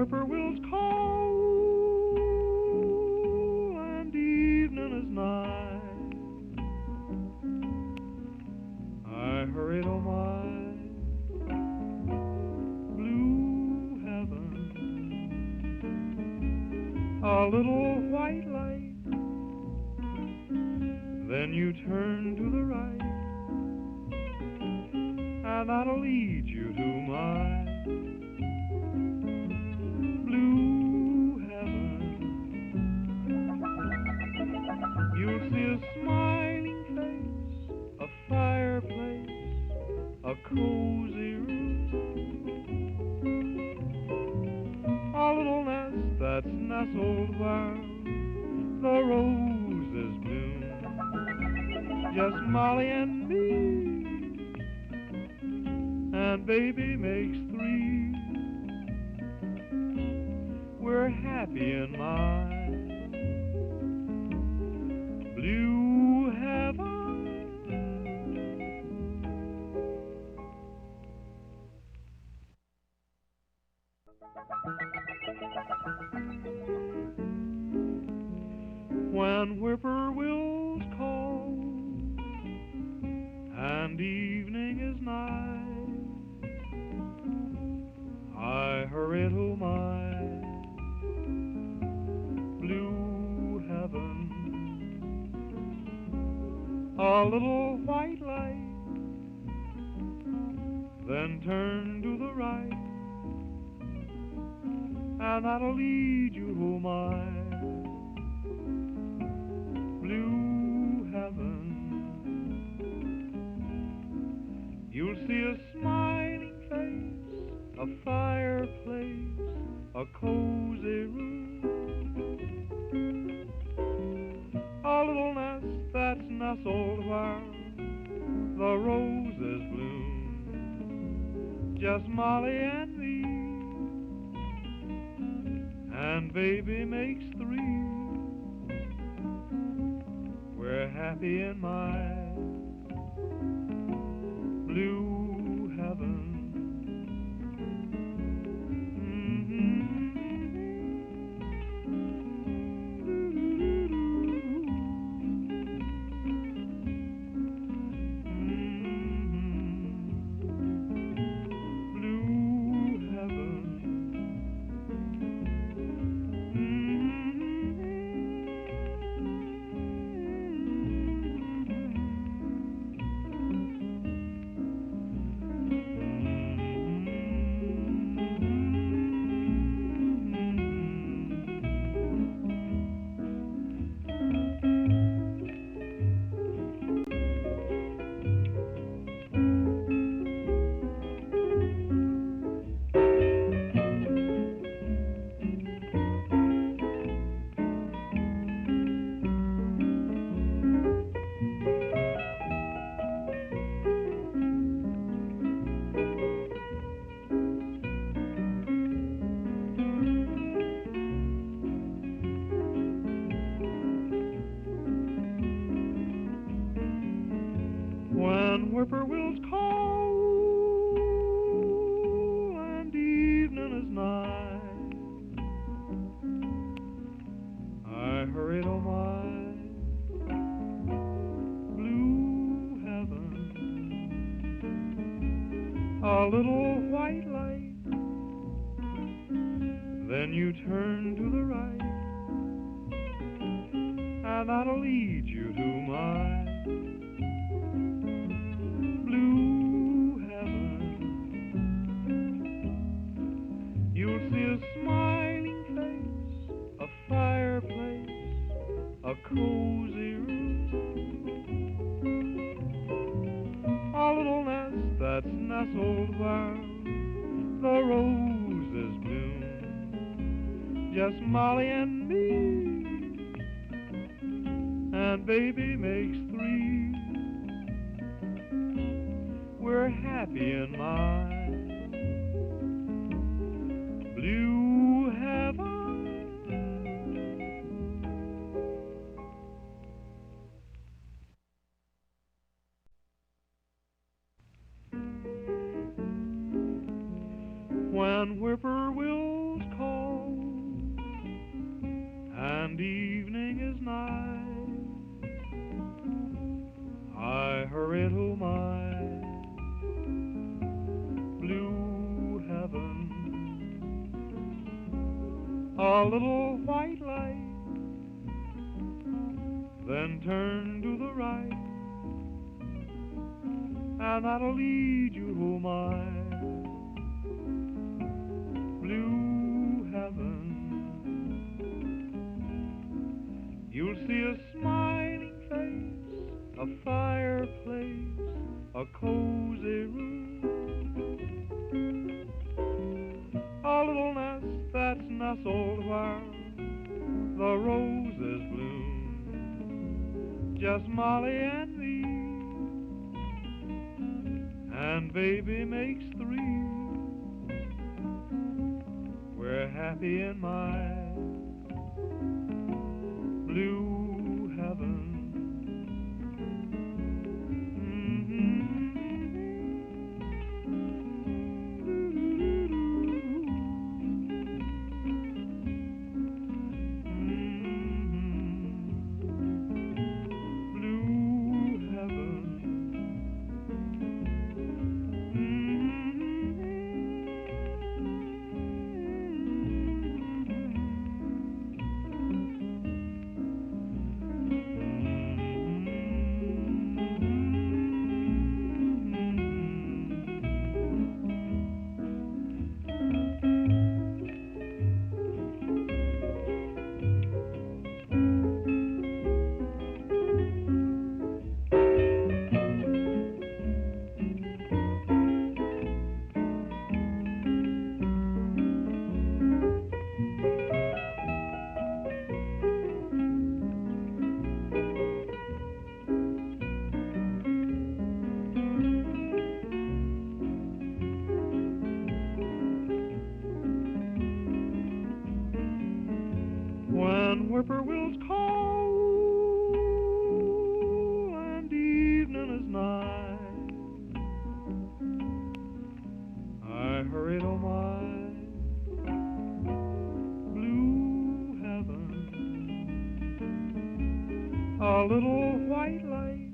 whippoorwills call and evening is nigh, I hurry to my blue heaven. A little white light, then you turn to the right, and that'll lead you to my blue heaven. You'll see a smiling face, a fireplace, a cozy room, a little nest that's nestled where the roses bloom. Just Molly and me, and baby makes three. We're happy in my blue heaven. When whippoorwills call and evening is nigh, I hurry to my blue heaven. A little white light, then turn to the right, and that'll lead you to my blue heaven. You'll see a smiling face, a fireplace, a cozy room, a little nest that's nestled where the roses bloom. Just Molly and me, and baby makes three. We're happy in my blue heaven. When whippoorwills call and evening is nigh, I hurry to my blue heaven. A little white light, then you turn to the right, and that'll lead you to my blue heaven. You'll see a smiling face, a fireplace, a cozy room, a little nest that's nestled where the roses bloom. Just Molly and me, and baby makes three. We're happy in my blue heaven. When whippoorwills call little white light, then turn to the right, and that'll lead you to my blue heaven. You'll see a smiling face, a fireplace, a cozy room, a little nest that's nestled where the roses bloom. Just Molly and me, and baby makes three. We're happy in my blue heaven. When whippoorwills call and evening is nigh, I hurry to my blue heaven. A little white light,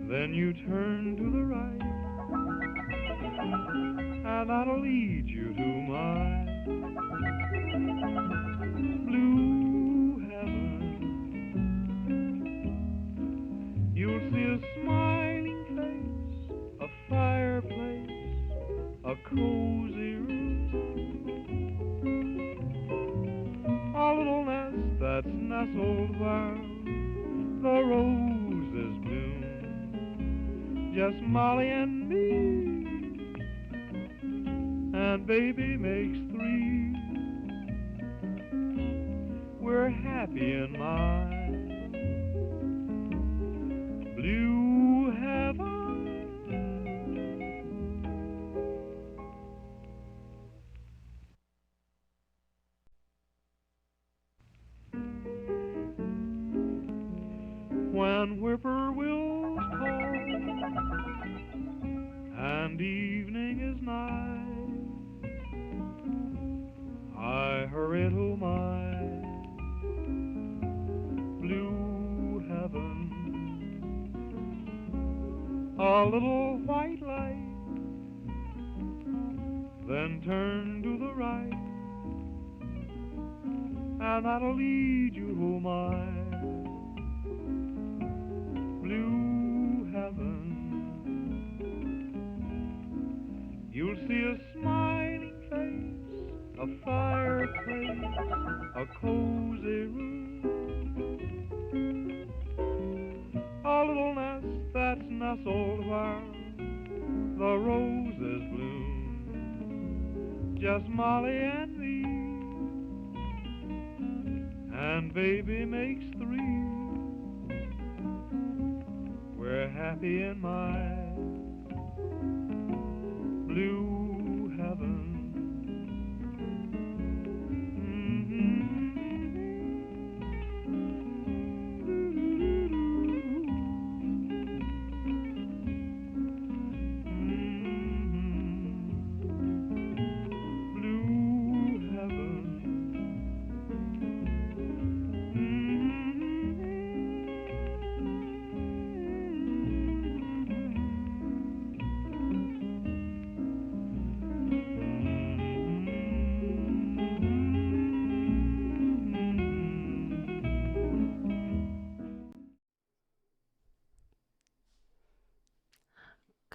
then you turn to the right, and that'll lead you to my blue heaven. You'll see a smiling face, a fireplace, a cozy room, a little nest that's nestled where the roses bloom. Just Molly and me, and baby makes three. We're happy in my blue heaven. When whippoorwills call and evening is nigh, I hurry to my blue heaven. A little white light, then turn to the right, and that'll lead you to my blue heaven. You'll see a smiling face, a fireplace, a cozy room, a little nest that's nestled where the roses bloom. Just Molly and me, and baby makes three. We're happy in my blue heaven.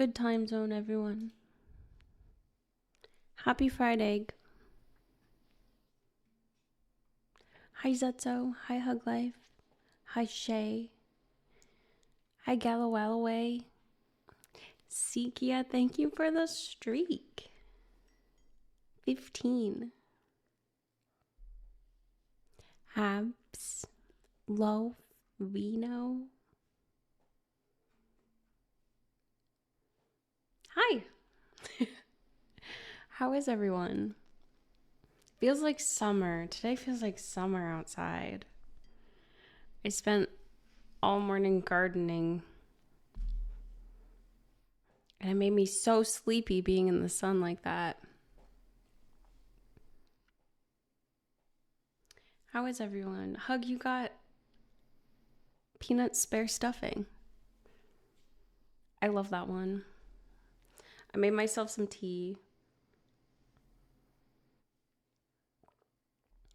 Good time zone, everyone. Happy Friday. Hi, Zetzo. Hi, Hug Life. Hi, Shay. Hi, Gallowalloway. Sikia, thank you for the streak. 15. Habs. Loaf. Vino. Hi. How is everyone? Feels like summer. Today feels like summer outside. I spent all morning gardening. And it made me so sleepy being in the sun like that. How is everyone? Hug, you got peanut spare stuffing. I love that one. I made myself some tea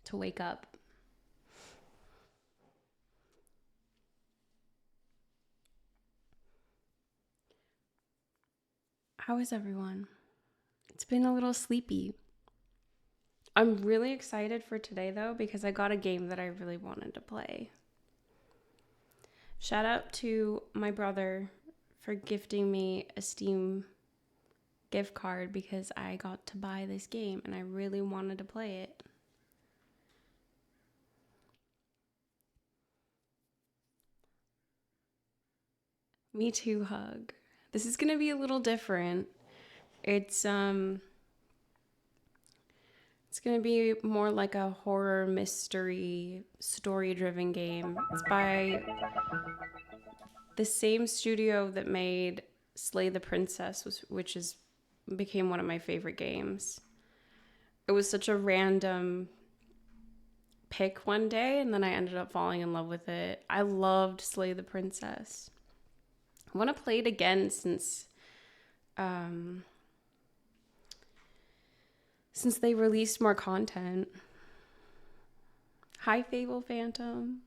to wake up. How is everyone? It's been a little sleepy. I'm really excited for today though because I got a game that I really wanted to play. Shout out to my brother for gifting me a Steam gift card because I got to buy this game and I really wanted to play it. Me too, Hug. This is gonna be a little different. It's gonna be more like a horror mystery story-driven game. It's by the same studio that made Slay the Princess, which became one of my favorite games. It was such a random pick one day, and then I ended up falling in love with it. I loved Slay the Princess. I want to play it again since they released more content. Hi, Fable Phantom.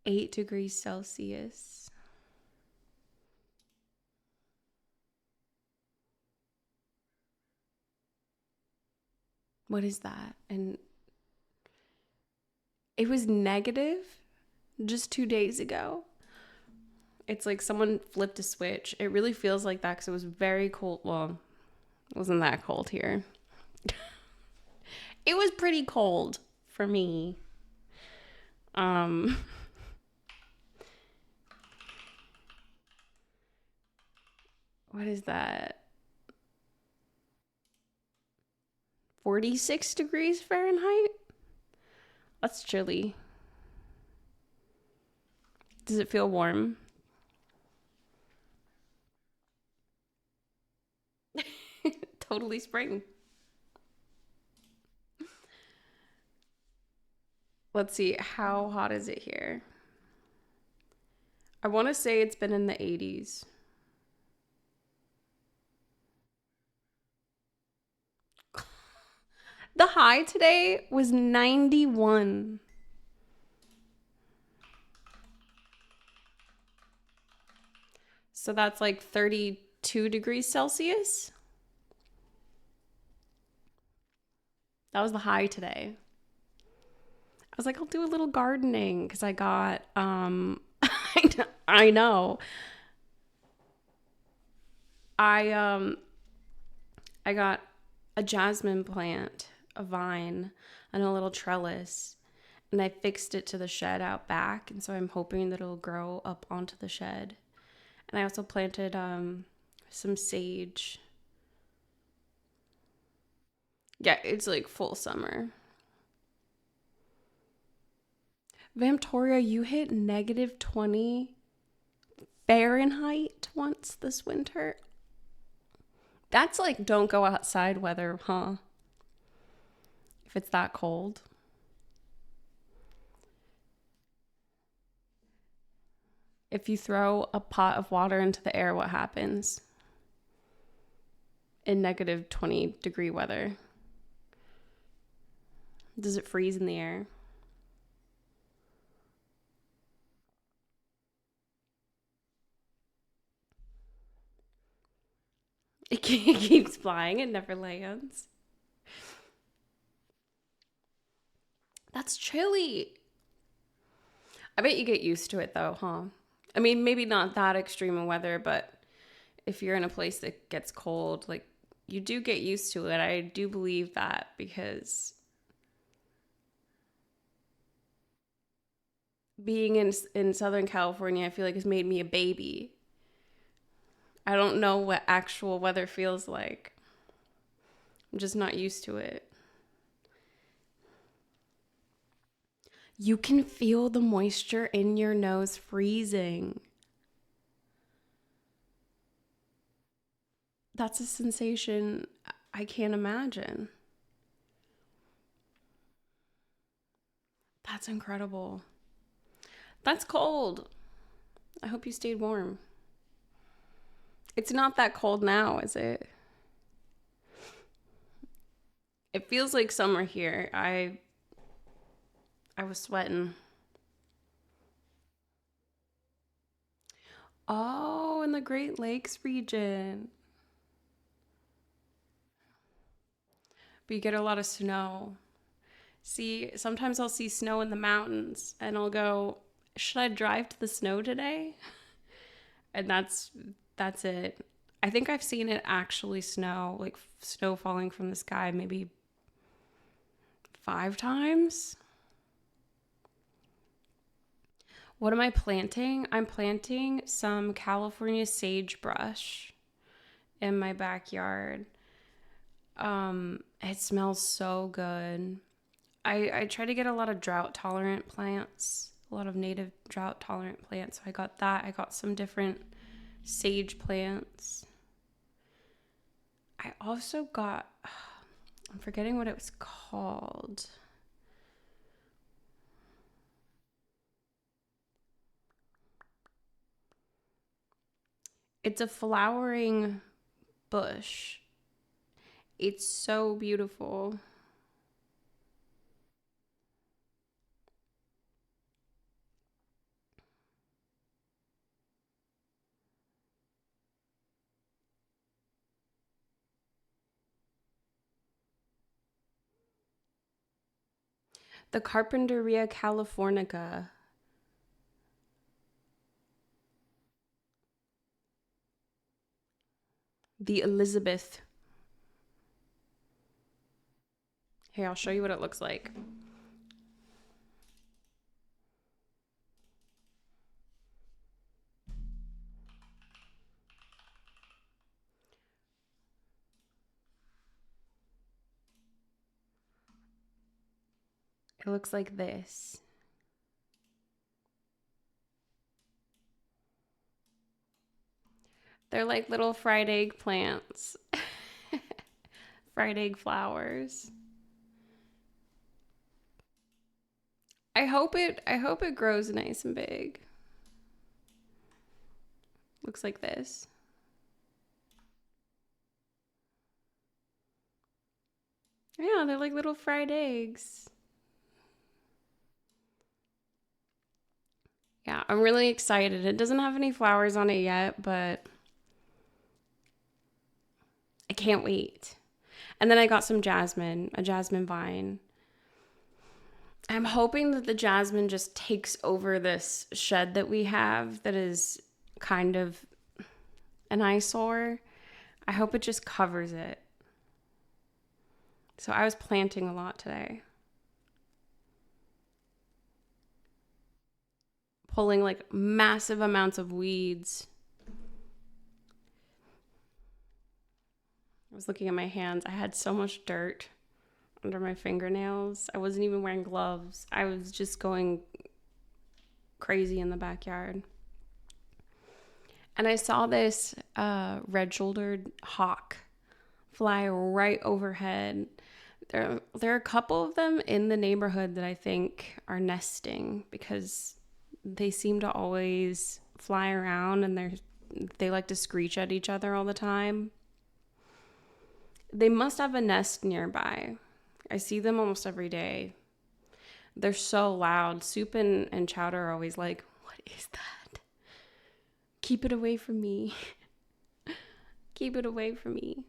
8 degrees Celsius. What is that? And it was negative just 2 days ago. It's like someone flipped a switch. It really feels like that because it was very cold. Well, it wasn't that cold here. It was pretty cold for me. What is that? 46 degrees Fahrenheit? That's chilly. Does it feel warm? Totally spring. Let's see, how hot is it here? I want to say it's been in the 80s. The high today was 91. So that's like 32 degrees Celsius. That was the high today. I was like, I'll do a little gardening because I got, I know. I got a jasmine plant, a vine, and a little trellis, and I fixed it to the shed out back, and so I'm hoping that it'll grow up onto the shed. And I also planted some sage. Yeah, it's like full summer. Vamptoria, you hit negative 20 Fahrenheit once this winter. That's like don't go outside weather, huh? If it's that cold. If you throw a pot of water into the air, what happens? In negative 20 degree weather. Does it freeze in the air? It keeps flying. It never lands. That's chilly. I bet you get used to it though, huh? I mean, maybe not that extreme of weather, but if you're in a place that gets cold, like you do get used to it. I do believe that because being in Southern California, I feel like has made me a baby. I don't know what actual weather feels like. I'm just not used to it. You can feel the moisture in your nose freezing. That's a sensation I can't imagine. That's incredible. That's cold. I hope you stayed warm. It's not that cold now, is it? It feels like summer here. I was sweating. Oh, in the Great Lakes region. But you get a lot of snow. See, sometimes I'll see snow in the mountains and I'll go, should I drive to the snow today? And that's it. I think I've seen it actually snow, like snow falling from the sky maybe 5 times. What am I planting? I'm planting some California sagebrush in my backyard. It smells so good. I try to get a lot of drought tolerant plants, a lot of native drought tolerant plants. So I got that. I got some different sage plants. I also got, I'm forgetting what it was called. It's a flowering bush. It's so beautiful. The Carpenteria californica. The Elizabeth. Here, I'll show you what it looks like. It looks like this. They're like little fried egg plants. Fried egg flowers. I hope it grows nice and big. Looks like this. Yeah, they're like little fried eggs. Yeah, I'm really excited. It doesn't have any flowers on it yet, but I can't wait. And then I got some jasmine, a jasmine vine. I'm hoping that the jasmine just takes over this shed that we have that is kind of an eyesore. I hope it just covers it. So I was planting a lot today. Pulling like massive amounts of weeds. I was looking at my hands. I had so much dirt under my fingernails. I wasn't even wearing gloves. I was just going crazy in the backyard. And I saw this red-shouldered hawk fly right overhead. There are a couple of them in the neighborhood that I think are nesting because they seem to always fly around and they like to screech at each other all the time. They must have a nest nearby. I see them almost every day. They're so loud. Soup and Chowder are always like, what is that? Keep it away from me. Keep it away from me.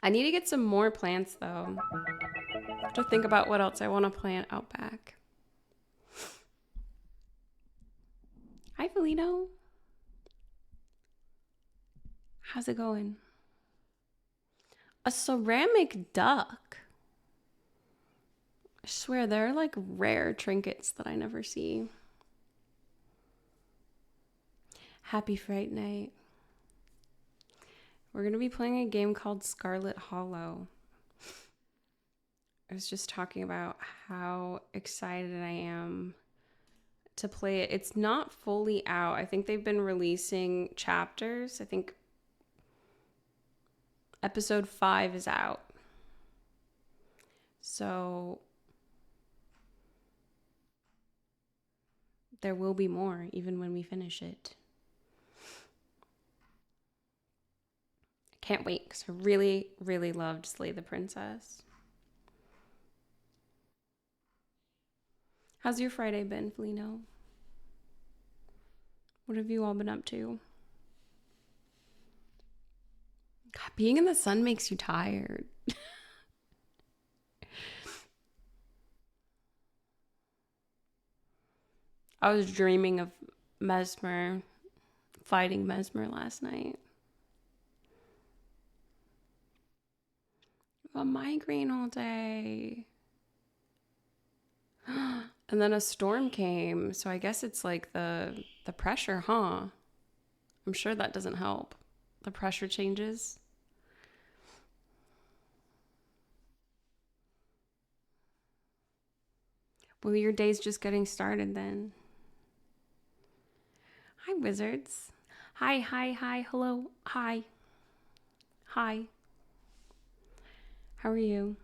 I need to get some more plants, though. I have to think about what else I want to plant out back. Hi, Felino. How's it going? A ceramic duck. I swear, they're like rare trinkets that I never see. Happy Fright Night. We're going to be playing a game called Scarlet Hollow. I was just talking about how excited I am to play it. It's not fully out. I think they've been releasing chapters. I think episode 5 is out. So there will be more even when we finish it. I can't wait because I really, really loved Slay the Princess. How's your Friday been, Felino? What have you all been up to? God, being in the sun makes you tired. I was dreaming of Mesmer, fighting Mesmer last night. A migraine all day. And then a storm came, so I guess it's like the pressure, huh? I'm sure that doesn't help. The pressure changes. Well, your day's just getting started then. Hi, wizards. Hi, hello, hi. Hi. How are you?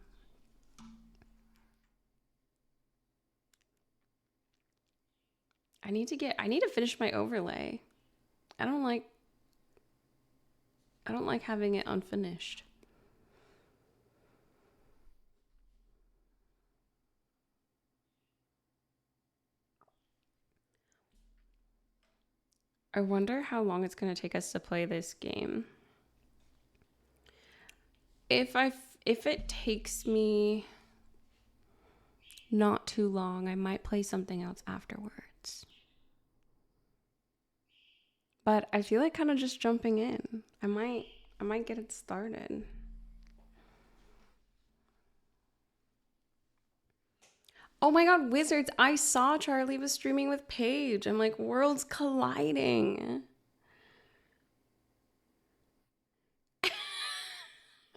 I need to finish my overlay. I don't like having it unfinished. I wonder how long it's going to take us to play this game. If it takes me not too long, I might play something else afterwards. But I feel like kind of just jumping in. I might get it started. Oh my god, wizards, I saw Charlie was streaming with Paige. I'm like, worlds colliding.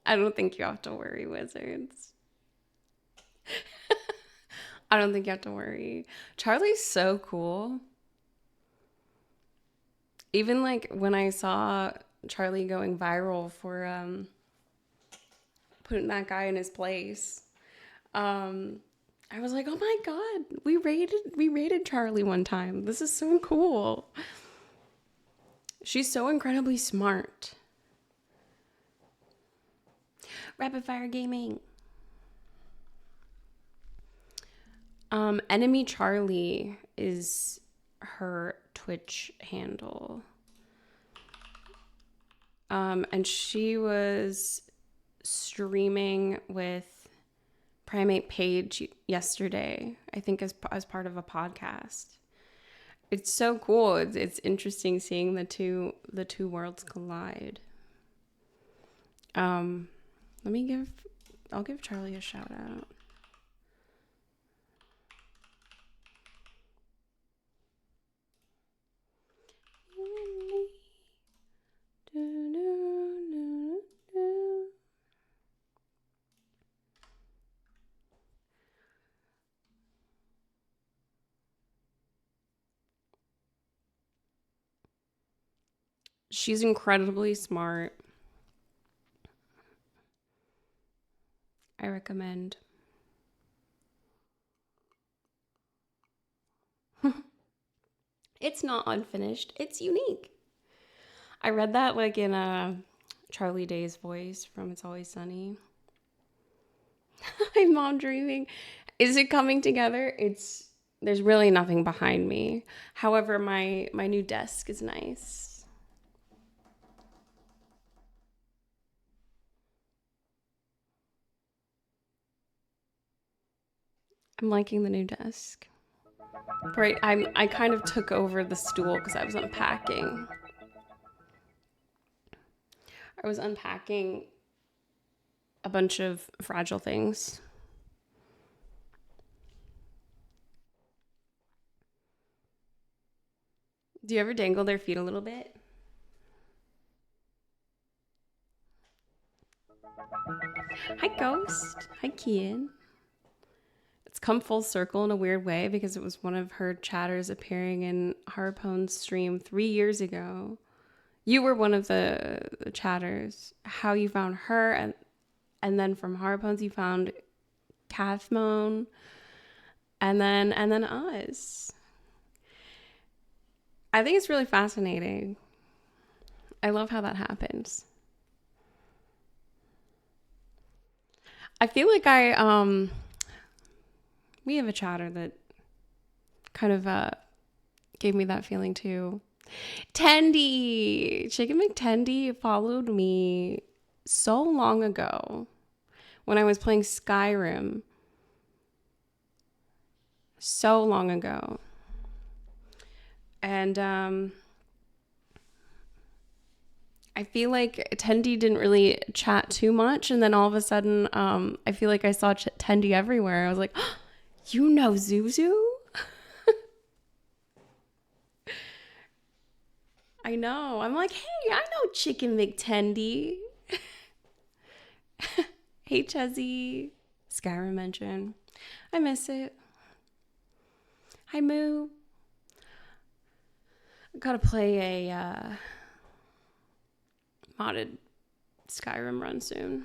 I don't think you have to worry, wizards. I don't think you have to worry. Charlie's so cool. Even like when I saw Charlie going viral for putting that guy in his place, I was like, oh my god, we raided Charlie one time. This is so cool. She's so incredibly smart. Rapid fire gaming. Enemy Charlie is her Twitch handle. And she was streaming with Primate Paige yesterday, I think as part of a podcast. It's so cool. It's interesting seeing the two worlds collide. I'll give Charlie a shout out. She's incredibly smart. I recommend. It's not unfinished. It's unique. I read that like in Charlie Day's voice from It's Always Sunny. My mom dreaming. Is it coming together? It's there's really nothing behind me. However, my new desk is nice. I'm liking the new desk. Right, I kind of took over the stool because I was unpacking. I was unpacking a bunch of fragile things. Do you ever dangle their feet a little bit? Hi, Ghost. Hi, Kian. It's come full circle in a weird way because it was one of her chatters appearing in Harpone's stream 3 years ago. You were one of the chatters. How you found her, and then from Harpone's you found Kathmone, and then us. I think it's really fascinating. I love how that happens. I feel like we have a chatter that kind of gave me that feeling too. Tendy, Chicken McTendy followed me so long ago when I was playing Skyrim. So long ago. And I feel like Tendy didn't really chat too much. And then all of a sudden, I feel like I saw Tendy everywhere. I was like, oh, you know Zuzu? I know. I'm like, hey, I know Chicken McTendy. Hey, Chezzy. Skyrim mention. I miss it. Hi, Moo. I gotta play a modded Skyrim run soon.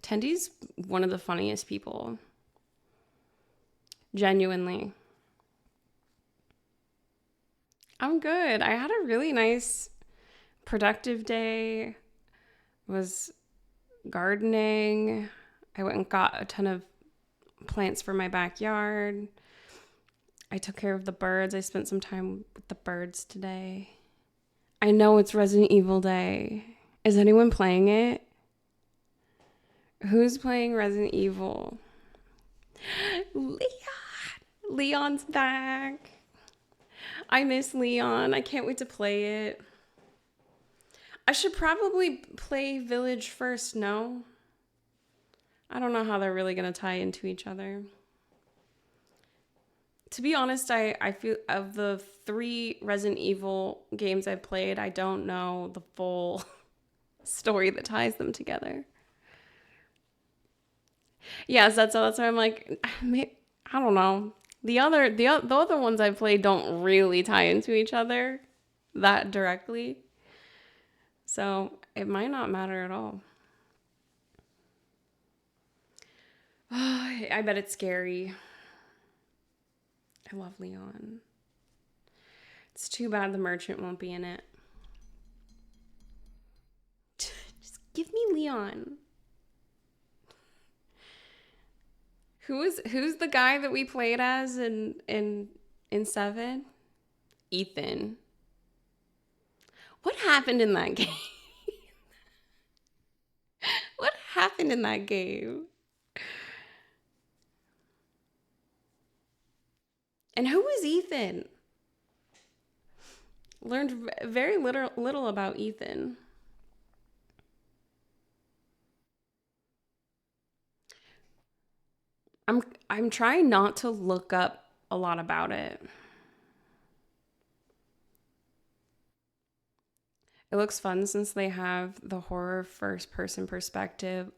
Tendy's one of the funniest people. Genuinely. I'm good. I had a really nice, productive day. Was gardening. I went and got a ton of plants for my backyard. I took care of the birds. I spent some time with the birds today. I know it's Resident Evil Day. Is anyone playing it? Who's playing Resident Evil? Leon! Leon's back. I miss Leon. I can't wait to play it. I should probably play Village first, no? I don't know how they're really going to tie into each other. To be honest, I feel of the 3 Resident Evil games I've played, I don't know the full story that ties them together. Yes, that's why I'm like, I don't know. The other ones I've played don't really tie into each other that directly. So it might not matter at all. I bet it's scary. I love Leon. It's too bad the merchant won't be in it. Just give me Leon. Who's the guy that we played as in 7? Ethan. What happened in that game? What happened in that game? And who is Ethan? Learned very little about Ethan. I'm trying not to look up a lot about it. It looks fun since they have the horror first person perspective.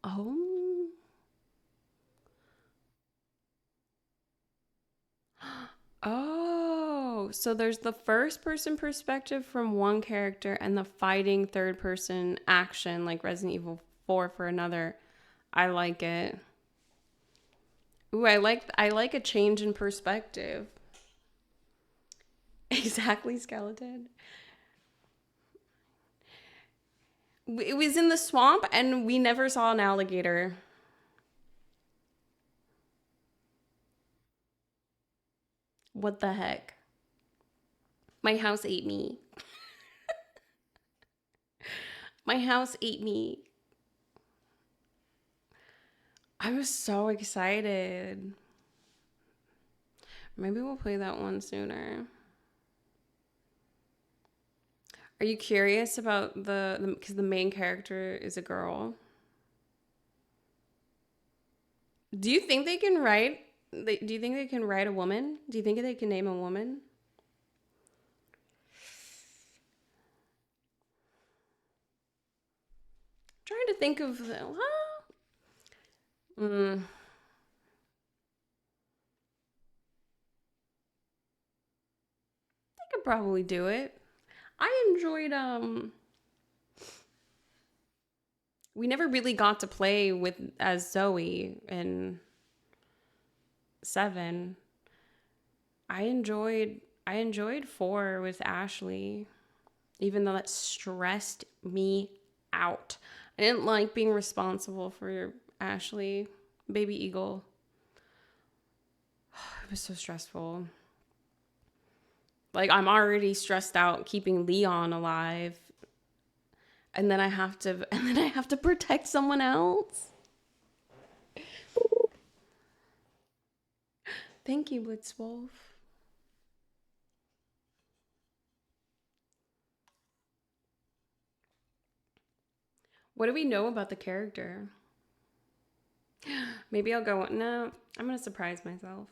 Oh. Oh, so there's the first person perspective from one character and the fighting third person action like Resident Evil 4 for another. I like it. Ooh, I like a change in perspective. Exactly, skeleton. It was in the swamp and we never saw an alligator. What the heck? My house ate me. My house ate me. I was so excited. Maybe we'll play that one sooner. Are you curious about because the main character is a girl? Do you think they can write? Do you think they can write a woman? Do you think they can name a woman? I'm trying to think of. Mm, I could probably do it. I enjoyed. We never really got to play with as Zoe in 7. I enjoyed 4 with Ashley, even though that stressed me out. I didn't like being responsible for Ashley, baby eagle. It was so stressful. Like, I'm already stressed out keeping Leon alive. And then I have to protect someone else. Thank you, Blitzwolf. What do we know about the character? Maybe I'll go. No, I'm going to surprise myself.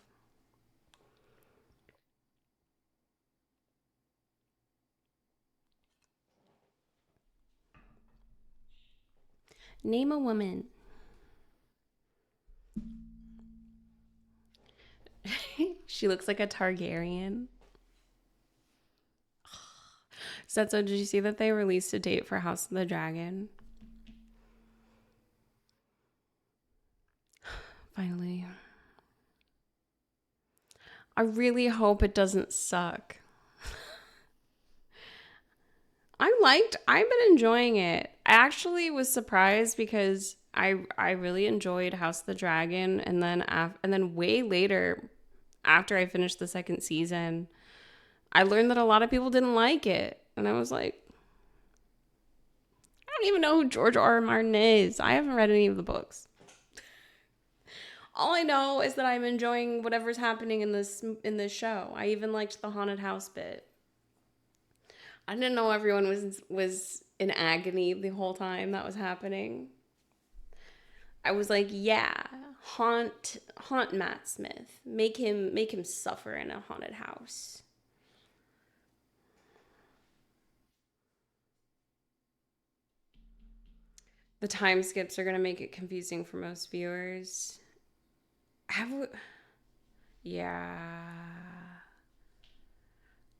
Name a woman. She looks like a Targaryen. So, did you see that they released a date for House of the Dragon? Finally. I really hope it doesn't suck. I've been enjoying it. I actually was surprised because I really enjoyed House of the Dragon, and then way later, after I finished the second season, I learned that a lot of people didn't like it, and I was like, I don't even know who George R.R. Martin is. I haven't read any of the books. All I know is that I'm enjoying whatever's happening in this show. I even liked the haunted house bit. I didn't know everyone was in agony the whole time that was happening. I was like, yeah, haunt Matt Smith. Make him suffer in a haunted house. The time skips are gonna make it confusing for most viewers. Yeah.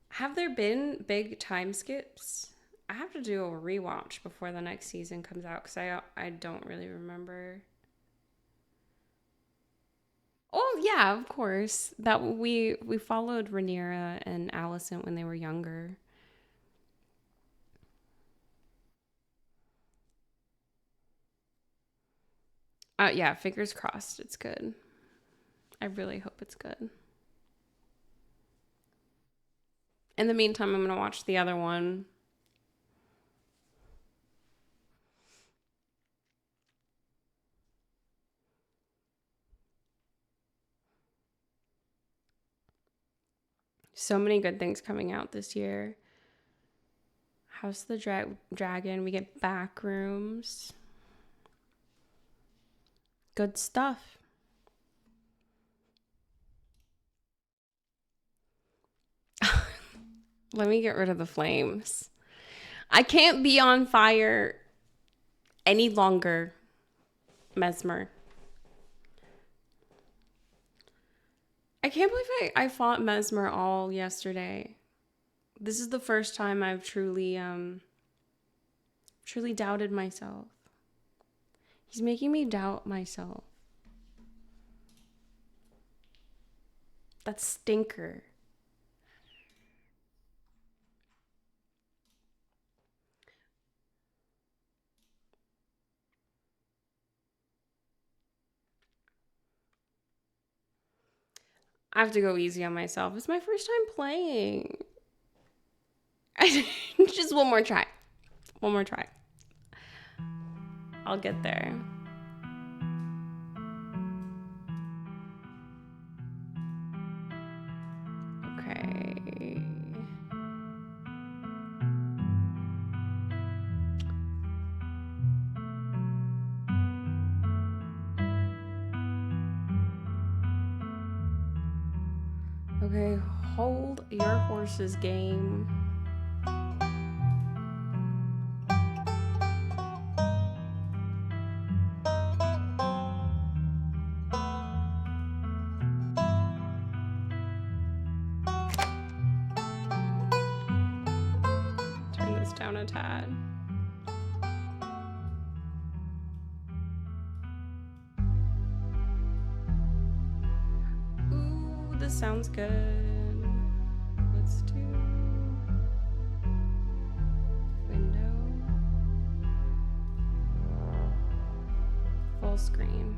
Have there been big time skips? I have to do a rewatch before the next season comes out because I don't really remember. Oh yeah, of course. That we followed Rhaenyra and Alicent when they were younger. Yeah, fingers crossed. It's good. I really hope it's good. In the meantime, I'm gonna watch the other one. So many good things coming out this year. House of the Dragon. We get back rooms. Good stuff. Let me get rid of the flames. I can't be on fire any longer, Mesmer. I can't believe I fought Mesmer all yesterday. This is the first time I've truly doubted myself. He's making me doubt myself. That stinker. I have to go easy on myself. It's my first time playing. Just one more try. One more try. I'll get there. Okay. Okay, hold your horses, game. Turn this down a tad. Ooh, this sounds good. Let's do window, full screen.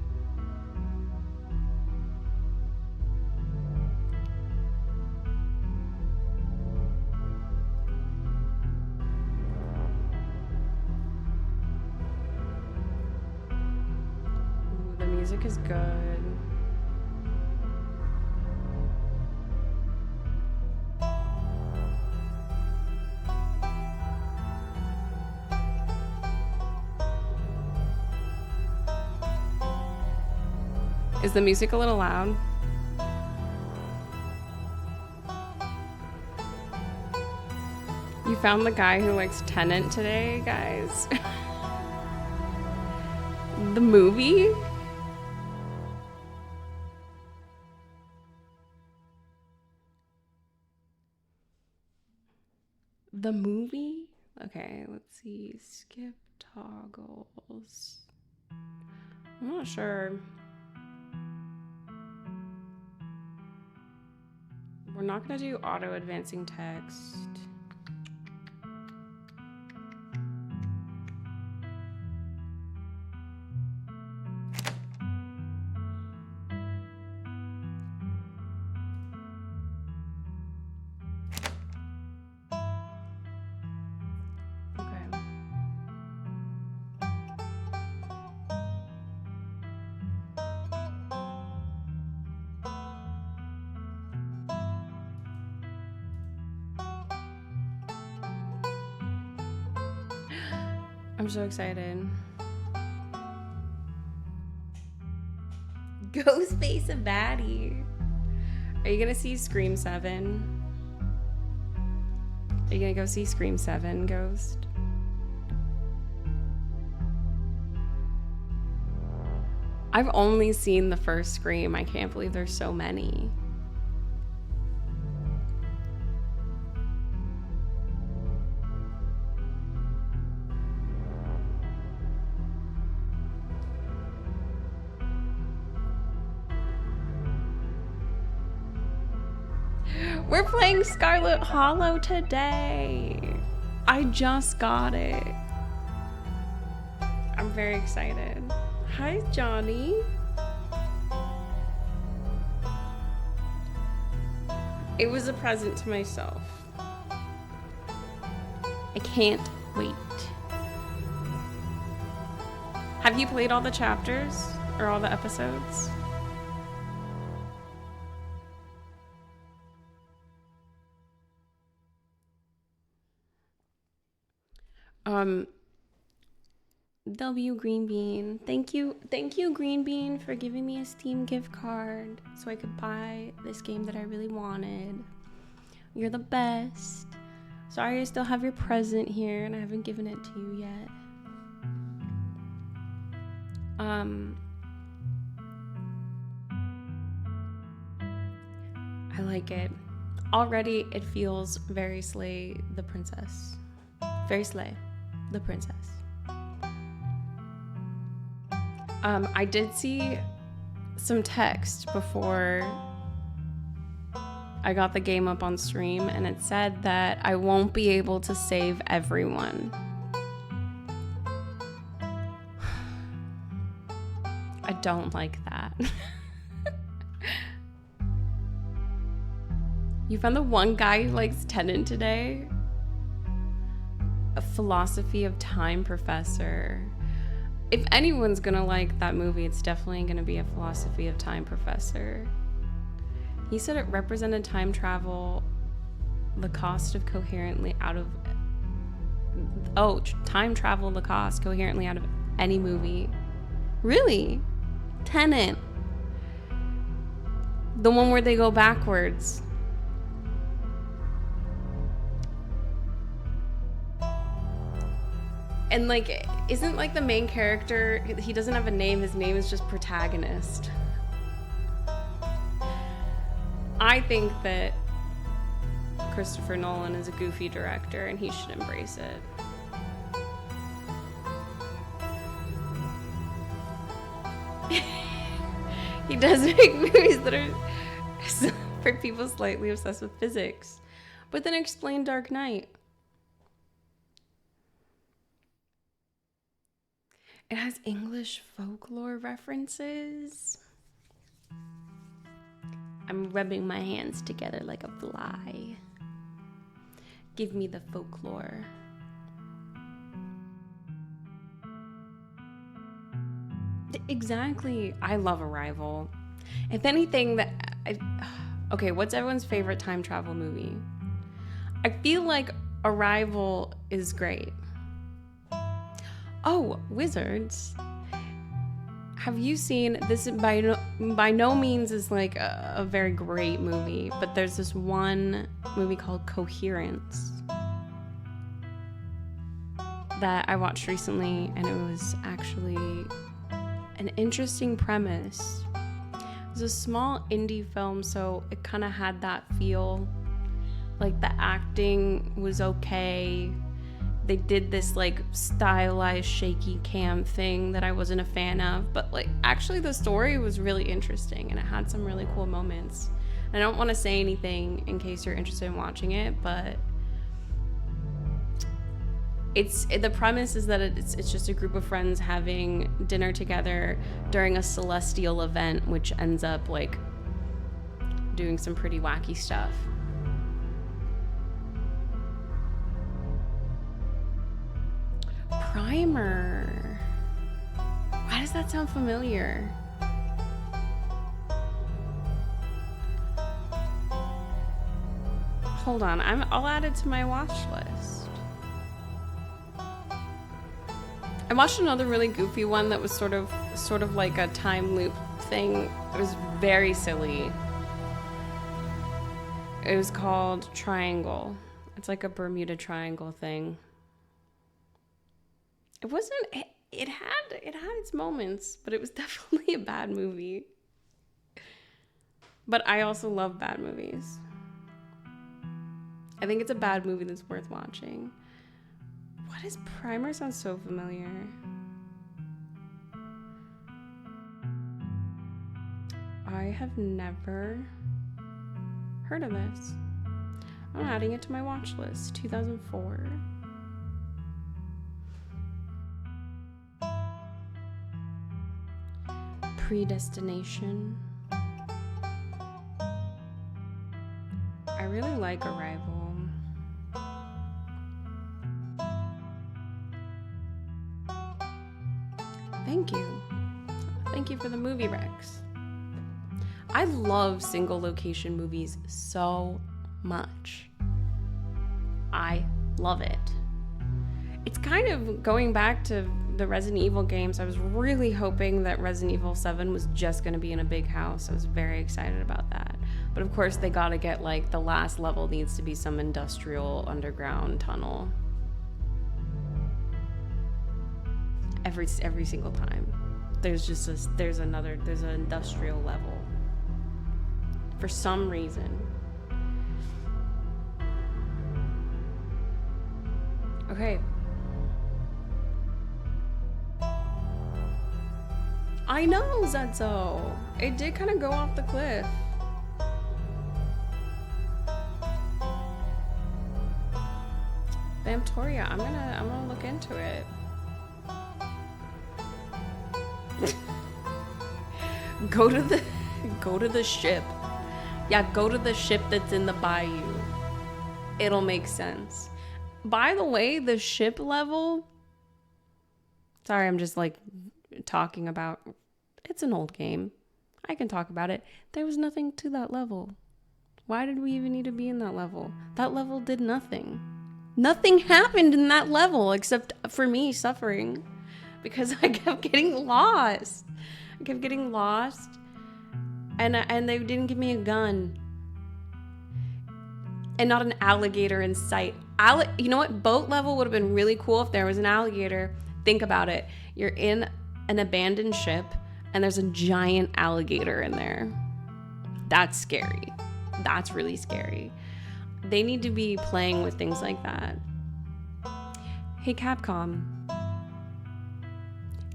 Ooh, the music is good. Is the music a little loud? You found the guy who likes Tenet today, guys. The movie? The movie? Okay, let's see. Skip toggles. I'm not sure. We're not gonna do auto advancing text. I'm so excited. Ghostface a baddie. Are you gonna see Scream 7? Are you gonna go see Scream 7, Ghost? I've only seen the first Scream. I can't believe there's so many. We're playing Scarlet Hollow today. I just got it. I'm very excited. Hi, Johnny. It was a present to myself. I can't wait. Have you played all the chapters or all the episodes? W Green Bean. Thank you, Green Bean, for giving me a Steam gift card so I could buy this game that I really wanted. You're the best. Sorry I still have your present here and I haven't given it to you yet. I like it. Already it feels very Slay the Princess. Very Slay the Princess. I did see some text before I got the game up on stream, and it said that I won't be able to save everyone. I don't like that. You found the one guy who likes Tenet today? A philosophy of time professor. If anyone's gonna like that movie, it's definitely gonna be a philosophy of time professor. He said it represented time travel, the cost of coherently out of... Oh, time travel, the cost coherently out of any movie. Really? Tenet. The one where they go backwards. And like, isn't like the main character, he doesn't have a name, his name is just protagonist. I think that Christopher Nolan is a goofy director and he should embrace it. He does make movies that are for people slightly obsessed with physics, but then explain Dark Knight. It has English folklore references. I'm rubbing my hands together like a fly. Give me the folklore. Exactly. I love Arrival. If anything, okay, what's everyone's favorite time travel movie? I feel like Arrival is great. Oh, Wizards. Have you seen this? By no means is like a very great movie, but there's this one movie called Coherence that I watched recently, and it was actually an interesting premise. It was a small indie film, so it kind of had that feel. Like the acting was okay. They did this like stylized shaky cam thing that I wasn't a fan of, but like actually the story was really interesting and it had some really cool moments. And I don't want to say anything in case you're interested in watching it, but the premise is that it's just a group of friends having dinner together during a celestial event, which ends up like doing some pretty wacky stuff. Primer. Why does that sound familiar? Hold on, I'll add it to my watch list. I watched another really goofy one that was sort of like a time loop thing. It was very silly. It was called Triangle. It's like a Bermuda Triangle thing. It wasn't, it had its moments, but it was definitely a bad movie. But I also love bad movies. I think it's a bad movie that's worth watching. What is Primer? Sounds so familiar. I have never heard of this. I'm adding it to my watch list. 2004. Predestination. I really like Arrival. Thank you. Thank you for the movie recs. I love single location movies so much. I love it. It's kind of going back to the Resident Evil games. I was really hoping that Resident Evil 7 was just going to be in a big house. I was very excited about that. But of course they got to get like the last level needs to be some industrial underground tunnel. Every single time. There's an industrial level. For some reason. Okay. I know, Zetso. It did kind of go off the cliff. Vamptoria, I'm gonna look into it. Go to the ship. Yeah, go to the ship that's in the bayou. It'll make sense. By the way, the ship level... Sorry, I'm just like talking about... It's an old game. I can talk about it. There was nothing to that level. Why did we even need to be in that level? That level did nothing. Nothing happened in that level except for me suffering because I kept getting lost. And they didn't give me a gun. And not an alligator in sight. You know what? Boat level would have been really cool if there was an alligator. Think about it. You're in an abandoned ship and there's a giant alligator in there. That's scary. That's really scary. They need to be playing with things like that. Hey, Capcom.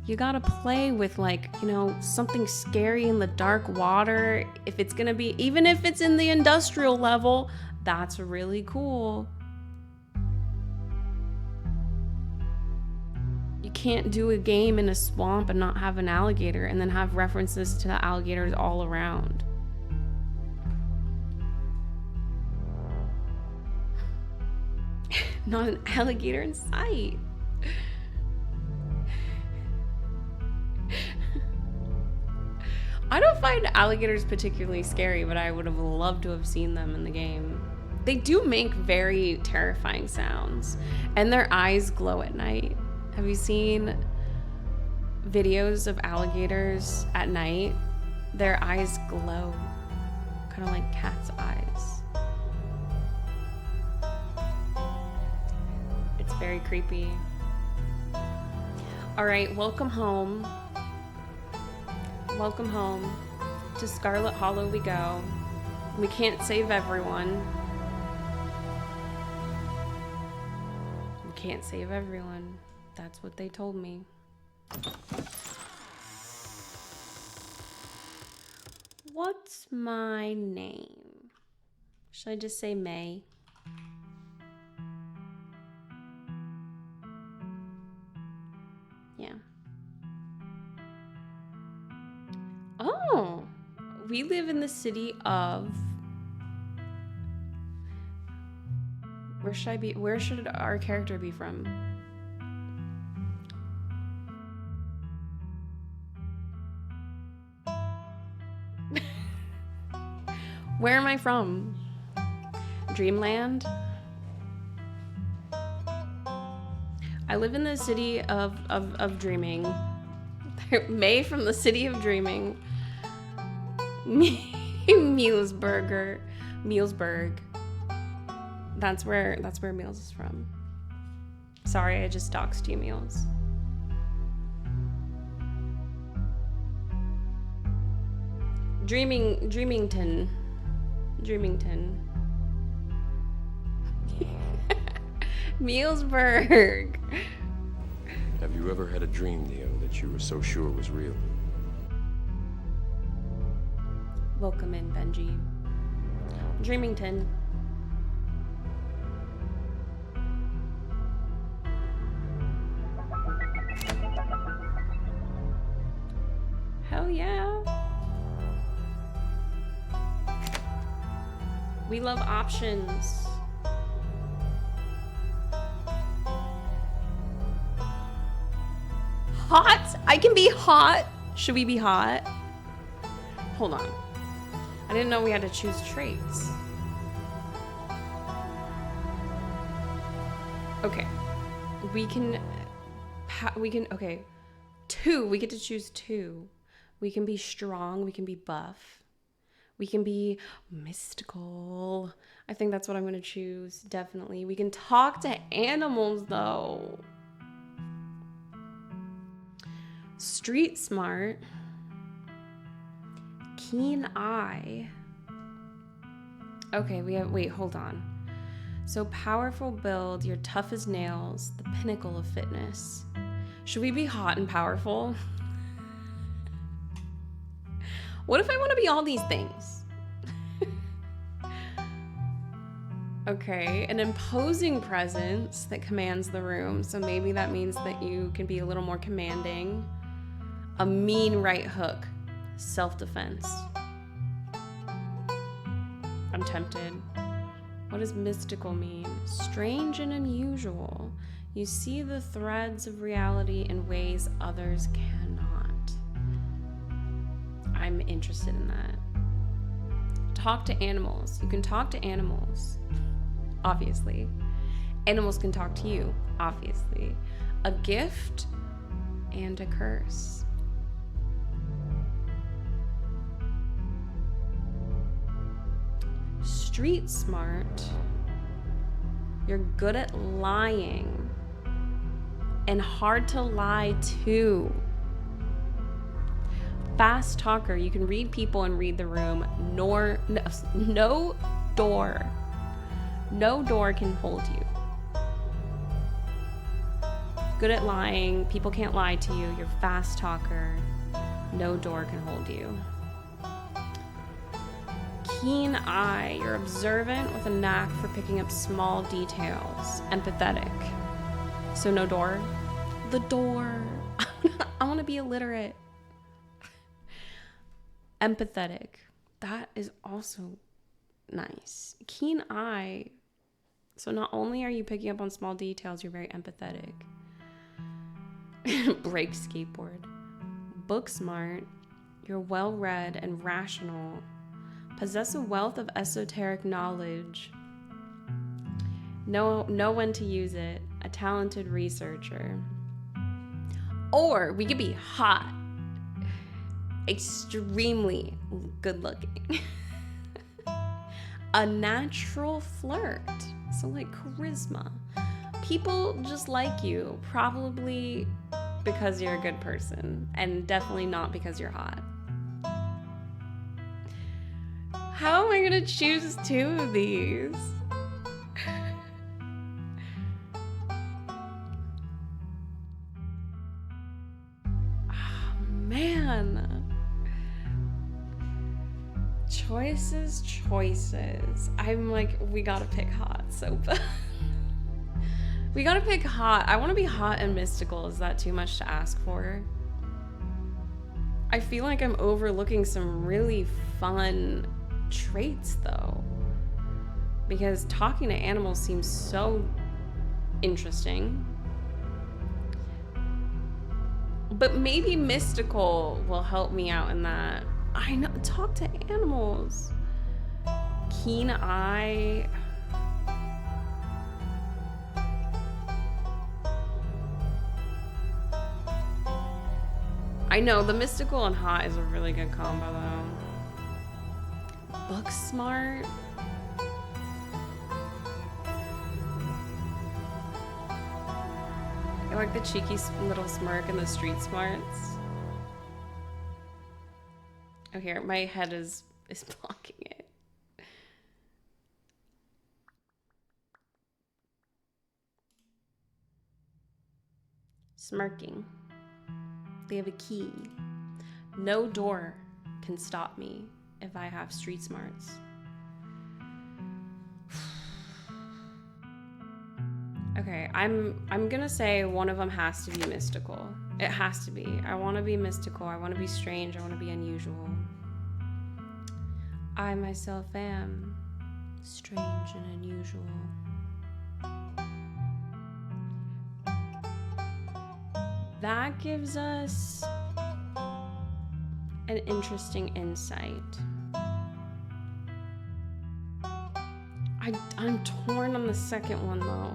You gotta play with, like, you know, something scary in the dark water. If it's gonna be, even if it's in the industrial level, that's really cool. You can't do a game in a swamp and not have an alligator and then have references to the alligators all around. Not an alligator in sight. I don't find alligators particularly scary, but I would have loved to have seen them in the game. They do make very terrifying sounds, and their eyes glow at night. Have you seen videos of alligators at night? Their eyes glow, kind of like cat's eyes. It's very creepy. All right, welcome home. Welcome home. To Scarlet Hollow we go. We can't save everyone. We can't save everyone. That's what they told me. What's my name? Should I just say May? Yeah. Oh, we live in the city of... Where should I be? Where should our character be from? Where am I from? Dreamland? I live in the city of dreaming. May from the city of dreaming. Mulesburg. That's where Meals is from. Sorry, I just doxed you, Meals. Dreamington. Mulesburg. Have you ever had a dream, Neo, that you were so sure was real? Welcome in, Benji. Dreamington. Hell yeah. We love options. Hot? I can be hot. Should we be hot? Hold on. I didn't know we had to choose traits. Okay. We can, okay. 2, we get to choose 2. We can be strong, we can be buff. We can be mystical. I think that's what I'm gonna choose, definitely. We can talk to animals though. Street smart. Keen eye. Okay, wait, hold on. So powerful build, you're tough as nails, the pinnacle of fitness. Should we be hot and powerful? What if I want to be all these things? Okay, an imposing presence that commands the room. So maybe that means that you can be a little more commanding. A mean right hook, self-defense. I'm tempted. What does mystical mean? Strange and unusual. You see the threads of reality in ways others cannot. I'm interested in that. Talk to animals. You can talk to animals, obviously. Animals can talk to you, obviously. A gift and a curse. Street smart. You're good at lying and hard to lie to. Fast talker. You can read people and read the room. No door. No door can hold you. Good at lying. People can't lie to you. You're a fast talker. No door can hold you. Keen eye. You're observant with a knack for picking up small details. Empathetic. So no door. The door. I want to be illiterate. Empathetic. That is also nice. Keen eye. So not only are you picking up on small details, you're very empathetic. Break skateboard. Book smart. You're well read and rational. Possess a wealth of esoteric knowledge. Know when to use it. A talented researcher. Or we could be hot. Extremely good looking. A natural flirt. So like charisma. People just like you, probably because you're a good person, and definitely not because you're hot. How am I gonna choose two of these? Oh, man. Choices. I'm like, we gotta pick hot so bad. We gotta pick hot. I want to be hot and mystical. Is that too much to ask for? I feel like I'm overlooking some really fun traits though, because talking to animals seems so interesting. But maybe mystical will help me out in that. I know, talk to animals. Keen eye. I know, the mystical and hot is a really good combo though. Book smart. I like the cheeky little smirk and the street smarts. Oh, here, my head is blocking it. Smirking. They have a key. No door can stop me if I have street smarts. Okay, I'm gonna say one of them has to be mystical. It has to be. I want to be mystical. I want to be strange. I want to be unusual. I myself am strange and unusual. That gives us an interesting insight. I'm torn on the second one though.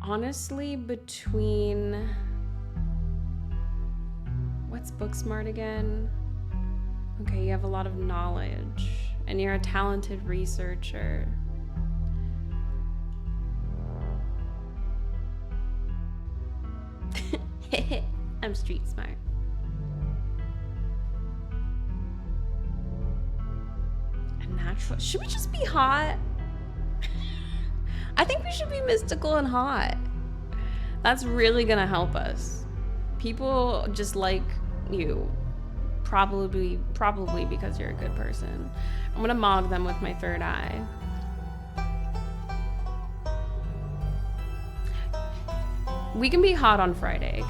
Honestly, between... What's book smart again? Okay, you have a lot of knowledge and you're a talented researcher. I'm street smart. A natural. Should we just be hot? I think we should be mystical and hot. That's really gonna help us. People just like you. Probably because you're a good person. I'm gonna mog them with my third eye. We can be hot on Friday.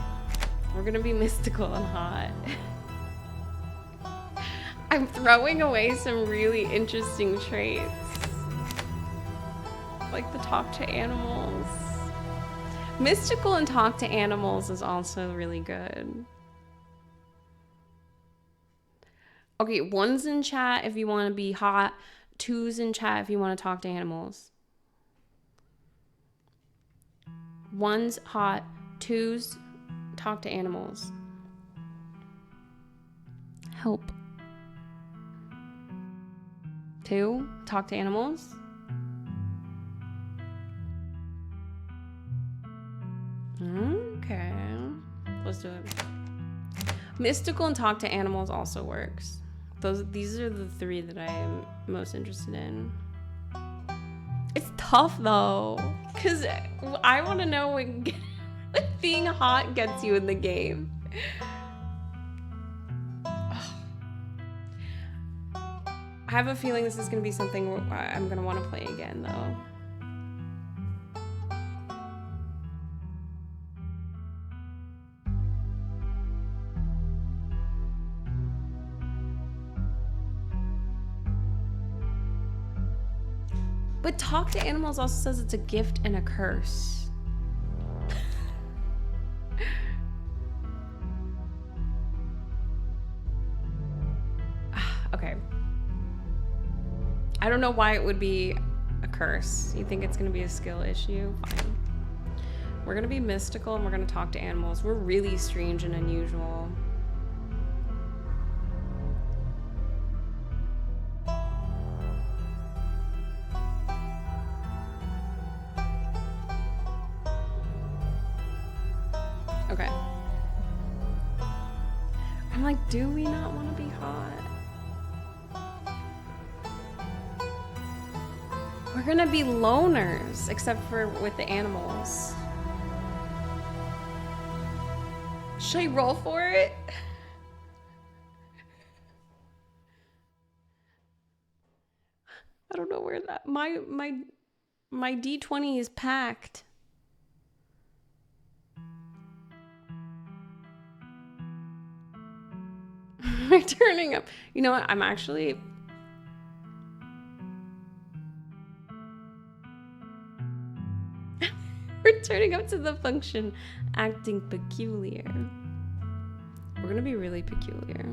We're gonna be mystical and hot. I'm throwing away some really interesting traits. Like the talk to animals. Mystical and talk to animals is also really good. Okay, 1's in chat if you want to be hot. 2's in chat if you want to talk to animals. 1's hot. 2's talk to animals. Help. 2, talk to animals. Okay, let's do it. Mystical and talk to animals also works. These are the 3 that I am most interested in. It's tough though, because I want to know when being hot gets you in the game. I have a feeling this is going to be something I'm going to want to play again though. But talk to animals also says it's a gift and a curse. Okay. I don't know why it would be a curse. You think it's going to be a skill issue? Fine. We're going to be mystical and we're going to talk to animals. We're really strange and unusual. Okay. I'm like, do we not want to be hot? We're gonna be loners, except for with the animals. Should I roll for it? I don't know where that my D20 is packed. We're turning up. You know what? I'm actually... We're turning up to the function acting peculiar. We're gonna be really peculiar.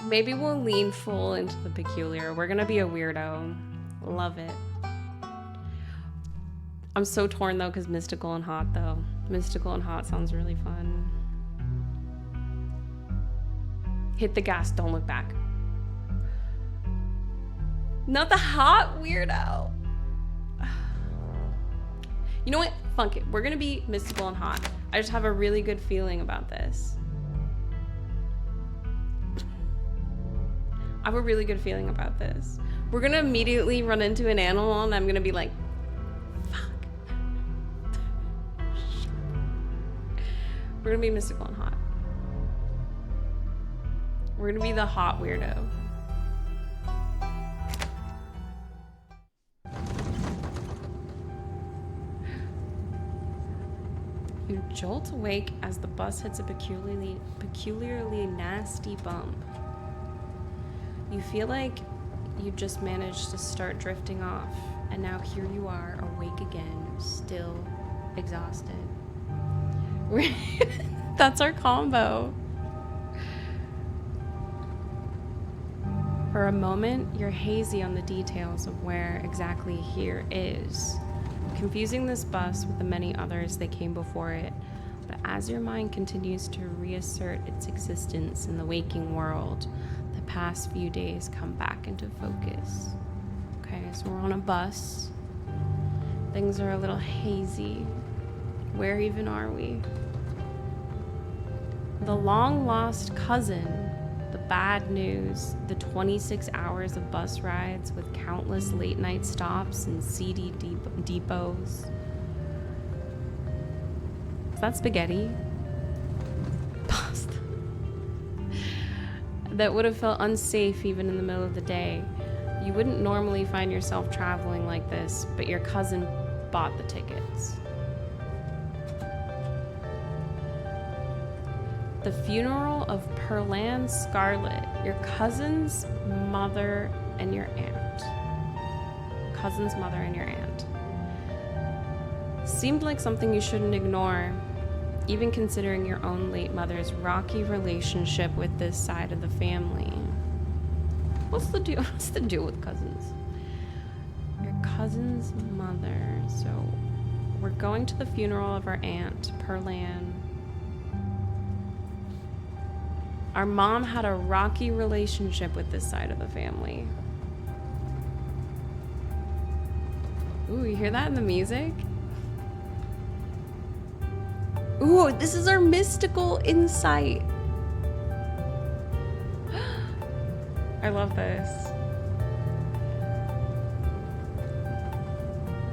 Maybe we'll lean full into the peculiar. We're gonna be a weirdo. Love it. I'm so torn though, because mystical and hot though. Mystical and hot sounds really fun. Hit the gas, don't look back. Not the hot weirdo. You know what? Funk it. We're gonna be mystical and hot. I just have a really good feeling about this. I have a really good feeling about this. We're gonna immediately run into an animal and I'm gonna be like, fuck. We're gonna be mystical and hot. We're gonna be the hot weirdo. You jolt awake as the bus hits a peculiarly nasty bump. You feel like you just managed to start drifting off, and now here you are, awake again, still exhausted. That's our combo. For a moment, you're hazy on the details of where exactly here is, confusing this bus with the many others that came before it. But as your mind continues to reassert its existence in the waking world, the past few days come back into focus. Okay, so we're on a bus. Things are a little hazy. Where even are we? The long-lost cousin, the bad news, the 26 hours of bus rides with countless late-night stops and seedy depots. Is that spaghetti? Pasta. That would have felt unsafe even in the middle of the day. You wouldn't normally find yourself traveling like this, but your cousin bought the tickets. The funeral of Perlan Scarlet, your cousin's mother and your aunt. Cousin's mother and your aunt. Seemed like something you shouldn't ignore, even considering your own late mother's rocky relationship with this side of the family. What's the deal? What's the deal with cousins? Your cousin's mother. So we're going to the funeral of our aunt, Perlan. Our mom had a rocky relationship with this side of the family. Ooh, you hear that in the music? Ooh, this is our mystical insight. I love this.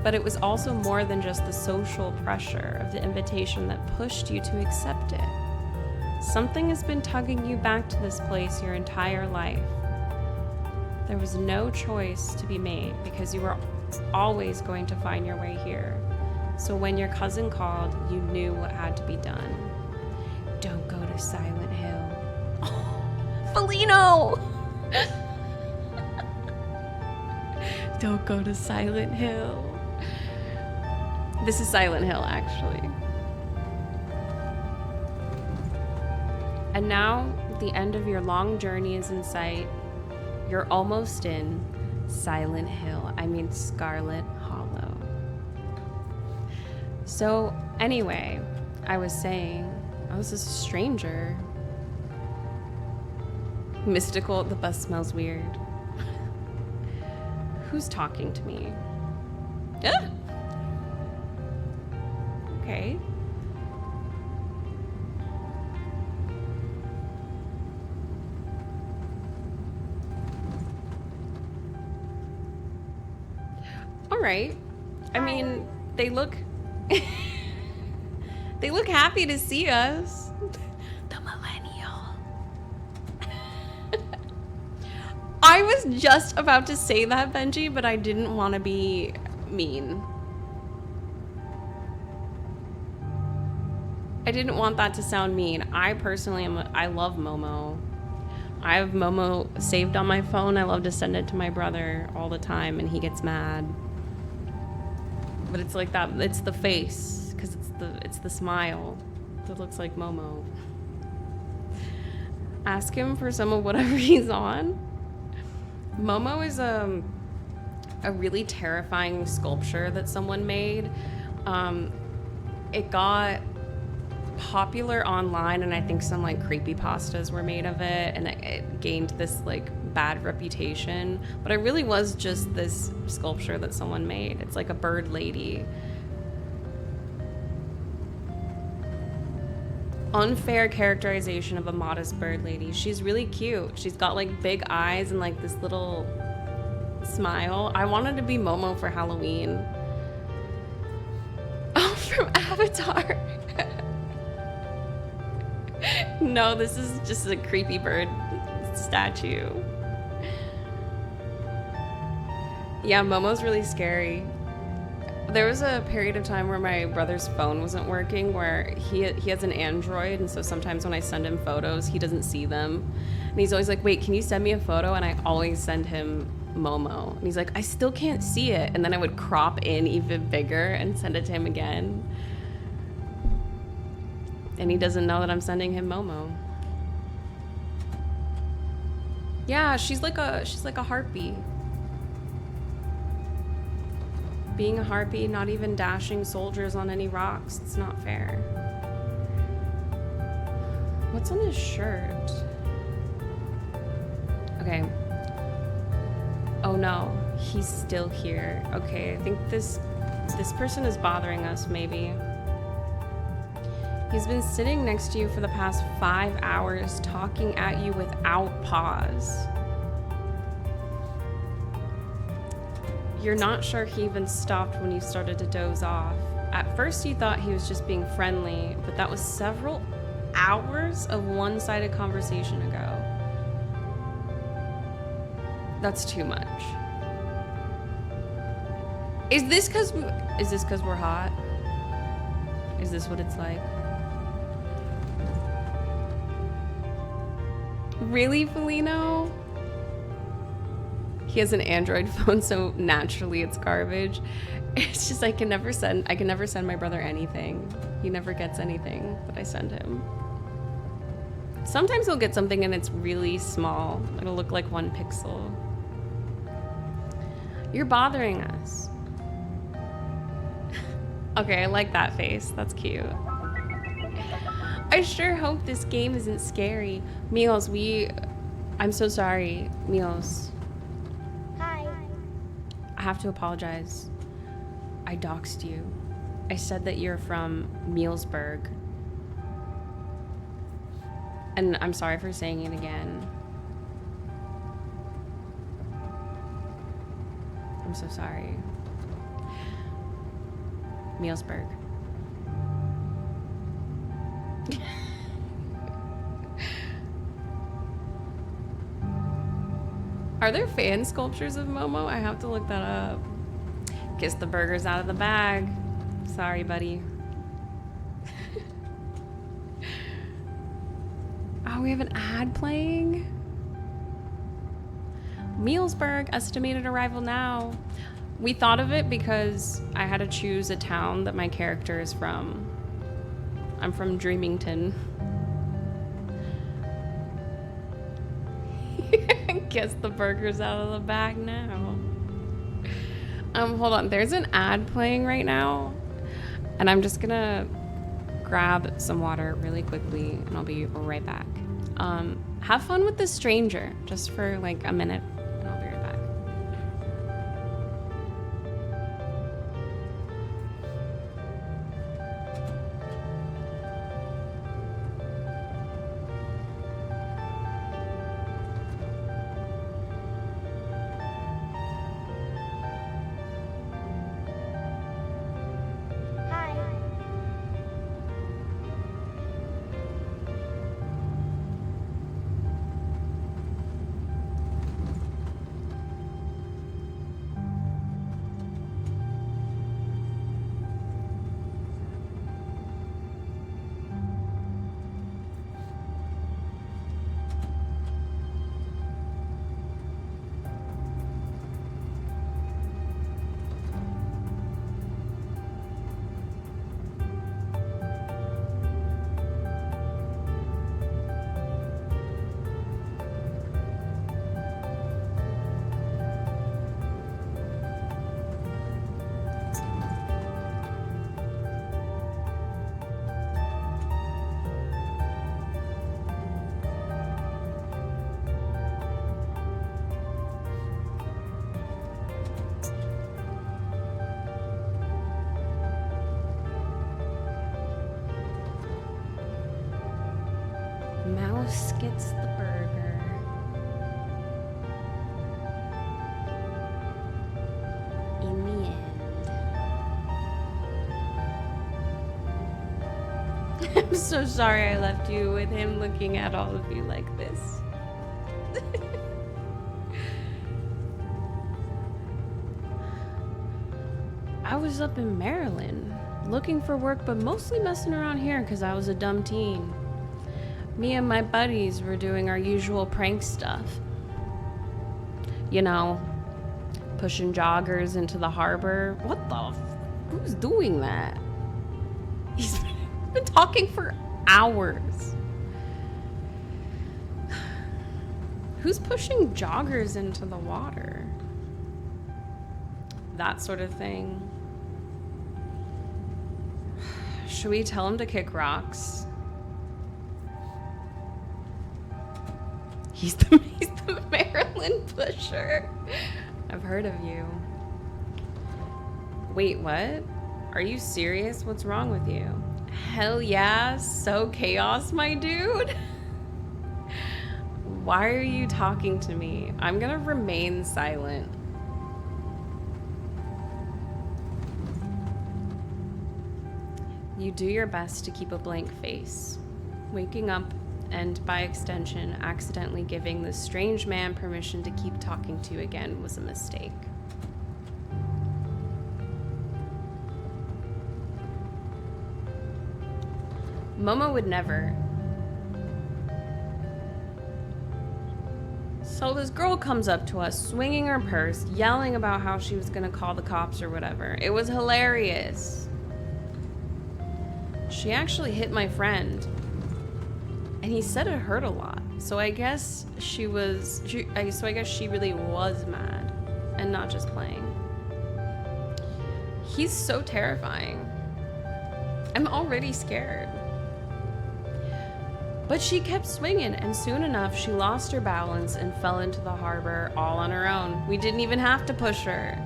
But it was also more than just the social pressure of the invitation that pushed you to accept it. Something has been tugging you back to this place your entire life. There was no choice to be made because you were always going to find your way here. So when your cousin called, you knew what had to be done. Don't go to Silent Hill. Oh, Felino! Don't go to Silent Hill. This is Silent Hill, actually. And now, the end of your long journey is in sight. You're almost in Silent Hill. I mean, Scarlet Hollow. So, anyway, I was saying, I was a stranger. Mystical, the bus smells weird. Who's talking to me? Ah! Okay. All right. I mean, they look they look happy to see us. The millennial. I was just about to say that, Benji, but I didn't want to be mean. I didn't want that to sound mean. I personally I love Momo. I have Momo saved on my phone. I love to send it to my brother all the time and he gets mad. But it's like that, it's the face, because it's the smile that looks like Momo. Ask him for some of whatever he's on. Momo is a really terrifying sculpture that someone made. It got popular online, and I think some like creepypastas were made of it, and it gained this like bad reputation, but it really was just this sculpture that someone made. It's like a bird lady. Unfair characterization of a modest bird lady. She's really cute. She's got like big eyes and like this little smile. I wanted to be Momo for Halloween. Oh, from Avatar. No, this is just a creepy bird statue. Yeah, Momo's really scary. There was a period of time where my brother's phone wasn't working, where he has an Android, and so sometimes when I send him photos, he doesn't see them. And he's always like, wait, can you send me a photo? And I always send him Momo. And he's like, I still can't see it. And then I would crop in even bigger and send it to him again. And he doesn't know that I'm sending him Momo. Yeah, she's like a harpy. Being a harpy, not even dashing soldiers on any rocks. It's not fair. What's on his shirt? Okay. Oh no, he's still here. Okay, I think this person is bothering us, maybe. He's been sitting next to you for the past 5 hours, talking at you without pause. You're not sure he even stopped when you started to doze off. At first you thought he was just being friendly, but that was several hours of one-sided conversation ago. That's too much. Is this because we're hot? Is this what it's like? Really, Felino? He has an Android phone, so naturally it's garbage. It's just I can never send my brother anything. He never gets anything that I send him. Sometimes he'll get something and it's really small. It'll look like 1 pixel. You're bothering us. Okay, I like that face. That's cute. I sure hope this game isn't scary. Meals, I'm so sorry. Meals. Hi. I have to apologize. I doxed you. I said that you're from Mealsburg. And I'm sorry for saying it again. I'm so sorry. Mealsburg. Are there fan sculptures of Momo? I have to look that up. Kiss the burgers out of the bag. Sorry, buddy. Oh, we have an ad playing? Mealsburg, estimated arrival now. We thought of it because I had to choose a town that my character is from. I'm from Dreamington. Guess the burger's out of the bag now. Hold on. There's an ad playing right now, and I'm just gonna grab some water really quickly, and I'll be right back. Have fun with this stranger, just for like a minute, and I'll be right back. Hi. Mouse gets the burger. In the end. I'm so sorry I left you with him looking at all of you like this. I was up in Maryland looking for work, but mostly messing around here because I was a dumb teen. Me and my buddies were doing our usual prank stuff. You know, pushing joggers into the harbor. What the who's doing that? He's been talking for hours. Who's pushing joggers into the water? That sort of thing. Should we tell him to kick rocks? He's the Maryland pusher. I've heard of you. Wait, what? Are you serious? What's wrong with you? Hell yeah, so chaos, my dude. Why are you talking to me? I'm gonna remain silent. You do your best to keep a blank face. Waking up and, by extension, accidentally giving this strange man permission to keep talking to you again was a mistake. Momo would never. So this girl comes up to us, swinging her purse, yelling about how she was gonna call the cops or whatever. It was hilarious. She actually hit my friend, and he said it hurt a lot. So I guess she really was mad, and not just playing. He's so terrifying. I'm already scared. But she kept swinging, and soon enough, she lost her balance and fell into the harbor all on her own. We didn't even have to push her.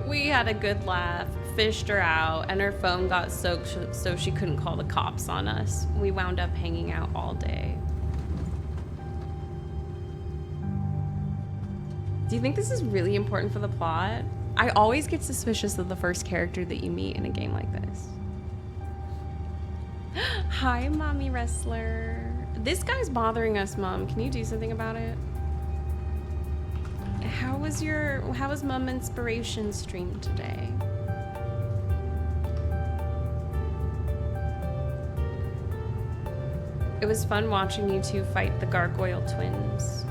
We had a good laugh, fished her out, and her phone got soaked so she couldn't call the cops on us. We wound up hanging out all day. Do you think this is really important for the plot? I always get suspicious of the first character that you meet in a game like this. Hi, Mommy Wrestler. This guy's bothering us, Mom. Can you do something about it? How was Mom Inspiration stream today? It was fun watching you two fight the gargoyle twins.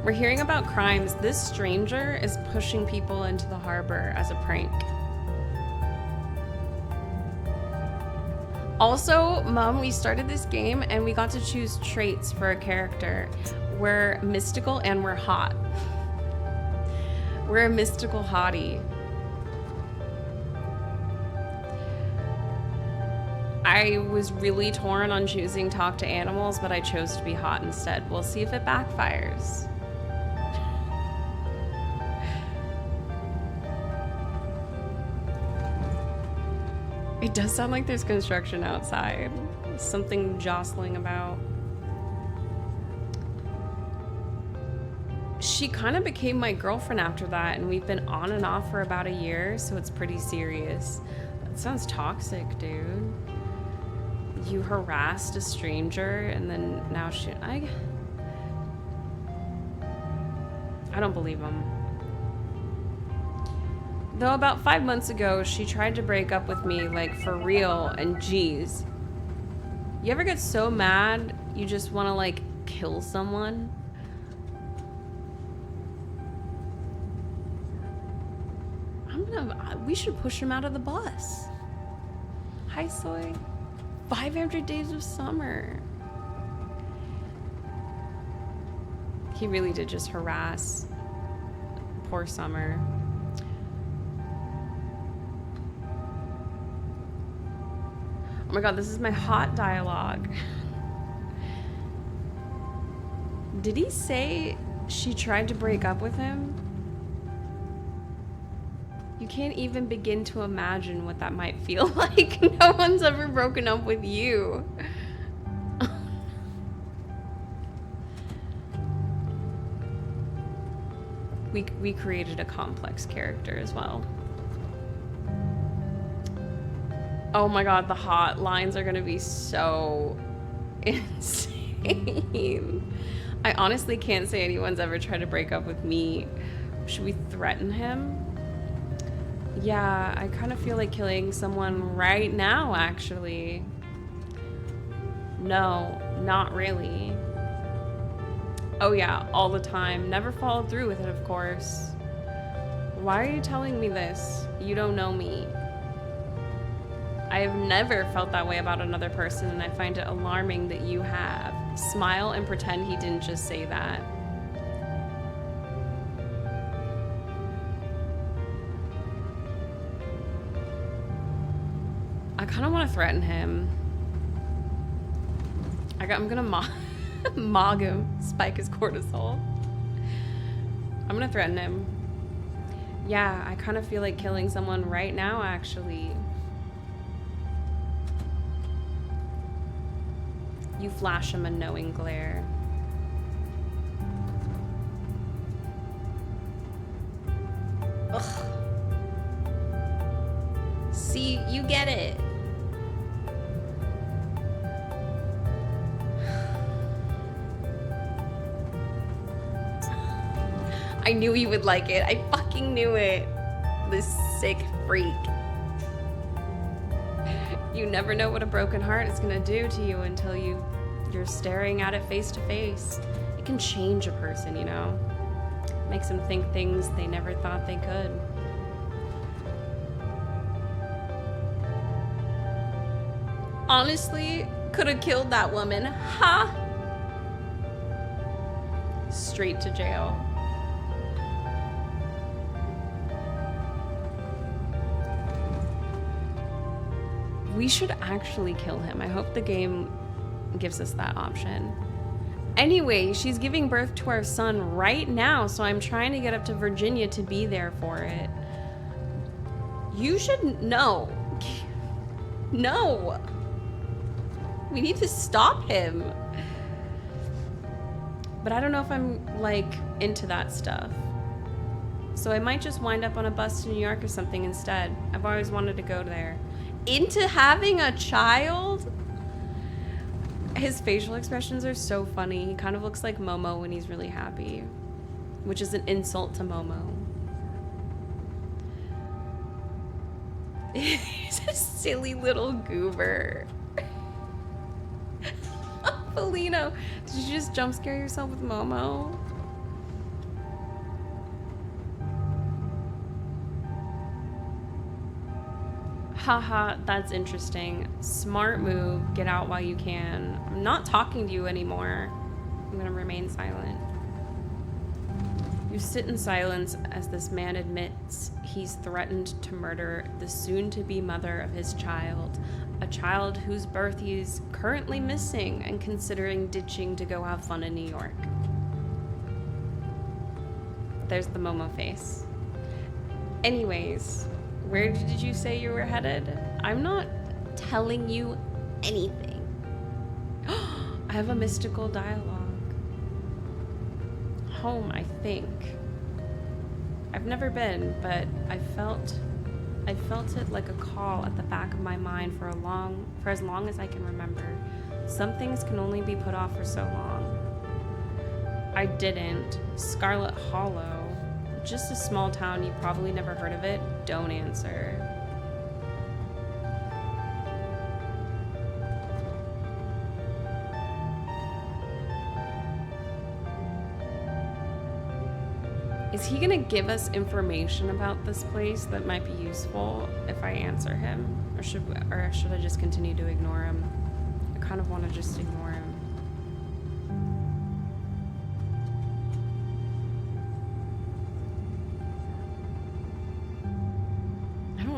We're hearing about crimes. This stranger is pushing people into the harbor as a prank. Also, Mom, we started this game and we got to choose traits for a character. We're mystical and we're hot. We're a mystical hottie. I was really torn on choosing talk to animals, but I chose to be hot instead. We'll see if it backfires. It does sound like there's construction outside. Something jostling about. She kind of became my girlfriend after that, and we've been on and off for about a year, so it's pretty serious. That sounds toxic, dude. You harassed a stranger, and then now I don't believe him. Though about 5 months ago, she tried to break up with me, like for real, and geez. You ever get so mad you just want to like kill someone? We should push him out of the bus. Hi, Soy. 500 days of summer. He really did just harass poor Summer. Oh my god, this is my hot dialogue. Did he say she tried to break up with him? You can't even begin to imagine what that might feel like. No one's ever broken up with you. We created a complex character as well. Oh my god, the hot lines are gonna be so insane. I honestly can't say anyone's ever tried to break up with me. Should we threaten him? Yeah, I kind of feel like killing someone right now, actually. No, not really. Oh yeah, all the time. Never followed through with it, of course. Why are you telling me this? You don't know me. I have never felt that way about another person, and I find it alarming that you have. Smile and pretend he didn't just say that. I kind of want to threaten him. I'm gonna mog him, spike his cortisol. I'm gonna threaten him. Yeah, I kind of feel like killing someone right now, actually. You flash him a knowing glare. Ugh. See You get it. I knew he would like it. I fucking knew it. This sick freak. You never know what a broken heart is gonna do to you until you're staring at it face to face. It can change a person, you know? Makes them think things they never thought they could. Honestly, could have killed that woman. Ha! Straight to jail. We should actually kill him. I hope the game gives us that option. Anyway, she's giving birth to our son right now, so I'm trying to get up to Virginia to be there for it. You should know. No. We need to stop him. But I don't know if I'm, like, into that stuff. So I might just wind up on a bus to New York or something instead. I've always wanted to go there. Into having a child? His facial expressions are so funny. He kind of looks like Momo when he's really happy, which is an insult to Momo. He's a silly little goober. Felino, did you just jump scare yourself with Momo? Haha, that's interesting. Smart move. Get out while you can. I'm not talking to you anymore. I'm gonna remain silent. You sit in silence as this man admits he's threatened to murder the soon-to-be mother of his child, a child whose birth he's currently missing and considering ditching to go have fun in New York. There's the Momo face. Anyways, where did you say you were headed? I'm not telling you anything. I have a mystical dialogue. Home, I think. I've never been, but I felt it like a call at the back of my mind for as long as I can remember. Some things can only be put off for so long. I didn't. Scarlet Hollow. Just a small town, you probably never heard of it. Don't answer. Is he gonna give us information about this place that might be useful if I answer him? Or should I just continue to ignore him? I kind of want to just ignore him.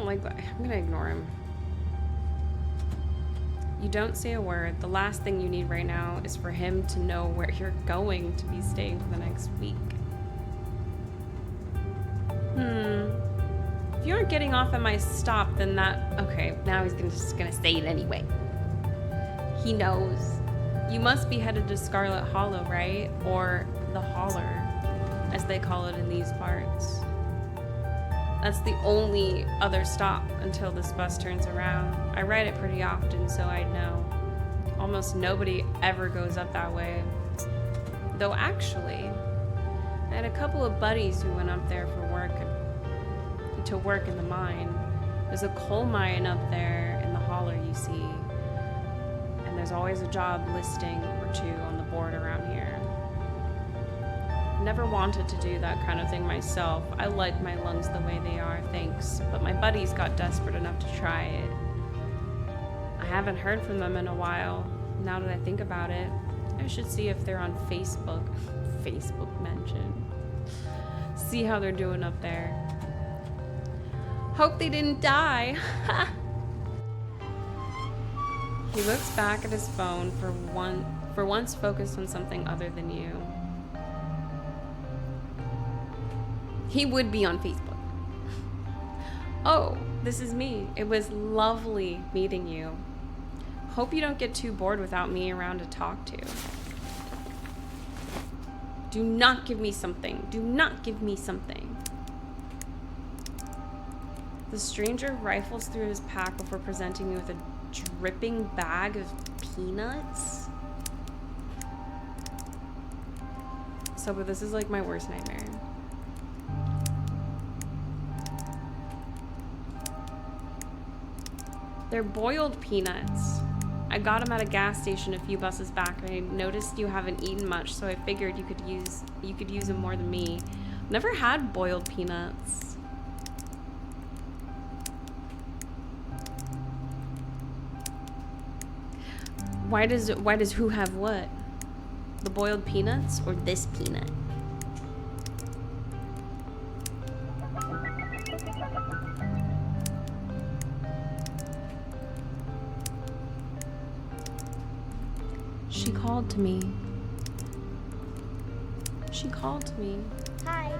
Like that. I'm gonna ignore him. You don't say a word. The last thing you need right now is for him to know where you're going to be staying for the next week. If you aren't getting off at my stop, then that... Okay, now he's just gonna say it anyway. He knows. You must be headed to Scarlet Hollow, right? Or the Holler, as they call it in these parts. That's the only other stop until this bus turns around. I ride it pretty often, so I'd know. Almost nobody ever goes up that way. Though actually, I had a couple of buddies who went up there to work in the mine. There's a coal mine up there in the holler, you see. And there's always a job listing or two on the board around here. Never wanted to do that kind of thing myself. I like my lungs the way they are, thanks. But my buddies got desperate enough to try it. I haven't heard from them in a while. Now that I think about it, I should see if they're on Facebook. Facebook mention. See how they're doing up there. Hope they didn't die. He looks back at his phone for once focused on something other than you. He would be on Facebook. Oh, this is me. It was lovely meeting you. Hope you don't get too bored without me around to talk to. Do not give me something. Do not give me something. The stranger rifles through his pack before presenting you with a dripping bag of peanuts. So, but this is like my worst nightmare. They're boiled peanuts. I got them at a gas station a few buses back, and I noticed you haven't eaten much, so I figured you could use them more than me. Never had boiled peanuts. Why does who have what? The boiled peanuts or this peanut? She called to me. She called to me. Hi.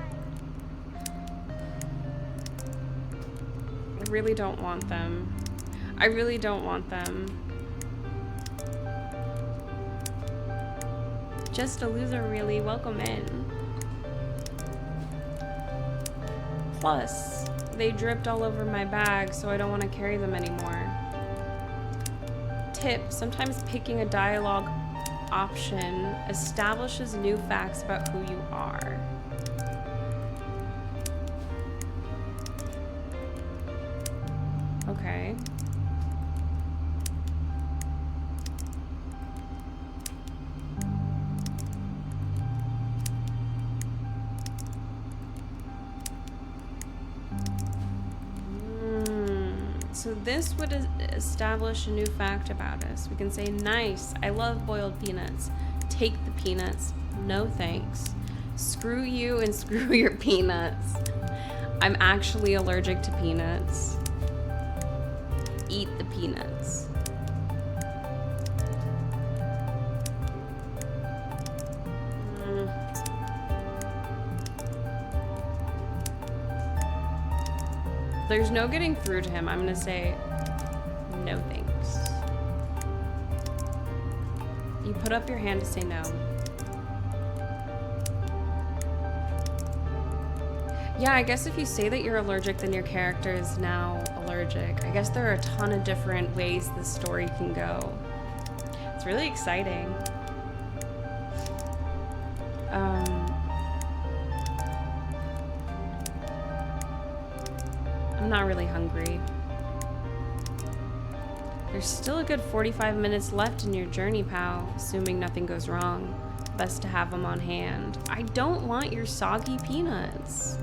I really don't want them. I really don't want them. Just a loser, really. Welcome in. Plus, they dripped all over my bag, so I don't want to carry them anymore. Tip: sometimes picking a dialogue option establishes new facts about who you are. Okay. So this would establish a new fact about us. We can say, nice, I love boiled peanuts. Take the peanuts. No thanks. Screw you and screw your peanuts. I'm actually allergic to peanuts. Eat the peanuts. There's no getting through to him. I'm gonna say no thanks. You put up your hand to say no. Yeah, I guess if you say that you're allergic, then your character is now allergic. I guess there are a ton of different ways the story can go. It's really exciting. I'm not really hungry. There's still a good 45 minutes left in your journey, pal, assuming nothing goes wrong. Best to have them on hand. I don't want your soggy peanuts.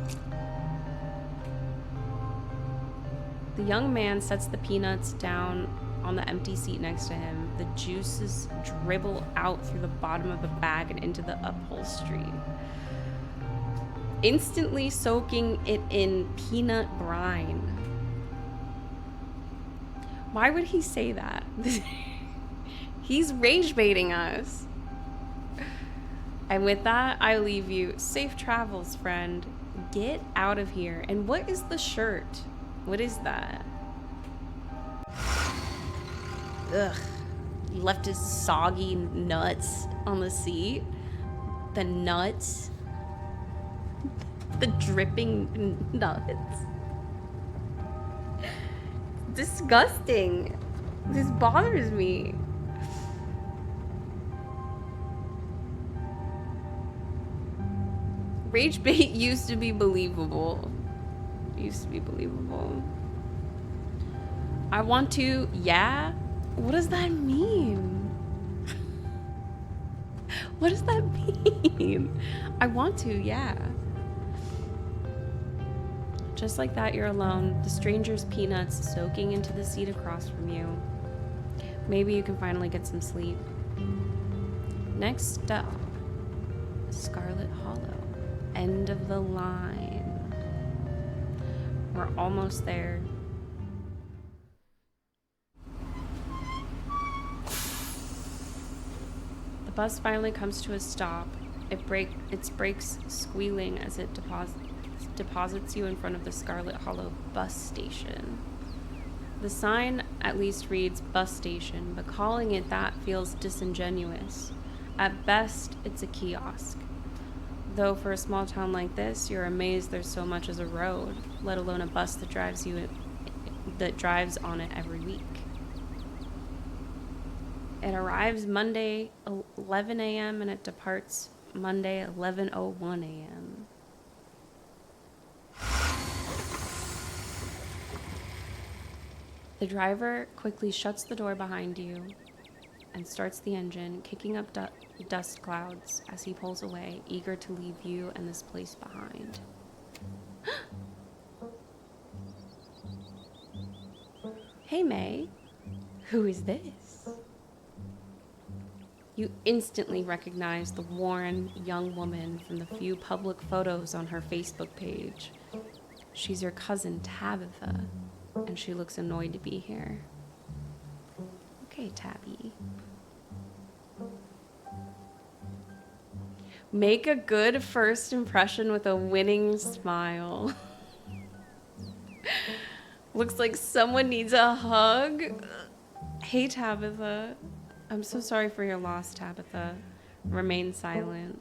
The young man sets the peanuts down on the empty seat next to him. The juices dribble out through the bottom of the bag and into the upholstery, instantly soaking it in peanut brine. Why would he say that? He's rage baiting us. And with that, I leave you. Safe travels, friend. Get out of here. And what is the shirt? What is that? Ugh. He left his soggy nuts on the seat. The nuts. The dripping nuts. Disgusting. This bothers me. Rage bait used to be believable. Used to be believable. I want to, yeah? What does that mean? What does that mean? I want to, yeah. Just like that, you're alone. The stranger's peanuts soaking into the seat across from you. Maybe you can finally get some sleep. Next up, Scarlet Hollow. End of the line. We're almost there. The bus finally comes to a stop. Its brakes squealing as it deposits you in front of the Scarlet Hollow bus station. The sign at least reads bus station, but calling it that feels disingenuous. At best, it's a kiosk. Though for a small town like this, you're amazed there's so much as a road, let alone a bus that drives on it every week. It arrives Monday 11 a.m. and it departs Monday 11:01 a.m. The driver quickly shuts the door behind you and starts the engine, kicking up dust clouds as he pulls away, eager to leave you and this place behind. Hey, May. Who is this? You instantly recognize the worn young woman from the few public photos on her Facebook page. She's your cousin Tabitha, and she looks annoyed to be here. Okay, Tabby. Make a good first impression with a winning smile. Looks like someone needs a hug. Hey, Tabitha. I'm so sorry for your loss, Tabitha. Remain silent.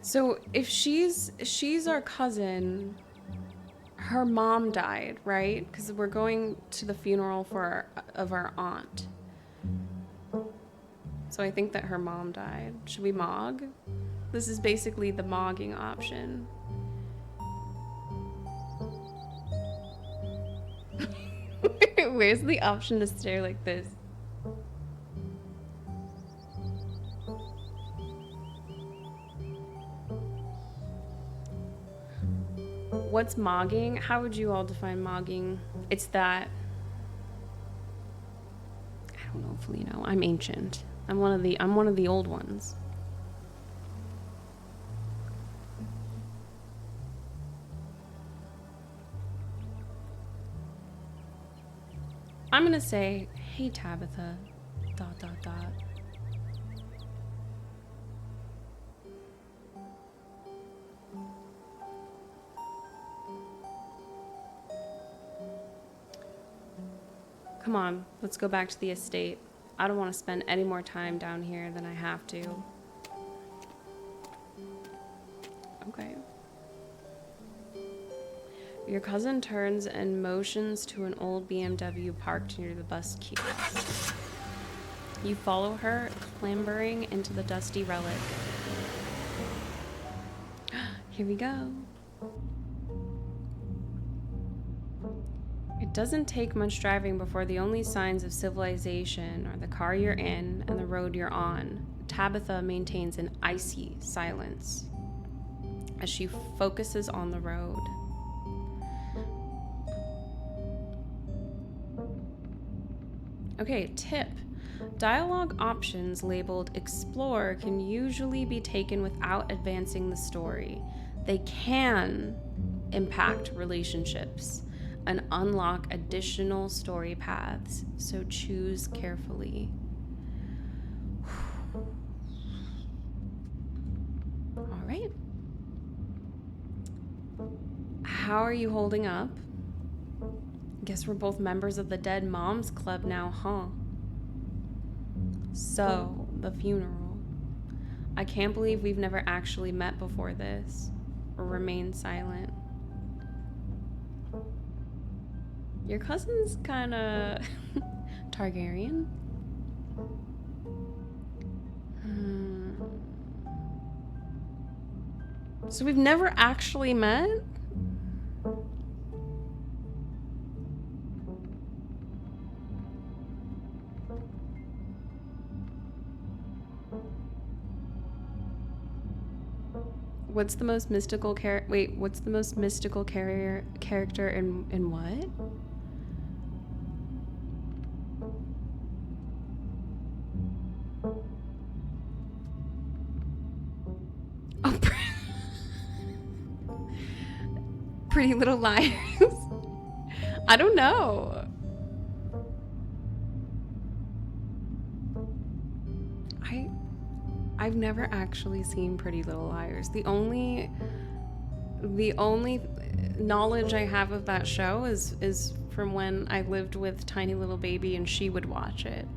So if she's our cousin, her mom died, right? Because we're going to the funeral of our aunt. So I think that her mom died. Should we mog? This is basically the mogging option. Where's the option to stare like this? What's mogging? How would you all define mogging? It's that... I don't know if you know. I'm ancient. I'm one of the old ones. I'm gonna say, hey Tabitha, ... Come on, let's go back to the estate. I don't want to spend any more time down here than I have to. Okay. Your cousin turns and motions to an old BMW parked near the bus queue. You follow her, clambering into the dusty relic. Here we go. It doesn't take much driving before the only signs of civilization are the car you're in and the road you're on. Tabitha maintains an icy silence as she focuses on the road. Okay, tip. Dialogue options labeled Explore can usually be taken without advancing the story. They can impact relationships and unlock additional story paths, so choose carefully. All right. How are you holding up? Guess we're both members of the Dead Moms Club now, huh? So, the funeral. I can't believe we've never actually met before this, or remained silent. Your cousin's kinda Targaryen. So we've never actually met? What's the most mystical what's the most mystical character in what? Oh, Pretty Little Liars. I don't know. I've never actually seen Pretty Little Liars. The The only knowledge I have of that show is from when I lived with tiny little baby and she would watch it.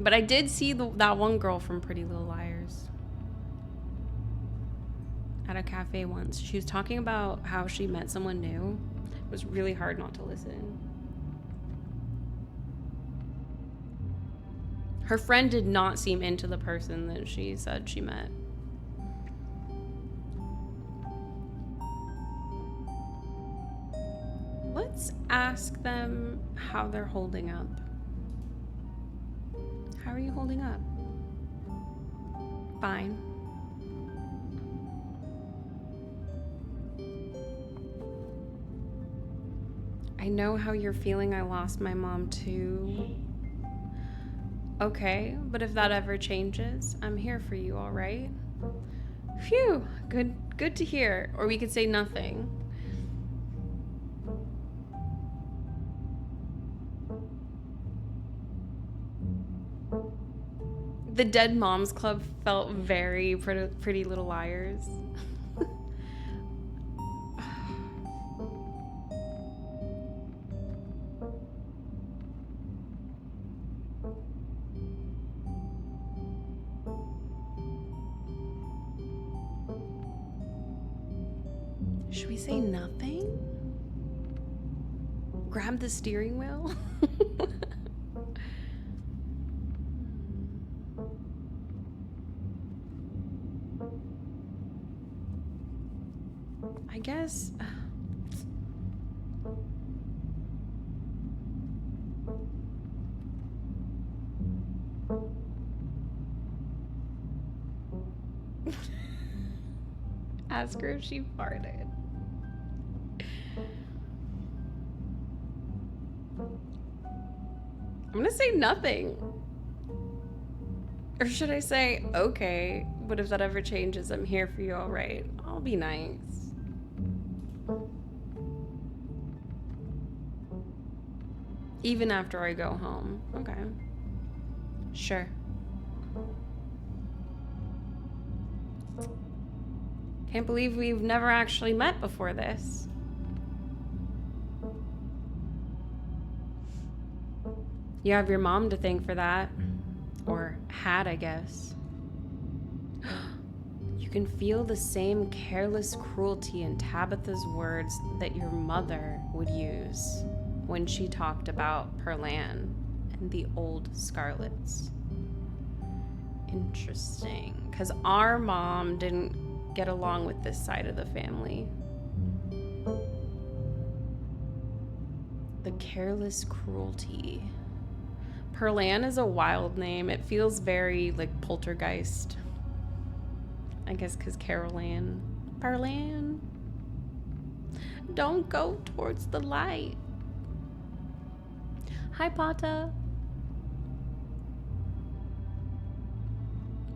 But I did see that one girl from Pretty Little Liars at a cafe once. She was talking about how she met someone new. It was really hard not to listen. Her friend did not seem into the person that she said she met. Let's ask them how they're holding up. How are you holding up? Fine. I know how you're feeling. I lost my mom too. Okay, but if that ever changes, I'm here for you, all right? Phew, good to hear. Or we could say nothing. The Dead Moms Club felt very Pretty Little Liars. Should we say nothing? Grab the steering wheel? I guess... Ask her if she farted. I'm gonna say nothing. Or should I say, okay, but if that ever changes, I'm here for you, all right? I'll be nice. Even after I go home. Okay. Sure. Can't believe we've never actually met before this. You have your mom to thank for that. Or had, I guess. You can feel the same careless cruelty in Tabitha's words that your mother would use when she talked about Perlan and the old Scarlets. Interesting. Because our mom didn't get along with this side of the family. The careless cruelty. Perlan is a wild name. It feels very like Poltergeist. I guess because Carol Ann. Perlan. Don't go towards the light. Hi, Pata.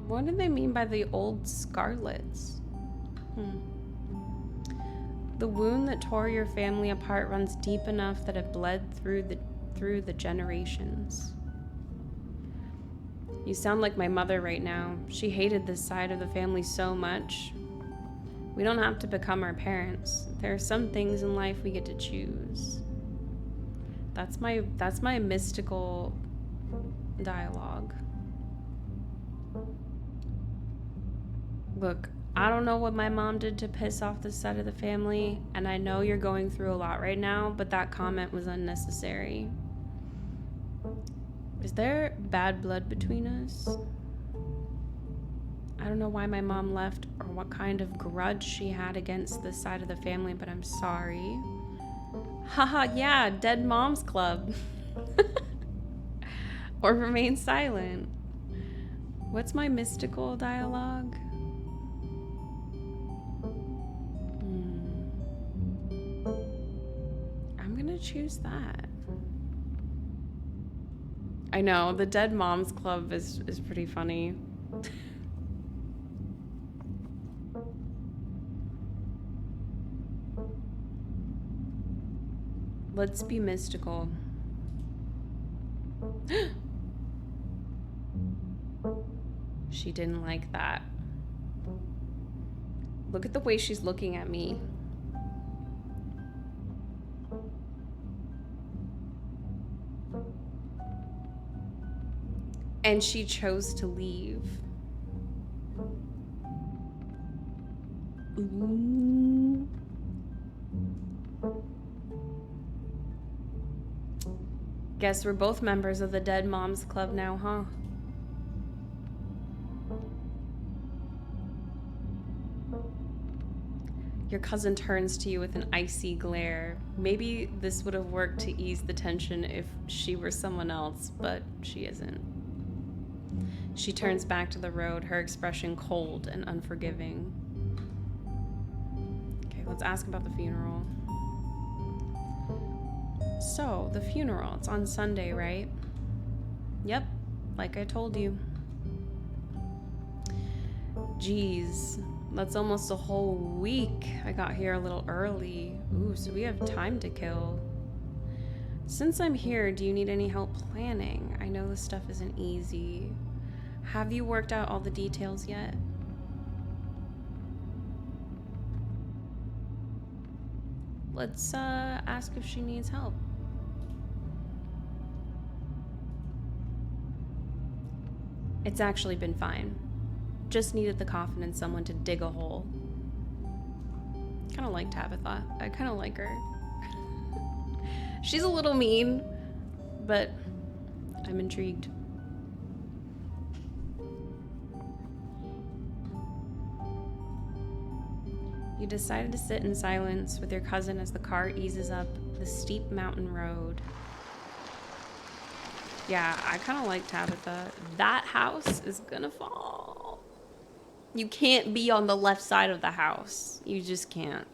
What do they mean by the old Scarlets? The wound that tore your family apart runs deep enough that it bled through the generations. You sound like my mother right now. She hated this side of the family so much. We don't have to become our parents. There are some things in life we get to choose. That's my mystical dialogue. Look, I don't know what my mom did to piss off this side of the family, and I know you're going through a lot right now, but that comment was unnecessary. Is there bad blood between us? I don't know why my mom left or what kind of grudge she had against this side of the family, but I'm sorry. Haha, yeah, Dead Moms Club. Or remain silent. What's my mystical dialogue? I'm gonna choose that. I know, the Dead Moms Club is pretty funny. Let's be mystical. She didn't like that. Look at the way she's looking at me. And she chose to leave. Ooh. Guess we're both members of the Dead Moms Club now, huh? Your cousin turns to you with an icy glare. Maybe this would have worked to ease the tension if she were someone else, but she isn't. She turns back to the road, her expression cold and unforgiving. Okay, let's ask about the funeral. So, the funeral, it's on Sunday, right? Yep, like I told you. Jeez, that's almost a whole week. I got here a little early. Ooh, so we have time to kill. Since I'm here, do you need any help planning? I know this stuff isn't easy. Have you worked out all the details yet? Let's ask if she needs help. It's actually been fine. Just needed the coffin and someone to dig a hole. Kind of like Tabitha. I kind of like her. She's a little mean, but I'm intrigued. You decided to sit in silence with your cousin as the car eases up the steep mountain road. Yeah, I kind of like Tabitha. That house is gonna fall. You can't be on the left side of the house. You just can't.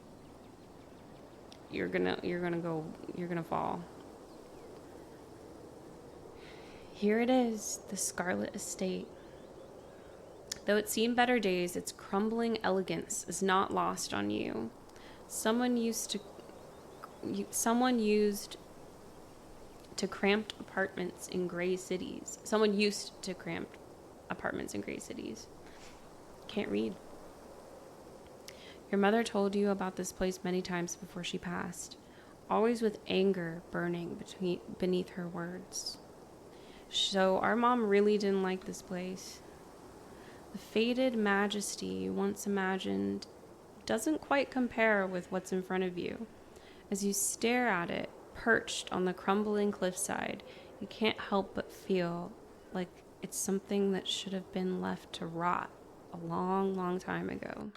You're gonna fall. Here it is, the Scarlet Estate. Though it's seen better days, its crumbling elegance is not lost on you. Someone used to cramped apartments in gray cities. Someone used to cramped apartments in gray cities. Can't read. Your mother told you about this place many times before she passed, always with anger burning beneath her words. So our mom really didn't like this place. The faded majesty you once imagined doesn't quite compare with what's in front of you. As you stare at it, perched on the crumbling cliffside, you can't help but feel like it's something that should have been left to rot a long, long time ago.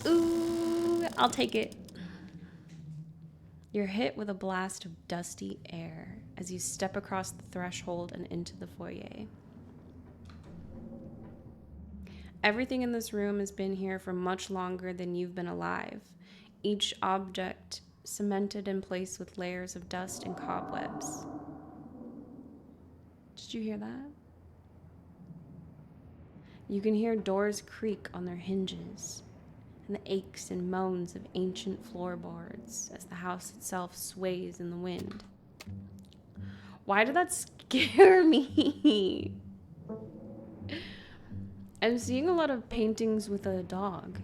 Ooh, I'll take it. You're hit with a blast of dusty air as you step across the threshold and into the foyer. Everything in this room has been here for much longer than you've been alive. Each object cemented in place with layers of dust and cobwebs. Did you hear that? You can hear doors creak on their hinges and the aches and moans of ancient floorboards as the house itself sways in the wind. Why did that scare me? I'm seeing a lot of paintings with a dog.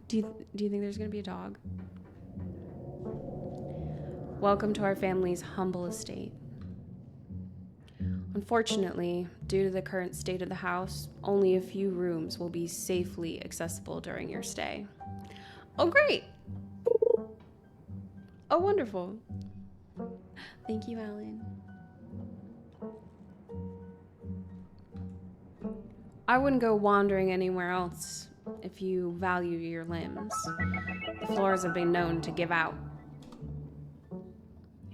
Do you think there's gonna be a dog? Welcome to our family's humble estate. Unfortunately, due to the current state of the house, only a few rooms will be safely accessible during your stay. Oh, great! Oh, wonderful. Thank you, Alan. I wouldn't go wandering anywhere else if you value your limbs. The floors have been known to give out.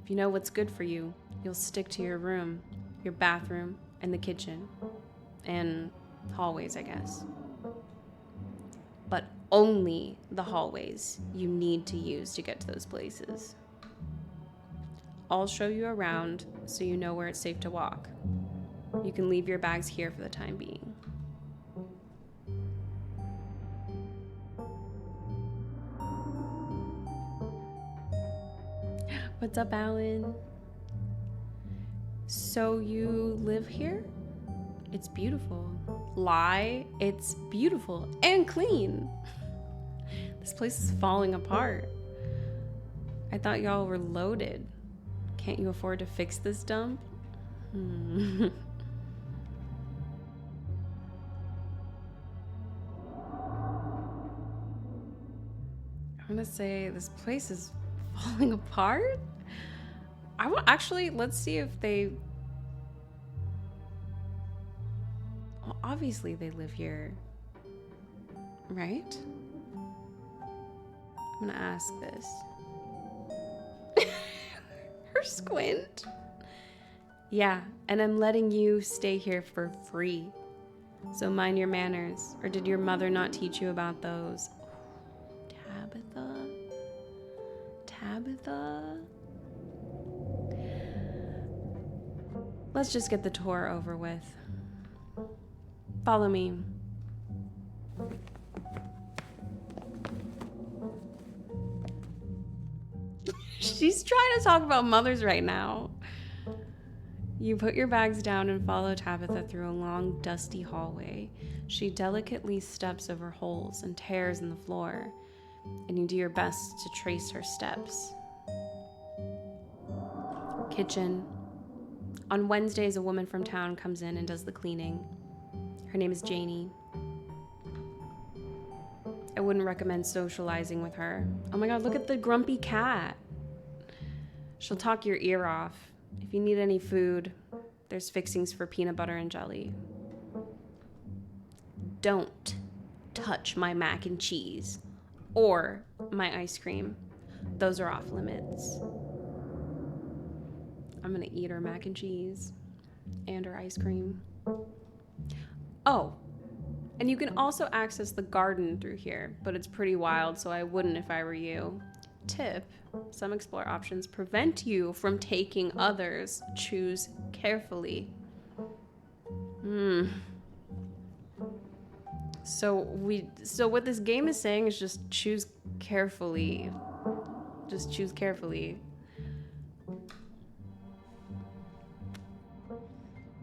If you know what's good for you, you'll stick to your room, your bathroom, and the kitchen. And hallways, I guess. But only the hallways you need to use to get to those places. I'll show you around so you know where it's safe to walk. You can leave your bags here for the time being. What's up, Alan? So you live here? It's beautiful. Lie, it's beautiful and clean. This place is falling apart. I thought y'all were loaded. Can't you afford to fix this dump? I'm gonna say this place is falling apart. I will actually, let's see if they, well, obviously they live here, right? I'm gonna ask this. Her squint. Yeah, and I'm letting you stay here for free. So mind your manners. Or did your mother not teach you about those? Tabitha? Let's just get the tour over with. Follow me. She's trying to talk about mothers right now. You put your bags down and follow Tabitha through a long, dusty hallway. She delicately steps over holes and tears in the floor, and you do your best to trace her steps. Kitchen. On Wednesdays, a woman from town comes in and does the cleaning. Her name is Janie. I wouldn't recommend socializing with her. Oh my god, look at the grumpy cat. She'll talk your ear off. If you need any food, there's fixings for peanut butter and jelly. Don't touch my mac and cheese or my ice cream. Those are off limits. I'm gonna eat her mac and cheese and her ice cream. Oh, and you can also access the garden through here, but it's pretty wild, so I wouldn't if I were you. Tip: some Explore options prevent you from taking others. Choose carefully. So what this game is saying is just choose carefully. Just choose carefully.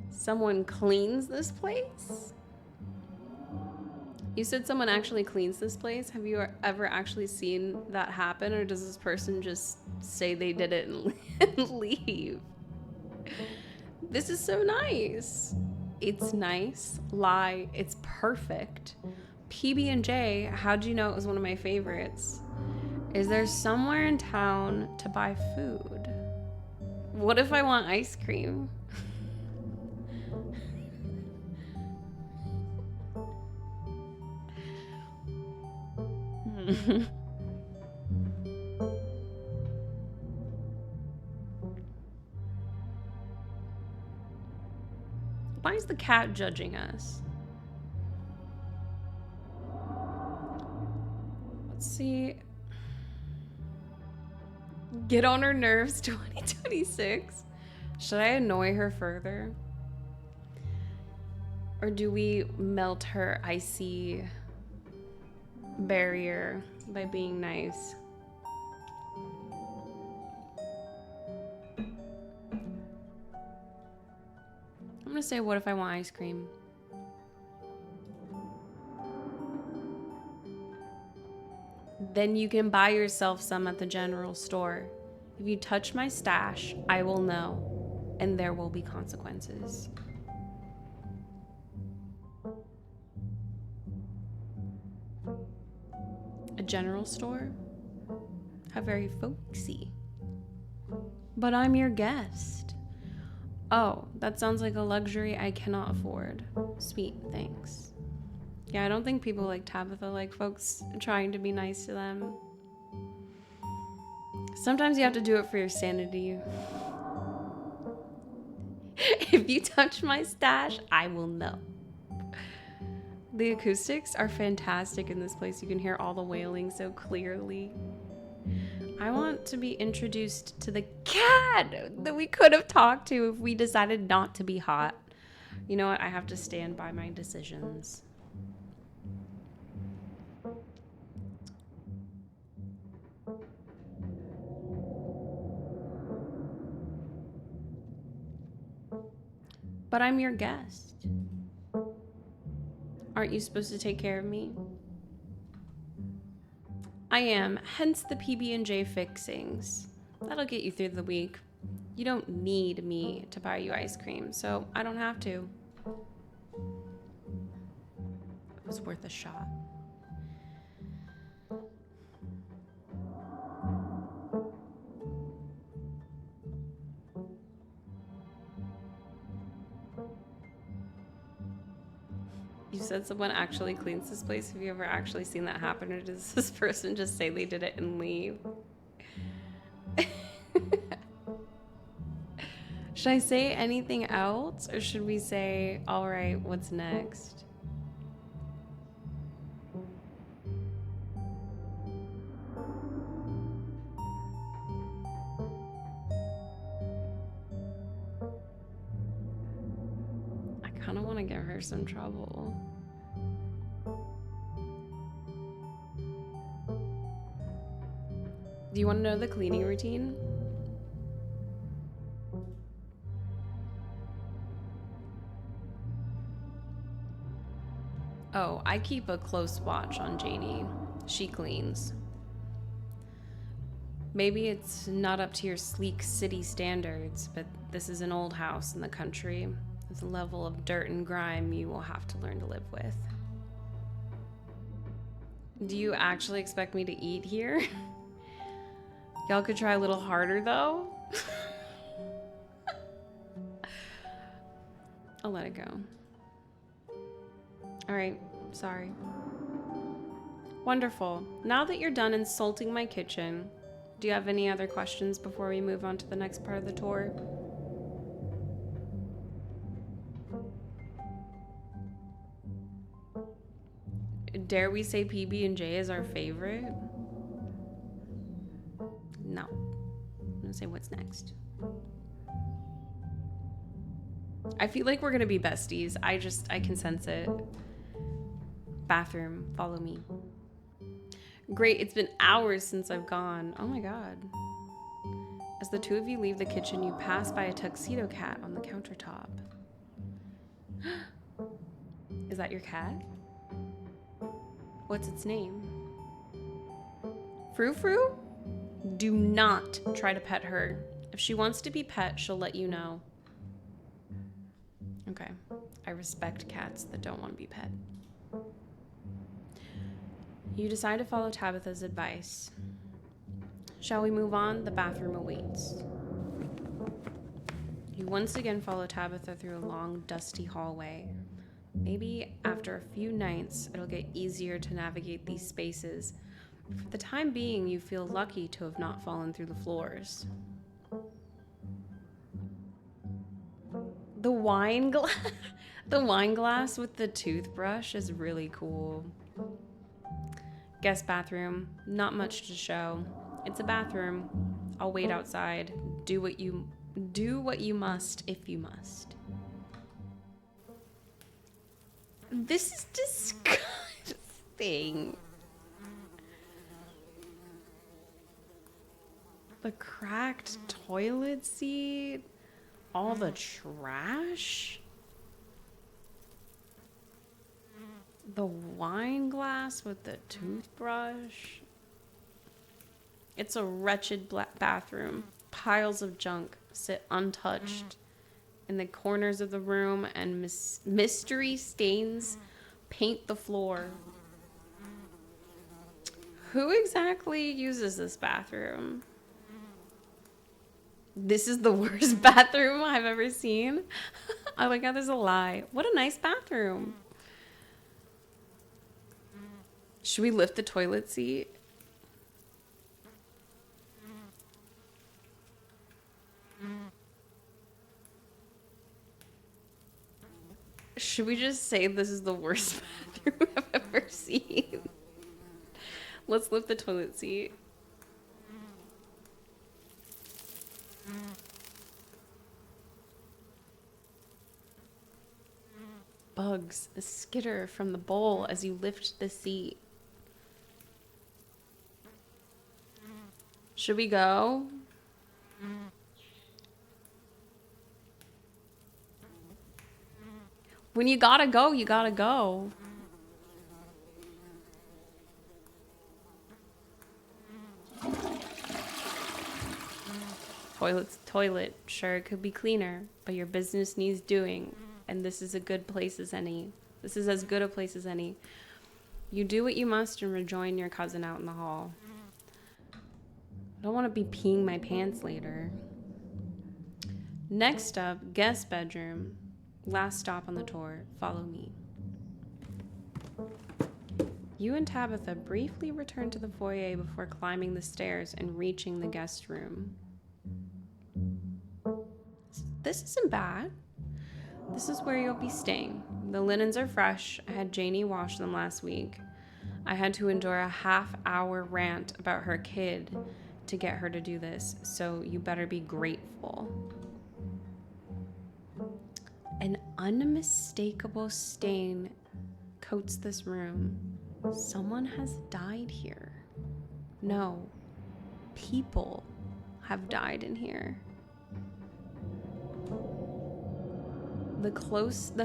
Someone cleans this place? You said someone actually cleans this place? Have you ever actually seen that happen, or does this person just say they did it and leave? This is so nice. It's nice. Lie, it's perfect. PB&J, how'd you know it was one of my favorites? Is there somewhere in town to buy food? What if I want ice cream? Why is the cat judging us? Let's see. Get on her nerves 2026. Should I annoy her further? Or do we melt her icy barrier by being nice? I'm gonna say, what if I want ice cream? Then you can buy yourself some at the general store. If you touch my stash, I will know, and there will be consequences. A general store? How very folksy. But I'm your guest. Oh, that sounds like a luxury I cannot afford. Sweet, thanks. Yeah, I don't think people like Tabitha like folks trying to be nice to them. Sometimes you have to do it for your sanity. If you touch my stash, I will know. The acoustics are fantastic in this place. You can hear all the wailing so clearly. I want to be introduced to the cat that we could have talked to if we decided not to be hot. You know what? I have to stand by my decisions. But I'm your guest. Aren't you supposed to take care of me? I am, hence the PB&J fixings. That'll get you through the week. You don't need me to buy you ice cream, so I don't have to. It was worth a shot. You said someone actually cleans this place. Have you ever actually seen that happen, or does this person just say they did it and leave? Should I say anything else, or should we say, all right, what's next? I kind of want to give her some trouble. Do you want to know the cleaning routine? Oh, I keep a close watch on Janie. She cleans. Maybe it's not up to your sleek city standards, but this is an old house in the country. There's a level of dirt and grime you will have to learn to live with. Do you actually expect me to eat here? Y'all could try a little harder, though. I'll let it go. All right, sorry. Wonderful. Now that you're done insulting my kitchen, do you have any other questions before we move on to the next part of the tour? Dare we say PB&J is our favorite? No. I'm gonna say what's next. I feel like we're gonna be besties. I can sense it. Bathroom, follow me. Great, it's been hours since I've gone. Oh my god. As the two of you leave the kitchen, you pass by a tuxedo cat on the countertop. Is that your cat? What's its name? Frou Frou? Do not try to pet her. If she wants to be pet, she'll let you know. Okay. I respect cats that don't want to be pet. You decide to follow Tabitha's advice. Shall we move on? The bathroom awaits. You once again follow Tabitha through a long, dusty hallway. Maybe after a few nights, it'll get easier to navigate these spaces. For the time being, you feel lucky to have not fallen through the floors. The wine glass with the toothbrush is really cool. Guest bathroom, not much to show. It's a bathroom. I'll wait outside. Do what you must if you must. This is disgusting. The cracked toilet seat, all the trash. The wine glass with the toothbrush. It's a wretched bathroom. Piles of junk sit untouched in the corners of the room, and mystery stains paint the floor. Who exactly uses this bathroom? This is the worst bathroom I've ever seen. Oh my god, there's a lie. What a nice bathroom. Should we lift the toilet seat? Should we just say this is the worst bathroom I've ever seen? Let's lift the toilet seat. Bugs skitter from the bowl as you lift the seat. Should we go? When you gotta go, you gotta go. toilet. Sure, it could be cleaner, but your business needs doing. And this is a good place as any. This is as good a place as any. You do what you must and rejoin your cousin out in the hall. I don't want to be peeing my pants later. Next up, guest bedroom. Last stop on the tour. Follow me. You and Tabitha briefly return to the foyer before climbing the stairs and reaching the guest room. This isn't bad. This is where you'll be staying. The linens are fresh. I had Janie wash them last week. I had to endure a half-hour rant about her kid to get her to do this, so you better be grateful. An unmistakable stain coats this room. Someone has died here. No, people have died in here. The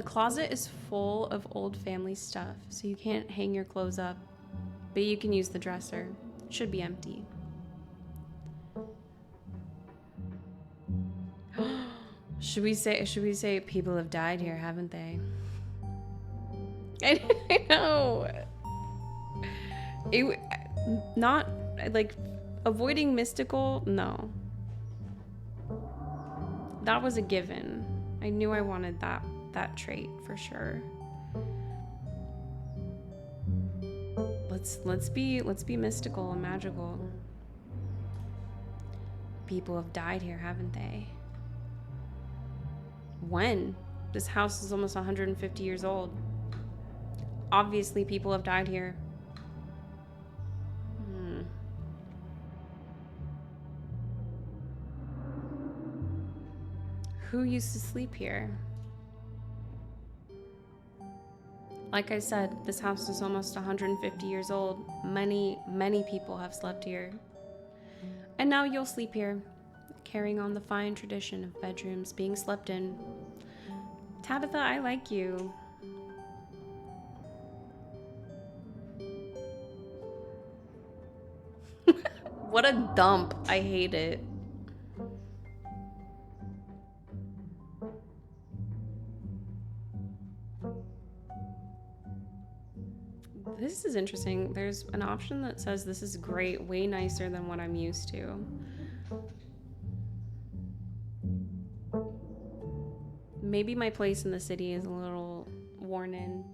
closet is full of old family stuff, so you can't hang your clothes up, but you can use the dresser. It should be empty. Should we say people have died here, haven't they? I know. Not like avoiding mystical, no. That was a given. I knew I wanted that trait for sure. Let's be mystical and magical. People have died here, haven't they? When? This house is almost 150 years old. Obviously, people have died here. Who used to sleep here? Like I said, this house is almost 150 years old. Many, many people have slept here. And now you'll sleep here, carrying on the fine tradition of bedrooms being slept in. Tabitha, I like you. What a dump. I hate it. This is interesting. There's an option that says this is great, way nicer than what I'm used to. Maybe my place in the city is a little worn in.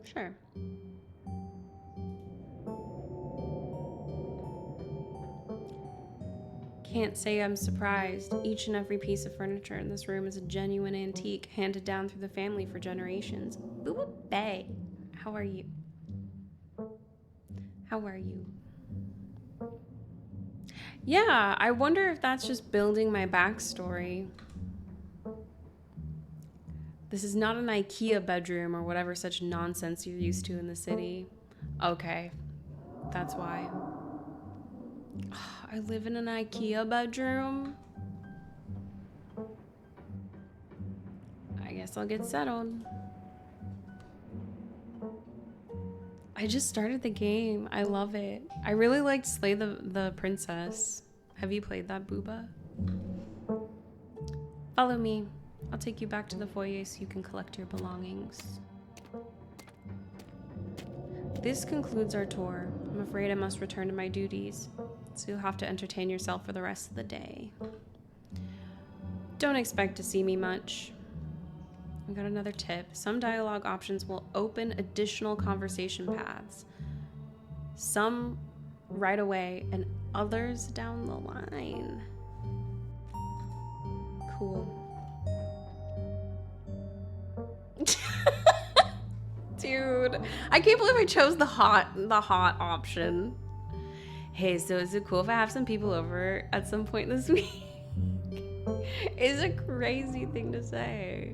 Sure. Can't say I'm surprised. Each and every piece of furniture in this room is a genuine antique handed down through the family for generations. Boo Bay, how are you? How are you? Yeah, I wonder if that's just building my backstory. This is not an IKEA bedroom or whatever such nonsense you're used to in the city. Okay, that's why. I live in an IKEA bedroom. I guess I'll get settled. I just started the game. I love it. I really liked Slay the Princess. Have you played that, Booba? Follow me. I'll take you back to the foyer so you can collect your belongings. This concludes our tour. I'm afraid I must return to my duties, so you'll have to entertain yourself for the rest of the day. Don't expect to see me much. I got another tip. Some dialogue options will open additional conversation paths. Some right away and others down the line. Cool. Dude, I can't believe I chose the hot option. Hey, so is it cool if I have some people over at some point this week? It's a crazy thing to say.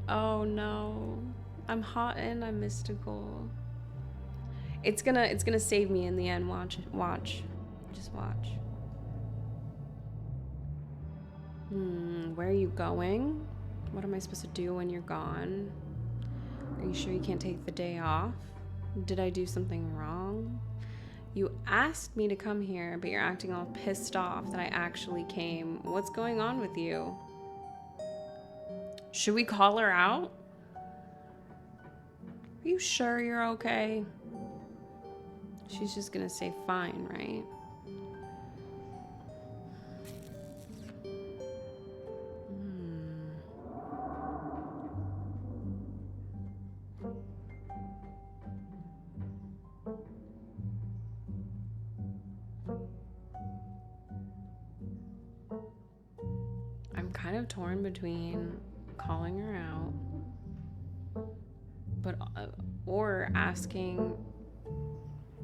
Oh no. I'm hot and I'm mystical. It's gonna save me in the end. Watch. Just watch. Where are you going? What am I supposed to do when you're gone? You sure you can't take the day off? Did I do something wrong? You asked me to come here, but you're acting all pissed off that I actually came. What's going on with you? Should we call her out? Are you sure you're okay? She's just gonna say fine, right? I'm kind of torn between calling her out, but or asking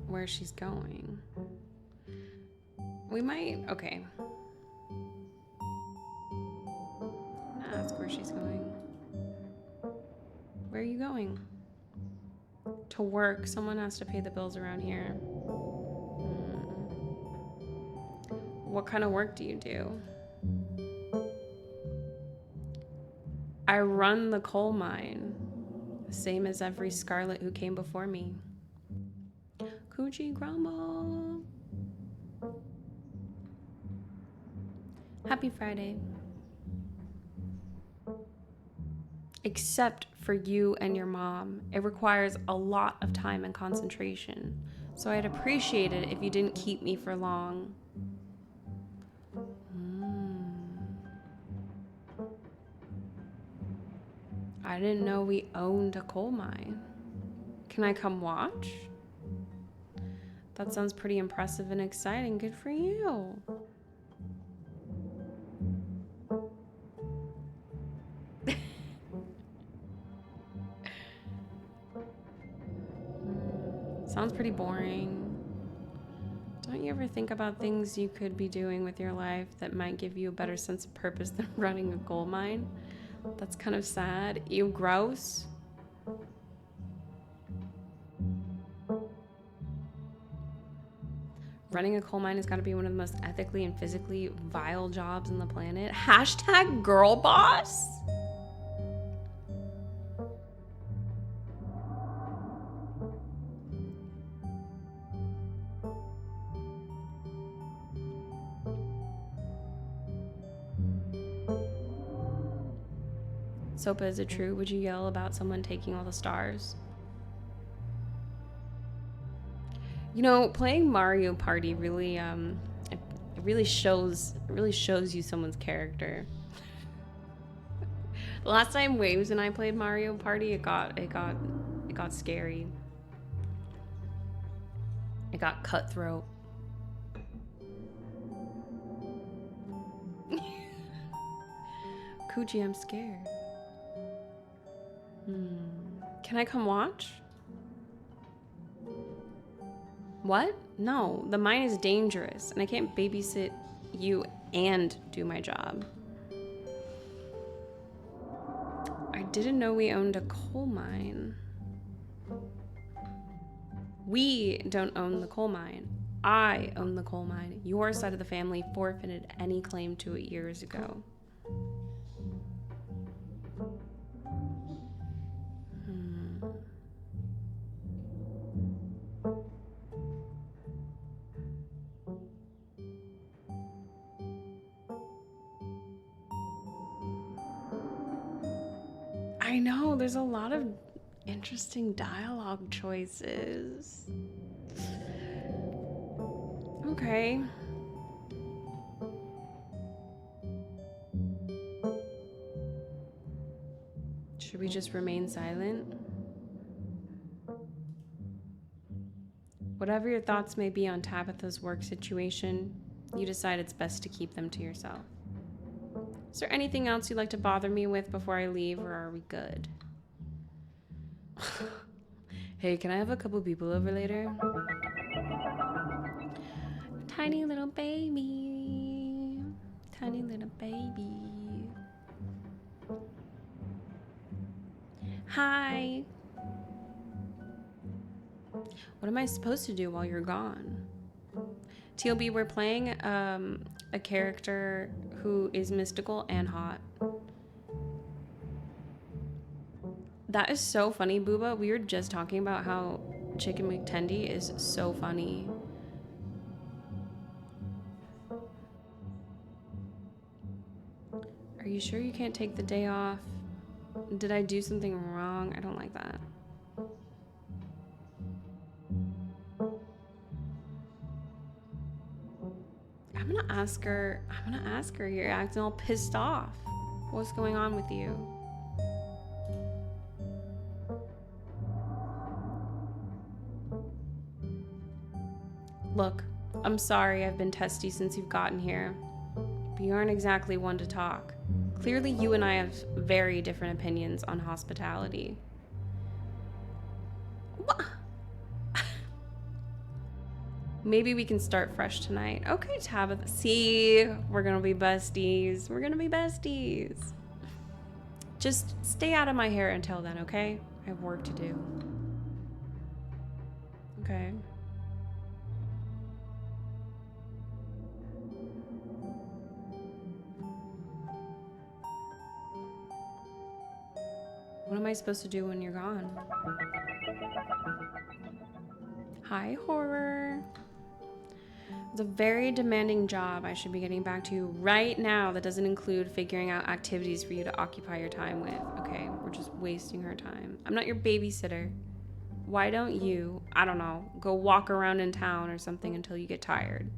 where she's going. We might, okay. I'm gonna ask where she's going. Where are you going? To work. Someone has to pay the bills around here. What kind of work do you do? I run the coal mine, the same as every Scarlet who came before me. Coochie grumble. Happy Friday. Except for you and your mom. It requires a lot of time and concentration, so I'd appreciate it if you didn't keep me for long. I didn't know we owned a coal mine. Can I come watch? That sounds pretty impressive and exciting. Good for you. Sounds pretty boring. Don't you ever think about things you could be doing with your life that might give you a better sense of purpose than running a coal mine? That's kind of sad. Ew, gross. Running a coal mine has got to be one of the most ethically and physically vile jobs on the planet. Hashtag girl boss. Sopa, is it true? Would you yell about someone taking all the stars? You know, playing Mario Party really, it really shows you someone's character. The last time Waves and I played Mario Party, it got scary. It got cutthroat. Coochie, I'm scared. Can I come watch? What? No, the mine is dangerous, and I can't babysit you and do my job. I didn't know we owned a coal mine. We don't own the coal mine. I own the coal mine. Your side of the family forfeited any claim to it years ago. I know, there's a lot of interesting dialogue choices. Okay. Should we just remain silent? Whatever your thoughts may be on Tabitha's work situation, you decide it's best to keep them to yourself. Is there anything else you'd like to bother me with before I leave, or are we good? Hey, can I have a couple people over later? Tiny little baby. Tiny little baby. Hi. What am I supposed to do while you're gone? TLB, we're playing a character who is mystical and hot. That is so funny, Booba. We were just talking about how Chicken McTendy is so funny. Are you sure you can't take the day off? Did I do something wrong? I don't like that. I'm gonna ask her. You're acting all pissed off. What's going on with you? Look, I'm sorry I've been testy since you've gotten here, but you aren't exactly one to talk. Clearly, you and I have very different opinions on hospitality. What? Maybe we can start fresh tonight. Okay, Tabitha. See, we're gonna be besties. We're gonna be besties. Just stay out of my hair until then, okay? I have work to do. Okay. What am I supposed to do when you're gone? Hi, horror. It's a very demanding job. I should be getting back to you right now. That doesn't include figuring out activities for you to occupy your time with. Okay, we're just wasting her time. I'm not your babysitter. Why don't you, I don't know, go walk around in town or something until you get tired?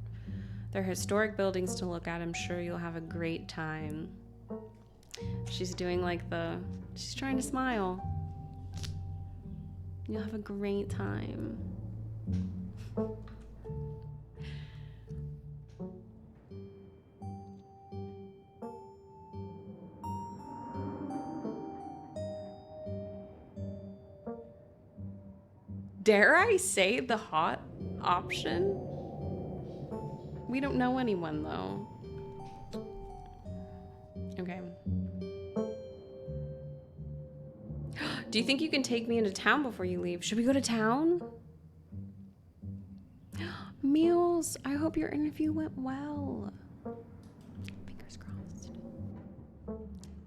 There are historic buildings to look at. I'm sure you'll have a great time. She's doing like she's trying to smile. You'll have a great time. Dare I say the hot option? We don't know anyone though. Okay. Do you think you can take me into town before you leave? Should we go to town? Meals, I hope your interview went well. Fingers crossed.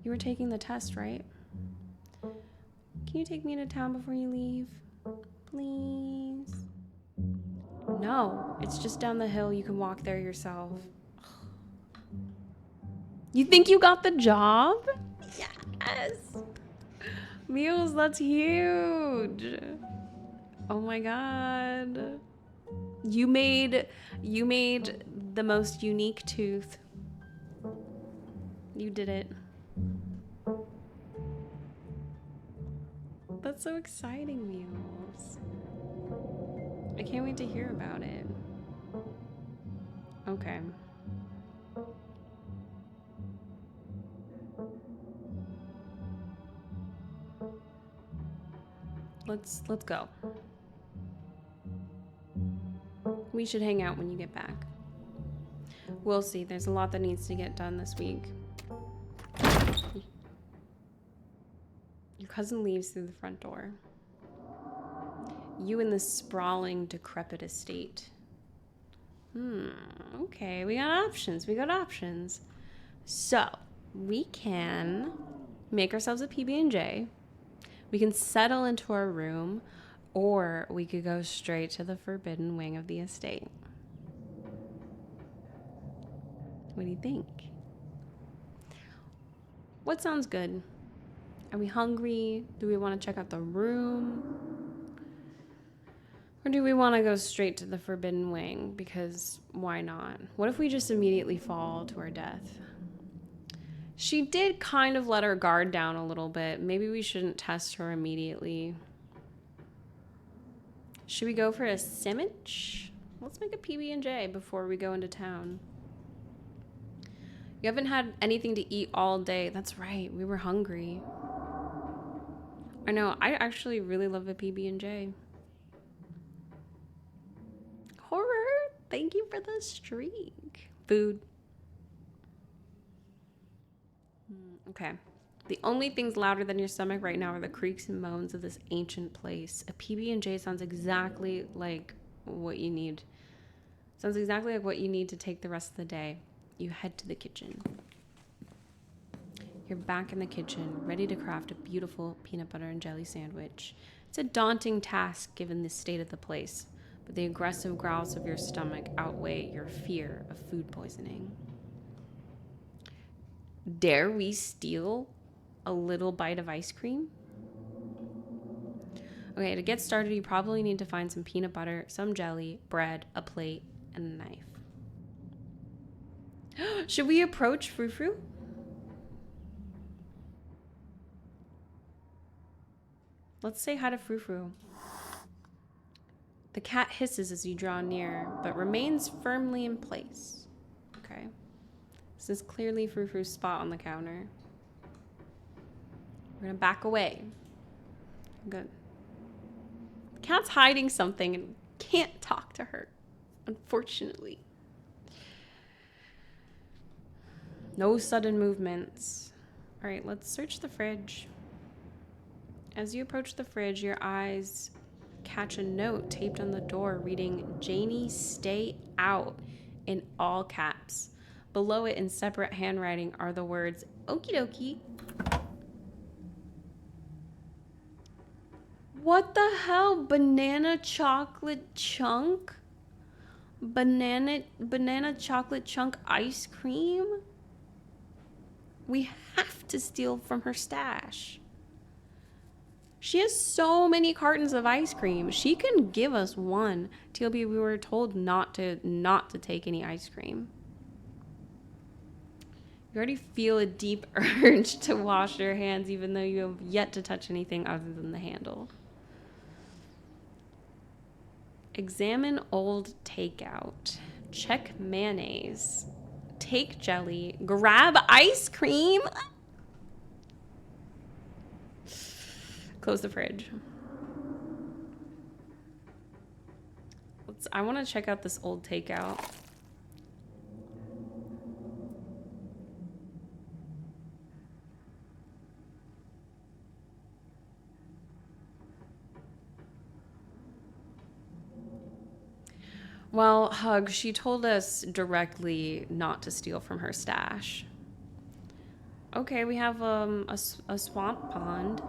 You were taking the test, right? Can you take me into town before you leave? Please? No, it's just down the hill. You can walk there yourself. You think you got the job? Yes. Meals, that's huge. Oh my god. You made the most unique tooth. You did it. That's so exciting, Meals. I can't wait to hear about it. Okay. Let's go. We should hang out when you get back. We'll see. There's a lot that needs to get done this week. Your cousin leaves through the front door. You in this sprawling, decrepit estate. Okay, we got options. So, we can make ourselves a PB&J. We can settle into our room, or we could go straight to the forbidden wing of the estate. What do you think? What sounds good? Are we hungry? Do we want to check out the room? Or do we want to go straight to the forbidden wing? Because why not? What if we just immediately fall to our death? She did kind of let her guard down a little bit. Maybe we shouldn't test her immediately. Should we go for a sandwich? Let's make a PB&J before we go into town. You haven't had anything to eat all day. That's right. We were hungry. I know. I actually really love a PB&J. Horror. Thank you for the streak. Food. Okay. The only things louder than your stomach right now are the creaks and moans of this ancient place. A PB&J sounds exactly like what you need. Sounds exactly like what you need to take the rest of the day. You head to the kitchen. You're back in the kitchen, ready to craft a beautiful peanut butter and jelly sandwich. It's a daunting task given the state of the place, but the aggressive growls of your stomach outweigh your fear of food poisoning. Dare we steal a little bite of ice cream? Okay, to get started, you probably need to find some peanut butter, some jelly, bread, a plate, and a knife. Should we approach Frou Frou? Let's say hi to Frou Frou. The cat hisses as you draw near, but remains firmly in place. Okay. This is clearly Frou Frou's spot on the counter. We're gonna back away. Good. The cat's hiding something and can't talk to her, unfortunately. No sudden movements. All right, let's search the fridge. As you approach the fridge, your eyes catch a note taped on the door reading, "Janie, stay out," in all caps. Below it in separate handwriting are the words, "Okie dokie." What the hell? Banana chocolate chunk? Banana chocolate chunk ice cream? We have to steal from her stash. She has so many cartons of ice cream. She can give us one. TLB, we were told not to take any ice cream. You already feel a deep urge to wash your hands, even though you have yet to touch anything other than the handle. Examine old takeout. Check mayonnaise. Take jelly. Grab ice cream. Close the fridge. I want to check out this old takeout. Well, Hug, she told us directly not to steal from her stash. Okay, we have a swamp pond.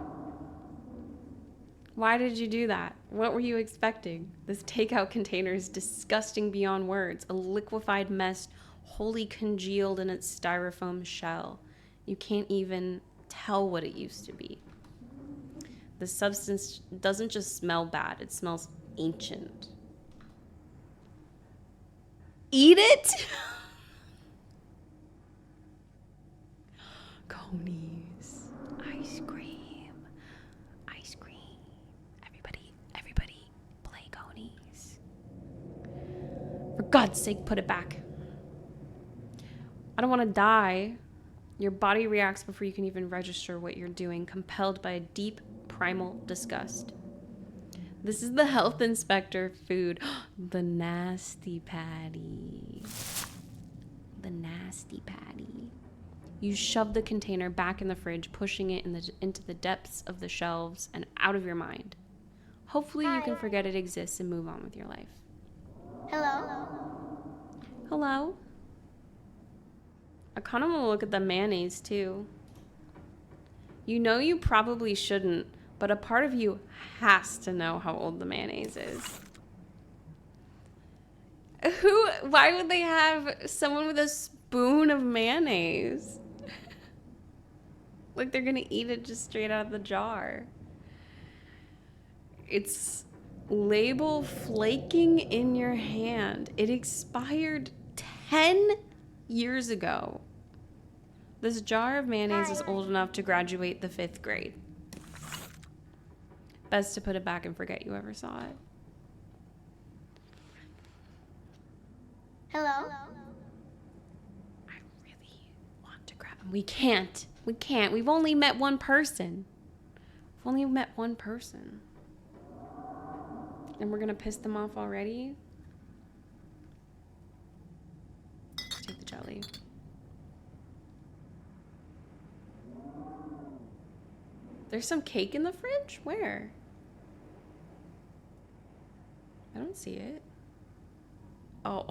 Why did you do that? What were you expecting? This takeout container is disgusting beyond words. A liquefied mess wholly congealed in its styrofoam shell. You can't even tell what it used to be. The substance doesn't just smell bad, it smells ancient. Eat it? Conies. Ice cream. Ice cream. Everybody, play conies. For God's sake, put it back. I don't want to die. Your body reacts before you can even register what you're doing, compelled by a deep primal disgust. This is the health inspector food. The nasty patty. The nasty patty. You shove the container back in the fridge, pushing it into the depths of the shelves and out of your mind. Hopefully you can forget it exists and move on with your life. Hello? Hello? I kind of want to look at the mayonnaise too. You know you probably shouldn't, but a part of you has to know how old the mayonnaise is. Why would they have someone with a spoon of mayonnaise? Like they're gonna eat it just straight out of the jar. It's label flaking in your hand. It expired 10 years ago. This jar of mayonnaise is old enough to graduate the 5th grade. Best to put it back and forget you ever saw it. Hello? I really want to grab him. We can't. We've only met one person. And we're going to piss them off already? Let's take the jelly. There's some cake in the fridge? Where? I don't see it. Oh.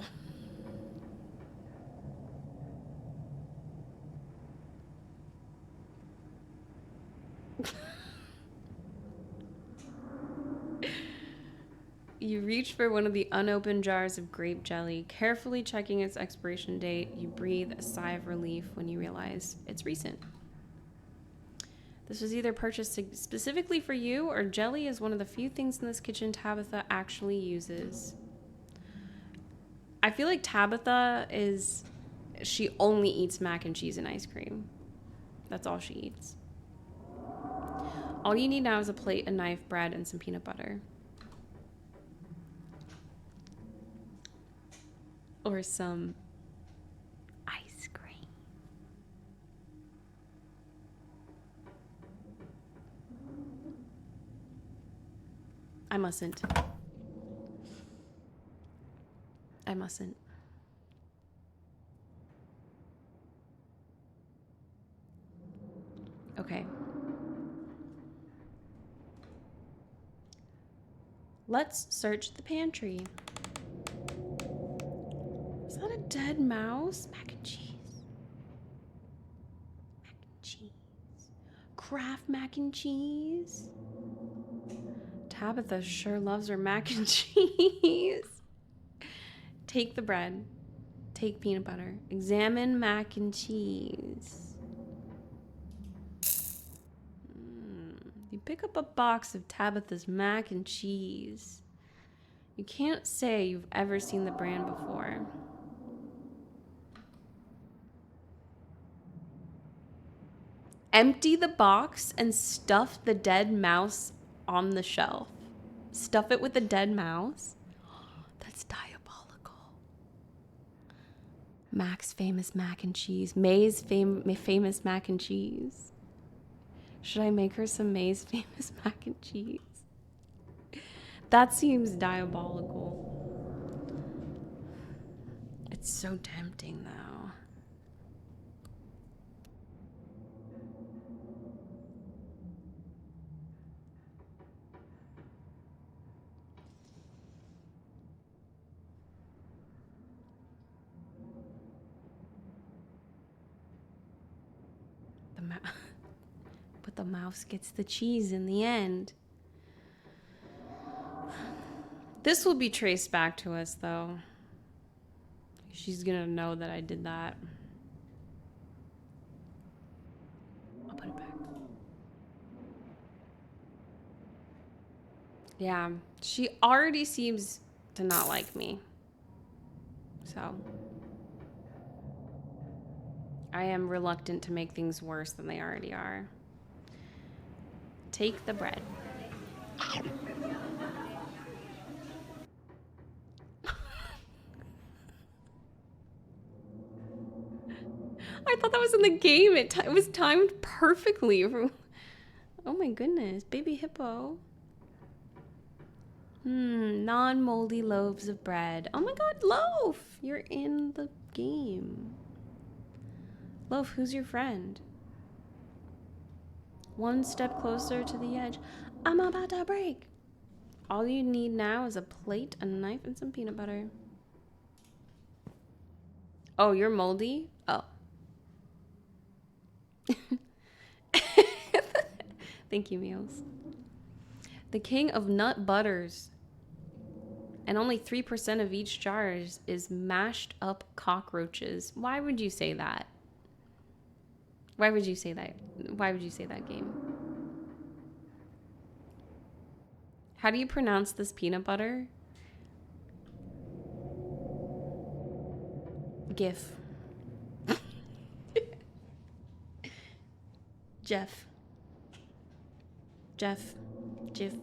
You reach for one of the unopened jars of grape jelly, carefully checking its expiration date. You breathe a sigh of relief when you realize it's recent. This was either purchased specifically for you, or jelly is one of the few things in this kitchen Tabitha actually uses. I feel like Tabitha she only eats mac and cheese and ice cream. That's all she eats. All you need now is a plate, a knife, bread, and some peanut butter. Or some ice cream. I mustn't. Okay. Let's search the pantry. Is that a dead mouse? Mac and cheese. Mac and cheese. Kraft mac and cheese. Tabitha sure loves her mac and cheese. Take the bread. Take peanut butter. Examine mac and cheese. You pick up a box of Tabitha's mac and cheese. You can't say you've ever seen the brand before. Empty the box and stuff the dead mouse on the shelf. Stuff it with a dead mouse? That's diabolical. Mac's famous mac and cheese. May's famous mac and cheese. Should I make her some May's famous mac and cheese? That seems diabolical. It's so tempting, though. But the mouse gets the cheese in the end. This will be traced back to us, though. She's gonna know that I did that. I'll put it back. Yeah, she already seems to not like me. So I am reluctant to make things worse than they already are. Take the bread. I thought that was in the game. It was timed perfectly. Oh my goodness. Baby hippo. Non-moldy loaves of bread. Oh my god, Loaf! You're in the game. Loaf, who's your friend? One step closer to the edge. I'm about to break. All you need now is a plate, a knife, and some peanut butter. Oh, you're moldy? Oh. Thank you, Meals. The king of nut butters. And only 3% of each jar is mashed up cockroaches. Why would you say that? Why would you say that? Why would you say that, game? How do you pronounce this peanut butter? GIF. Jeff. GIF.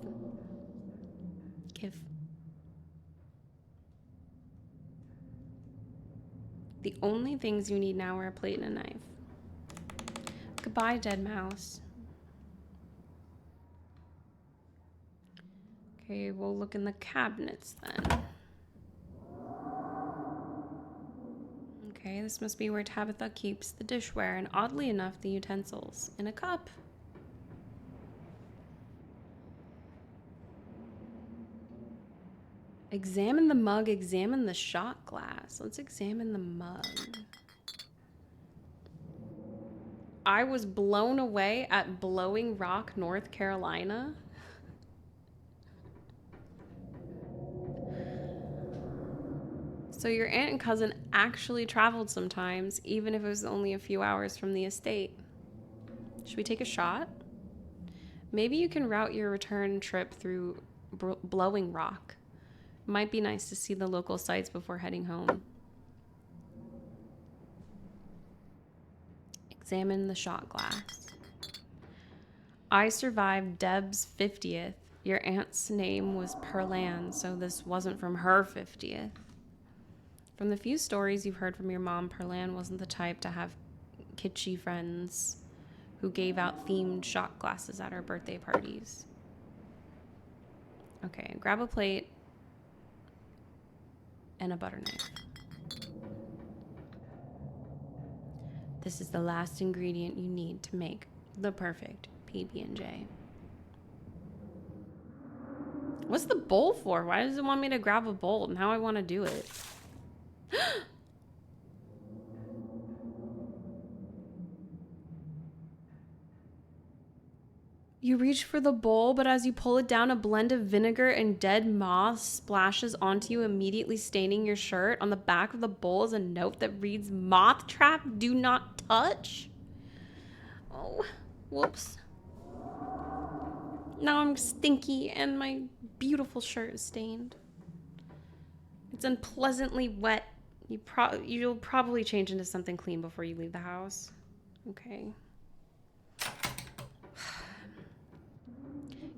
The only things you need now are a plate and a knife. Goodbye, dead mouse. Okay, we'll look in the cabinets then. Okay, this must be where Tabitha keeps the dishware, and oddly enough, the utensils in a cup. Examine the mug, examine the shot glass. Let's examine the mug. I was blown away at Blowing Rock, North Carolina. So your aunt and cousin actually traveled sometimes, even if it was only a few hours from the estate. Should we take a shot? Maybe you can route your return trip through Blowing Rock. Might be nice to see the local sights before heading home. Examine the shot glass. I survived Deb's 50th. Your aunt's name was Perlan, so this wasn't from her 50th. From the few stories you've heard from your mom, Perlan wasn't the type to have kitschy friends who gave out themed shot glasses at her birthday parties. Okay, grab a plate and a butter knife. This is the last ingredient you need to make the perfect PB&J. What's the bowl for? Why does it want me to grab a bowl? Now I want to do it. You reach for the bowl, but as you pull it down, a blend of vinegar and dead moss splashes onto you, immediately staining your shirt. On the back of the bowl is a note that reads, "Moth trap, do not touch." Oh, whoops. Now I'm stinky and my beautiful shirt is stained. It's unpleasantly wet. You'll probably change into something clean before you leave the house. Okay.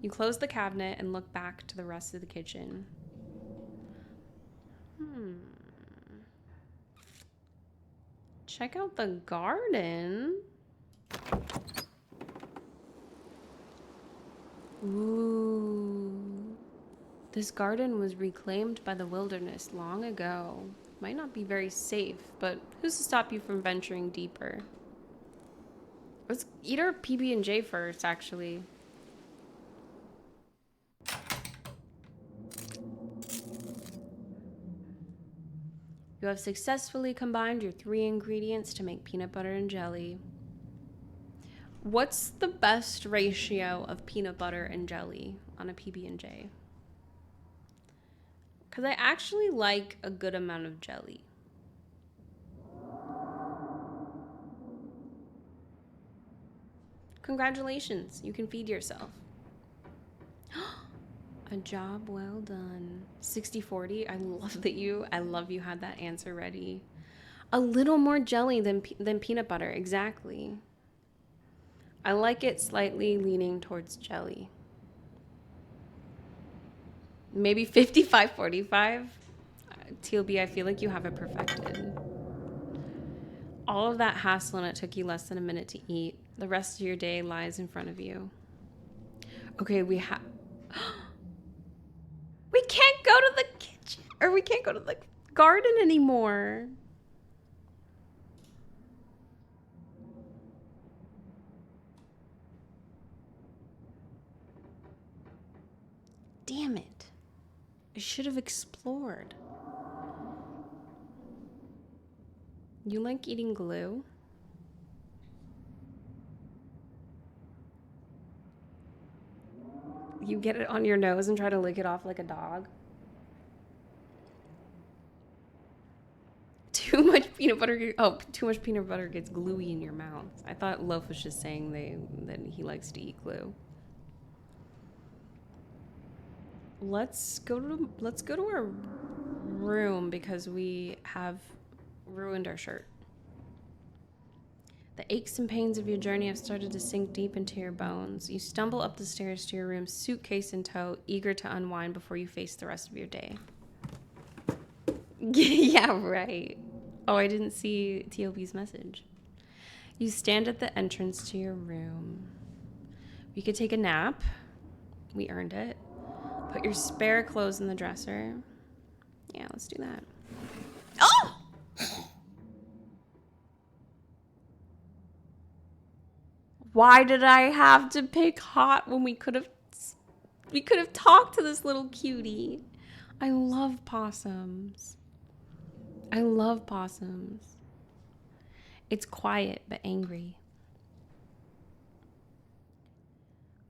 You close the cabinet and look back to the rest of the kitchen. Check out the garden. Ooh. This garden was reclaimed by the wilderness long ago. Might not be very safe, but who's to stop you from venturing deeper? Let's eat our PB&J first, actually. You have successfully combined your 3 ingredients to make peanut butter and jelly. What's the best ratio of peanut butter and jelly on a PB&J? Because I actually like a good amount of jelly. Congratulations, you can feed yourself. A job well done. 60-40. I love you had that answer ready. A little more jelly than peanut butter. Exactly. I like it slightly leaning towards jelly. Maybe 55-45. TLB, I feel like you have it perfected. All of that hassle and it took you less than a minute to eat. The rest of your day lies in front of you. Okay, we can't go to the kitchen, or we can't go to the garden anymore. Damn it. I should have explored. You like eating glue? You get it on your nose and try to lick it off like a dog? Too much peanut butter gets gluey in your mouth. I thought Loaf was just saying that he likes to eat glue. Let's go to our room because we have ruined our shirt. The aches and pains of your journey have started to sink deep into your bones. You stumble up the stairs to your room, suitcase in tow, eager to unwind before you face the rest of your day. Yeah, right. Oh, I didn't see TLB's message. You stand at the entrance to your room. We could take a nap. We earned it. Put your spare clothes in the dresser. Yeah, let's do that. Oh! Why did I have to pick hot when we could have talked to this little cutie? I love possums. I love possums. It's quiet but angry.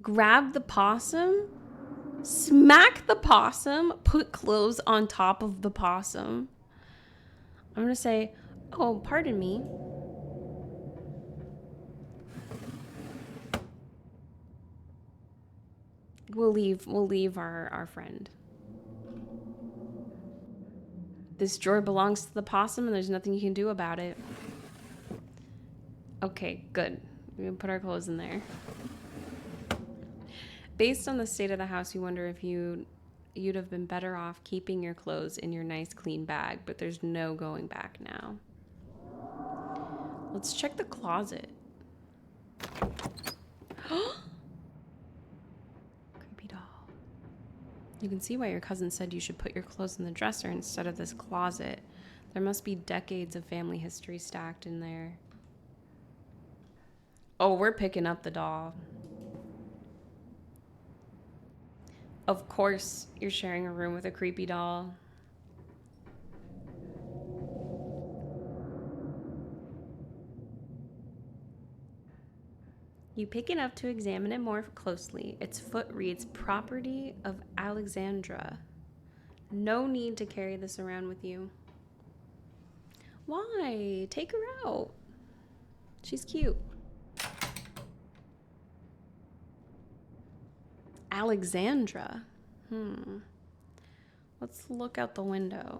Grab the possum, smack the possum, put clothes on top of the possum. I'm gonna say, oh, pardon me. We'll leave our friend. This drawer belongs to the possum and there's nothing you can do about it. Okay, good. We can put our clothes in there. Based on the state of the house, you wonder if you'd have been better off keeping your clothes in your nice clean bag, but there's no going back now. Let's check the closet. Creepy doll. You can see why your cousin said you should put your clothes in the dresser instead of this closet. There must be decades of family history stacked in there. Oh, we're picking up the doll. Of course, you're sharing a room with a creepy doll. You pick it up to examine it more closely. Its foot reads, "Property of Alexandra." No need to carry this around with you. Why? Take her out. She's cute. Alexandra. Let's look out the window.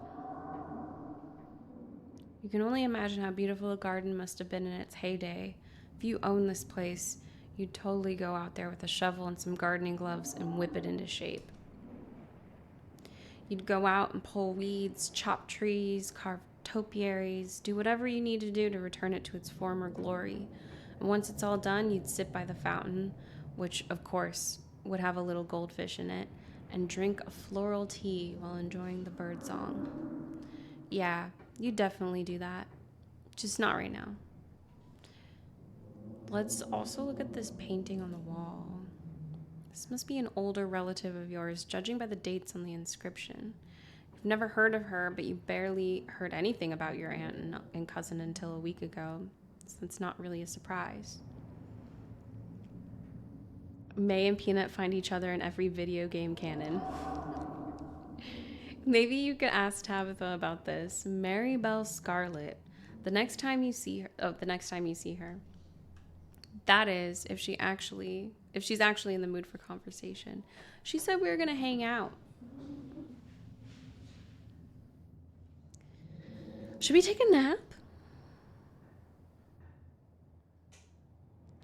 You can only imagine how beautiful the garden must have been in its heyday. If you owned this place, you'd totally go out there with a shovel and some gardening gloves and whip it into shape. You'd go out and pull weeds, chop trees, carve topiaries, do whatever you need to do to return it to its former glory. And once it's all done, you'd sit by the fountain, which, of course, would have a little goldfish in it, and drink a floral tea while enjoying the birdsong. Yeah, you definitely do that. Just not right now. Let's also look at this painting on the wall. This must be an older relative of yours, judging by the dates on the inscription. You've never heard of her, but you barely heard anything about your aunt and cousin until a week ago, so it's not really a surprise. May and Peanut find each other in every video game canon. Maybe you could ask Tabitha about this. Mary Belle Scarlet. The next time you see her. That is, if she's actually in the mood for conversation. She said we were gonna hang out. Should we take a nap?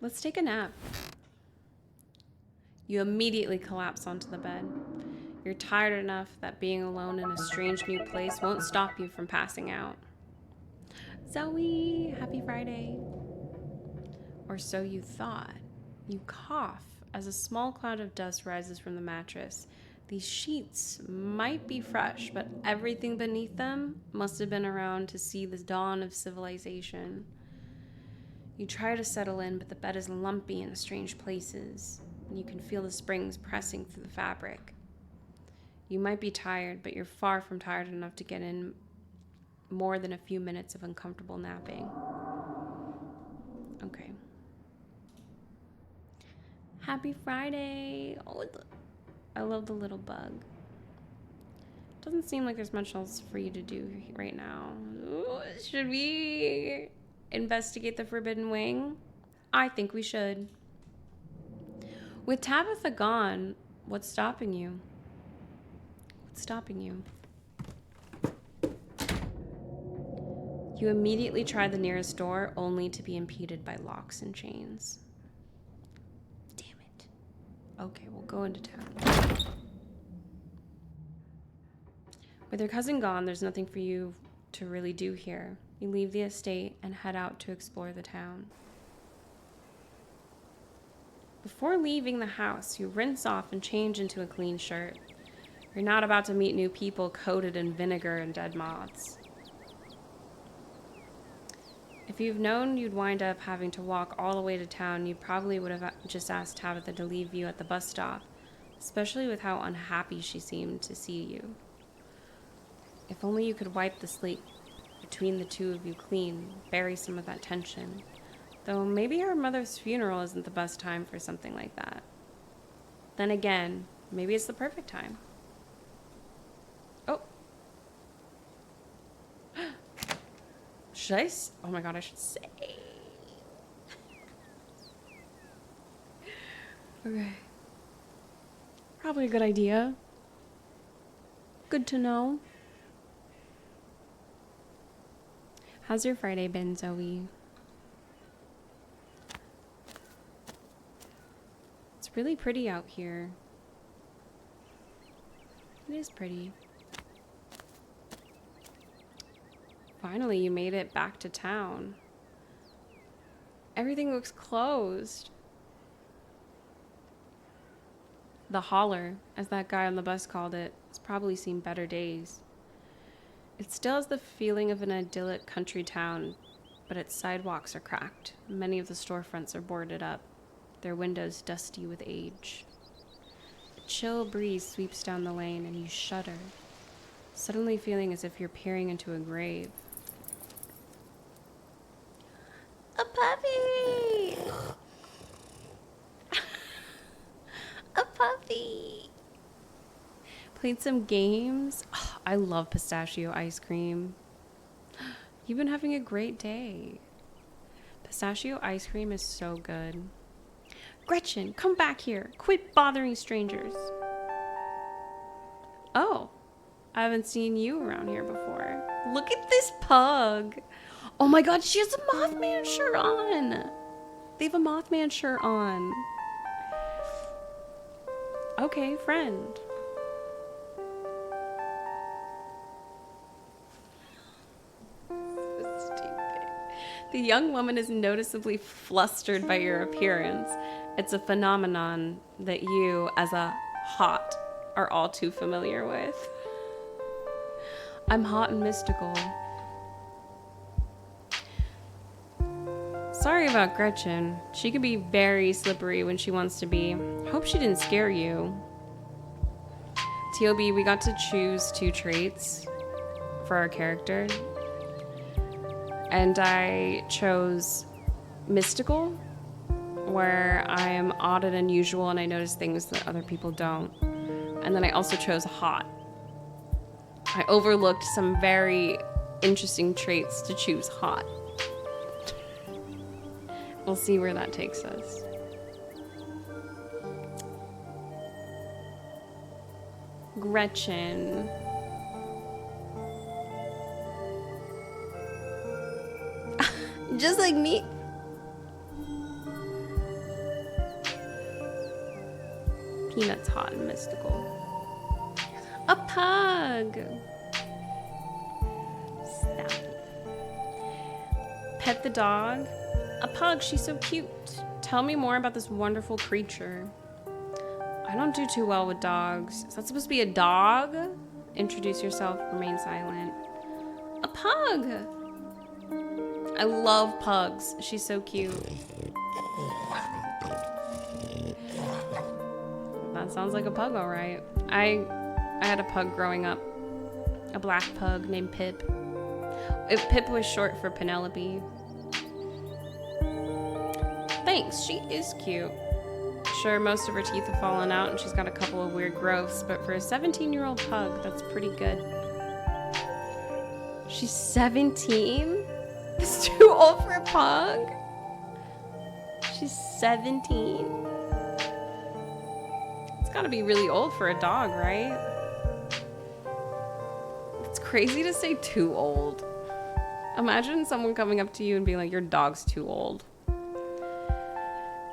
Let's take a nap. You immediately collapse onto the bed. You're tired enough that being alone in a strange new place won't stop you from passing out. Zoe, happy Friday. Or so you thought. You cough as a small cloud of dust rises from the mattress. These sheets might be fresh, but everything beneath them must have been around to see the dawn of civilization. You try to settle in, but the bed is lumpy in strange places. You can feel the springs pressing through the fabric. You might be tired, but you're far from tired enough to get in more than a few minutes of uncomfortable napping. Okay. Happy Friday. Oh, I love the little bug. Doesn't seem like there's much else for you to do right now. Ooh, should we investigate the Forbidden Wing? I think we should. With Tabitha gone, what's stopping you? What's stopping you? You immediately try the nearest door, only to be impeded by locks and chains. Damn it. Okay, we'll go into town. With your cousin gone, there's nothing for you to really do here. You leave the estate and head out to explore the town. Before leaving the house, you rinse off and change into a clean shirt. You're not about to meet new people coated in vinegar and dead moths. If you've known you'd wind up having to walk all the way to town, you probably would have just asked Tabitha to leave you at the bus stop, especially with how unhappy she seemed to see you. If only you could wipe the slate between the two of you clean, bury some of that tension. Though maybe her mother's funeral isn't the best time for something like that. Then again, maybe it's the perfect time. Oh. Should I? Oh my god, I should say. Okay. Probably a good idea. Good to know. How's your Friday been, Zoe? It's really pretty out here. It is pretty. Finally, you made it back to town. Everything looks closed. The holler, as that guy on the bus called it, has probably seen better days. It still has the feeling of an idyllic country town, but its sidewalks are cracked. Many of the storefronts are boarded up, their windows dusty with age. A chill breeze sweeps down the lane and you shudder, suddenly feeling as if you're peering into a grave. A puppy! A puppy! Played some games. Oh, I love pistachio ice cream. You've been having a great day. Pistachio ice cream is so good. Gretchen, come back here. Quit bothering strangers. Oh, I haven't seen you around here before. Look at this pug. Oh my god, she has a Mothman shirt on. They have a Mothman shirt on. Okay, friend. So stupid. The young woman is noticeably flustered by your appearance. It's a phenomenon that you, as a hot, are all too familiar with. I'm hot and mystical. Sorry about Gretchen. She can be very slippery when she wants to be. Hope she didn't scare you. TLB, we got to choose 2 traits for our character. And I chose mystical, where I am odd and unusual and I notice things that other people don't. And then I also chose hot. I overlooked some very interesting traits to choose hot. We'll see where that takes us. Gretchen. Just like me. Peanut's hot and mystical. A pug. Stop. Pet the dog. A pug, she's so cute. Tell me more about this wonderful creature. I don't do too well with dogs. Is that supposed to be a dog? Introduce yourself, remain silent. A pug! I love pugs. She's so cute. That sounds like a pug, all right. I had a pug growing up. A black pug named Pip. Pip was short for Penelope. Thanks, she is cute. Sure, most of her teeth have fallen out and she's got a couple of weird growths, but for a 17-year-old pug, that's pretty good. She's 17? It's too old for a pug? She's 17? It's gotta be really old for a dog, right? It's crazy to say too old. Imagine someone coming up to you and being like, your dog's too old.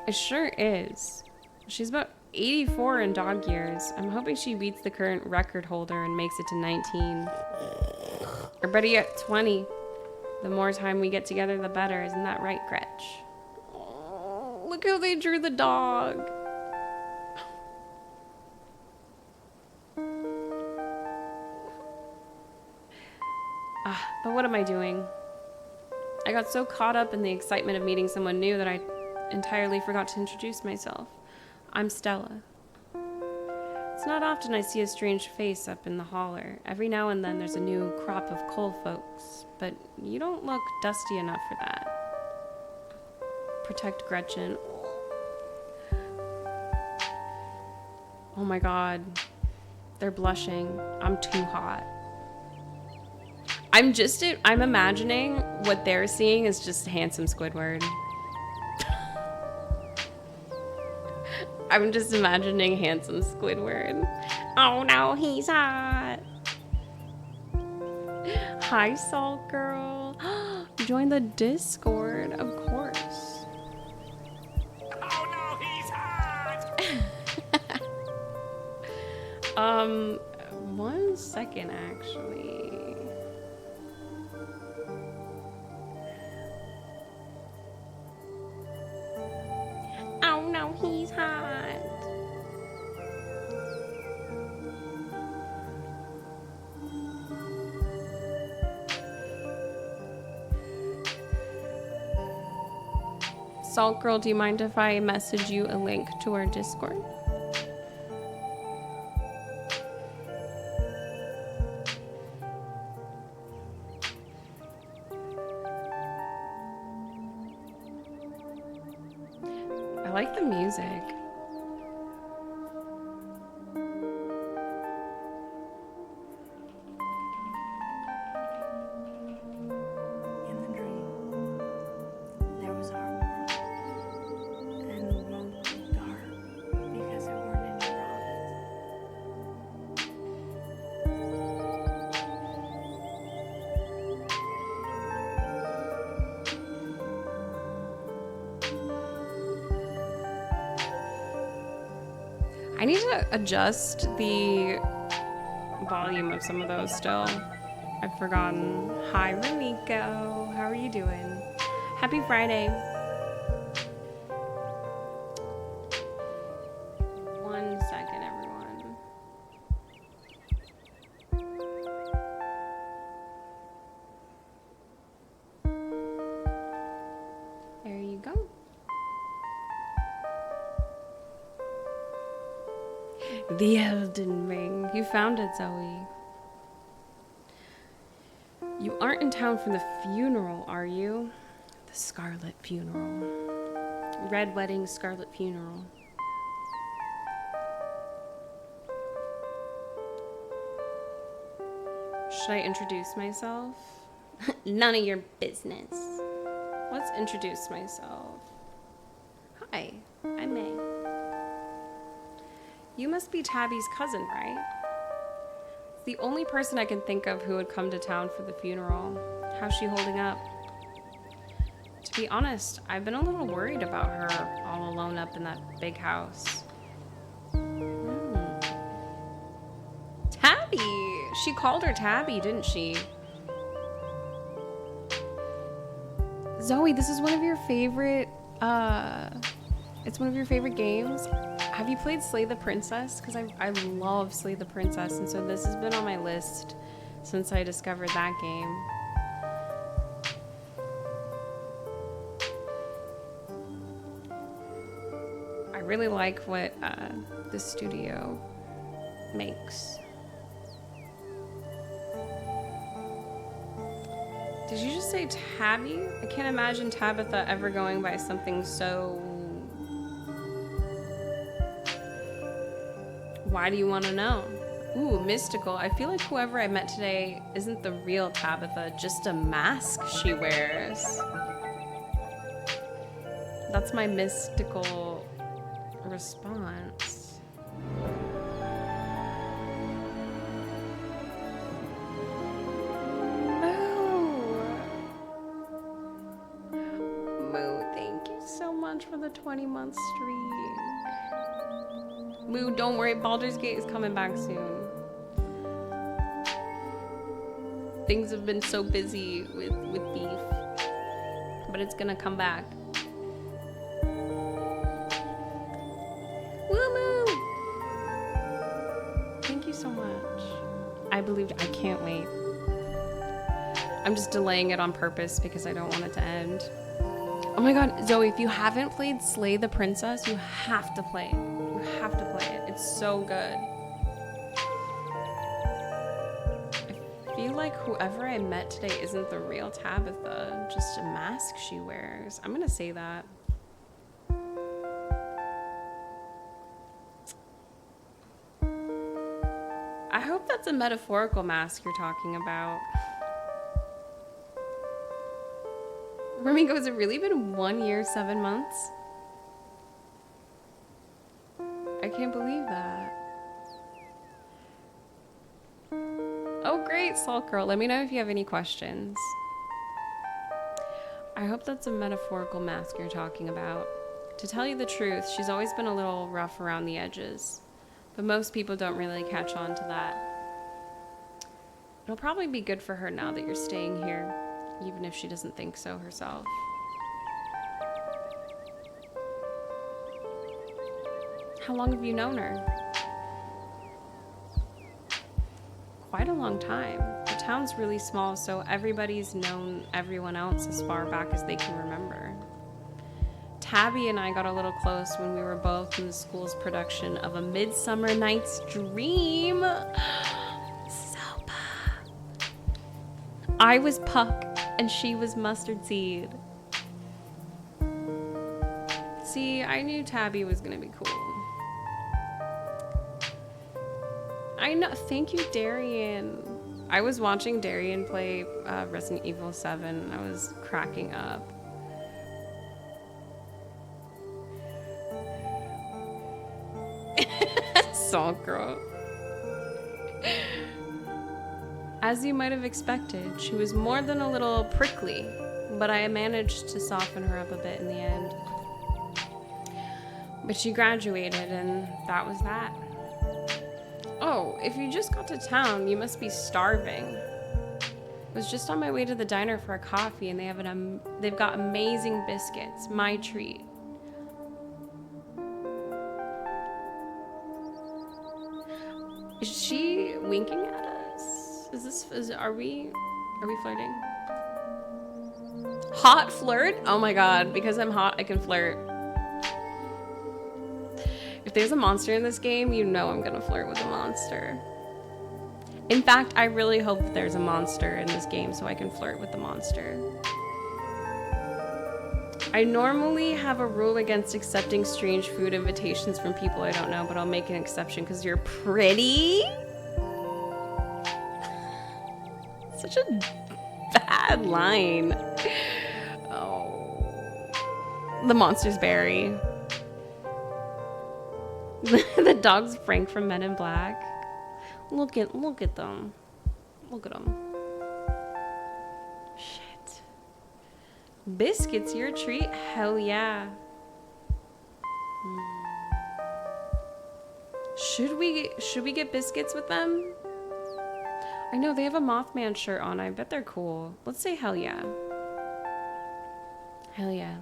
It sure is. She's about 84 in dog years. I'm hoping she beats the current record holder and makes it to 19. Or better yet, 20. The more time we get together, the better. Isn't that right, Gretch? Oh, look how they drew the dog. But what am I doing? I got so caught up in the excitement of meeting someone new that I entirely forgot to introduce myself. I'm Stella. It's not often I see a strange face up in the holler. Every now and then there's a new crop of coal folks, but you don't look dusty enough for that. Protect Gretchen. Oh my god. They're blushing. I'm too hot. I'm imagining what they're seeing is just handsome Squidward. I'm just imagining handsome Squidward. Oh no, he's hot. Hi, Salt Girl. You joined the Discord, of course. Oh no, he's hot! 1 second actually. Oh no, he's hot. Salt Girl, do you mind if I message you a link to our Discord? I like the music. In the dream, there was our world, and the world was dark because there weren't any robins. I need to adjust the volume of some of those still. I've forgotten. Hi, Rumiko. How are you doing? Happy Friday. 1 second, everyone. There you go. The Elden Ring. You found it, Zoe. You aren't in town for the funeral, are you? The Scarlet funeral. Red wedding, Scarlet funeral. Should I introduce myself? None of your business. Let's introduce myself. Hi, I'm May. You must be Tabby's cousin, right? It's the only person I can think of who would come to town for the funeral. How's she holding up? To be honest, I've been a little worried about her all alone up in that big house. Tabby! She called her Tabby, didn't she? Zoe, this is one of your favorite, it's one of your favorite games. Have you played Slay the Princess? Because I love Slay the Princess, and so this has been on my list since I discovered that game. I really like what this studio makes. Did you just say Tabby? I can't imagine Tabitha ever going by something so... Why do you want to know? Ooh, mystical. I feel like whoever I met today isn't the real Tabitha, just a mask she wears. That's my mystical response. Moo, thank you so much for the 20-month streak. Moo, don't worry, Baldur's Gate is coming back soon. Things have been so busy with beef, but it's gonna come back. Woo moo! Thank you so much. I can't wait. I'm just delaying it on purpose because I don't want it to end. Oh my god, Zoe, if you haven't played Slay the Princess, you have to play it. You have to play it. It's so good. I feel like whoever I met today isn't the real Tabitha, just a mask she wears. I'm gonna say that. I hope that's a metaphorical mask you're talking about. Ramingo, has it really been 1 year, 7 months? I can't believe that. Oh, great, Salt Girl. Let me know if you have any questions. I hope that's a metaphorical mask you're talking about. To tell you the truth, she's always been a little rough around the edges. But most people don't really catch on to that. It'll probably be good for her now that you're staying here, even if she doesn't think so herself. How long have you known her? Quite a long time. The town's really small, so everybody's known everyone else as far back as they can remember. Tabby and I got a little close when we were both in the school's production of A Midsummer Night's Dream. Sopa. I was Puck and she was Mustard Seed. See, I knew Tabby was gonna be cool. I know. Thank you, Darian. I was watching Darian play Resident Evil 7 and I was cracking up. Salt Girl. As you might have expected, she was more than a little prickly, but I managed to soften her up a bit in the end. But she graduated, and that was that. Oh, if you just got to town, you must be starving. I was just on my way to the diner for a coffee, and they've got amazing biscuits. My treat. Is she winking at us? Are we flirting? Hot flirt? Oh my god, because I'm hot, I can flirt. If there's a monster in this game, you know I'm gonna flirt with a monster. In fact, I really hope that there's a monster in this game so I can flirt with the monster. I normally have a rule against accepting strange food invitations from people I don't know, but I'll make an exception because you're pretty. Such a bad line. Oh. The monster's Barry. The dog's Frank from Men in Black. Look at them. Look at them. Shit. Biscuits, your treat? Hell yeah. Should we get biscuits with them? I know they have a Mothman shirt on. I bet they're cool. Let's say hell yeah. Hell yeah.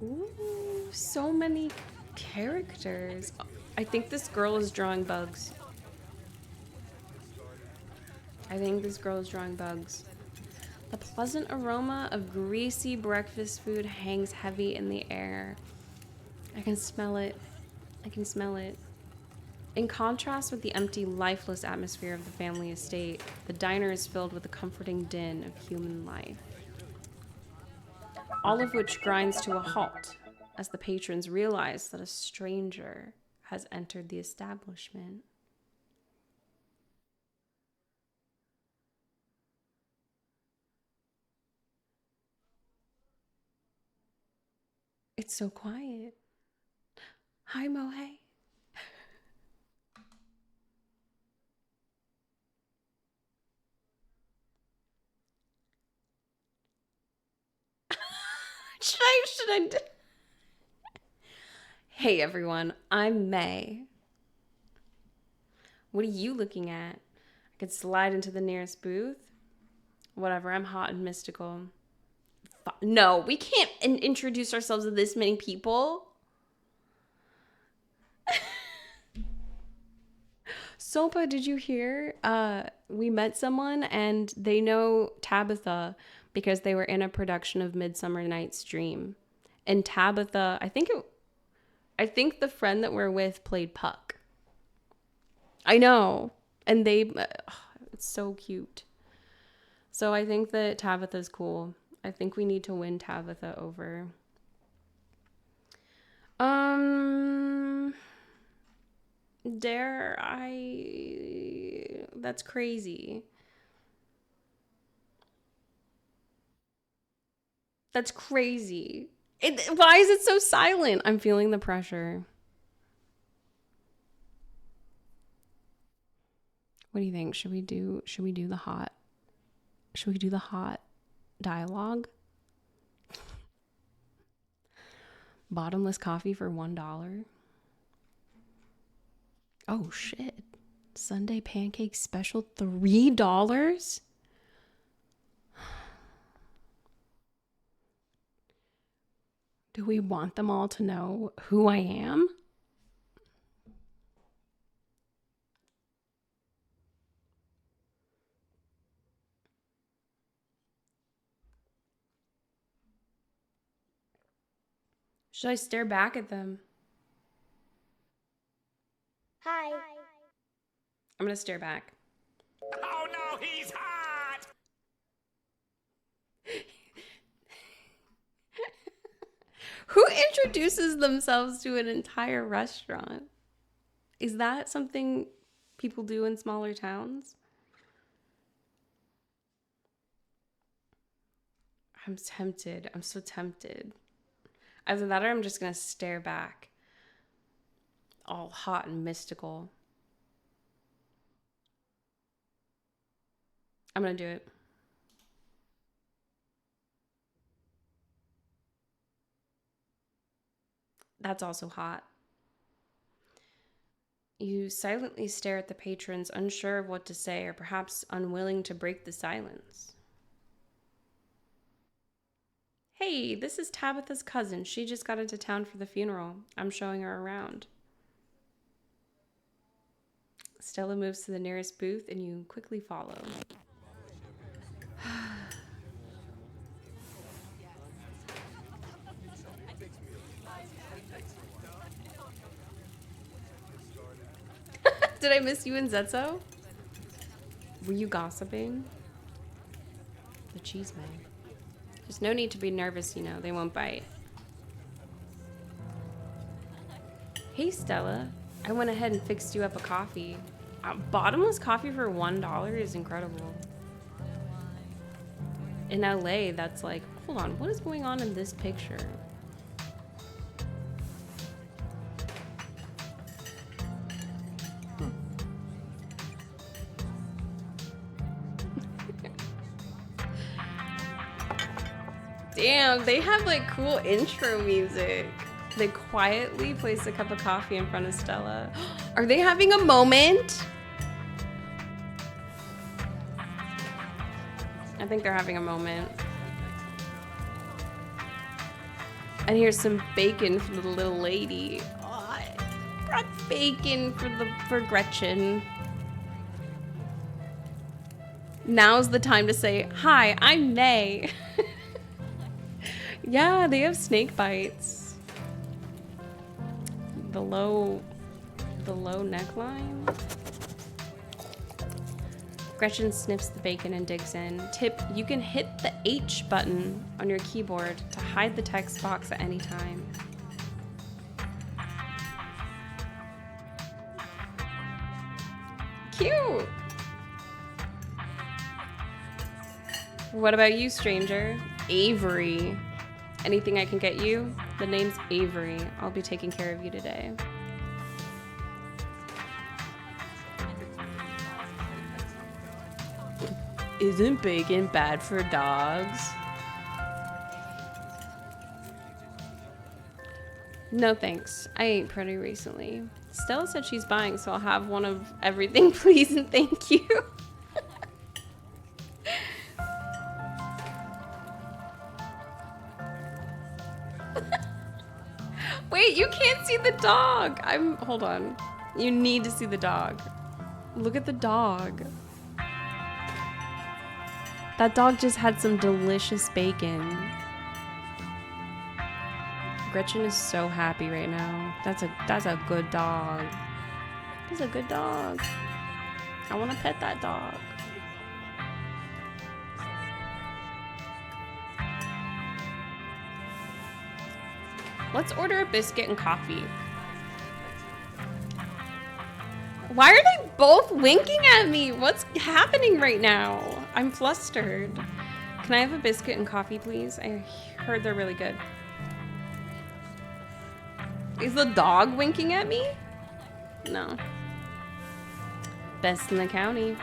Ooh, so many characters. I think this girl is drawing bugs. The pleasant aroma of greasy breakfast food hangs heavy in the air. I can smell it. In contrast with the empty, lifeless atmosphere of the family estate, the diner is filled with the comforting din of human life. All of which grinds to a halt as the patrons realize that a stranger has entered the establishment. It's so quiet. Hi, Mohe. Should I do? Hey everyone, I'm May. What are you looking at? I could slide into the nearest booth. Whatever, I'm hot and mystical. No, we can't introduce ourselves to this many people. Sopa, did you hear? We met someone and they know Tabitha because they were in a production of Midsummer Night's Dream. And Tabitha, I think the friend that we're with played Puck. I know. And it's so cute. So I think that Tabitha's cool. I think we need to win Tabitha over. That's crazy. That's crazy. Why is it so silent? I'm feeling the pressure. What do you think? Should we do the hot dialogue? Bottomless coffee for $1. Oh shit. Sunday pancake special $3? Do we want them all to know who I am? Should I stare back at them? Hi. I'm gonna stare back. Oh no, he's hot! Who introduces themselves to an entire restaurant? Is that something people do in smaller towns? I'm tempted. I'm so tempted. Either that or I'm just gonna stare back. All hot and mystical. I'm gonna do it. That's also hot. You silently stare at the patrons, unsure of what to say, or perhaps unwilling to break the silence. Hey, this is Tabitha's cousin. She just got into town for the funeral. I'm showing her around. Stella moves to the nearest booth and you quickly follow. Did I miss you in Zetso? Were you gossiping? The cheese man. There's no need to be nervous, you know. They won't bite. Hey, Stella. I went ahead and fixed you up a coffee. Bottomless coffee for $1 is incredible. In LA, that's like, hold on, what is going on in this picture? Damn, they have like cool intro music. They quietly place a cup of coffee in front of Stella. Are they having a moment? I think they're having a moment. And here's some bacon for the little lady. Oh, I brought bacon for Gretchen. Now's the time to say, hi, I'm Nay. Yeah, they have snake bites. The low neckline. Gretchen sniffs the bacon and digs in. Tip, you can hit the H button on your keyboard to hide the text box at any time. Cute! What about you, stranger? Avery. Anything I can get you? The name's Avery. I'll be taking care of you today. Isn't bacon bad for dogs? No thanks. I ate pretty recently. Stella said she's buying, so I'll have one of everything, please and thank you. Wait, you can't see the dog. Hold on. You need to see the dog. Look at the dog. That dog just had some delicious bacon. Gretchen is so happy right now. That's a good dog. That's a good dog. I want to pet that dog. Let's order a biscuit and coffee. Why are they both winking at me? What's happening right now? I'm flustered. Can I have a biscuit and coffee, please? I heard they're really good. Is the dog winking at me? No. Best in the county.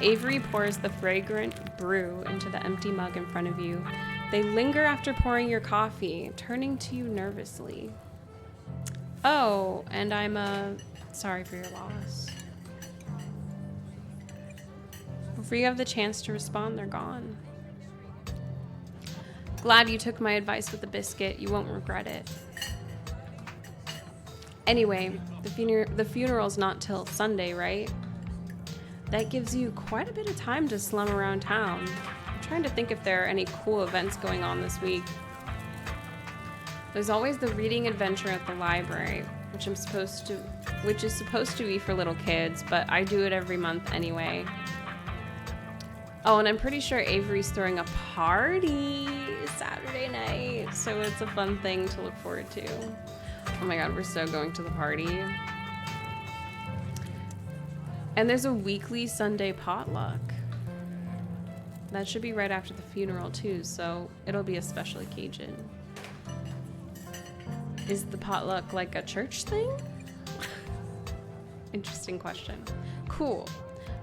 Avery pours the fragrant brew into the empty mug in front of you. They linger after pouring your coffee, turning to you nervously. Oh, and I'm sorry for your loss. Before you have the chance to respond, they're gone. Glad you took my advice with the biscuit. You won't regret it. Anyway, the funeral's not till Sunday, right? That gives you quite a bit of time to slum around town. I'm trying to think if there are any cool events going on this week. There's always the reading adventure at the library, which is supposed to be for little kids, but I do it every month anyway. Oh, and I'm pretty sure Avery's throwing a party Saturday night, so it's a fun thing to look forward to. Oh my god, we're so going to the party. And there's a weekly Sunday potluck. That should be right after the funeral too, so it'll be a special occasion. Is the potluck like a church thing? Interesting question. Cool.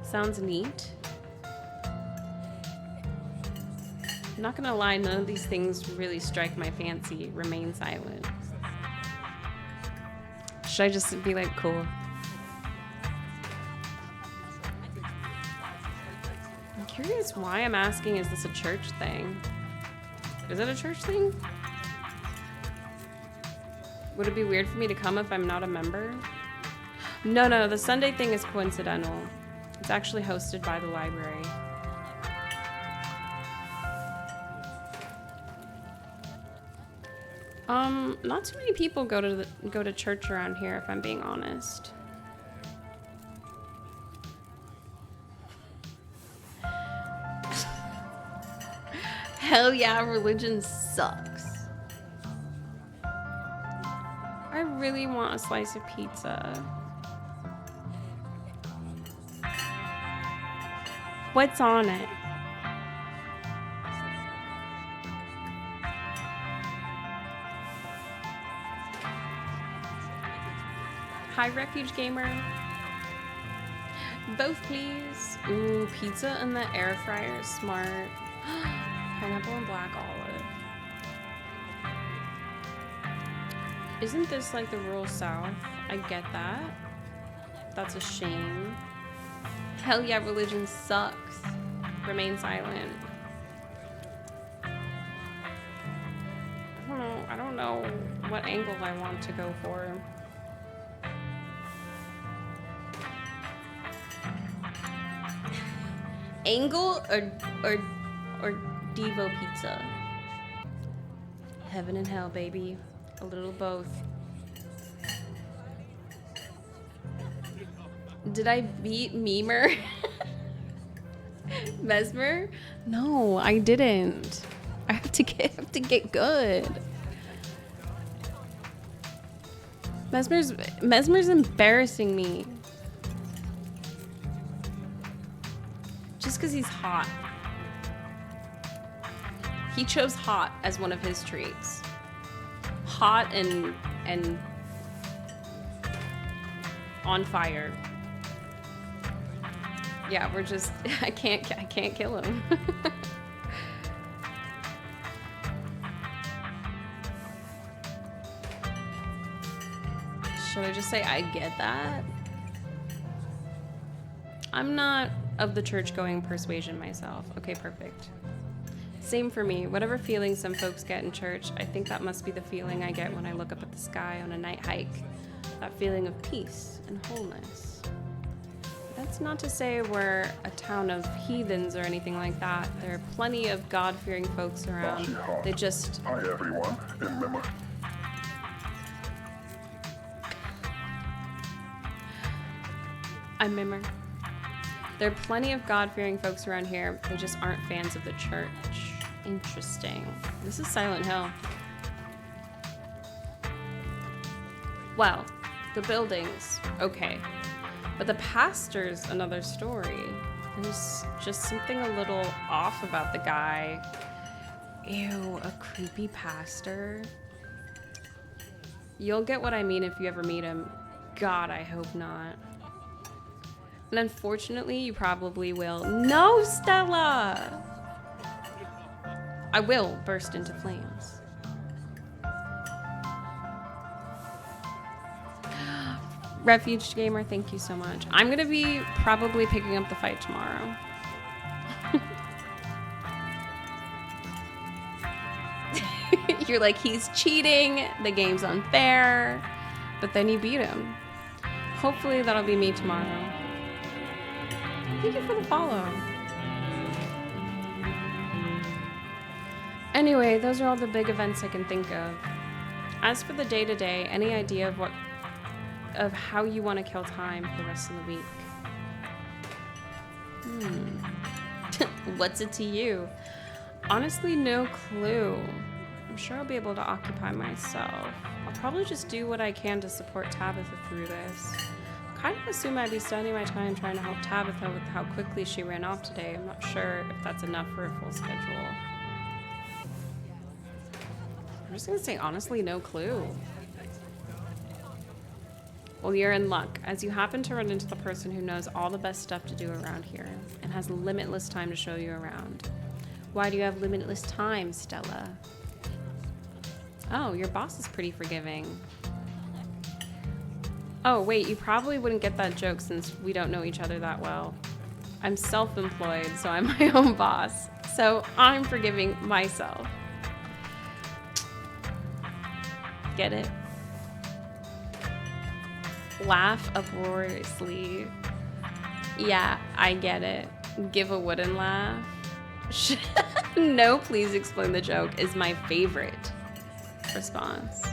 Sounds neat. I'm not gonna lie, none of these things really strike my fancy. Remain silent. Should I just be like, cool? I'm curious why I'm asking, is this a church thing? Is it a church thing? Would it be weird for me to come if I'm not a member? No, the Sunday thing is coincidental. It's actually hosted by the library. Not too many people go to church around here, if I'm being honest. Hell yeah, religion sucks. I really want a slice of pizza. What's on it? Hi, Refuge Gamer. Both, please. Ooh, pizza in the air fryer is smart. Pineapple and black olive. Isn't this like the rural South? I get that. That's a shame. Hell yeah, religion sucks. Remain silent. I don't know what angle I want to go for. Angle or Devo pizza? Heaven and hell, baby. A little both. Did I beat Memer? Mesmer? No, I didn't. I have to get good. Mesmer's embarrassing me. Just because he's hot. He chose hot as one of his traits. Hot and on fire. Yeah, we're just I can't kill him. Should I just say I get that? I'm not of the church-going persuasion myself. Okay, perfect. Same for me. Whatever feeling some folks get in church, I think that must be the feeling I get when I look up at the sky on a night hike. That feeling of peace and wholeness. That's not to say we're a town of heathens or anything like that. There are plenty of God-fearing folks around. They just... Hi everyone, remember. I'm Mimmer. There are plenty of God-fearing folks around here. They just aren't fans of the church. Interesting. This is Silent Hill. Well, the buildings, okay. But the pastor's another story. There's just something a little off about the guy. Ew, a creepy pastor. You'll get what I mean if you ever meet him. God, I hope not. And unfortunately, you probably will. No, Stella! I will burst into flames. Refuge Gamer, thank you so much. I'm gonna be probably picking up the fight tomorrow. You're like, he's cheating, the game's unfair, but then you beat him. Hopefully that'll be me tomorrow. Thank you for the follow. Anyway, those are all the big events I can think of. As for the day-to-day, any idea of how you want to kill time for the rest of the week? What's it to you? Honestly, no clue. I'm sure I'll be able to occupy myself. I'll probably just do what I can to support Tabitha through this. Kind of assume I'd be spending my time trying to help Tabitha with how quickly she ran off today. I'm not sure if that's enough for a full schedule. I'm just gonna say, honestly, no clue. Well, you're in luck, as you happen to run into the person who knows all the best stuff to do around here and has limitless time to show you around. Why do you have limitless time, Stella? Oh, your boss is pretty forgiving. Oh, wait, you probably wouldn't get that joke since we don't know each other that well. I'm self-employed, so I'm my own boss. So I'm forgiving myself. Get it? Laugh uproariously. Yeah, I get it. Give a wooden laugh. No, please explain the joke is my favorite response.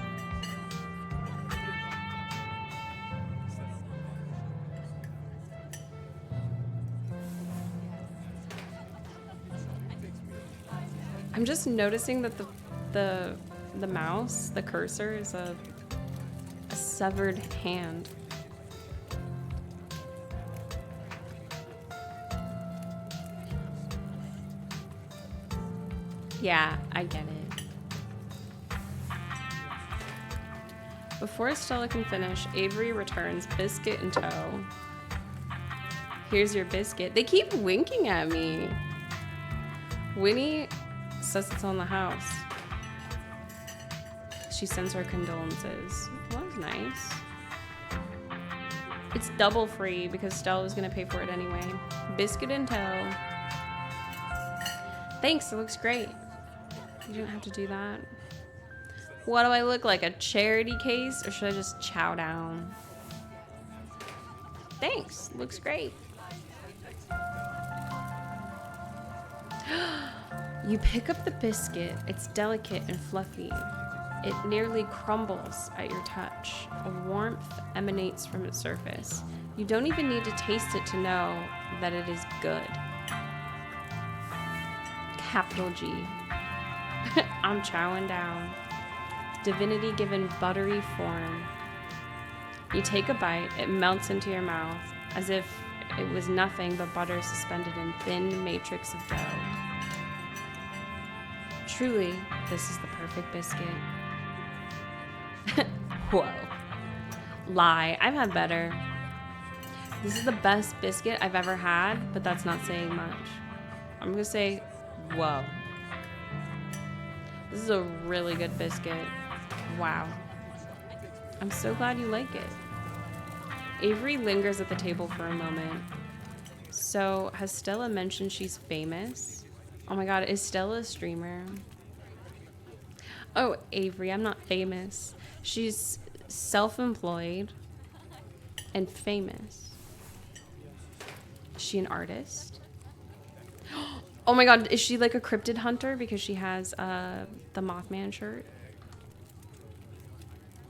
I'm just noticing that the mouse, the cursor, is a severed hand. Yeah, I get it. Before Stella can finish, Avery returns, biscuit in tow. Here's your biscuit. They keep winking at me. Winnie says it's on the house. She sends her condolences. Well, that was nice. It's double free because Stella was gonna pay for it anyway. Biscuit in tow. Thanks, it looks great. You don't have to do that. What do I look like, a charity case, or should I just chow down? Thanks, looks great. You pick up the biscuit. It's delicate and fluffy. It nearly crumbles at your touch. A warmth emanates from its surface. You don't even need to taste it to know that it is good. Capital G. I'm chowing down. Divinity given buttery form. You take a bite, it melts into your mouth as if it was nothing but butter suspended in thin matrix of dough. Truly, this is the perfect biscuit. Whoa. Lie, I've had better. This is the best biscuit I've ever had, but that's not saying much. I'm gonna say, whoa. This is a really good biscuit. Wow. I'm so glad you like it. Avery lingers at the table for a moment. So, has Stella mentioned she's famous? Oh my god, is Stella a streamer? Oh, Avery, I'm not famous. She's self-employed and famous. Is she an artist? Oh my god, is she like a cryptid hunter because she has the Mothman shirt?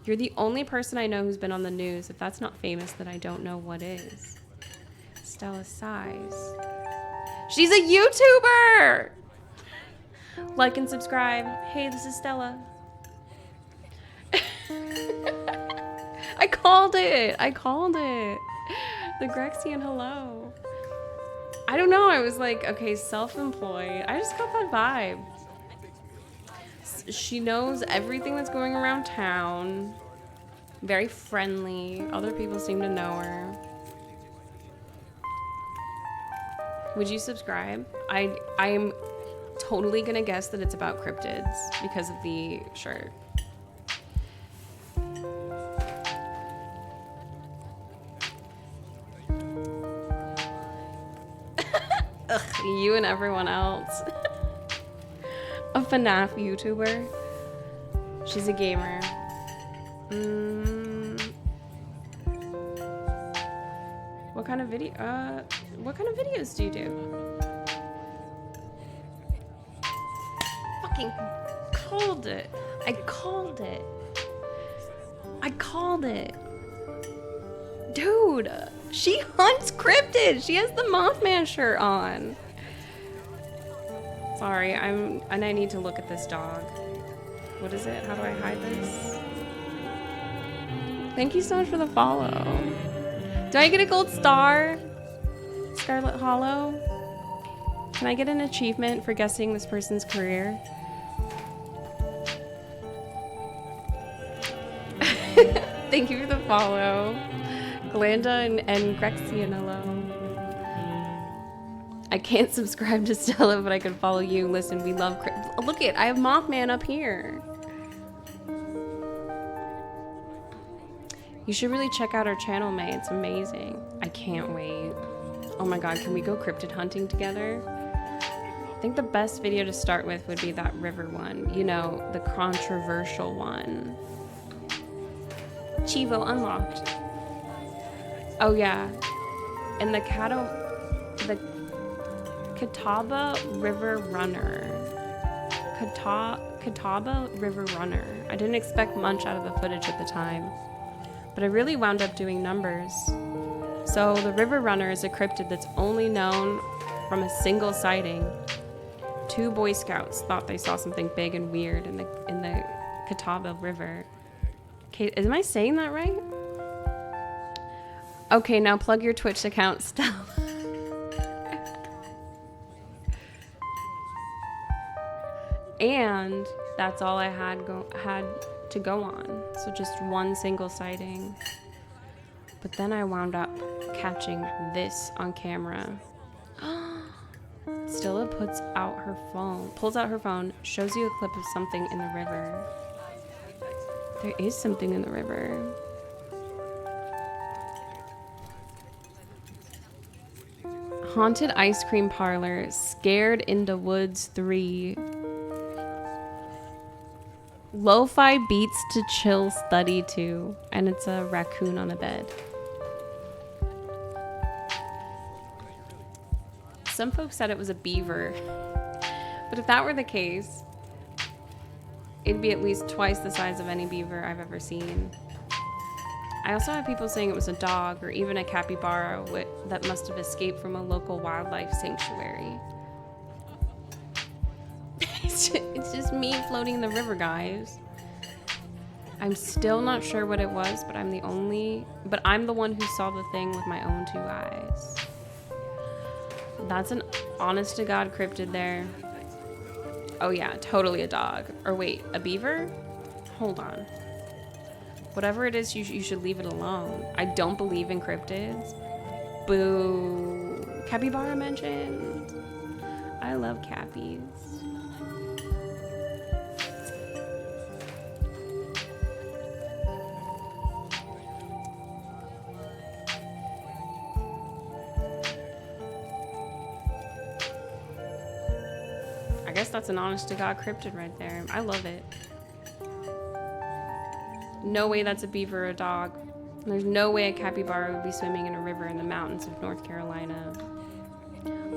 You're the only person I know who's been on the news. If that's not famous, then I don't know what is. Stella sighs. She's a YouTuber! Like and subscribe. Hey, this is Stella. I called it. I called it. The Grexian hello. I don't know. I was like, okay, self-employed. I just got that vibe. She knows everything that's going around town. Very friendly. Other people seem to know her. Would you subscribe? I am totally gonna guess that it's about cryptids because of the shirt. Ugh, you and everyone else. A FNAF YouTuber. She's a gamer. What kind of videos do you do? Fucking called it. I called it. Dude, she hunts cryptids. She has the Mothman shirt on. Sorry, I need to look at this dog. What is it? How do I hide this? Thank you so much for the follow. Do I get a gold star? Scarlet Hollow? Can I get an achievement for guessing this person's career? Thank you for the follow. Glanda and Grexianello. I can't subscribe to Stella, but I can follow you. Listen, we love look it, I have Mothman up here. You should really check out our channel, May. It's amazing. I can't wait. Oh my god, can we go cryptid hunting together? I think the best video to start with would be that river one. You know, the controversial one. Chivo unlocked. Oh yeah. And the Catawba River Runner. Catawba River Runner. I didn't expect much out of the footage at the time, but I really wound up doing numbers. So the River Runner is a cryptid that's only known from a single sighting. 2 Boy Scouts thought they saw something big and weird in the Catawba River. Okay, am I saying that right? Okay, now plug your Twitch account, Stella. And that's all I had to go on. So just one single sighting. But then I wound up catching this on camera. Stella pulls out her phone, shows you a clip of something in the river. There is something in the river. Haunted Ice Cream Parlor, Scared in the Woods 3. Lo-fi beats to chill study to, and it's a raccoon on a bed. Some folks said it was a beaver, but if that were the case, it'd be at least twice the size of any beaver I've ever seen. I also have people saying it was a dog or even a capybara that must have escaped from a local wildlife sanctuary. It's just me floating in the river, guys. I'm still not sure what it was, but I'm the one who saw the thing with my own 2 eyes. That's an honest to God cryptid there. Oh yeah, totally a dog. Or wait, a beaver? Hold on. Whatever it is, you should leave it alone. I don't believe in cryptids. Boo. Capybara mentioned. I love cappies. I guess that's an honest to God cryptid right there. I love it. No way that's a beaver or a dog. There's no way a capybara would be swimming in a river in the mountains of North Carolina.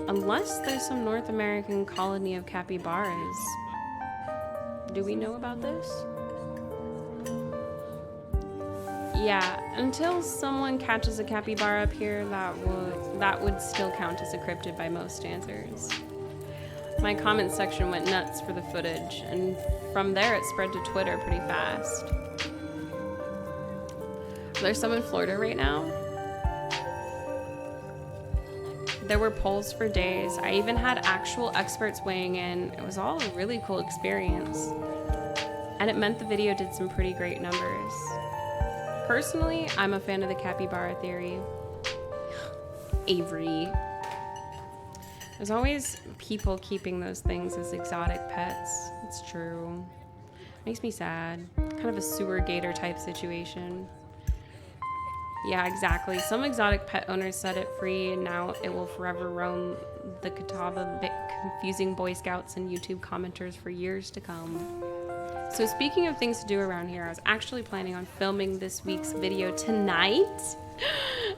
Unless there's some North American colony of capybaras. Do we know about this? Yeah, until someone catches a capybara up here, that would still count as a cryptid by most standards. My comment section went nuts for the footage, and from there it spread to Twitter pretty fast. There's some in Florida right now. There were polls for days. I even had actual experts weighing in. It was all a really cool experience. And it meant the video did some pretty great numbers. Personally, I'm a fan of the capybara theory. Avery. There's always people keeping those things as exotic pets. It's true. Makes me sad. Kind of a sewer gator type situation. Yeah, exactly. Some exotic pet owners set it free, and now it will forever roam the Catawba, confusing Boy Scouts and YouTube commenters for years to come. So speaking of things to do around here, I was actually planning on filming this week's video tonight.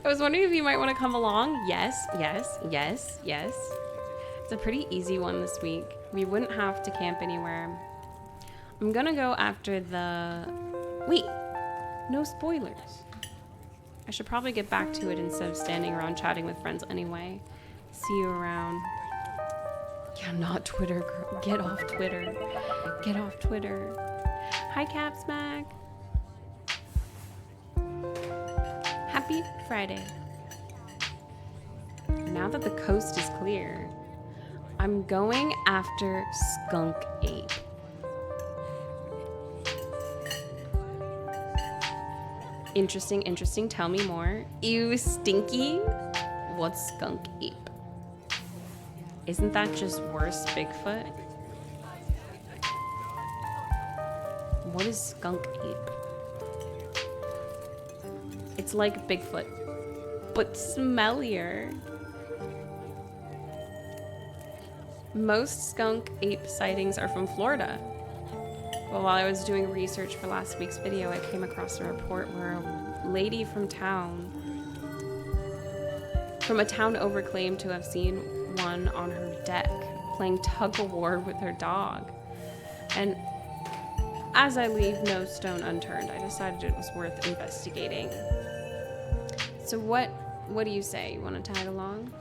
I was wondering if you might want to come along. Yes, yes, yes, yes. It's a pretty easy one this week. We wouldn't have to camp anywhere. I'm gonna go after the... Wait, no spoilers. I should probably get back to it instead of standing around chatting with friends anyway. See you around. Yeah, not Twitter, girl. Get off Twitter. Get off Twitter. Hi, Capsmack. Happy Friday. Now that the coast is clear, I'm going after Skunk Ape. Interesting, interesting. Tell me more. Ew, stinky. What's Skunk Ape? Isn't that just worse Bigfoot? What is Skunk Ape? It's like Bigfoot, but smellier. Most skunk ape sightings are from Florida. Well, while I was doing research for last week's video, I came across a report where a lady from a town over claimed to have seen one on her deck playing tug-of-war with her dog. And as I leave no stone unturned, I decided it was worth investigating. So what do you say? You want to tag along?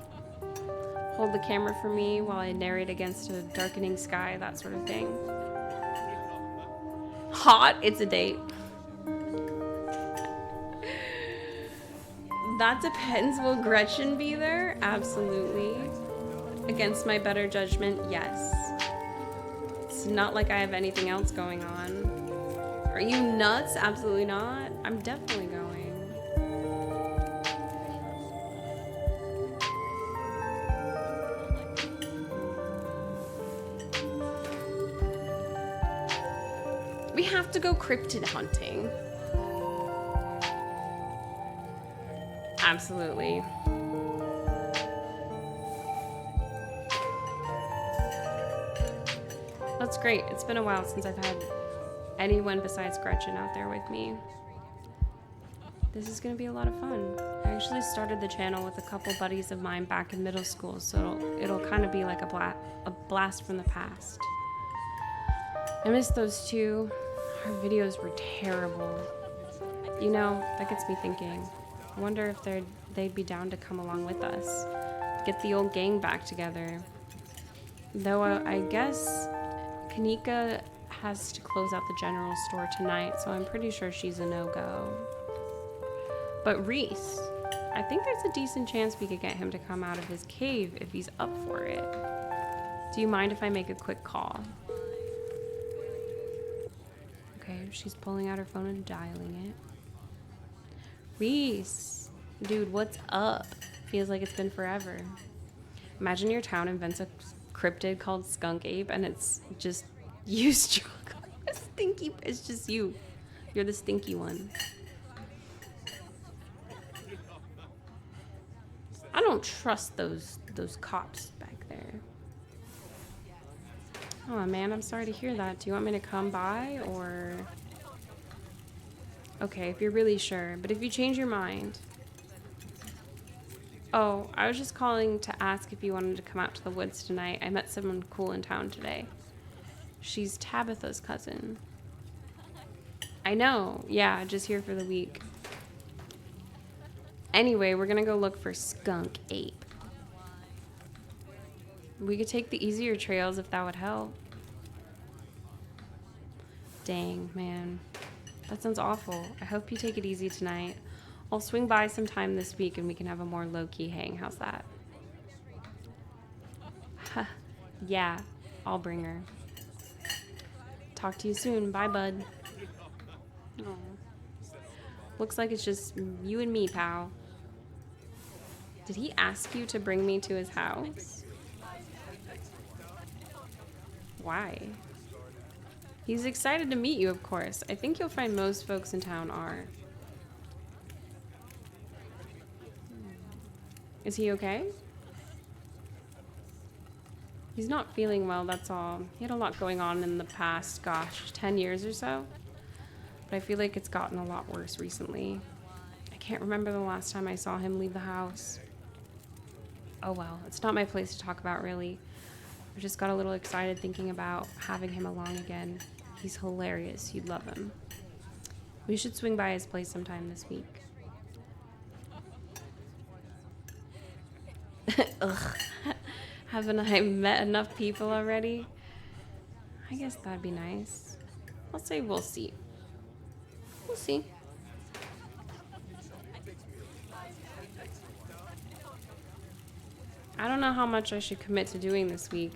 Hold the camera for me while I narrate against a darkening sky, that sort of thing. Hot, it's a date. That depends. Will Gretchen be there? Absolutely. Against my better judgment, yes. It's not like I have anything else going on. Are you nuts? Absolutely not. I'm definitely going. We have to go cryptid hunting. Absolutely. That's great. It's been a while since I've had anyone besides Gretchen out there with me. This is going to be a lot of fun. I actually started the channel with a couple buddies of mine back in middle school, so it'll kind of be like a blast from the past. I miss those two. Our videos were terrible. You know, that gets me thinking. I wonder if they'd be down to come along with us. Get the old gang back together. Though I guess Kanika has to close out the general store tonight, so I'm pretty sure she's a no-go. But Reese, I think there's a decent chance we could get him to come out of his cave if he's up for it. Do you mind if I make a quick call? Okay, she's pulling out her phone and dialing it. Reese, dude, what's up? Feels like it's been forever. Imagine your town invents a cryptid called Skunk Ape and it's just you struggling. Stinky, it's just you. You're the stinky one. I don't trust those cops back there. Oh man, I'm sorry to hear that. Do you want me to come by or... Okay, if you're really sure, but if you change your mind... Oh, I was just calling to ask if you wanted to come out to the woods tonight. I met someone cool in town today. She's Tabitha's cousin. I know, yeah, just here for the week. Anyway, we're gonna go look for Skunk Ape. We could take the easier trails if that would help. Dang, man. That sounds awful. I hope you take it easy tonight. I'll swing by sometime this week and we can have a more low-key hang. How's that? Yeah, I'll bring her. Talk to you soon. Bye, bud. Aw. Looks like it's just you and me, pal. Did he ask you to bring me to his house? Why? He's excited to meet you, of course. I think you'll find most folks in town are. Is he okay? He's not feeling well, that's all. He had a lot going on in the past, gosh, 10 years or so. But I feel like it's gotten a lot worse recently. I can't remember the last time I saw him leave the house. Oh well, it's not my place to talk about, really. I just got a little excited thinking about having him along again. He's hilarious. You'd love him. We should swing by his place sometime this week. Ugh. Haven't I met enough people already? I guess that'd be nice. I'll say we'll see. We'll see. I don't know how much I should commit to doing this week.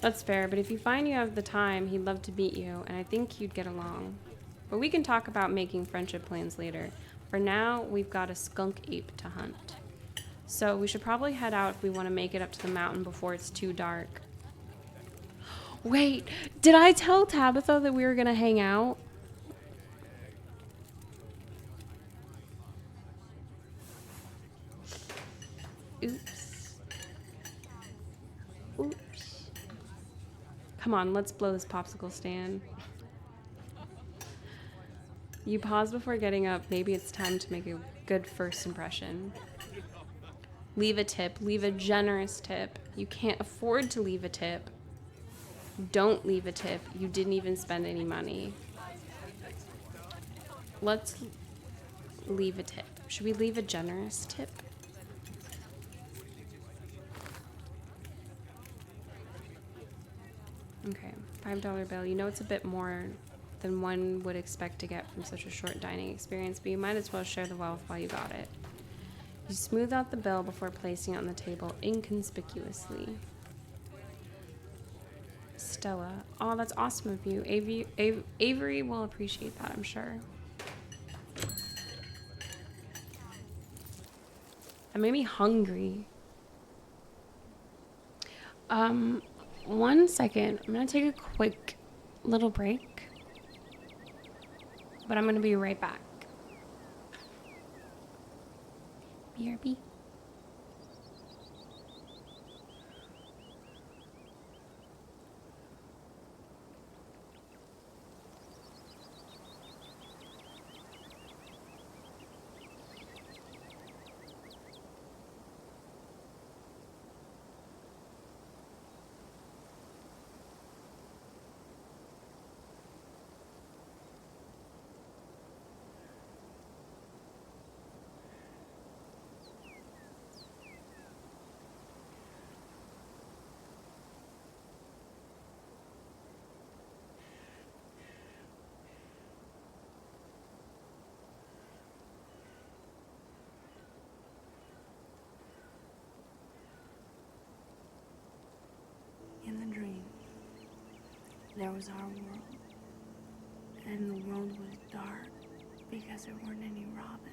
That's fair, but if you find you have the time, he'd love to meet you, and I think you'd get along. But we can talk about making friendship plans later. For now, we've got a skunk ape to hunt. So we should probably head out if we want to make it up to the mountain before it's too dark. Wait, did I tell Tabitha that we were going to hang out? Oops. Oops. Come on, let's blow this popsicle stand. You pause before getting up. Maybe it's time to make a good first impression. Leave a tip. Leave a generous tip. You can't afford to leave a tip. Don't leave a tip. You didn't even spend any money. Let's leave a tip. Should we leave a generous tip? Okay, $5 bill. You know it's a bit more than one would expect to get from such a short dining experience, but you might as well share the wealth while you got it. You smooth out the bill before placing it on the table inconspicuously. Stella. Oh, that's awesome of you. Avery will appreciate that, I'm sure. That made me hungry. 1 second. I'm gonna take a quick little break, but I'm gonna be right back. BRB. In the dream, there was our world, and the world was dark because there weren't any robins.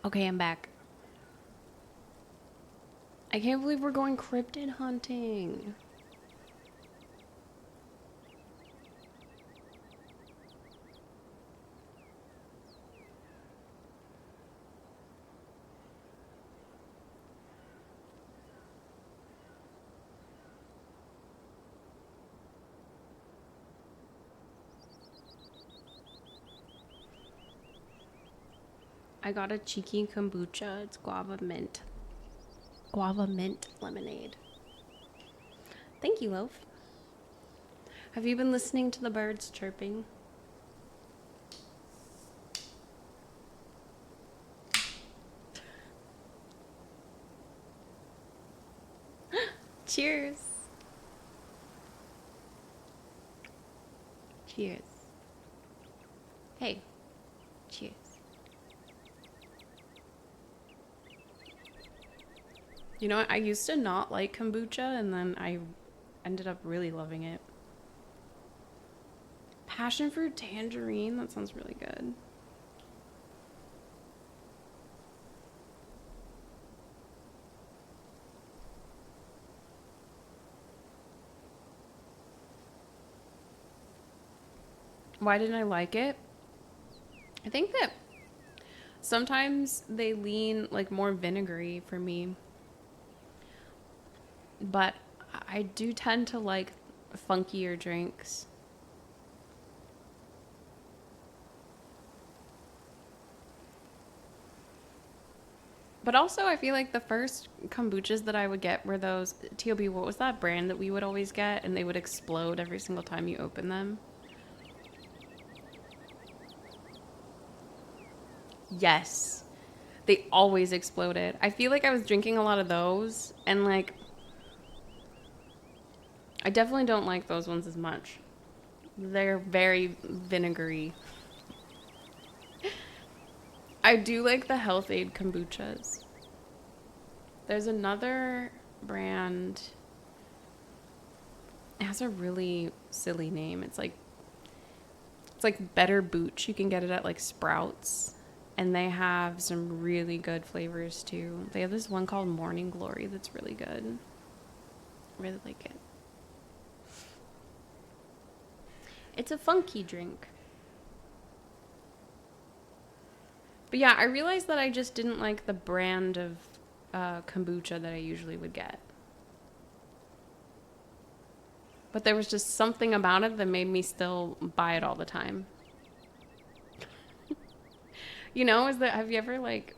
Okay, I'm back. I can't believe we're going cryptid hunting. I got a cheeky kombucha. It's guava mint. Guava mint lemonade. Thank you, Loaf. Have you been listening to the birds chirping? Cheers. Cheers. Hey. Cheers. You know what? I used to not like kombucha, and then I ended up really loving it. Passion fruit tangerine? That sounds really good. Why didn't I like it? I think that sometimes they lean like more vinegary for me. But I do tend to like funkier drinks. But also, I feel like the first kombuchas that I would get were those... T.O.B., what was that brand that we would always get? And they would explode every single time you open them? Yes. They always exploded. I feel like I was drinking a lot of those. And, like... I definitely don't like those ones as much. They're very vinegary. I do like the Health Aid kombuchas. There's another brand. It has a really silly name. It's like Better Booch. You can get it at like Sprouts. And they have some really good flavors too. They have this one called Morning Glory that's really good. Really like it. It's a funky drink. But yeah, I realized that I just didn't like the brand of kombucha that I usually would get. But there was just something about it that made me still buy it all the time. You know, have you ever like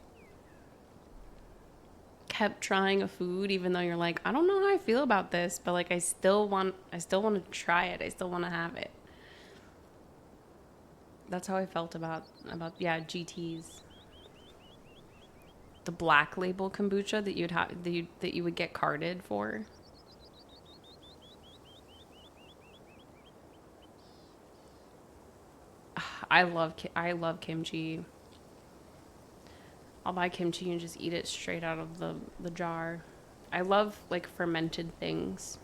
kept trying a food even though you're like, I don't know how I feel about this, but like I still want to try it. I still want to have it. That's how I felt about GTs. The black label kombucha that you'd have that you would get carded for. I love kimchi. I'll buy kimchi and just eat it straight out of the jar. I love like fermented things.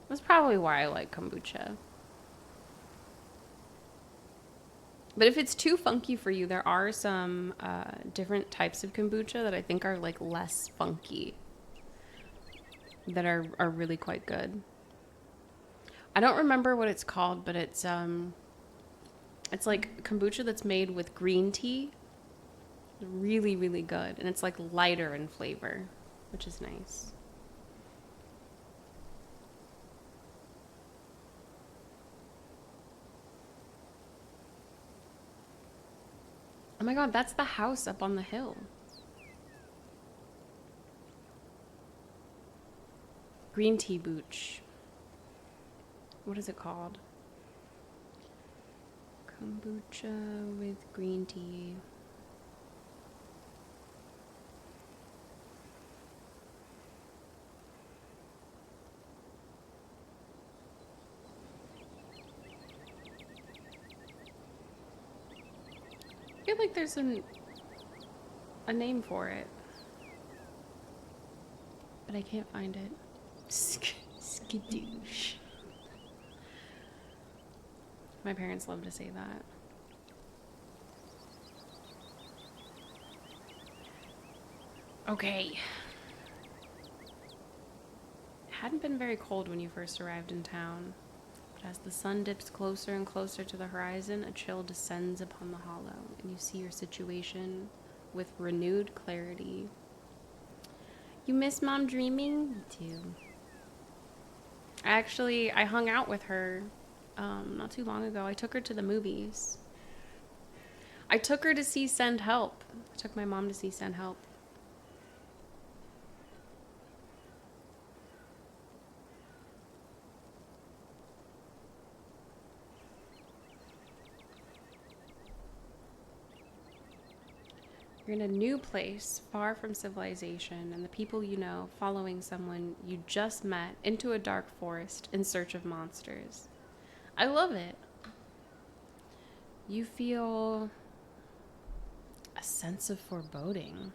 That's probably why I like kombucha. But if it's too funky for you, there are some different types of kombucha that I think are like less funky. That are really quite good. I don't remember what it's called, but it's like kombucha that's made with green tea. Really, really good. And it's like lighter in flavor, which is nice. Oh my god, that's the house up on the hill. Green tea booch. What is it called? Kombucha with green tea. I feel like there's a name for it, but I can't find it. Skadoosh. My parents love to say that. Okay. It hadn't been very cold when you first arrived in town, but as the sun dips closer and closer to the horizon, a chill descends upon the hollow, and you see your situation with renewed clarity. You miss Mom dreaming? Me too. I hung out with her not too long ago. I took her to the movies. I took her to see Send Help. I took my mom to see Send Help. You're in a new place, far from civilization, and the people you know, following someone you just met into a dark forest in search of monsters. I love it. You feel a sense of foreboding.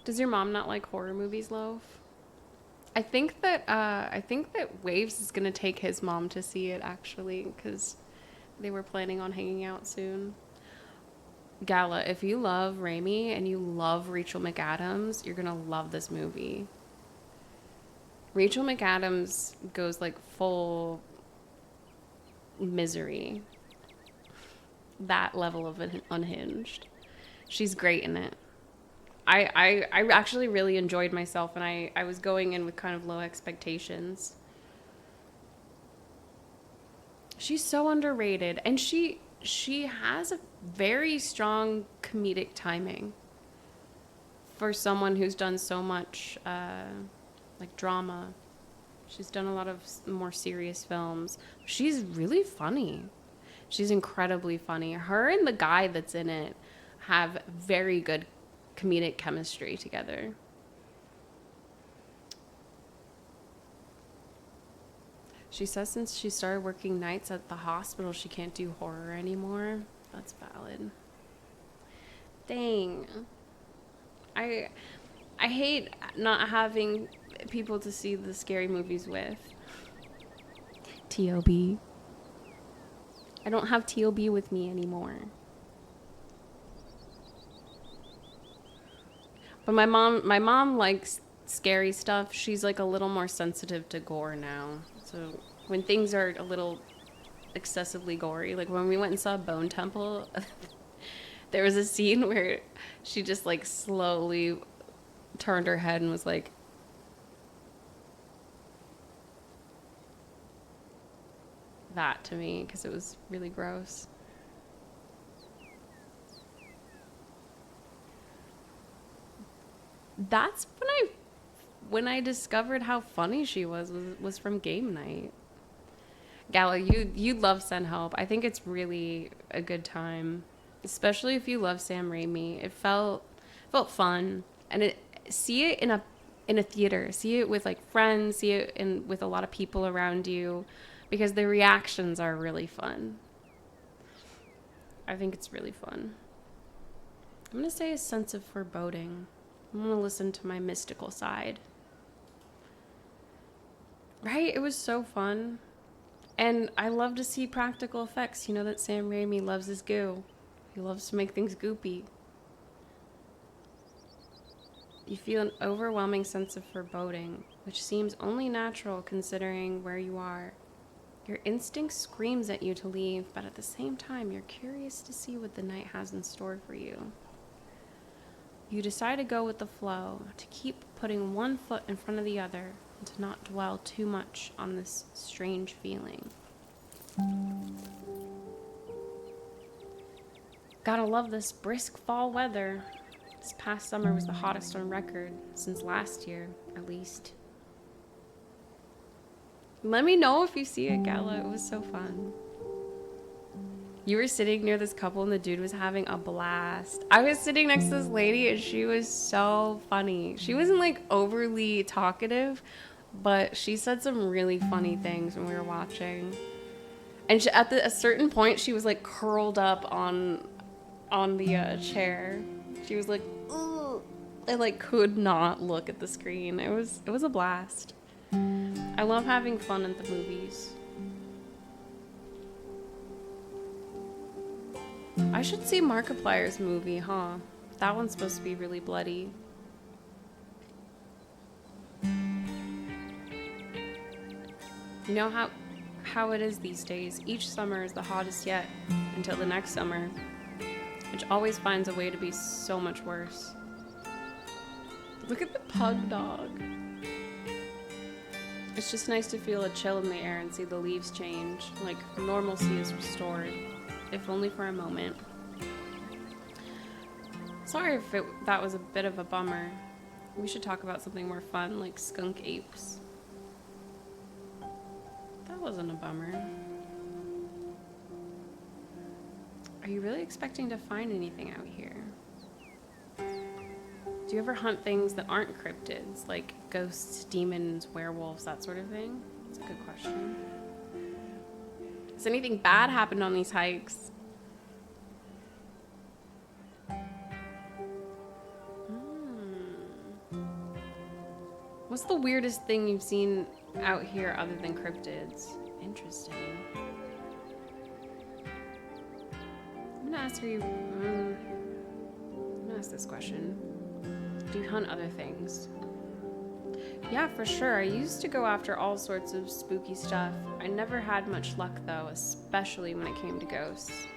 Does your mom not like horror movies, Loaf? I think that Waves is gonna take his mom to see it actually, because they were planning on hanging out soon. Gala, if you love Raimi and you love Rachel McAdams, you're gonna love this movie. Rachel McAdams goes like full misery. That level of unhinged. She's great in it. I actually really enjoyed myself, and I was going in with kind of low expectations. She's so underrated, and she has a very strong comedic timing for someone who's done so much like drama. She's done a lot of more serious films. She's really funny. She's incredibly funny. Her and the guy that's in it have very good comedic chemistry together. She says since she started working nights at the hospital, she can't do horror anymore. That's valid. Dang. I hate not having people to see the scary movies with. T.O.B. I don't have T.O.B. with me anymore. But my mom likes scary stuff. She's like a little more sensitive to gore now. So when things are a little excessively gory, like when we went and saw Bone Temple, there was a scene where she just like slowly turned her head and was like, that to me, because it was really gross. That's when I discovered how funny she was from game night. Gala, you'd love Send Help. I think it's really a good time, especially if you love Sam Raimi. It felt fun, and see it in a theater. See it with like friends. See it with a lot of people around you, because the reactions are really fun. I think it's really fun. I'm gonna say a sense of foreboding. I'm gonna listen to my mystical side. Right? It was so fun. And I love to see practical effects. You know that Sam Raimi loves his goo. He loves to make things goopy. You feel an overwhelming sense of foreboding, which seems only natural considering where you are. Your instinct screams at you to leave, but at the same time, you're curious to see what the night has in store for you. You decide to go with the flow, to keep putting one foot in front of the other, and to not dwell too much on this strange feeling. Gotta love this brisk fall weather. This past summer was the hottest on record, since last year, at least. Let me know if you see it, Gala. It was so fun. You were sitting near this couple and the dude was having a blast. I was sitting next to this lady and she was so funny. She wasn't like overly talkative, but she said some really funny things when we were watching. And at a certain point, she was like curled up on the chair. She was like, ugh. I like could not look at the screen. It was a blast. I love having fun at the movies. I should see Markiplier's movie, huh? That one's supposed to be really bloody. You know how it is these days. Each summer is the hottest yet until the next summer, which always finds a way to be so much worse. Look at the pug dog. It's just nice to feel a chill in the air and see the leaves change, like normalcy is restored, if only for a moment. Sorry if that was a bit of a bummer. We should talk about something more fun, like skunk apes. That wasn't a bummer. Are you really expecting to find anything out here? Do you ever hunt things that aren't cryptids, like ghosts, demons, werewolves, that sort of thing? That's a good question. Has anything bad happened on these hikes? What's the weirdest thing you've seen out here other than cryptids? Interesting. I'm gonna ask this question. Do you hunt other things? Yeah, for sure. I used to go after all sorts of spooky stuff. I never had much luck though, especially when it came to ghosts.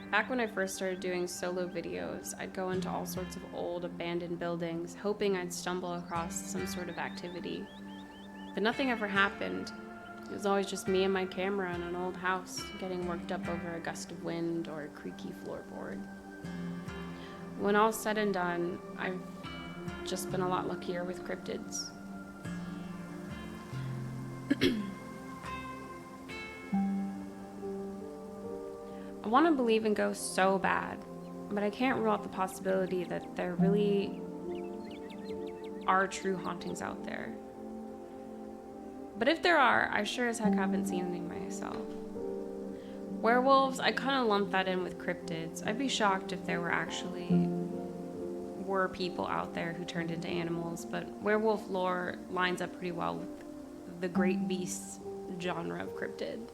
Back when I first started doing solo videos, I'd go into all sorts of old abandoned buildings, hoping I'd stumble across some sort of activity. But nothing ever happened. It was always just me and my camera in an old house, getting worked up over a gust of wind or a creaky floorboard. When all's said and done, I've just been a lot luckier with cryptids. I want to believe in ghosts so bad, but I can't rule out the possibility that there really are true hauntings out there. But if there are, I sure as heck haven't seen any myself. Werewolves, I kind of lump that in with cryptids. I'd be shocked if there were people out there who turned into animals, but werewolf lore lines up pretty well with the great beasts genre of cryptid.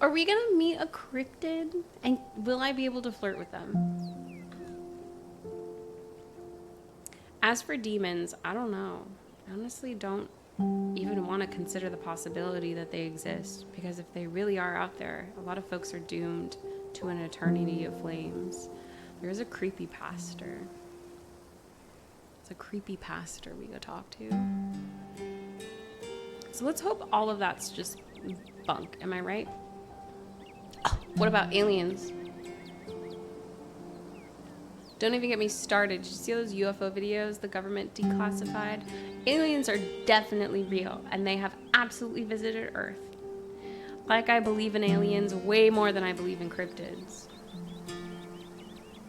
Are we gonna meet a cryptid? And will I be able to flirt with them? As for demons, I don't know. I honestly don't even want to consider the possibility that they exist, because if they really are out there, a lot of folks are doomed to an eternity of flames. There is a creepy pastor. It's a creepy pastor we go talk to. So let's hope all of that's just bunk. Am I right? Oh, what about aliens? Don't even get me started. Did you see those UFO videos the government declassified? Aliens are definitely real, and they have absolutely visited Earth. Like I believe in aliens way more than I believe in cryptids.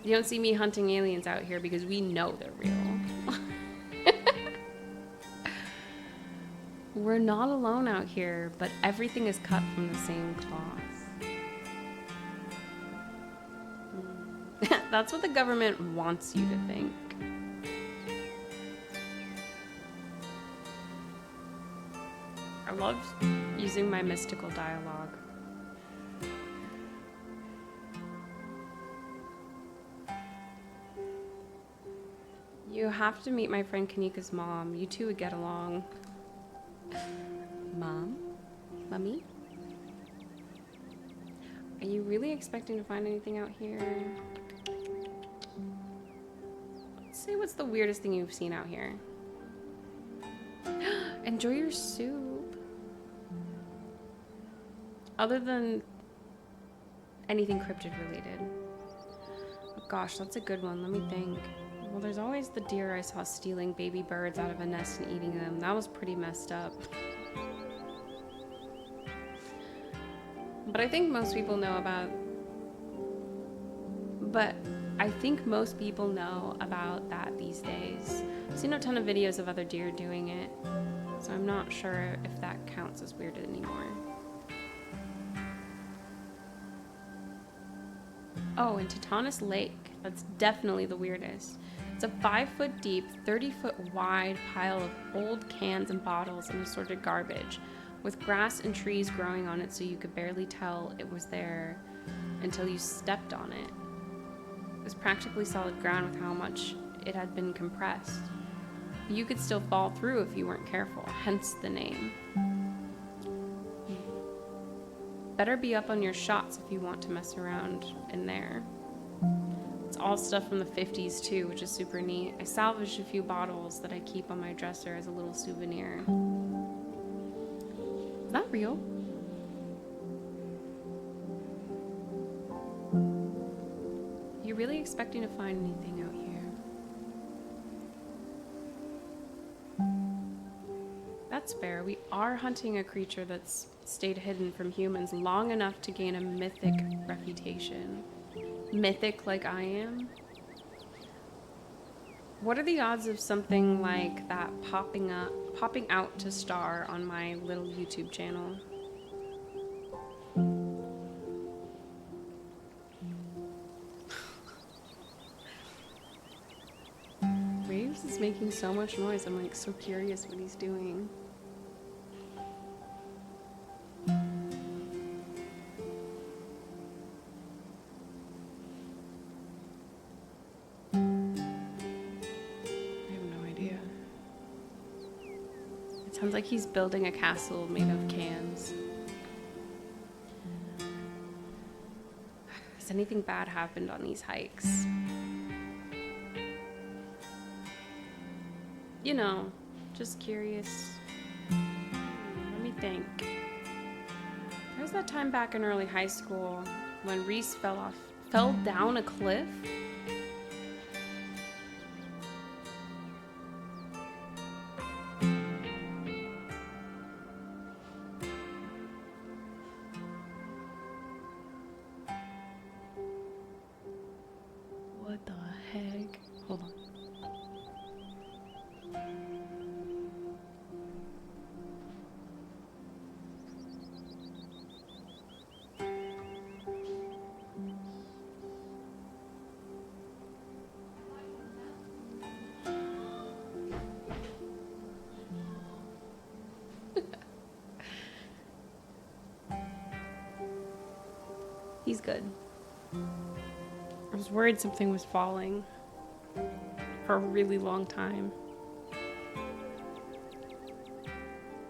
You don't see me hunting aliens out here because we know they're real. We're not alone out here, but everything is cut from the same cloth. That's what the government wants you to think. I love using my mystical dialogue. You have to meet my friend Kanika's mom. You two would get along. Mom? Mummy? Are you really expecting to find anything out here? Let's see, what's the weirdest thing you've seen out here? Enjoy your soup. Other than anything cryptid related. Oh gosh, that's a good one. Let me think. Well, there's always the deer I saw stealing baby birds out of a nest and eating them. That was pretty messed up. But I think most people know about that these days. I've seen a ton of videos of other deer doing it, so I'm not sure if that counts as weird anymore. Oh, and Tetanus Lake. That's definitely the weirdest. It's a 5-foot deep, 30-foot wide pile of old cans and bottles and assorted garbage, with grass and trees growing on it so you could barely tell it was there until you stepped on it. It was practically solid ground with how much it had been compressed. You could still fall through if you weren't careful, hence the name. Better be up on your shots if you want to mess around in there. It's all stuff from the 50s too, which is super neat. I salvaged a few bottles that I keep on my dresser as a little souvenir. Is that real? You really expecting to find anything out here? That's fair. We are hunting a creature that's stayed hidden from humans long enough to gain a mythic reputation. Mythic like I am? What are the odds of something like that popping out to star on my little YouTube channel? Raves is making so much noise. I'm like so curious what he's doing. Sounds like he's building a castle made of cans. Has anything bad happened on these hikes? You know, just curious. Let me think. There was that time back in early high school when Reese fell down a cliff. What the heck? Hold on. He's good. I was worried something was falling for a really long time.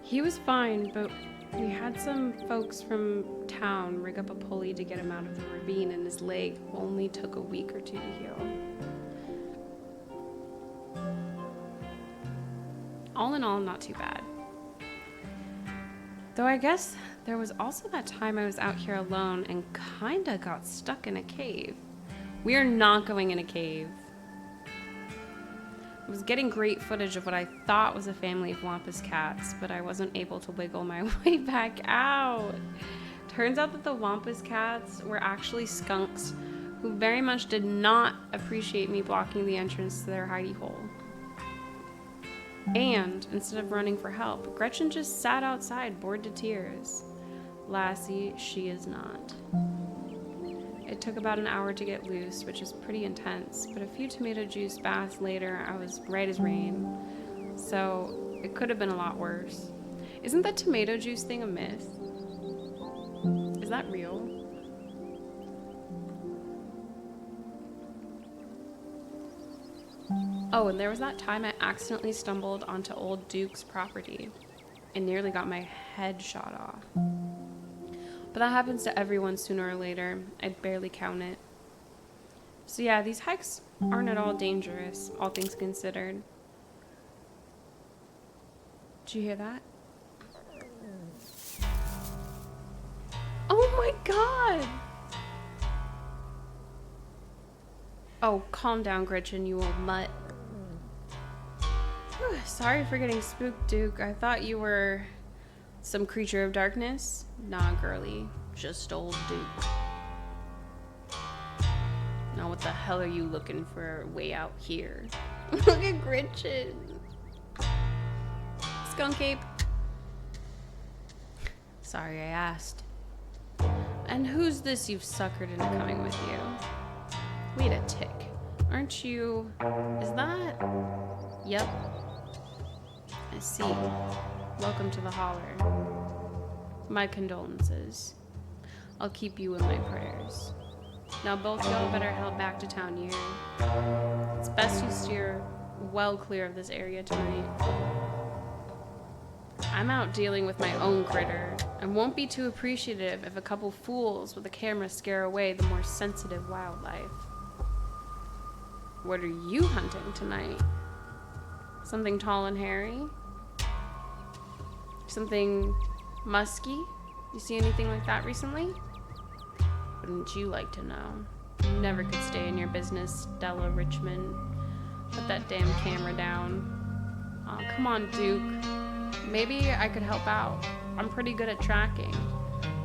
He was fine, but we had some folks from town rig up a pulley to get him out of the ravine, and his leg only took a week or two to heal. All in all, not too bad. Though I guess there was also that time I was out here alone and kinda got stuck in a cave. We are not going in a cave. I was getting great footage of what I thought was a family of Wampus cats, but I wasn't able to wiggle my way back out. Turns out that the Wampus cats were actually skunks who very much did not appreciate me blocking the entrance to their hidey hole. And instead of running for help, Gretchen just sat outside, bored to tears. Lassie, she is not. It took about an hour to get loose, which is pretty intense, but a few tomato juice baths later, I was right as rain. So it could have been a lot worse. Isn't that tomato juice thing a myth? Is that real? Oh, and there was that time I accidentally stumbled onto old Duke's property and nearly got my head shot off. But that happens to everyone sooner or later. I'd barely count it. So yeah, these hikes aren't at all dangerous, all things considered. Did you hear that? Oh my god! Oh, calm down, Gretchen, you old mutt. Whew, sorry for getting spooked, Duke. I thought you were some creature of darkness. Nah, girly. Just old Duke. Now what the hell are you looking for way out here? Look at Gretchen. Skunk ape. Sorry I asked. And who's this you've suckered into coming with you? Wait a tick. Aren't you... Is that... Yep. I see. Welcome to the holler. My condolences. I'll keep you in my prayers. Now both y'all better head back to town here. It's best you steer well clear of this area tonight. I'm out dealing with my own critter, and won't be too appreciative if a couple fools with a camera scare away the more sensitive wildlife. What are you hunting tonight? Something tall and hairy? Something musky? You see anything like that recently? Wouldn't you like to know? You never could stay in your business, Stella Richmond. Put that damn camera down. Aw, come on, Duke. Maybe I could help out. I'm pretty good at tracking.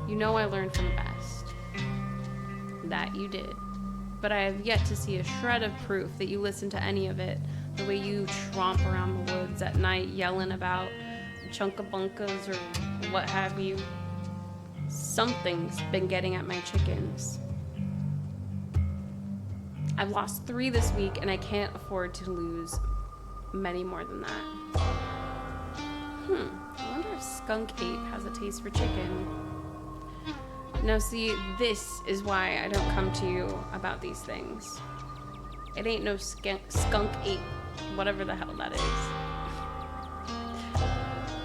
You know I learned from the best. That you did. But I have yet to see a shred of proof that you listened to any of it. The way you tromp around the woods at night yelling about chunkabunkas or what have you. Something's been getting at my chickens. I've lost 3 this week and I can't afford to lose many more than that. I wonder if Skunk Ape has a taste for chicken. Now see, this is why I don't come to you about these things. It ain't no skunk ape, whatever the hell that is.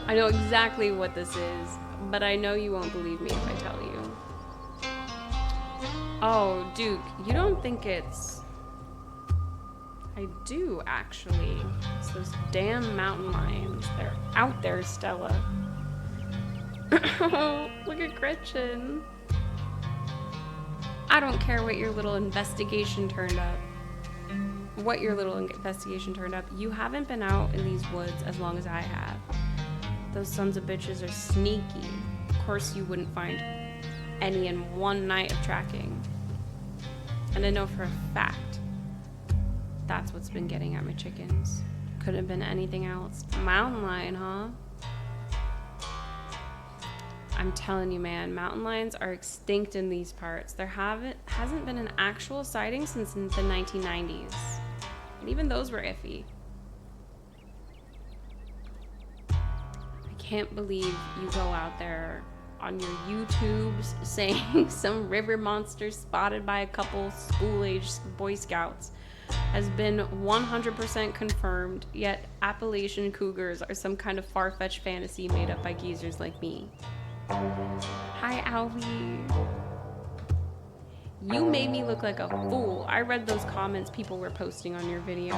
I know exactly what this is, but I know you won't believe me if I tell you. Oh, Duke, you don't think it's... I do, actually. It's those damn mountain lions. They're out there, Stella. Oh, look at Gretchen. I don't care what your little investigation turned up. You haven't been out in these woods as long as I have. Those sons of bitches are sneaky. Of course you wouldn't find any in one night of tracking. And I know for a fact that's what's been getting at my chickens. Couldn't have been anything else. Mountain lion, huh? I'm telling you, man, mountain lions are extinct in these parts. There hasn't been an actual sighting since the 1990s. And even those were iffy. I can't believe you go out there on your YouTubes saying some river monster spotted by a couple school-aged Boy Scouts has been 100% confirmed, yet Appalachian cougars are some kind of far-fetched fantasy made up by geezers like me. Hi, Alvy. You made me look like a fool. I read those comments people were posting on your video.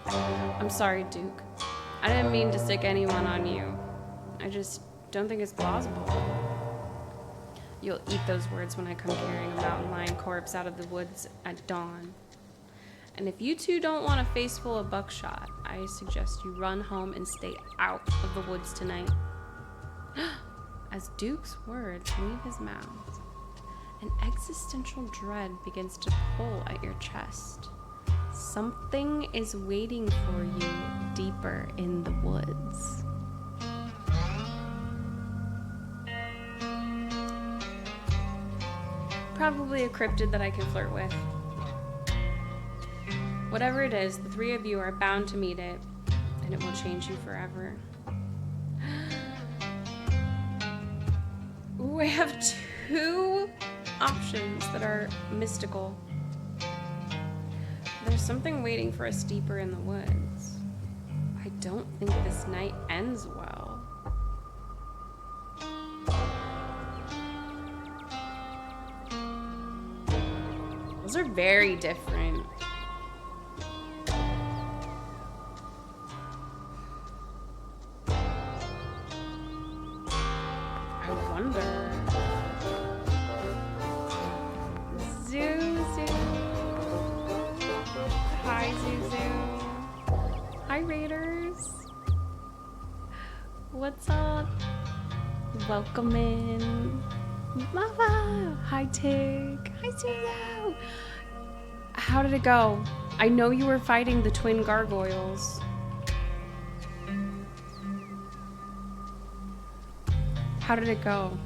I'm sorry, Duke. I didn't mean to stick anyone on you. I just don't think it's plausible. You'll eat those words when I come carrying a mountain lion corpse out of the woods at dawn. And if you two don't want a face full of buckshot, I suggest you run home and stay out of the woods tonight. As Duke's words leave his mouth, an existential dread begins to pull at your chest. Something is waiting for you deeper in the woods. Probably a cryptid that I can flirt with. Whatever it is, the 3 of you are bound to meet it, and it will change you forever. Ooh, I have 2 options that are mystical. There's something waiting for us deeper in the woods. I don't think this night ends well. Those are very different. I wonder. Zuzu. Hi, Zuzu. Hi, Raiders. What's up? Welcome in. Mama. Hi, Tig. Hi, Zuzu. How did it go? I know you were fighting the twin gargoyles. How did it go?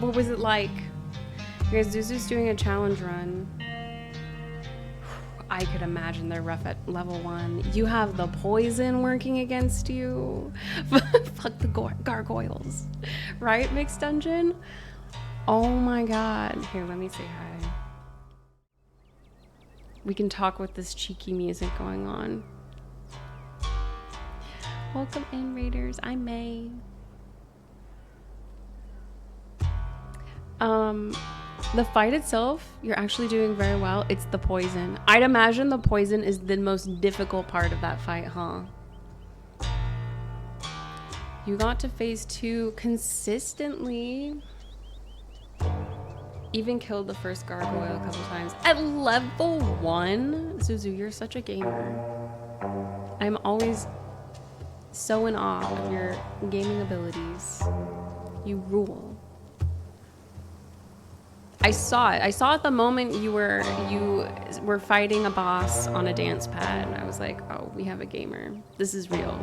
What was it like? You guys, Zuzu's doing a challenge run. I could imagine they're rough at level 1. You have the poison working against you. Fuck the gargoyles. Right, Mixed Dungeon? Oh my god. Here, let me say hi. We can talk with this cheeky music going on. Welcome in, Raiders. I'm May. The fight itself, you're actually doing very well. It's the poison. I'd imagine the poison is the most difficult part of that fight, huh? You got to phase 2 consistently. Even killed the first gargoyle a couple times. At level 1? Zuzu, you're such a gamer. I'm always so in awe of your gaming abilities. You rule. I saw it. I saw it the moment you were fighting a boss on a dance pad. I was like, oh, we have a gamer. This is real.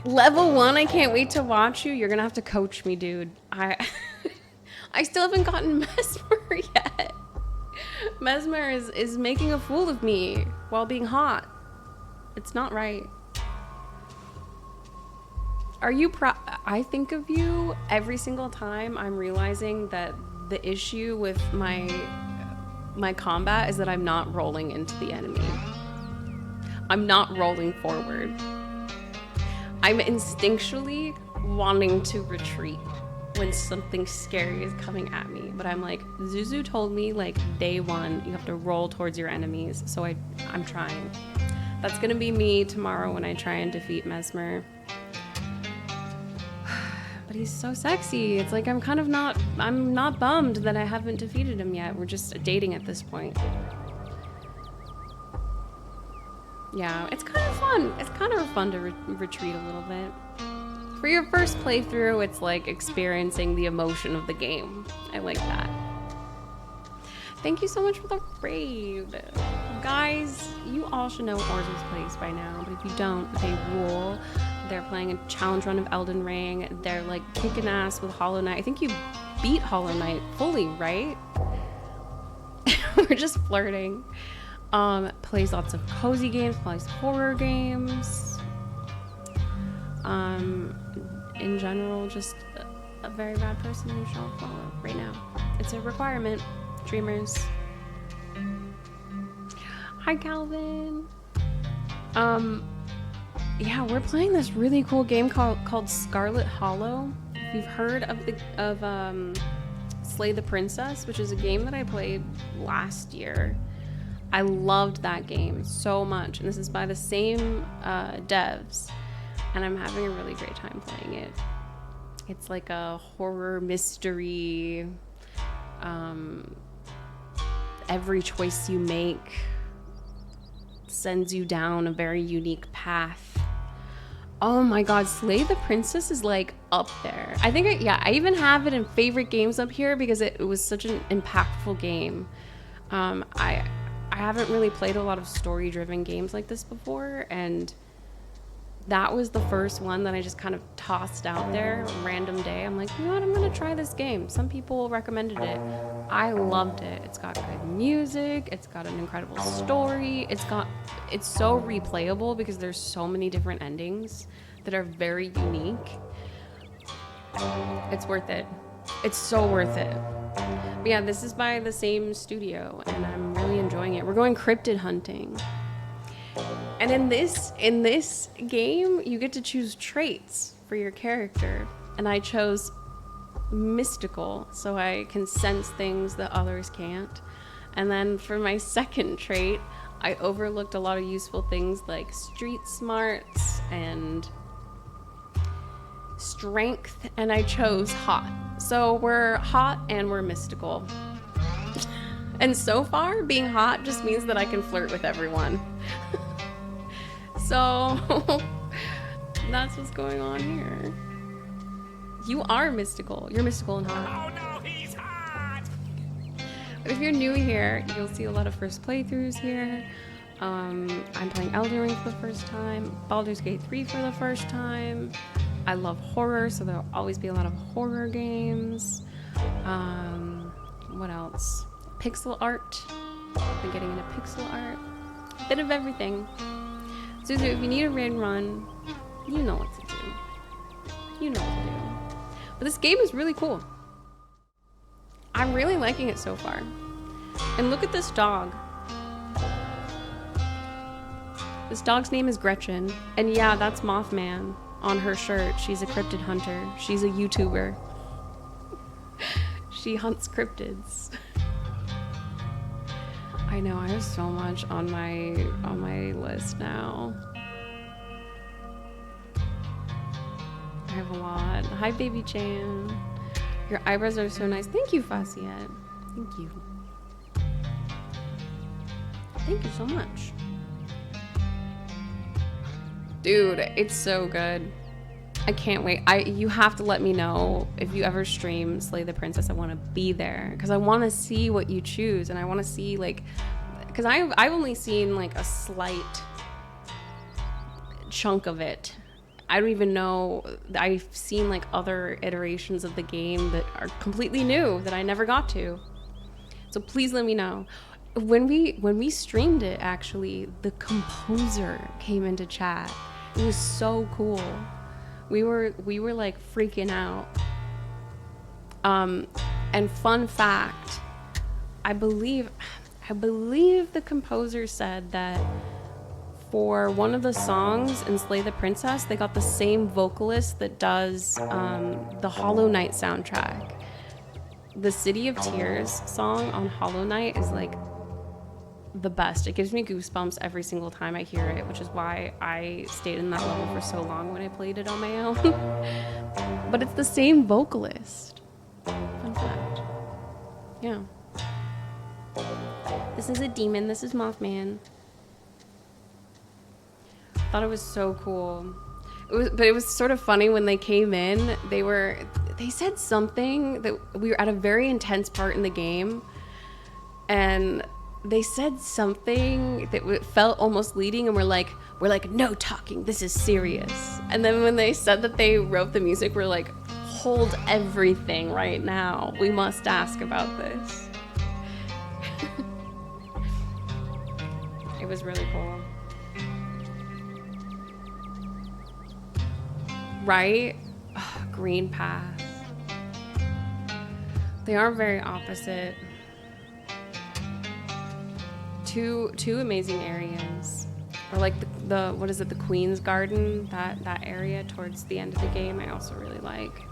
Level 1, I can't wait to watch you. You're gonna have to coach me, dude. I still haven't gotten Mesmer yet. Mesmer is making a fool of me while being hot. It's not right. Are you I think of you every single time I'm realizing that the issue with my combat is that I'm not rolling into the enemy. I'm not rolling forward. I'm instinctually wanting to retreat when something scary is coming at me. But I'm like, Zuzu told me like day 1, you have to roll towards your enemies. So I'm trying. That's gonna be me tomorrow when I try and defeat Mesmer. But he's so sexy. It's like I'm not bummed that I haven't defeated him yet. We're just dating at this point. Yeah, it's kind of fun. It's kind of fun to retreat a little bit. For your first playthrough, it's like experiencing the emotion of the game. I like that. Thank you so much for the raid. Guys, you all should know Orza's plays by now, but if you don't, they rule. They're playing a challenge run of Elden Ring. They're like kicking ass with Hollow Knight. I think you beat Hollow Knight fully, right? We're just flirting. Plays lots of cozy games, plays horror games. In general, just a very bad person you should all follow right now. It's a requirement, dreamers. Hi, Calvin. Yeah, we're playing this really cool game called Scarlet Hollow. If you've heard of Slay the Princess, which is a game that I played last year. I loved that game so much, and this is by the same devs, and I'm having a really great time playing it. It's like a horror mystery. Every choice you make sends you down a very unique path. Oh my god, Slay the Princess is like up there. I think, I even have it in favorite games up here because it was such an impactful game. I haven't really played a lot of story-driven games like this before, and that was the first one that I just kind of tossed out there, a random day. I'm like, you know what, I'm gonna try this game. Some people recommended it. I loved it. It's got good music, it's got an incredible story, it's so replayable because there's so many different endings that are very unique. It's worth it. It's so worth it. But yeah, this is by the same studio, and I'm really enjoying it. We're going cryptid hunting. And in this game, you get to choose traits for your character. And I chose mystical, so I can sense things that others can't. And then for my second trait, I overlooked a lot of useful things like street smarts and strength, and I chose hot. So we're hot and we're mystical. And so far, being hot just means that I can flirt with everyone. So that's what's going on here. You are mystical. You're mystical and hot. Oh no, he's hot! But if you're new here, you'll see a lot of first playthroughs here. I'm playing Elden Ring for the first time, Baldur's Gate 3 for the first time. I love horror, so there'll always be a lot of horror games. What else? Pixel art. Been getting into pixel art. Bit of everything. Suzu, if you need a raid run, you know what to do. You know what to do. But this game is really cool. I'm really liking it so far. And look at this dog. This dog's name is Gretchen. And yeah, that's Mothman on her shirt. She's a cryptid hunter. She's a YouTuber. She hunts cryptids. I know, I have so much on my list now. I have a lot. Hi, Baby Chan. Your eyebrows are so nice. Thank you, Faciet. Thank you. Thank you so much. Dude, it's so good. I can't wait. You have to let me know if you ever stream Slay the Princess. I want to be there because I want to see what you choose, and I want to see like, because I've only seen like a slight chunk of it. I don't even know. I've seen like other iterations of the game that are completely new that I never got to. So please let me know. When we streamed it, actually, the composer came into chat. It was so cool. We were like freaking out. And fun fact, I believe the composer said that for one of the songs in Slay the Princess, they got the same vocalist that does the Hollow Knight soundtrack. The City of Tears song on Hollow Knight is like the best. It gives me goosebumps every single time I hear it, which is why I stayed in that level for so long when I played it on my own. But it's the same vocalist. Fun fact. Yeah. This is a demon. This is Mothman. Thought it was so cool. But it was sort of funny when they came in. They said something that we were at a very intense part in the game, and they said something that felt almost leading, and we're like, no talking, this is serious. And then when they said that they wrote the music, we're like, hold everything right now. We must ask about this. It was really cool. Right? Ugh, Green Path. They are very opposite. Two amazing areas. Or like the what is it, the Queen's Garden, that area towards the end of the game I also really like.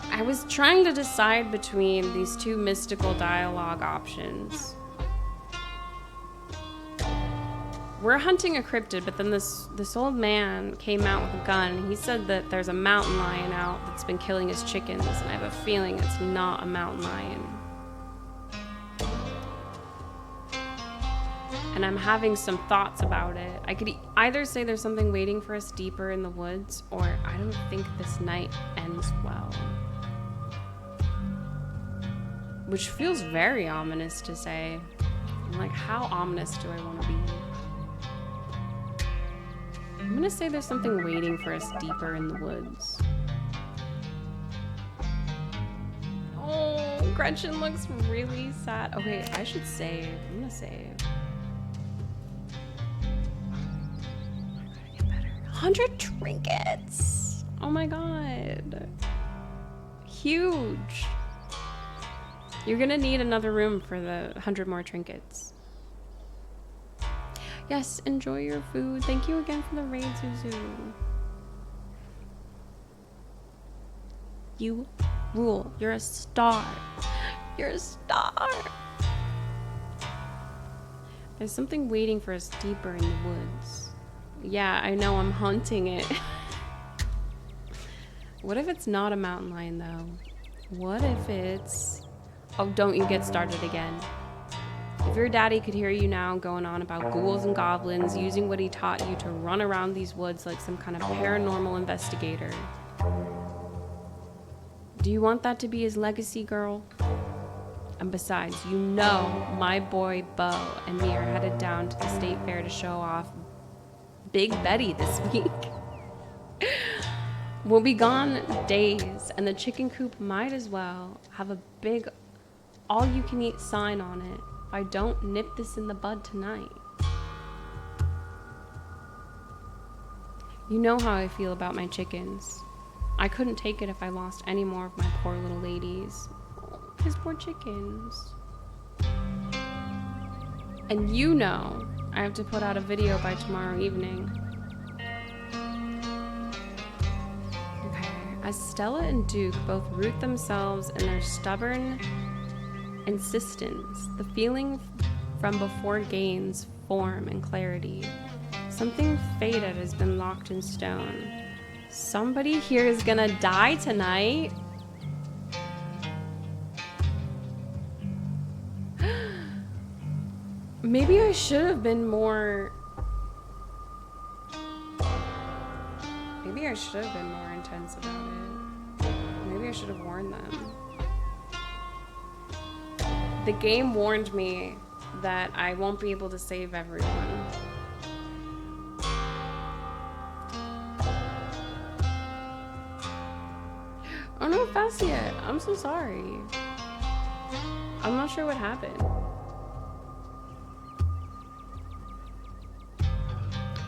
I was trying to decide between these two mystical dialogue options. We're hunting a cryptid, but then this old man came out with a gun, and he said that there's a mountain lion out that's been killing his chickens, and I have a feeling it's not a mountain lion. And I'm having some thoughts about it. I could either say there's something waiting for us deeper in the woods, or I don't think this night ends well. Which feels very ominous to say. I'm like, how ominous do I want to be? I'm gonna say there's something waiting for us deeper in the woods. Oh, Gretchen looks really sad. Okay, I should save. I'm gonna save. I gotta get better. 100 trinkets! Oh my god. Huge. You're gonna need another room for the 100 more trinkets. Yes, enjoy your food. Thank you again for the raid, Zuzu. You rule. You're a star. You're a star. There's something waiting for us deeper in the woods. Yeah, I know, I'm hunting it. What if it's not a mountain lion, though? What if it's... Oh, don't you get started again. If your daddy could hear you now going on about ghouls and goblins, using what he taught you to run around these woods like some kind of paranormal investigator. Do you want that to be his legacy, girl? And besides, you know my boy Bo and me are headed down to the state fair to show off Big Betty this week. We'll be gone days, and the chicken coop might as well have a big all you can eat sign on it if I don't nip this in the bud tonight. You know how I feel about my chickens. I couldn't take it if I lost any more of my poor little ladies. His poor chickens. And you know I have to put out a video by tomorrow evening. Okay, as Stella and Duke both root themselves in their stubborn insistence, the feeling from before gains form and clarity. Something fated has been locked in stone. Somebody here is gonna die tonight. Maybe I should have been more... Maybe I should have been more intense about it. Maybe I should have warned them. The game warned me that I won't be able to save everyone. Oh no, Fascia, I'm so sorry. I'm not sure what happened.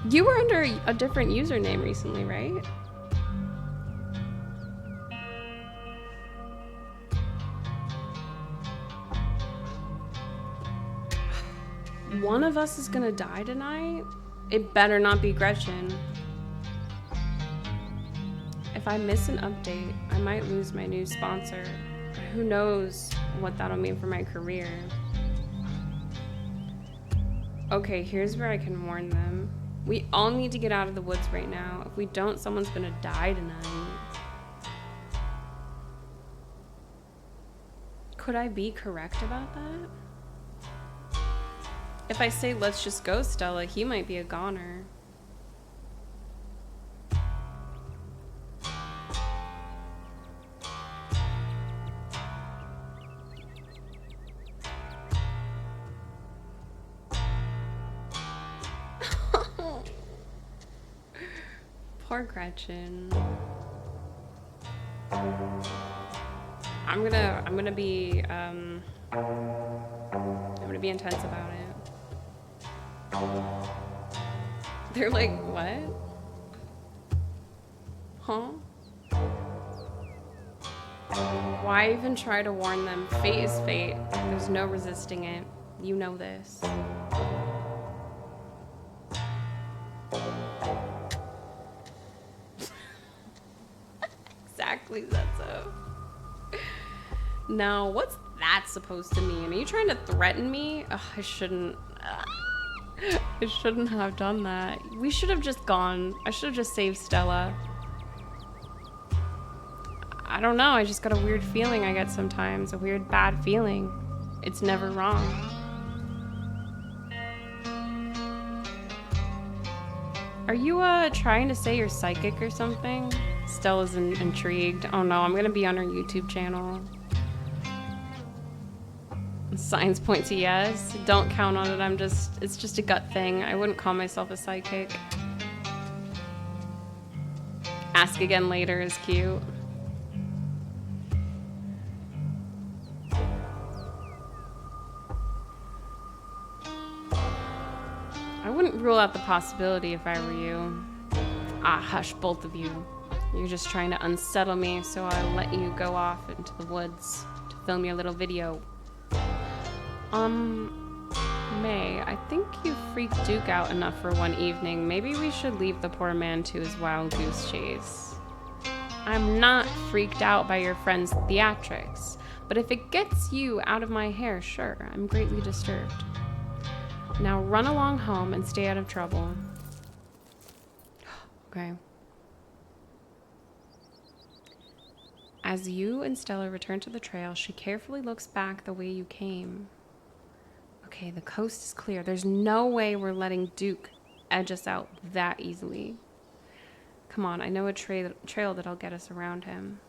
You were under a different username recently, right? One of us is gonna die tonight? It better not be Gretchen. If I miss an update, I might lose my new sponsor. Who knows what that'll mean for my career. Okay, here's where I can warn them. We all need to get out of the woods right now. If we don't, someone's gonna die tonight. Could I be correct about that? If I say, let's just go, Stella, he might be a goner. Poor Gretchen. I'm gonna be intense about it. They're like, what? Huh? Why even try to warn them? Fate is fate. There's no resisting it. You know this. Exactly, Zetsu. Now, what's that supposed to mean? Are you trying to threaten me? Ugh, I shouldn't have done that. We should have just gone. I should have just saved Stella. I don't know. I just got a weird feeling I get sometimes. A weird bad feeling. It's never wrong. Are you trying to say you're psychic or something? Stella's intrigued. Oh no, I'm gonna be on her YouTube channel. Signs point to yes. Don't count on it. It's just a gut thing. I wouldn't call myself a psychic. Ask again later is cute. I wouldn't rule out the possibility if I were you. Ah, hush, both of you. You're just trying to unsettle me, so I'll let you go off into the woods to film your little video. May, I think you freaked Duke out enough for one evening. Maybe we should leave the poor man to his wild goose chase. I'm not freaked out by your friend's theatrics, but if it gets you out of my hair, sure, I'm greatly disturbed. Now run along home and stay out of trouble. Okay. As you and Stella return to the trail, she carefully looks back the way you came. Okay, the coast is clear. There's no way we're letting Duke edge us out that easily. Come on, I know a trail that'll get us around him.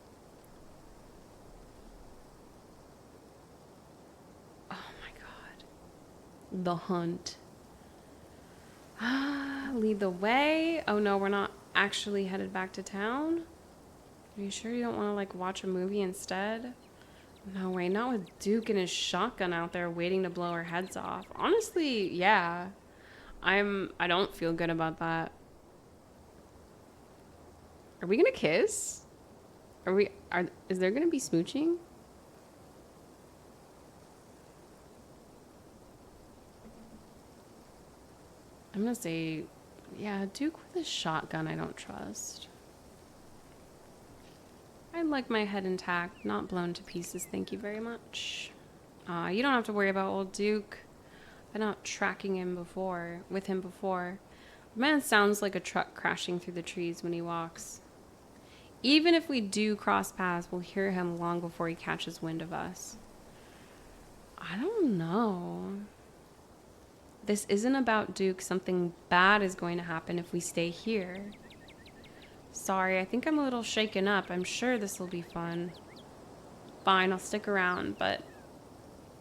Oh my god. The hunt. Lead the way. Oh no, we're not actually headed back to town? Are you sure you don't want to like watch a movie instead? No way, not with Duke and his shotgun out there waiting to blow our heads off. Honestly, yeah. I don't feel good about that. Are we gonna kiss? Is there gonna be smooching? I'm gonna say, yeah, Duke with a shotgun I don't trust. I'd like my head intact, not blown to pieces, thank you very much. You don't have to worry about old Duke. I've been out tracking him before, with him before. The man sounds like a truck crashing through the trees when he walks. Even if we do cross paths, we'll hear him long before he catches wind of us. I don't know. This isn't about Duke. Something bad is going to happen if we stay here. Sorry, I think I'm a little shaken up. I'm sure this will be fun. Fine, I'll stick around, but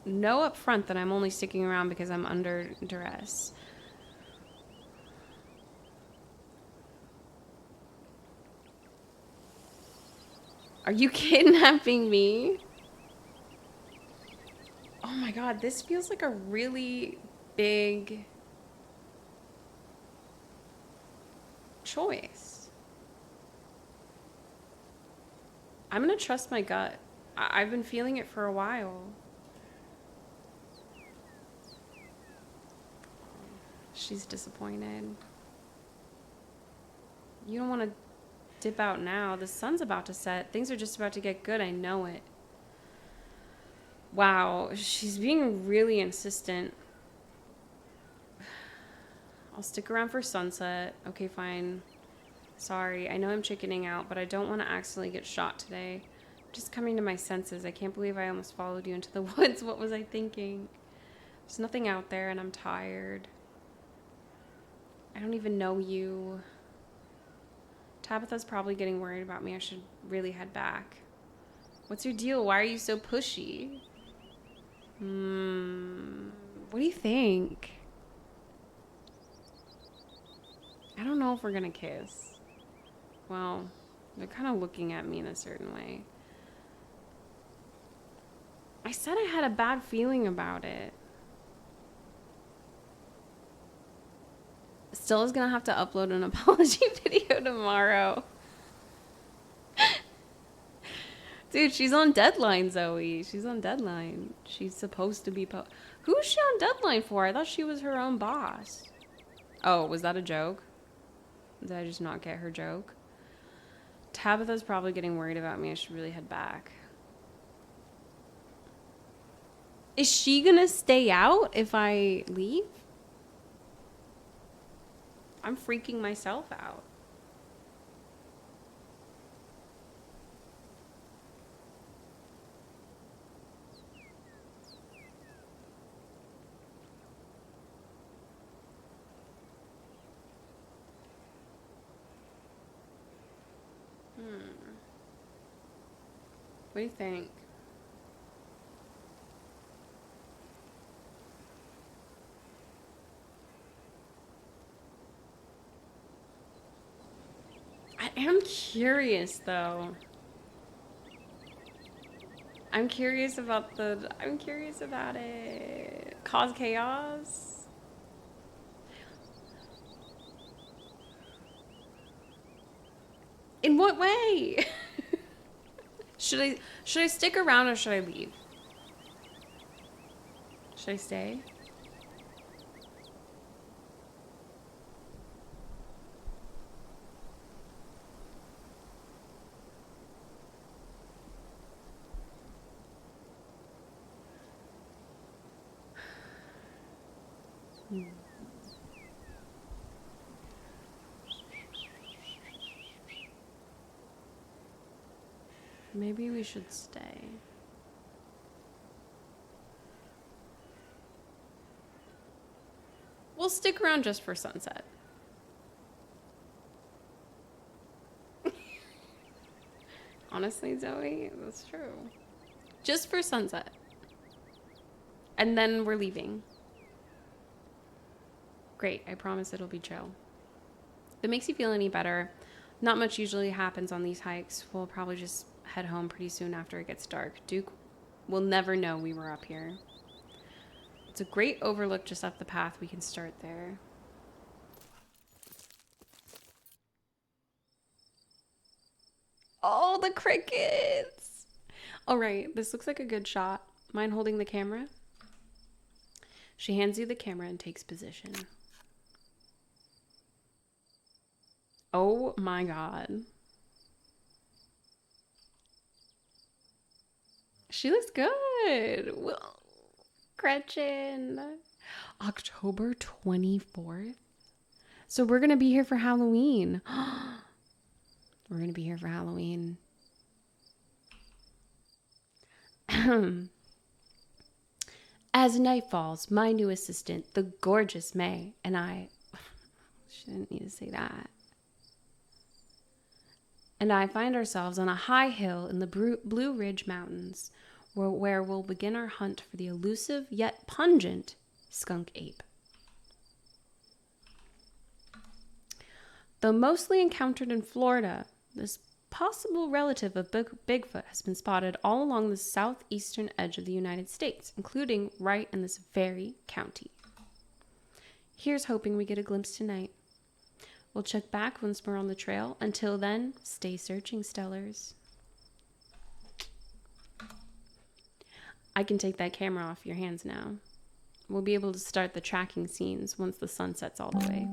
know up front that I'm only sticking around because I'm under duress. Are you kidnapping me? Oh my god, this feels like a really big choice. I'm gonna trust my gut. I've been feeling it for a while. She's disappointed. You don't want to dip out now. The sun's about to set. Things are just about to get good. I know it. Wow, she's being really insistent. I'll stick around for sunset. Okay, fine. Sorry, I know I'm chickening out, but I don't want to accidentally get shot today. I'm just coming to my senses. I can't believe I almost followed you into the woods. What was I thinking? There's nothing out there and I'm tired. I don't even know you. Tabitha's probably getting worried about me. I should really head back. What's your deal? Why are you so pushy? What do you think? I don't know if we're gonna kiss. Well, they're kind of looking at me in a certain way. I said I had a bad feeling about it. Still is gonna have to upload an apology video tomorrow. Dude, she's on deadline, Zoe. She's on deadline. She's supposed to be who's she on deadline for? I thought she was her own boss. Oh, was that a joke? Did I just not get her joke? Tabitha's probably getting worried about me. I should really head back. Is she gonna stay out if I leave? I'm freaking myself out. What do you think? I am curious, though. I'm curious about it. Cause chaos? In what way? Should I stick around or should I leave? Should I stay? Maybe we should stay. We'll stick around just for sunset. Honestly, Zoe, that's true. Just for sunset. And then we're leaving. Great, I promise it'll be chill. If it makes you feel any better, not much usually happens on these hikes. We'll probably just head home pretty soon after it gets dark. Duke We'll never know we were up here. It's a great overlook just up the path. We can start there. Oh, the crickets! All right, this looks like a good shot. Mind holding the camera? She hands you the camera and takes position. Oh my God. She looks good. Well, Gretchen. October 24th. So we're going to be here for Halloween. We're going to be here for Halloween. As night falls, my new assistant, the gorgeous May, and I... She didn't need to say that. And I find ourselves on a high hill in the Blue Ridge Mountains, where we'll begin our hunt for the elusive yet pungent skunk ape. Though mostly encountered in Florida, this possible relative of Bigfoot has been spotted all along the southeastern edge of the United States, including right in this very county. Here's hoping we get a glimpse tonight. We'll check back once we're on the trail. Until then, stay searching, Stellars. I can take that camera off your hands now. We'll be able to start the tracking scenes once the sun sets all the way.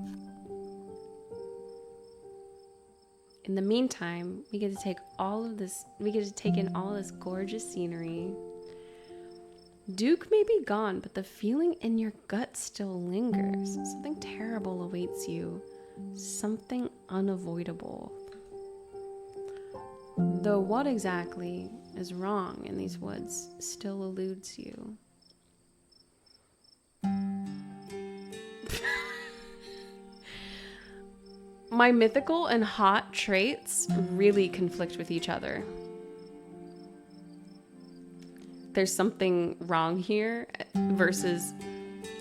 In the meantime, we get to take in all of this gorgeous scenery. Duke may be gone, but the feeling in your gut still lingers. Something terrible awaits you. Something unavoidable. Though what exactly is wrong in these woods still eludes you. My mythical and hot traits really conflict with each other. There's something wrong here versus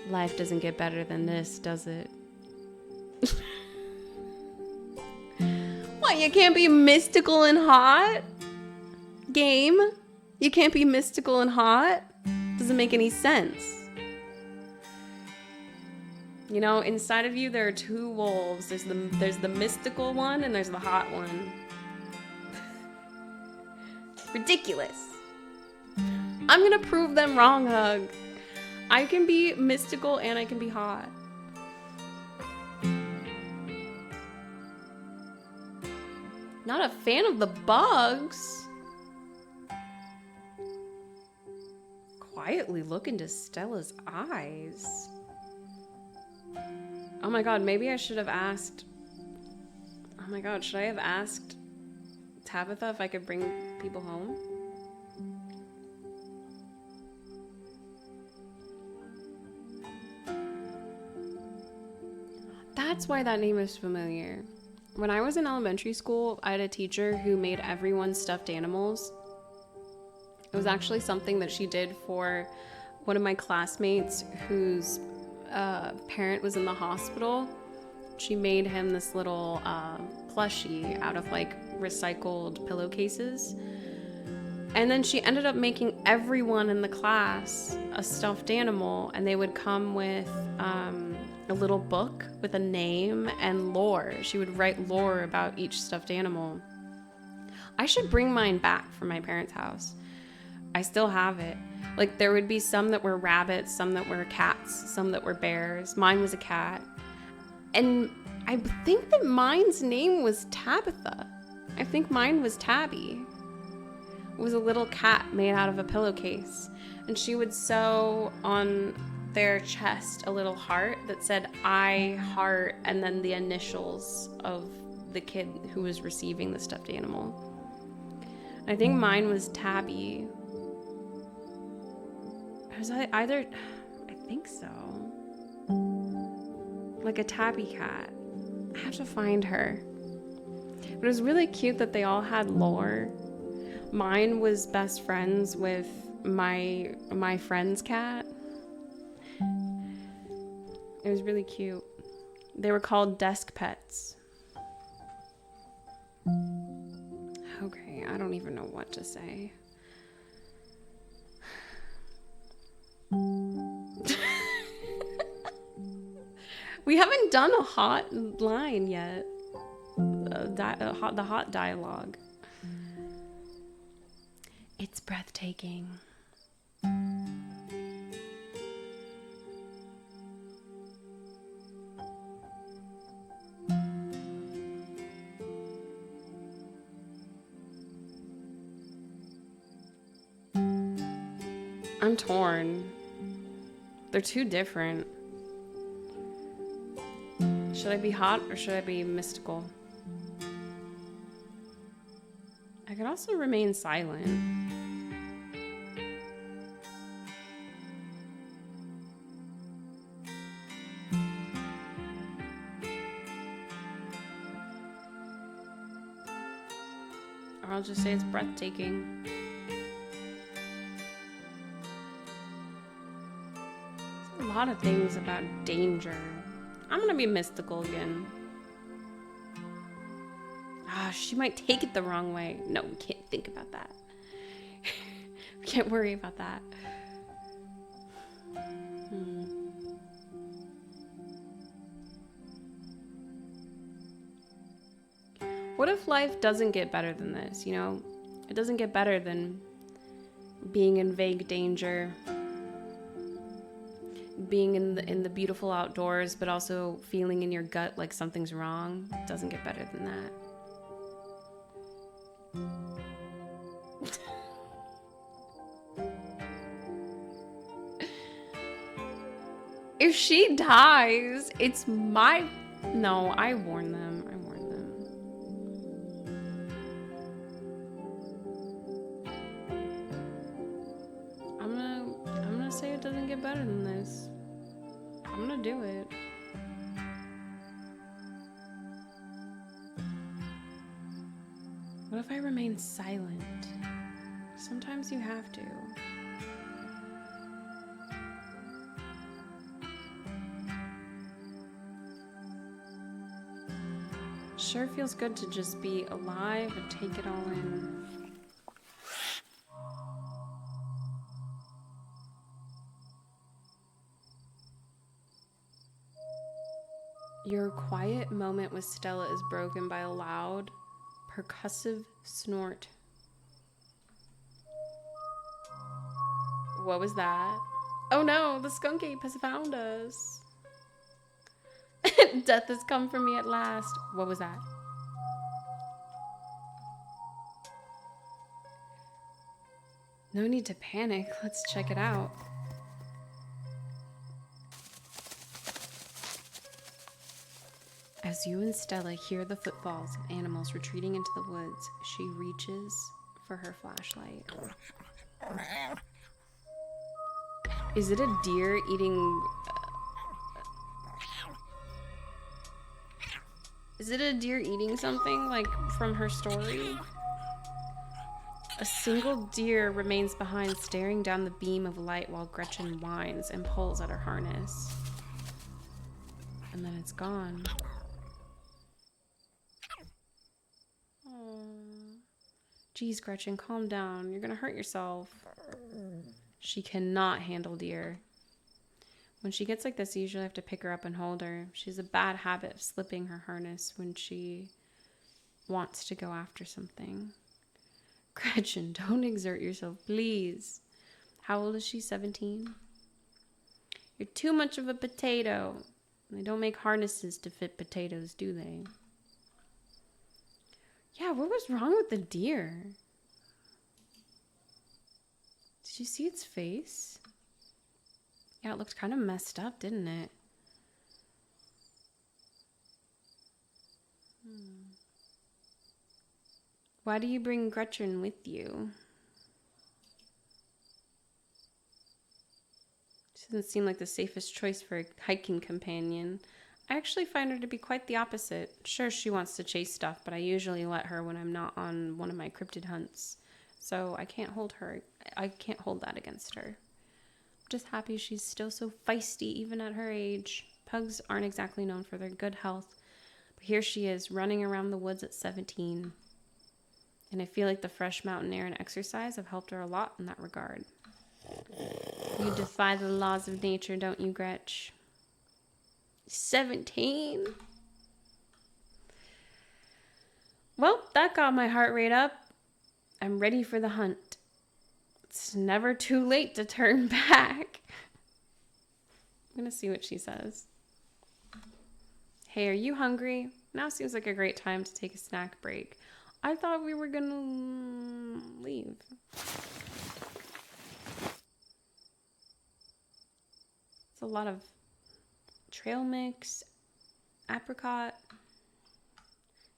life doesn't get better than this, does it? What, you can't be mystical and hot? Game? You can't be mystical and hot? Doesn't make any sense. You know, inside of you there are two wolves. There's the mystical one and there's the hot one. Ridiculous. I'm gonna prove them wrong, Hug. I can be mystical and I can be hot. Not a fan of the bugs. Quietly look into Stella's eyes. Oh my God, maybe I should have asked... Oh my God, should I have asked Tabitha if I could bring people home? That's why that name is familiar. When I was in elementary school, I had a teacher who made everyone stuffed animals. It was actually something that she did for one of my classmates whose parent was in the hospital. She made him this little plushie out of like recycled pillowcases. And then she ended up making everyone in the class a stuffed animal, and they would come with a little book with a name and lore. She would write lore about each stuffed animal. I should bring mine back from my parents' house. I still have it. Like, there would be some that were rabbits, some that were cats, some that were bears. Mine was a cat. And I think that mine's name was Tabitha. I think mine was Tabby. It was a little cat made out of a pillowcase. And she would sew on their chest a little heart that said I heart and then the initials of the kid who was receiving the stuffed animal. I think mine was Tabby. Was I either... I think so. Like a tabby cat. I have to find her. But it was really cute that they all had lore. Mine was best friends with my friend's cat. It was really cute. They were called desk pets. Okay, I don't even know what to say. We haven't done a hot line yet. The hot dialogue. It's breathtaking. I'm torn. They're too different. Should I be hot or should I be mystical? I could also remain silent. Or I'll just say it's breathtaking. There's a lot of things about danger. I'm gonna be mystical again. Ah, she might take it the wrong way. No, we can't think about that. We can't worry about that. What if life doesn't get better than this, you know? It doesn't get better than being in vague danger, being in the beautiful outdoors, but also feeling in your gut like something's wrong. It doesn't get better than that. If she dies, it's my... No, I warned them. I warned them. I'm gonna say it doesn't get better than this. I'm gonna do it. What if I remain silent? Sometimes you have to. Sure feels good to just be alive and take it all in. Your quiet moment with Stella is broken by a loud, percussive snort. What was that? Oh no, the skunk ape has found us. Death has come for me at last. What was that? No need to panic. Let's check it out. As you and Stella hear the footfalls of animals retreating into the woods, she reaches for her flashlight. Is it a deer eating... Is it a deer eating something, like, from her story? A single deer remains behind, staring down the beam of light while Gretchen whines and pulls at her harness. And then it's gone. Aww. Geez, Gretchen, calm down. You're gonna hurt yourself. She cannot handle deer. When she gets like this, you usually have to pick her up and hold her. She has a bad habit of slipping her harness when she wants to go after something. Gretchen, don't exert yourself, please. How old is she? 17? You're too much of a potato. They don't make harnesses to fit potatoes, do they? Yeah, what was wrong with the deer? Did you see its face? Yeah, it looked kind of messed up, didn't it? Why do you bring Gretchen with you? She doesn't seem like the safest choice for a hiking companion. I actually find her to be quite the opposite. Sure, she wants to chase stuff, but I usually let her when I'm not on one of my cryptid hunts. So I can't hold that against her. I'm just happy she's still so feisty even at her age. Pugs aren't exactly known for their good health, but here she is running around the woods at 17. And I feel like the fresh mountain air and exercise have helped her a lot in that regard. You defy the laws of nature, don't you, Gretch? 17? Well, that got my heart rate up. I'm ready for the hunt. It's never too late to turn back. I'm gonna see what she says. Hey, are you hungry? Now seems like a great time to take a snack break. I thought we were gonna leave. It's a lot of trail mix, apricot.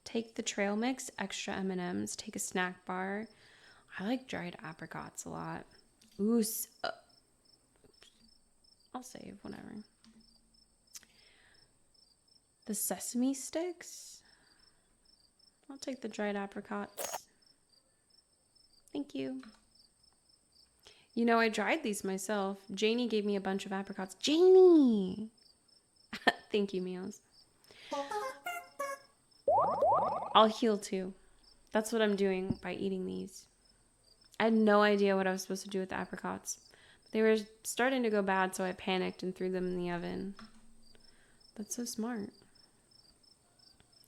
Take the trail mix, extra M&Ms, take a snack bar. I like dried apricots a lot. Ooh, I'll save, whatever. The sesame sticks. I'll take the dried apricots. Thank you. You know, I dried these myself. Janie gave me a bunch of apricots. Janie! Thank you, Meows. I'll heal too. That's what I'm doing by eating these. I had no idea what I was supposed to do with the apricots. They were starting to go bad, so I panicked and threw them in the oven. That's so smart.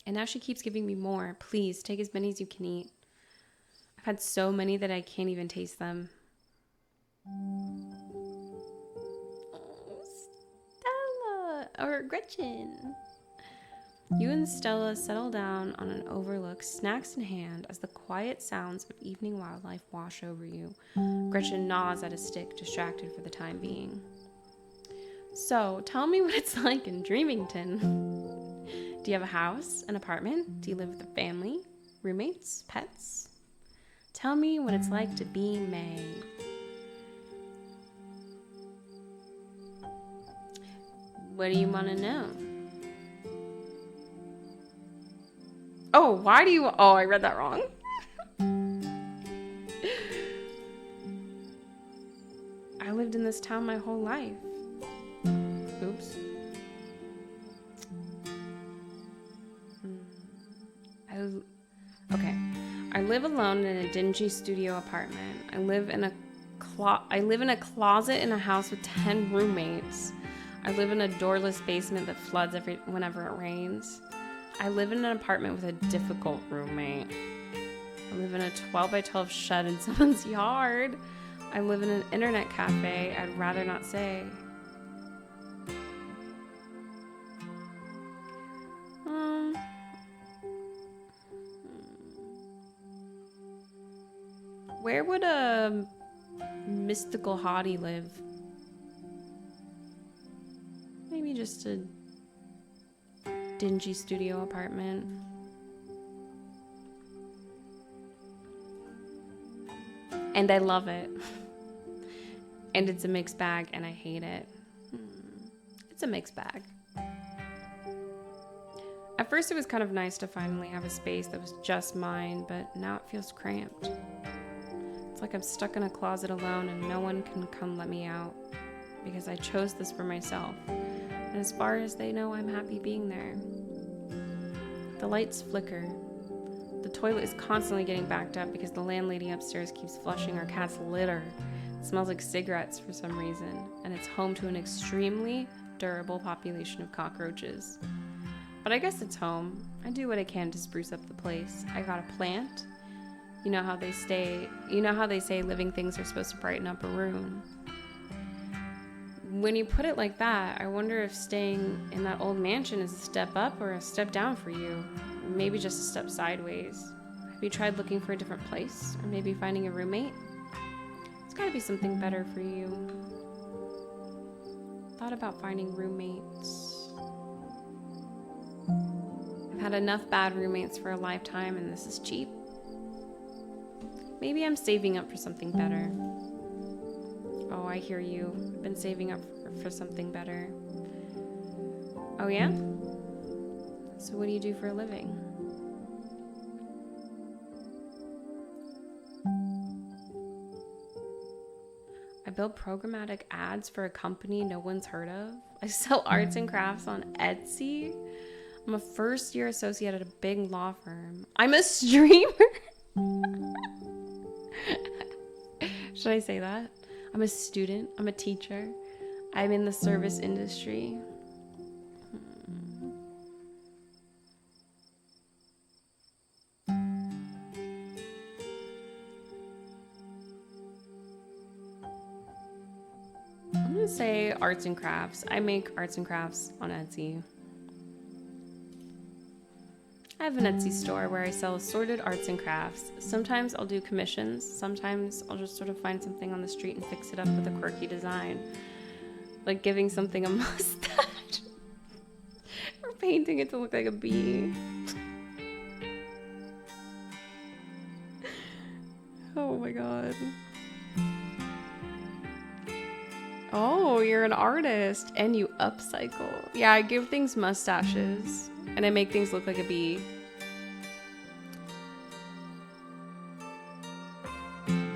And now she keeps giving me more. Please, take as many as you can eat. I've had so many that I can't even taste them. Oh, Stella! Or Gretchen. You and Stella settle down on an overlook, snacks in hand, as the quiet sounds of evening wildlife wash over you. Gretchen gnaws at a stick, distracted for the time being. So, tell me what it's like in Dreamington. Do you have a house, an apartment? Do you live with a family, roommates, pets? Tell me what it's like to be May. What do you want to know? Oh, why do you... Oh, I read that wrong. I lived in this town my whole life. Oops. Okay. I live alone in a dingy studio apartment. I live in a closet in a house with 10 roommates. I live in a doorless basement that floods whenever it rains. I live in an apartment with a difficult roommate. I live in a 12 by 12 shed in someone's yard. I live in an internet cafe I'd rather not say. Where would a mystical hottie live? Maybe just a dingy studio apartment. And I love it. And it's a mixed bag and I hate it. It's a mixed bag. At first it was kind of nice to finally have a space that was just mine, but now it feels cramped. It's like I'm stuck in a closet alone and no one can come let me out because I chose this for myself. And as far as they know, I'm happy being there. The lights flicker. The toilet is constantly getting backed up because the landlady upstairs keeps flushing our cat's litter. It smells like cigarettes for some reason, and it's home to an extremely durable population of cockroaches. But I guess it's home. I do what I can to spruce up the place. I got a plant. You know how they say living things are supposed to brighten up a room. When you put it like that, I wonder if staying in that old mansion is a step up or a step down for you. Maybe just a step sideways. Have you tried looking for a different place? Or maybe finding a roommate? It's gotta be something better for you. Thought about finding roommates. I've had enough bad roommates for a lifetime and this is cheap. Maybe I'm saving up for something better. Oh, I hear you. I've been saving up for something better. Oh, yeah? So what do you do for a living? I build programmatic ads for a company no one's heard of. I sell arts and crafts on Etsy. I'm a first-year associate at a big law firm. I'm a streamer. Should I say that? I'm a student. I'm a teacher. I'm in the service industry. I'm gonna say arts and crafts. I make arts and crafts on Etsy. I have an Etsy store where I sell assorted arts and crafts. Sometimes I'll do commissions. Sometimes I'll just sort of find something on the street and fix it up with a quirky design. Like giving something a mustache. Or painting it to look like a bee. Oh my god. Oh, you're an artist and you upcycle. Yeah, I give things mustaches and I make things look like a bee.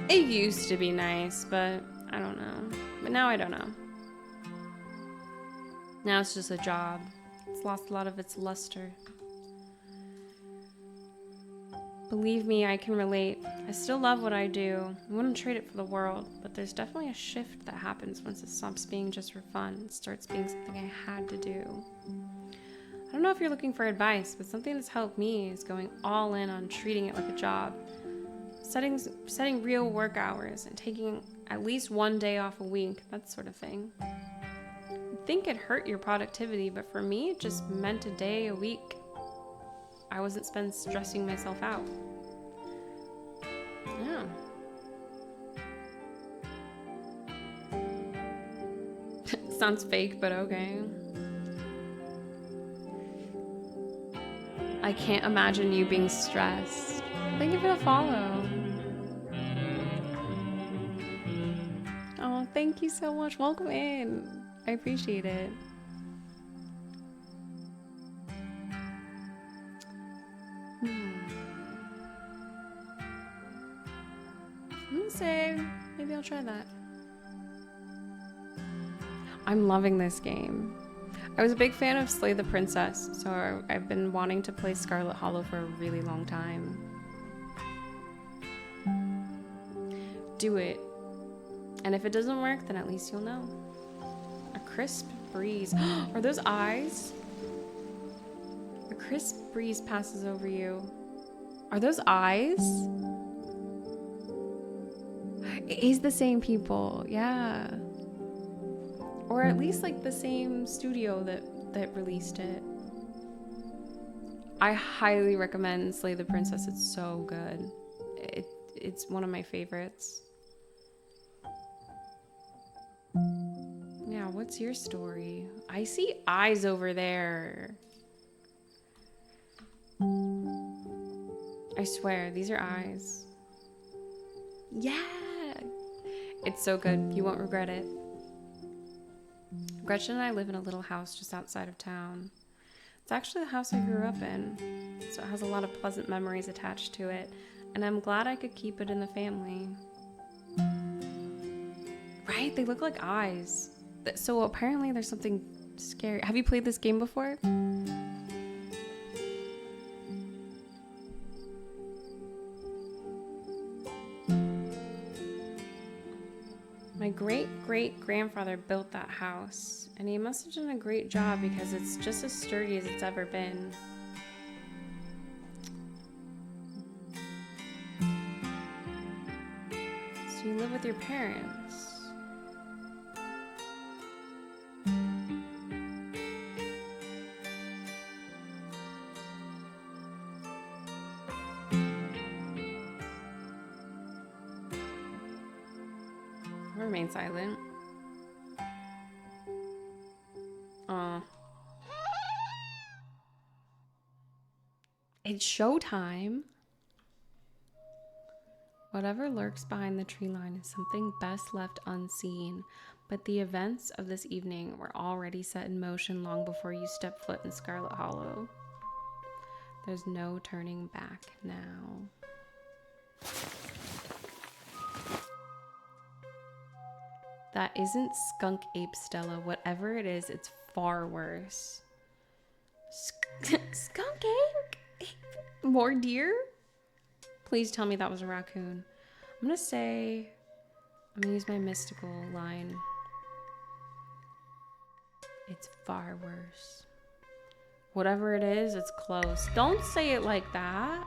It used to be nice, but I don't know. But now I don't know. Now it's just a job. It's lost a lot of its luster. Believe me, I can relate. I still love what I do. I wouldn't trade it for the world, but there's definitely a shift that happens once it stops being just for fun. It starts being something I had to do. I don't know if you're looking for advice, but something that's helped me is going all in on treating it like a job. Setting real work hours and taking at least one day off a week, that sort of thing. You'd think it hurt your productivity, but for me, it just meant a day a week I wasn't spent stressing myself out. Yeah. Sounds fake, but okay. I can't imagine you being stressed. Thank you for the follow. Oh, thank you so much. Welcome in. I appreciate it. I'm gonna say maybe I'll try that. I'm loving this game. I was a big fan of Slay the Princess, so I've been wanting to play Scarlet Hollow for a really long time. Do it. And if it doesn't work, then at least you'll know. A crisp breeze. Are those eyes? A crisp breeze passes over you. Are those eyes? It is the same people, yeah. Or at least like the same studio that released it. I highly recommend Slay the Princess. It's so good. It's one of my favorites. Yeah, what's your story? I see eyes over there. I swear, these are eyes. Yeah! It's so good. You won't regret it. Gretchen and I live in a little house just outside of town. It's actually the house I grew up in, so it has a lot of pleasant memories attached to it, and I'm glad I could keep it in the family. Right? They look like eyes. So apparently there's something scary. Have you played this game before? My great-great-grandfather built that house, and he must have done a great job because it's just as sturdy as it's ever been. So you live with your parents. Remain silent. It's showtime. Whatever lurks behind the tree line is something best left unseen, but the events of this evening were already set in motion long before you stepped foot in Scarlet Hollow. There's no turning back now. That isn't skunk ape, Stella. Whatever it is, it's far worse. Skunk ape? More deer? Please tell me that was a raccoon. I'm gonna say I'm gonna use my mystical line. It's far worse. Whatever it is, it's close. Don't say it like that.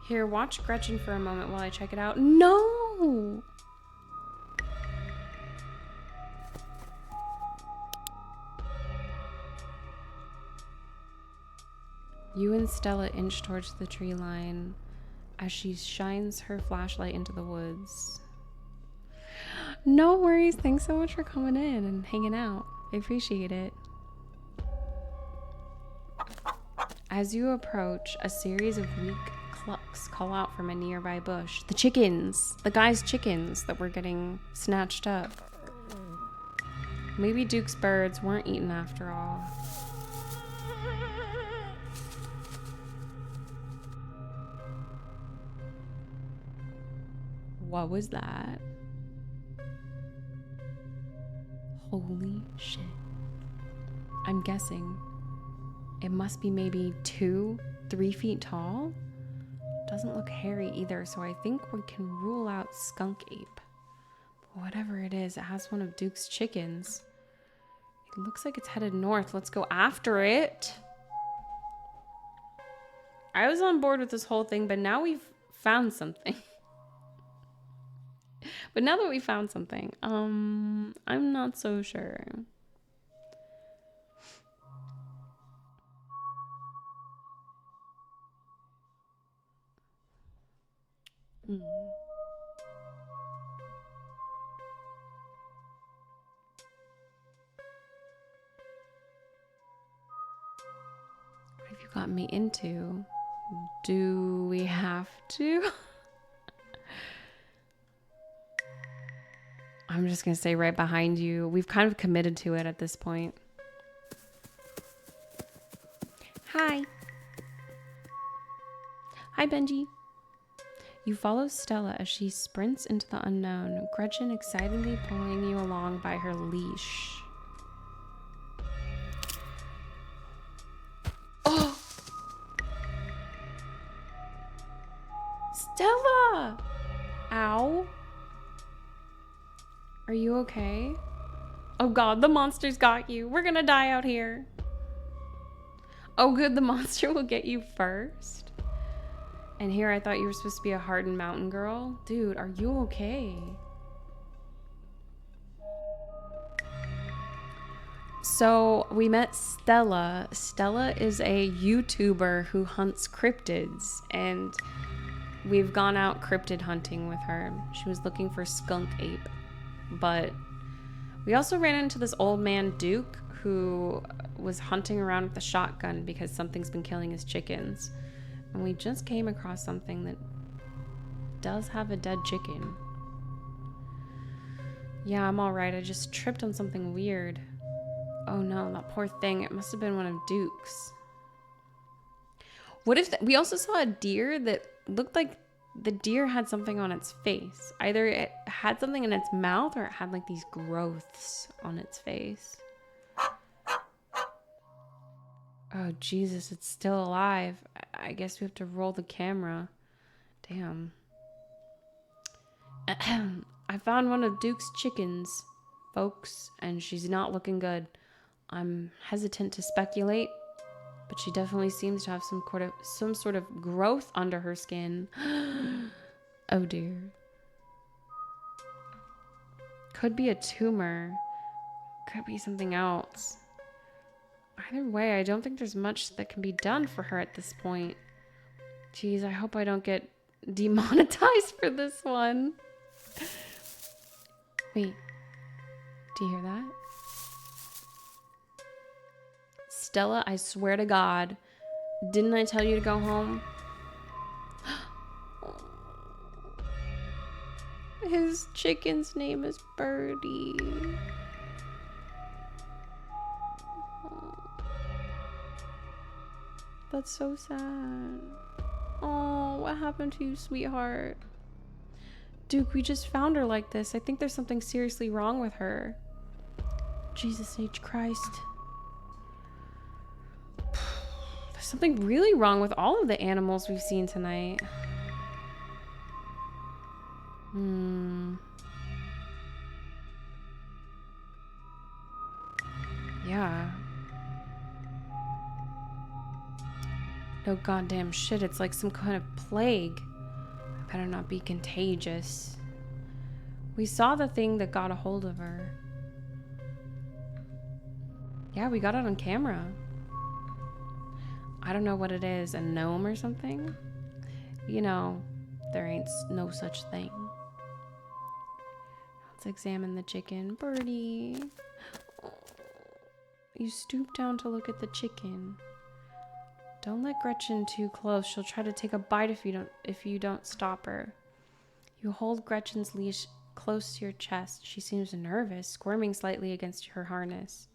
Here, watch Gretchen for a moment while I check it out. No! You and Stella inch towards the tree line as she shines her flashlight into the woods. No worries. Thanks so much for coming in and hanging out. I appreciate it. As you approach, a series of weak clucks call out from a nearby bush. The chickens! The guy's chickens that were getting snatched up. Maybe Duke's birds weren't eaten after all. What was that? Holy shit. I'm guessing it must be maybe 2-3 feet tall. Doesn't look hairy either, so I think we can rule out skunk ape. But whatever it is, it has one of Duke's chickens. It looks like it's headed north. Let's go after it. I was on board with this whole thing, but now we've found something. But now that we found something, I'm not so sure. What have you got me into? Do we have to? I'm just going to say right behind you. We've kind of committed to it at this point. Hi. Hi, Benji. You follow Stella as she sprints into the unknown, Gretchen excitedly pulling you along by her leash. Oh! Stella! Ow. Are you okay? Oh god, the monster's got you. We're gonna die out here. Oh good, the monster will get you first. And here I thought you were supposed to be a hardened mountain girl. Dude, are you okay? So we met Stella. Stella is a YouTuber who hunts cryptids, and we've gone out cryptid hunting with her. She was looking for skunk ape. But we also ran into this old man Duke who was hunting around with a shotgun because something's been killing his chickens. And we just came across something that does have a dead chicken. Yeah, I'm all right. I just tripped on something weird. Oh no, that poor thing. It must have been one of Duke's. What if we also saw a deer that looked like the deer had something on its face. Either it had something in its mouth or it had like these growths on its face. Oh, Jesus, it's still alive. I guess we have to roll the camera. Damn. I found one of Duke's chickens, folks, and she's not looking good. I'm hesitant to speculate, but she definitely seems to have some sort of growth under her skin. Oh dear. Could be a tumor. Could be something else. Either way, I don't think there's much that can be done for her at this point. Jeez, I hope I don't get demonetized for this one. Wait. Do you hear that? Stella, I swear to God, didn't I tell you to go home? His chicken's name is Birdie. That's so sad. Oh, what happened to you, sweetheart? Duke, we just found her like this. I think there's something seriously wrong with her. Jesus H. Christ. There's something really wrong with all of the animals we've seen tonight. Yeah. No goddamn shit. It's like some kind of plague. Better not be contagious. We saw the thing that got a hold of her. Yeah, we got it on camera. I don't know what it is, a gnome or something? You know, there ain't no such thing. Let's examine the chicken. Birdie. You stoop down to look at the chicken. Don't let Gretchen too close. She'll try to take a bite if you don't stop her. You hold Gretchen's leash close to your chest. She seems nervous, squirming slightly against her harness.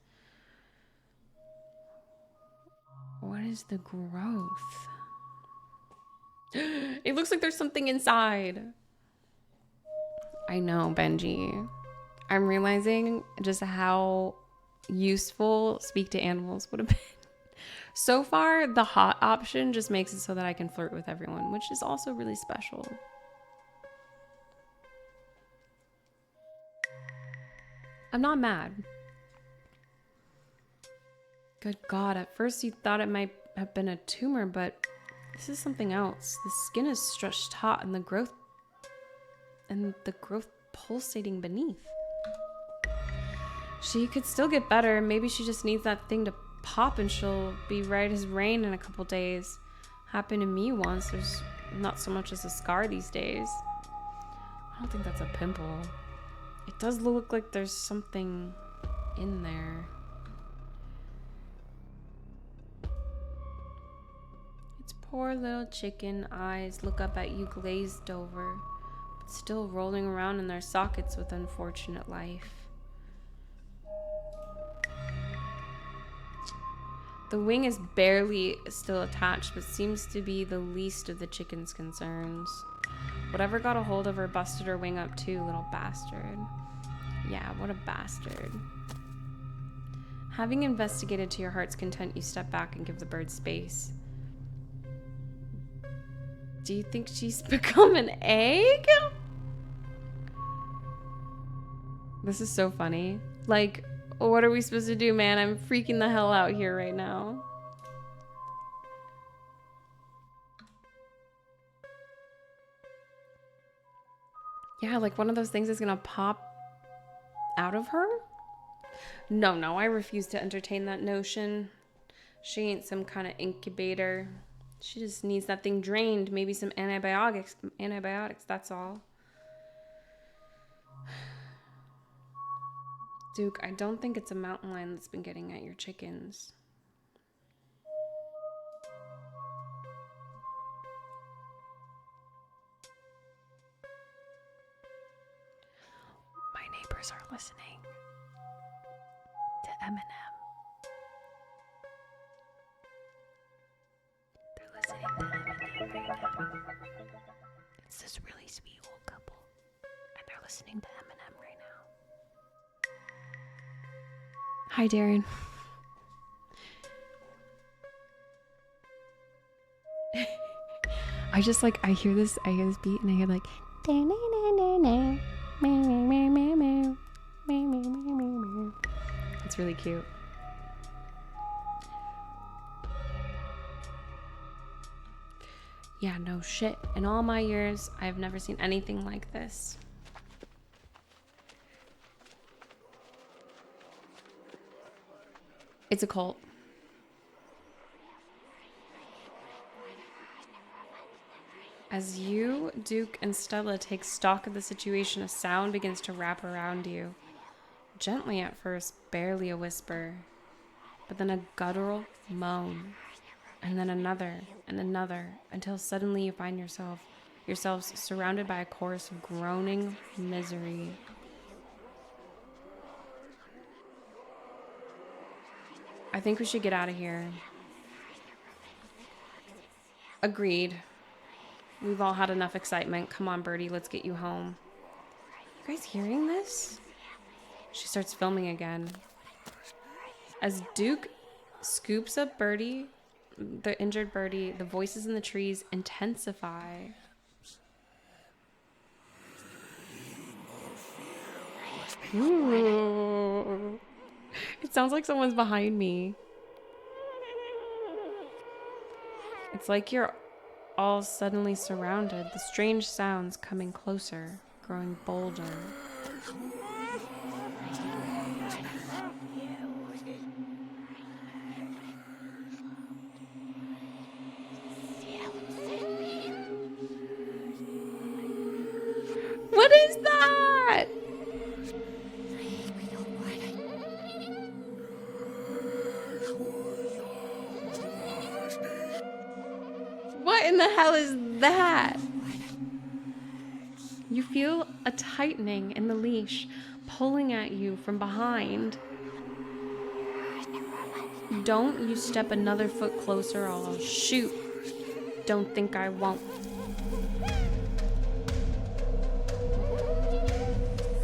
What is the growth? It looks like there's something inside. I know, Benji. I'm realizing just how useful speak to animals would have been. So far, the hot option just makes it so that I can flirt with everyone, which is also really special. I'm not mad. Good God, at first you thought it might have been a tumor, but this is something else. The skin is stretched taut and the growth pulsating beneath. She could still get better. Maybe she just needs that thing to pop and she'll be right as rain in a couple days. Happened to me once. There's not so much as a scar these days. I don't think that's a pimple. It does look like there's something in there. Its poor little chicken eyes look up at you glazed over, but still rolling around in their sockets with unfortunate life. The wing is barely still attached, but seems to be the least of the chicken's concerns. Whatever got a hold of her busted her wing up too, little bastard. Yeah, what a bastard. Having investigated to your heart's content, you step back and give the bird space. Do you think she's become an egg? This is so funny. Like, what are we supposed to do, man? I'm freaking the hell out here right now. Yeah, like one of those things is gonna pop out of her? No, I refuse to entertain that notion. She ain't some kind of incubator. She just needs that thing drained. Maybe some antibiotics, that's all. Duke, I don't think it's a mountain lion that's been getting at your chickens. My neighbors are listening to Eminem. They're listening to Eminem right now. It's this really sweet old couple, and they're listening to Eminem right now. Hi, Darren. I hear this beat and I hear like it's really cute. Yeah, no shit. In all my years, I've never seen anything like this. It's a cult. As you, Duke, and Stella take stock of the situation, a sound begins to wrap around you. Gently at first, barely a whisper, but then a guttural moan, and then another and another, until suddenly you find yourselves surrounded by a chorus of groaning misery. I think we should get out of here. Agreed. We've all had enough excitement. Come on, Birdie, let's get you home. You guys hearing this? She starts filming again. As Duke scoops up Birdie, the injured Birdie, the voices in the trees intensify. Ooh. It sounds like someone's behind me. It's like you're all suddenly surrounded. The strange sounds coming closer, growing bolder. What is that? What in the hell is that? You feel a tightening in the leash, pulling at you from behind. Don't you step another foot closer or I'll shoot. Don't think I won't.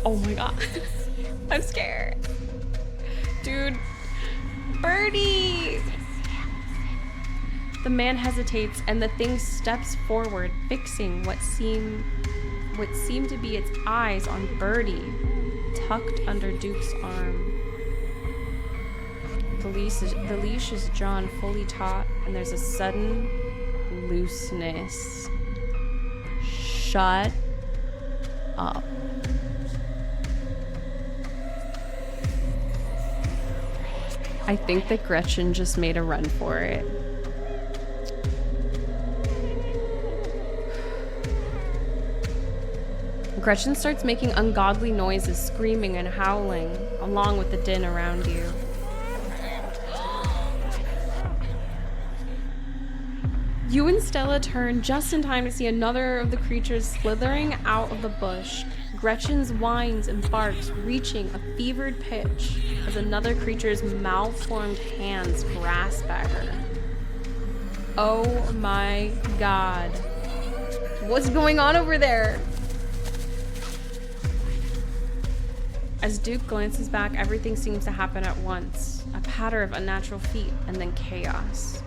Oh my god. I'm scared. Dude. Birdie! The man hesitates and the thing steps forward, fixing what seemed to be its eyes on Birdie, tucked under Duke's arm. The leash is drawn fully taut, and there's a sudden looseness. Shut up. I think that Gretchen just made a run for it. Gretchen starts making ungodly noises, screaming and howling, along with the din around you. You and Stella turn just in time to see another of the creatures slithering out of the bush. Gretchen's whines and barks reaching a fevered pitch as another creature's malformed hands grasp at her. Oh my god. What's going on over there? As Duke glances back, everything seems to happen at once. A patter of unnatural feet and then chaos.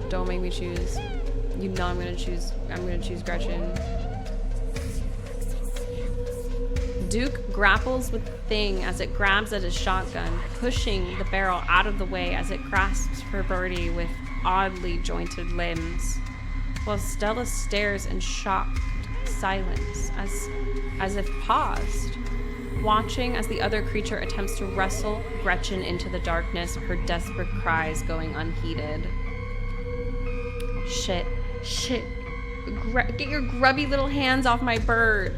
Don't make me choose. You know I'm gonna choose Gretchen. Duke grapples with the thing as it grabs at his shotgun, pushing the barrel out of the way as it grasps for Birdie with oddly jointed limbs. While Stella stares in shocked silence, as if paused, watching as the other creature attempts to wrestle Gretchen into the darkness, her desperate cries going unheeded. Shit. Get your grubby little hands off my bird.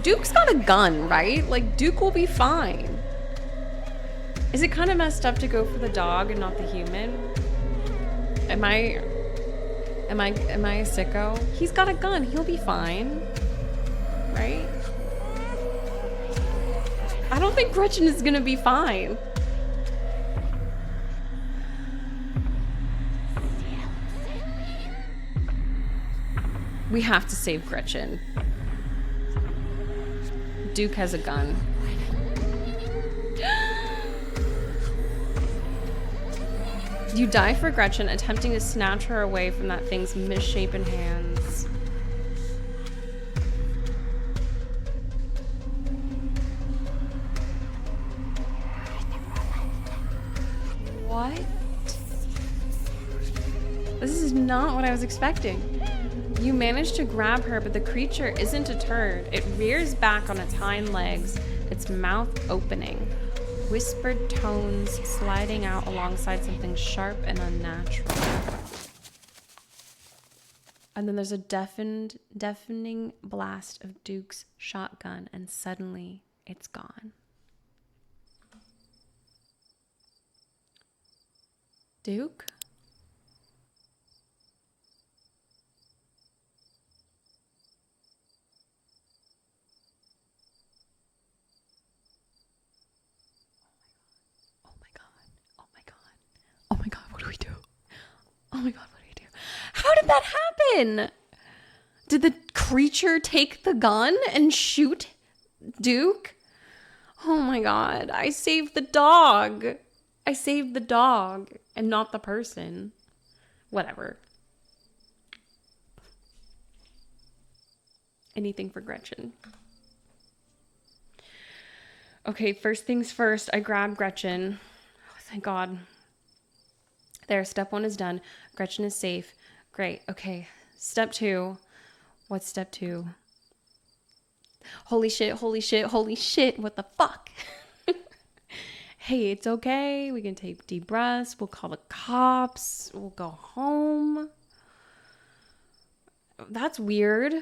Duke's got a gun, right? Like, Duke will be fine. Is it kind of messed up to go for the dog and not the human? Am I a sicko? He's got a gun. He'll be fine. Right? I don't think Gretchen is gonna be fine. We have to save Gretchen. Duke has a gun. You die for Gretchen, attempting to snatch her away from that thing's misshapen hands. What? This is not what I was expecting. You manage to grab her, but the creature isn't deterred. It rears back on its hind legs, its mouth opening. Whispered tones sliding out alongside something sharp and unnatural. And then there's a deafening blast of Duke's shotgun, and suddenly it's gone. Duke? Oh my god, what do we do? Oh my god, what do we do? How did that happen? Did the creature take the gun and shoot Duke? Oh my god, I saved the dog. I saved the dog and not the person. Whatever. Anything for Gretchen. Okay, first things first, I grabbed Gretchen. Oh, thank God. There, step 1 is done. Gretchen is safe. Great. Okay, step 2. What's step 2? Holy shit, holy shit, holy shit. What the fuck? Hey, it's okay. We can take deep breaths. We'll call the cops. We'll go home. That's weird.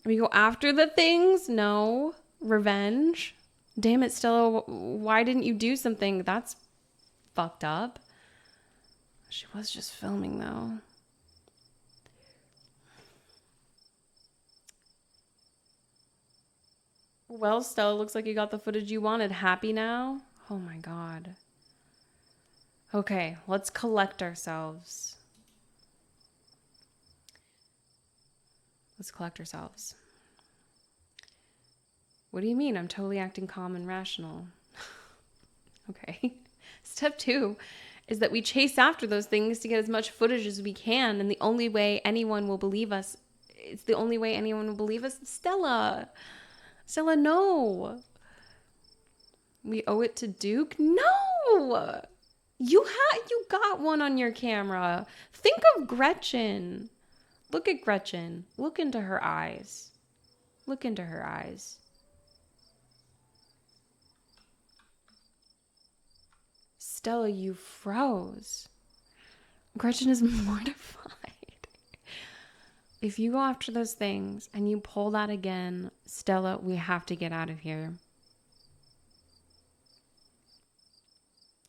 We go after the things? No. Revenge? Damn it, Stella. Why didn't you do something? That's fucked up. She was just filming, though. Well, Stella, looks like you got the footage you wanted. Happy now? Oh my God. Okay, let's collect ourselves. Let's collect ourselves. What do you mean? I'm totally acting calm and rational. Okay. Step 2 is that we chase after those things to get as much footage as we can, and the only way anyone will believe us, it's the only way anyone will believe us, Stella. Stella, no. We owe it to Duke? No! You got one on your camera. Think of Gretchen. Look at Gretchen. Look into her eyes. Look into her eyes. Stella, you froze. Gretchen is mortified. If you go after those things and you pull that again, Stella, we have to get out of here.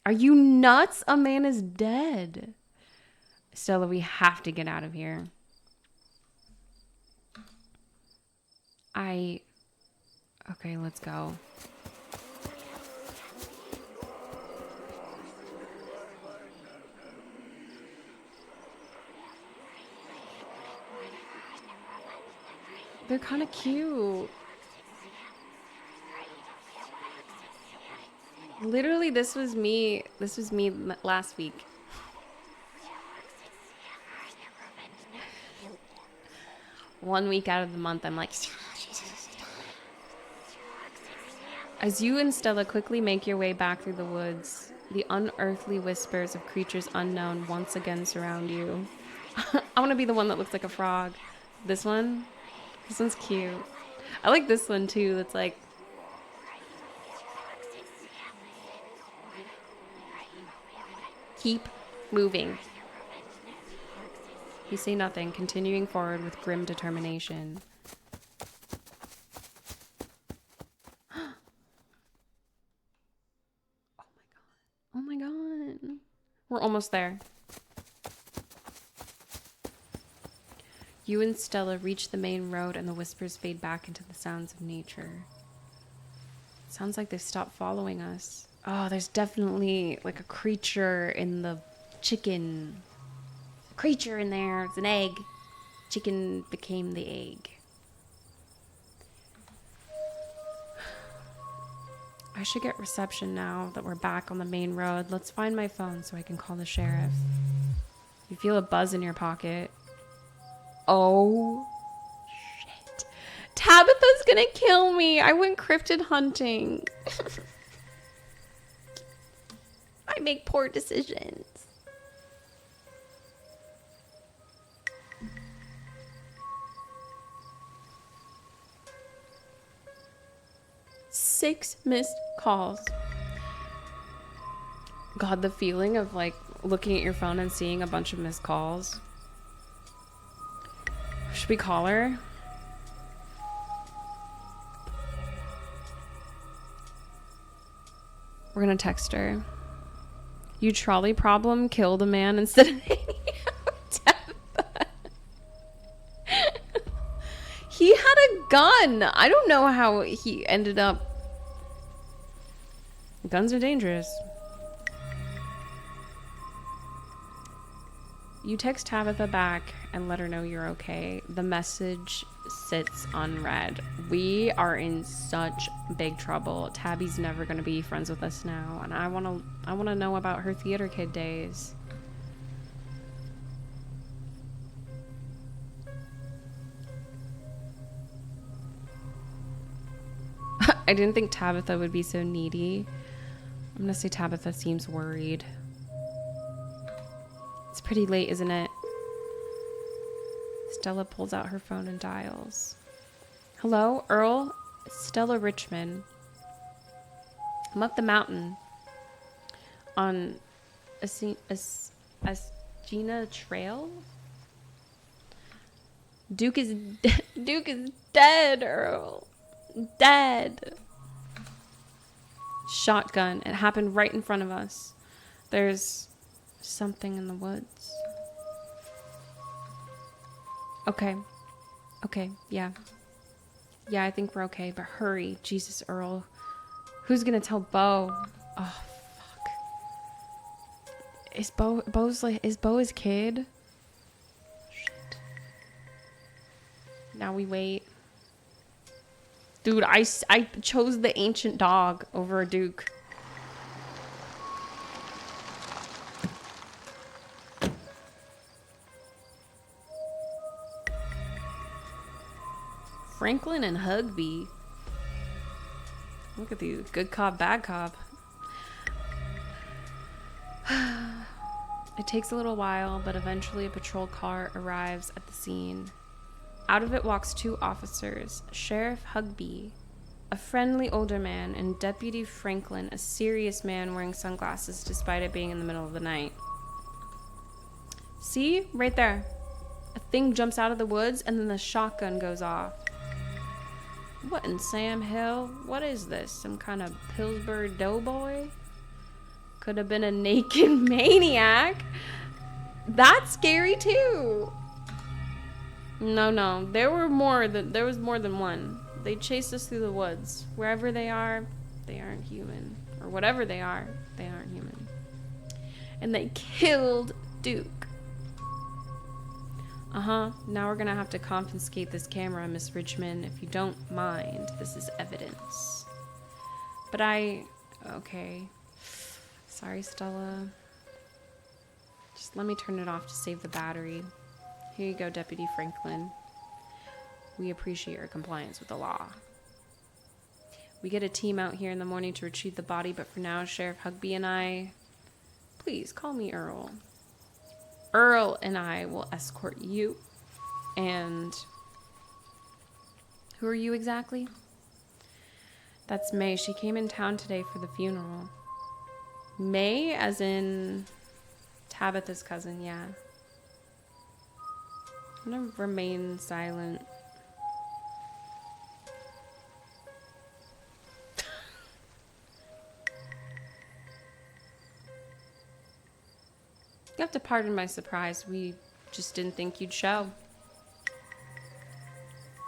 Are you nuts? A man is dead. Stella, we have to get out of here. Okay, let's go. They're kind of cute. Literally, this was me last week. One week out of the month, I'm like... As you and Stella quickly make your way back through the woods, the unearthly whispers of creatures unknown once again surround you. I want to be the one that looks like a frog. This one? This one's cute. I like this one too, that's like... Keep moving. You say nothing, continuing forward with grim determination. Oh my god. We're almost there. You and Stella reach the main road and the whispers fade back into the sounds of nature. Sounds like they've stopped following us. Oh, there's definitely like a creature in the chicken. Creature in there. It's an egg. Chicken became the egg. I should get reception now that we're back on the main road. Let's find my phone so I can call the sheriff. You feel a buzz in your pocket. Oh, shit. Tabitha's gonna kill me. I went cryptid hunting. I make poor decisions. Six missed calls. God, the feeling of like looking at your phone and seeing a bunch of missed calls. Should we call her? We're gonna text her. You trolley problem killed a man instead of hanging out Tabitha. He had a gun. I don't know how he ended up. Guns are dangerous. You text Tabitha back and let her know you're okay. The message sits unread. We are in such big trouble. Tabby's never going to be friends with us now, and I want to know about her theater kid days. I didn't think Tabitha would be so needy. I'm gonna say Tabitha seems worried. It's pretty late, isn't it? Stella pulls out her phone and dials. Hello, Earl? It's Stella Richmond. I'm up the mountain on Asgina Trail. Duke is dead, Earl. Dead. Shotgun. It happened right in front of us. There's something in the woods. Okay. Okay, yeah. Yeah, I think we're okay, but hurry. Jesus, Earl. Who's gonna tell Bo? Oh, fuck. Is Bo his kid? Shit. Now we wait. Dude, I chose the ancient dog over a Duke. Franklin and Hugby. Look at these. Good cop, bad cop. It takes a little while, but eventually a patrol car arrives at the scene. Out of it walks two officers, Sheriff Hugby, a friendly older man, and Deputy Franklin, a serious man wearing sunglasses despite it being in the middle of the night. See? Right there. A thing jumps out of the woods and then the shotgun goes off. What in Sam Hill? What is this? Some kind of Pillsbury doughboy? Could have been a naked maniac. That's scary too. No. There was more than one. They chased us through the woods. Wherever they are, they aren't human. Or whatever they are, they aren't human. And they killed Duke. Now we're gonna have to confiscate this camera, Miss Richmond, if you don't mind. This is evidence. But okay. Sorry, Stella. Just let me turn it off to save the battery. Here you go, Deputy Franklin. We appreciate your compliance with the law. We get a team out here in the morning to retrieve the body, but for now, Sheriff Hugby and I... Please, call me Earl. Earl and I will escort you. And... Who are you exactly? That's May. She came in town today for the funeral. May, as in Tabitha's cousin, yeah. I'm gonna remain silent. You have to pardon my surprise. We just didn't think you'd show.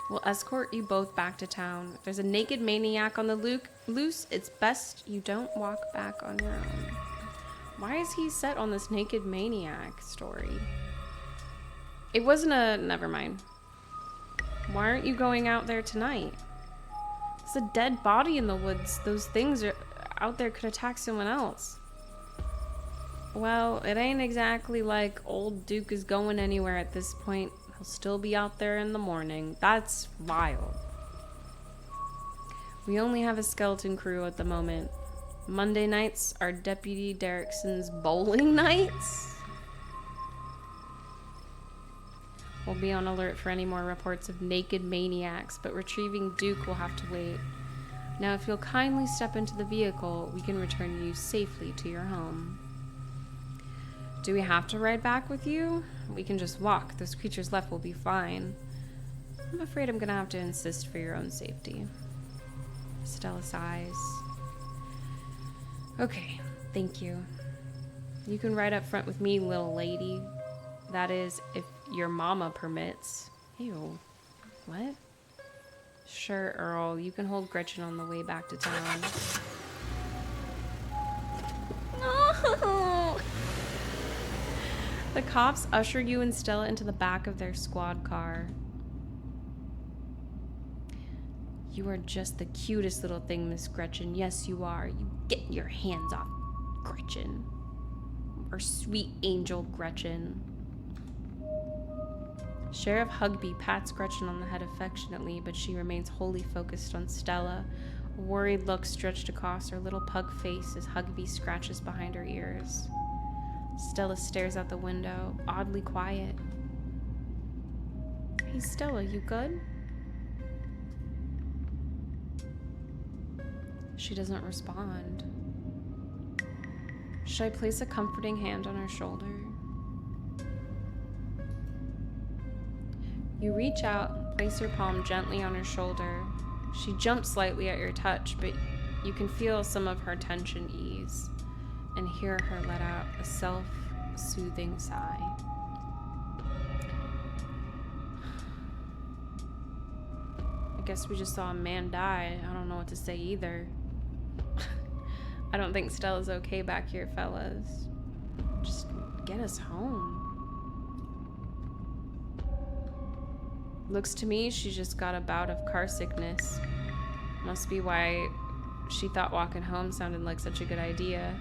We'll escort you both back to town. If there's a naked maniac on the loose, it's best you don't walk back on your own. Why is he set on this naked maniac story? It wasn't a... Never mind. Why aren't you going out there tonight? There's a dead body in the woods. Those things are out there could attack someone else. Well, it ain't exactly like old Duke is going anywhere at this point. He'll still be out there in the morning. That's wild. We only have a skeleton crew at the moment. Monday nights are Deputy Derrickson's bowling nights. We'll be on alert for any more reports of naked maniacs, but retrieving Duke will have to wait. Now, if you'll kindly step into the vehicle, we can return you safely to your home. Do we have to ride back with you? We can just walk. Those creatures left will be fine. I'm afraid I'm gonna have to insist for your own safety. Stella sighs. Okay, thank you. You can ride up front with me, little lady. That is, if your mama permits. Ew. What? Sure, Earl. You can hold Gretchen on the way back to town. No! The cops usher you and Stella into the back of their squad car. You are just the cutest little thing, Miss Gretchen. Yes, you are. You get your hands off Gretchen. Our sweet angel Gretchen. Sheriff Hugby pats Gretchen on the head affectionately, but she remains wholly focused on Stella. A worried look stretched across her little pug face as Hugby scratches behind her ears. Stella stares out the window, oddly quiet. Hey Stella, you good? She doesn't respond. Should I place a comforting hand on her shoulder? You reach out and place your palm gently on her shoulder. She jumps slightly at your touch, but you can feel some of her tension ease and hear her let out a self-soothing sigh. I guess we just saw a man die. I don't know what to say either. I don't think Stella's okay back here, fellas. Just get us home. Looks to me she just got a bout of car sickness. Must be why she thought walking home sounded like such a good idea.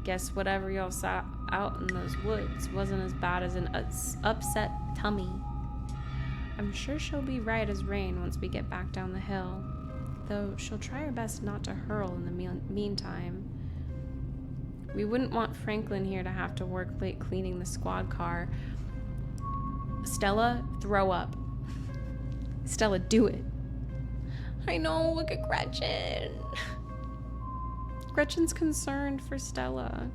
Guess whatever y'all saw out in those woods wasn't as bad as an upset tummy. I'm sure she'll be right as rain once we get back down the hill, though she'll try her best not to hurl in the meantime. We wouldn't want Franklin here to have to work late cleaning the squad car. Stella, throw up. Stella, do it. I know, look at Gretchen. Gretchen's concerned for Stella.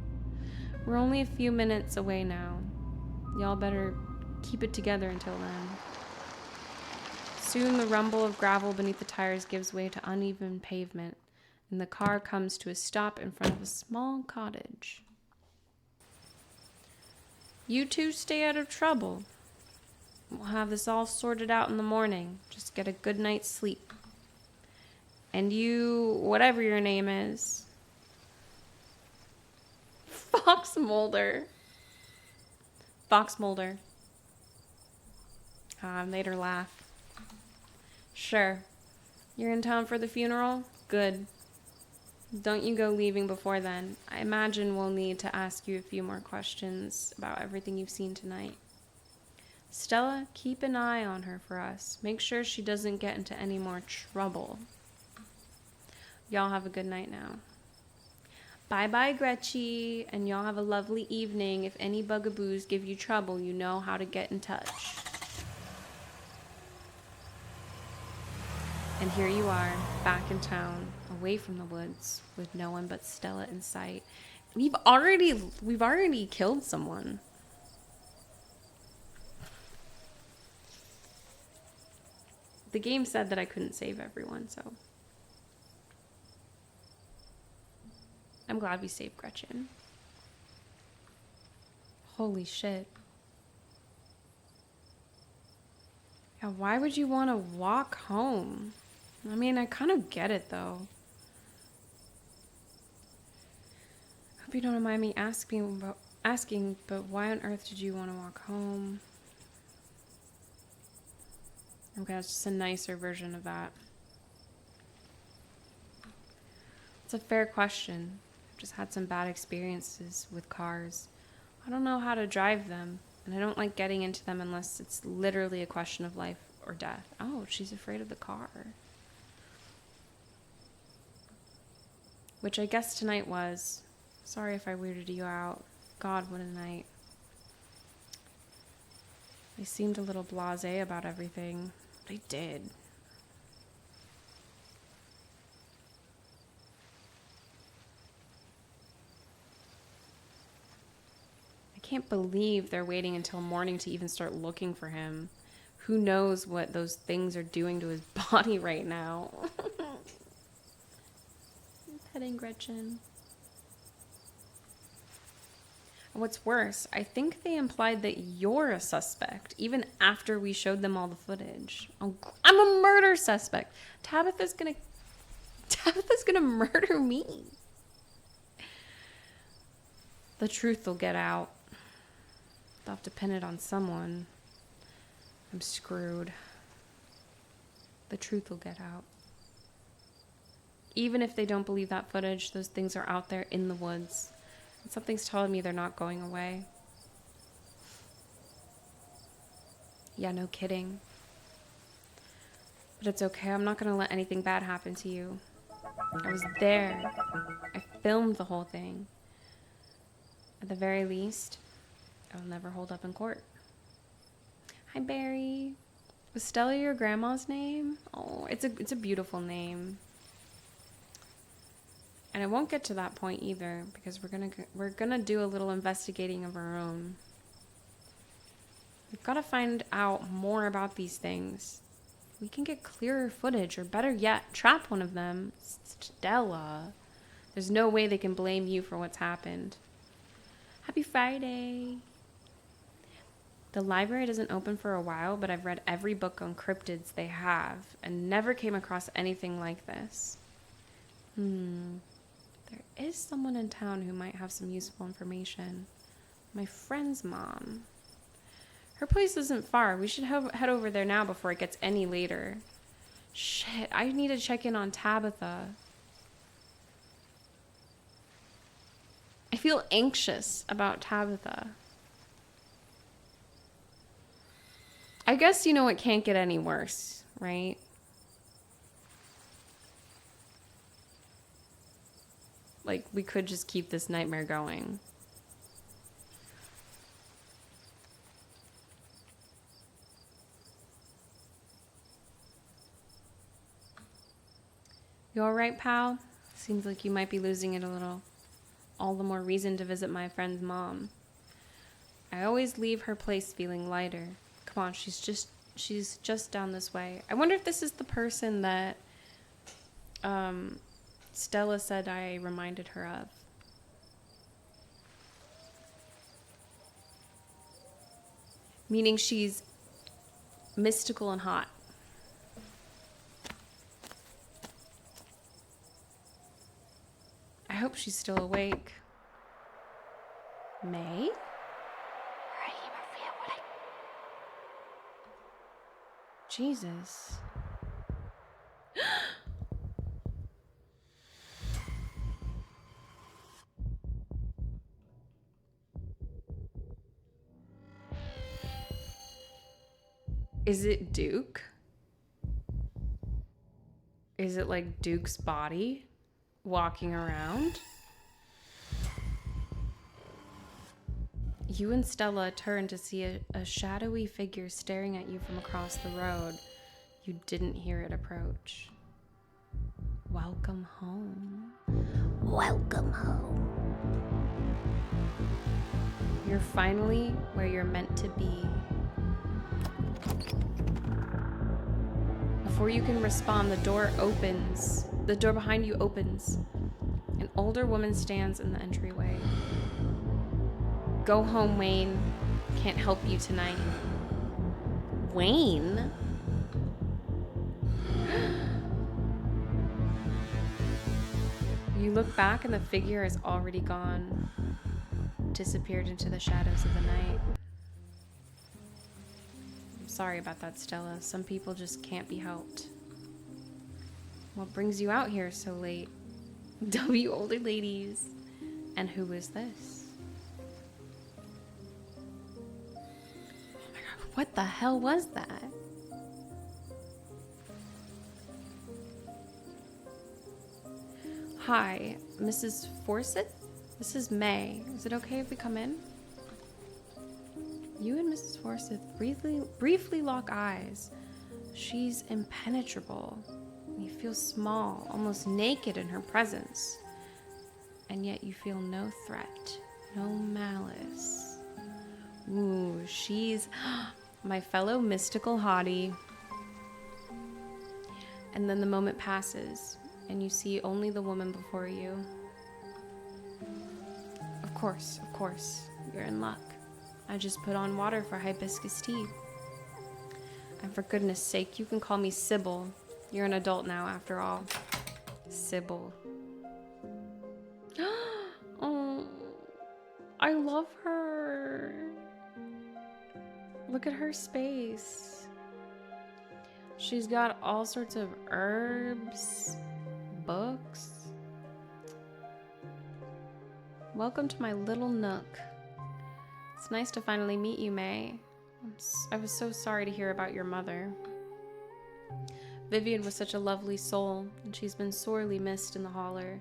We're only a few minutes away now. Y'all better keep it together until then. Soon the rumble of gravel beneath the tires gives way to uneven pavement, and the car comes to a stop in front of a small cottage. You two stay out of trouble. We'll have this all sorted out in the morning. Just get a good night's sleep. And you, whatever your name is. Fox Mulder. Fox Mulder. Made her laugh. Sure. You're in town for the funeral? Good. Don't you go leaving before then. I imagine we'll need to ask you a few more questions about everything you've seen tonight. Stella, keep an eye on her for us. Make sure she doesn't get into any more trouble. Y'all have a good night now. Bye-bye, Gretchy. And y'all have a lovely evening. If any bugaboos give you trouble, you know how to get in touch. And here you are, back in town, away from the woods, with no one but Stella in sight. We've already killed someone. The game said that I couldn't save everyone, so I'm glad we saved Gretchen. Holy shit. Yeah, why would you want to walk home? I mean, I kind of get it, though. Hope you don't mind me asking, but why on earth did you want to walk home? Okay, it's just a nicer version of that. It's a fair question. I've just had some bad experiences with cars. I don't know how to drive them, and I don't like getting into them unless it's literally a question of life or death. Oh, she's afraid of the car. Which I guess tonight was. Sorry if I weirded you out. God, what a night. They seemed a little blasé about everything. They did. I can't believe they're waiting until morning to even start looking for him. Who knows what those things are doing to his body right now. I'm petting Gretchen. And what's worse, I think they implied that you're a suspect, even after we showed them all the footage. Oh, I'm a murder suspect. Tabitha's gonna murder me. The truth will get out. They'll have to pin it on someone. I'm screwed. The truth will get out. Even if they don't believe that footage, those things are out there in the woods. And something's telling me they're not going away. Yeah, no kidding. But it's okay. I'm not going to let anything bad happen to you. I was there. I filmed the whole thing. At the very least, I'll never hold up in court. Hi, Barry. Was Stella your grandma's name? Oh, it's a beautiful name. And it won't get to that point either, because we're gonna do a little investigating of our own. We've got to find out more about these things. We can get clearer footage, or better yet, trap one of them. Stella. There's no way they can blame you for what's happened. Happy Friday. The library doesn't open for a while, but I've read every book on cryptids they have and never came across anything like this. There is someone in town who might have some useful information. My friend's mom. Her place isn't far. We should head over there now before it gets any later. Shit, I need to check in on Tabitha. I feel anxious about Tabitha. I guess, you know, it can't get any worse, right? Like, we could just keep this nightmare going. You all right, pal? Seems like you might be losing it a little. All the more reason to visit my friend's mom. I always leave her place feeling lighter. Come on, she's just down this way. I wonder if this is the person that Stella said I reminded her of. Meaning she's mystical and hot. I hope she's still awake. May? Jesus. Is it Duke? Is it like Duke's body walking around? You and Stella turn to see a shadowy figure staring at you from across the road. You didn't hear it approach. Welcome home. Welcome home. You're finally where you're meant to be. Before you can respond, the door opens. The door behind you opens. An older woman stands in the entryway. Go home, Wayne. Can't help you tonight. Wayne? You look back and the figure is already gone. Disappeared into the shadows of the night. I'm sorry about that, Stella. Some people just can't be helped. What brings you out here so late? W older ladies. And who is this? What the hell was that? Hi, Mrs. Forsyth? This is May. Is it okay if we come in? You and Mrs. Forsyth briefly lock eyes. She's impenetrable. You feel small, almost naked in her presence. And yet you feel no threat, no malice. Ooh, she's my fellow mystical hottie. And then the moment passes, and you see only the woman before you. Of course, you're in luck. I just put on water for hibiscus tea. And for goodness sake, you can call me Sybil. You're an adult now, after all. Sybil. Oh, I love her. Look at her space. She's got all sorts of herbs, books. Welcome to my little nook. It's nice to finally meet you, May. I was so sorry to hear about your mother. Vivian was such a lovely soul, and she's been sorely missed in the holler.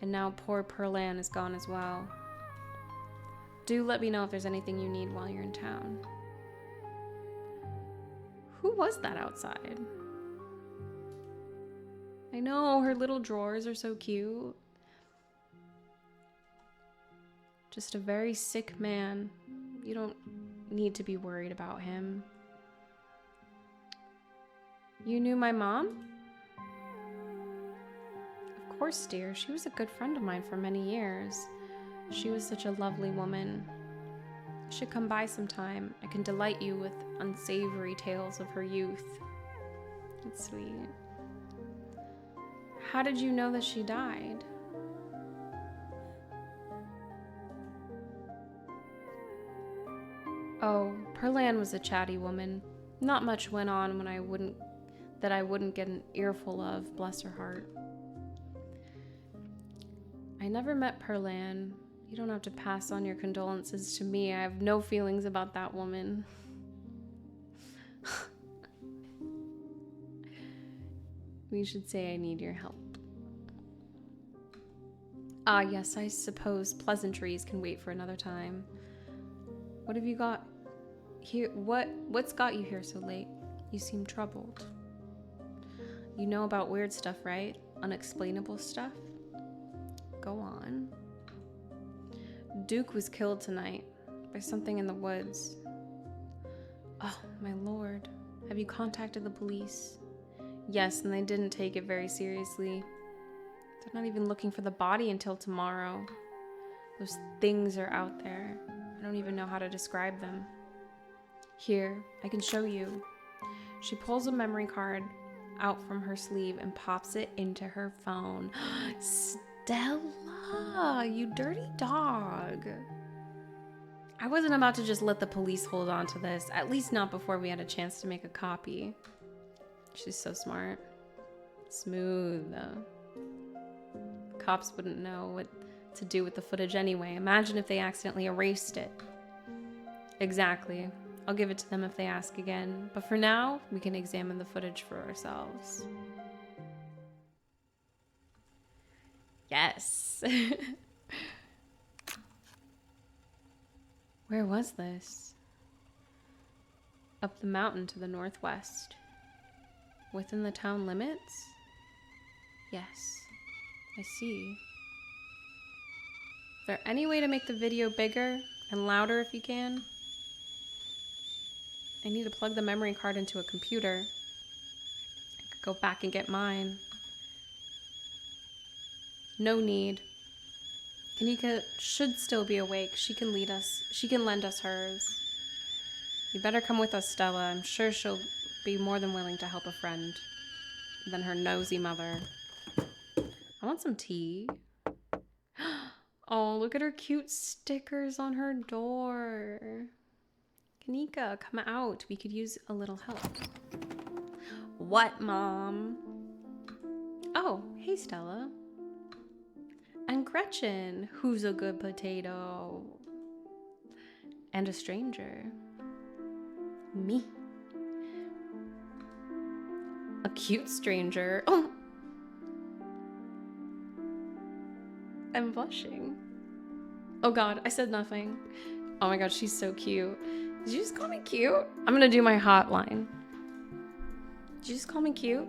And now poor Pearl Ann is gone as well. Do let me know if there's anything you need while you're in town. Who was that outside? I know, her little drawers are so cute. Just a very sick man. You don't need to be worried about him. You knew my mom? Of course, dear. She was a good friend of mine for many years. She was such a lovely woman. You should come by sometime. I can delight you with unsavory tales of her youth. That's sweet. How did you know that she died? Oh, Pearl Ann was a chatty woman. Not much went on when I wouldn't get an earful of, bless her heart. I never met Pearl Ann. You don't have to pass on your condolences to me. I have no feelings about that woman. We should say I need your help. Ah, yes, I suppose pleasantries can wait for another time. What have you got here? What's got you here so late? You seem troubled. You know about weird stuff, right? Unexplainable stuff? Go on. Duke was killed tonight by something in the woods. Oh, my lord. Have you contacted the police? Yes, and they didn't take it very seriously. They're not even looking for the body until tomorrow. Those things are out there. I don't even know how to describe them. Here, I can show you. She pulls a memory card out from her sleeve and pops it into her phone. Stella, you dirty dog. I wasn't about to just let the police hold on to this, at least not before we had a chance to make a copy. She's so smart. Smooth. Cops wouldn't know what to do with the footage anyway. Imagine if they accidentally erased it. Exactly. I'll give it to them if they ask again. But for now, we can examine the footage for ourselves. Yes. Where was this? Up the mountain to the northwest. Within the town limits? Yes, I see. Is there any way to make the video bigger and louder if you can? I need to plug the memory card into a computer. I could go back and get mine. No need. Kanika should still be awake. She can lead us. She can lend us hers. You better come with us, Stella. I'm sure she'll be more than willing to help a friend than her nosy mother. I want some tea. Oh, look at her cute stickers on her door. Kanika, come out. We could use a little help. What, Mom? Oh, hey, Stella. And Gretchen, who's a good potato. And a stranger. Me. A cute stranger. Oh! I'm blushing. Oh god, I said nothing. Oh my god, she's so cute. Did you just call me cute? I'm gonna do my hotline. Did you just call me cute?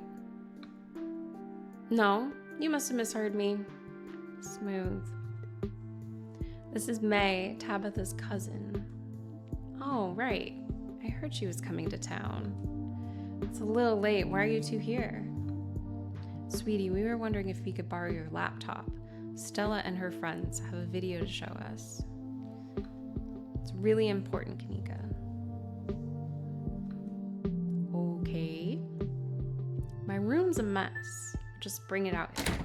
No, you must have misheard me. Smooth. This is May, Tabitha's cousin. Oh, right. I heard she was coming to town. It's a little late. Why are you two here? Sweetie, we were wondering if we could borrow your laptop. Stella and her friends have a video to show us. It's really important, Kanika. Okay. My room's a mess. Just bring it out here.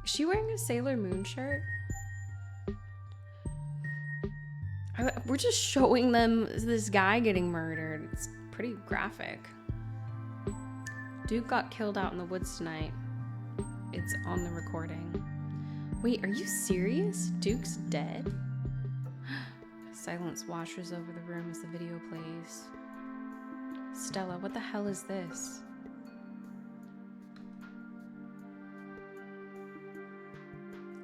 Is she wearing a Sailor Moon shirt? We're just showing them this guy getting murdered. It's pretty graphic. Duke got killed out in the woods tonight. It's on the recording. Wait, are you serious? Duke's dead? Silence washes over the room as the video plays. Stella, what the hell is this?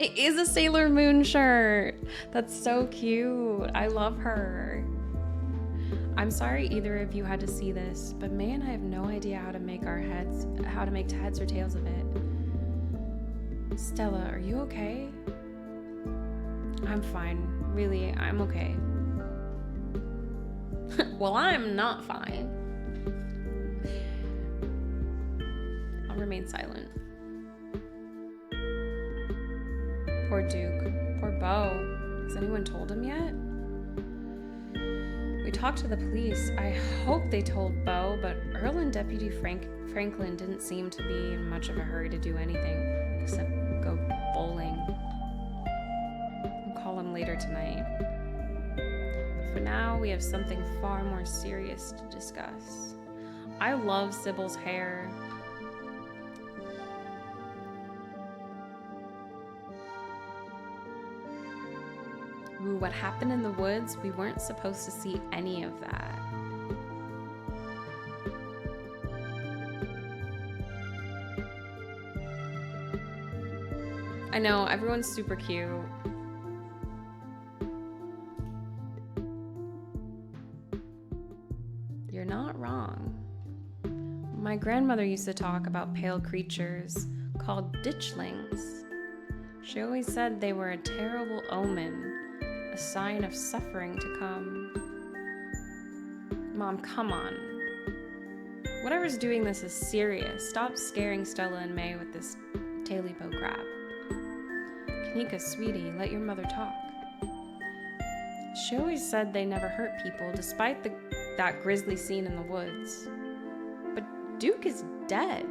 It is a Sailor Moon shirt. That's so cute. I love her. I'm sorry either of you had to see this, but May and I have no idea how to make heads or tails of it. Stella, are you okay? I'm fine. Really, I'm okay. Well, I'm not fine. I'll remain silent. Poor Duke. Poor Beau. Has anyone told him yet? We talked to the police. I hope they told Beau, but Earl and Deputy Franklin didn't seem to be in much of a hurry to do anything except go bowling. I'll call him later tonight. But for now, we have something far more serious to discuss. I love Sybil's hair. Ooh, what happened in the woods? We weren't supposed to see any of that. I know, everyone's super cute. You're not wrong. My grandmother used to talk about pale creatures called ditchlings. She always said they were a terrible omen, a sign of suffering to come. Mom, come on. Whatever's doing this is serious. Stop scaring Stella and May with this taily bow crap. Kanika, sweetie, let your mother talk. She always said they never hurt people, despite that grisly scene in the woods. But Duke is dead.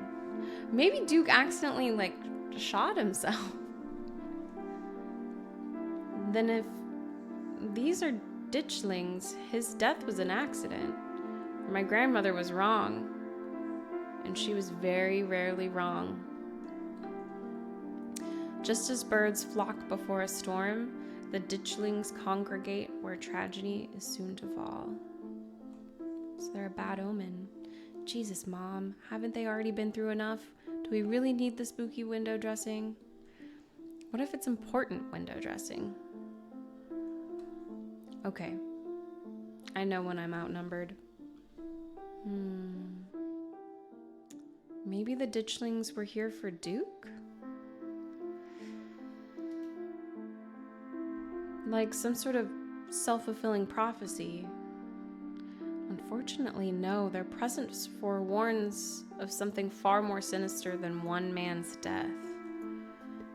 Maybe Duke accidentally, shot himself. Then if these are ditchlings, his death was an accident. My grandmother was wrong. And she was very rarely wrong. Just as birds flock before a storm, the ditchlings congregate where tragedy is soon to fall. So they're a bad omen. Jesus, Mom, haven't they already been through enough? Do we really need the spooky window dressing? What if it's important window dressing? Okay. I know when I'm outnumbered. Maybe the ditchlings were here for Duke? Like some sort of self-fulfilling prophecy. Unfortunately, no. Their presence forewarns of something far more sinister than one man's death.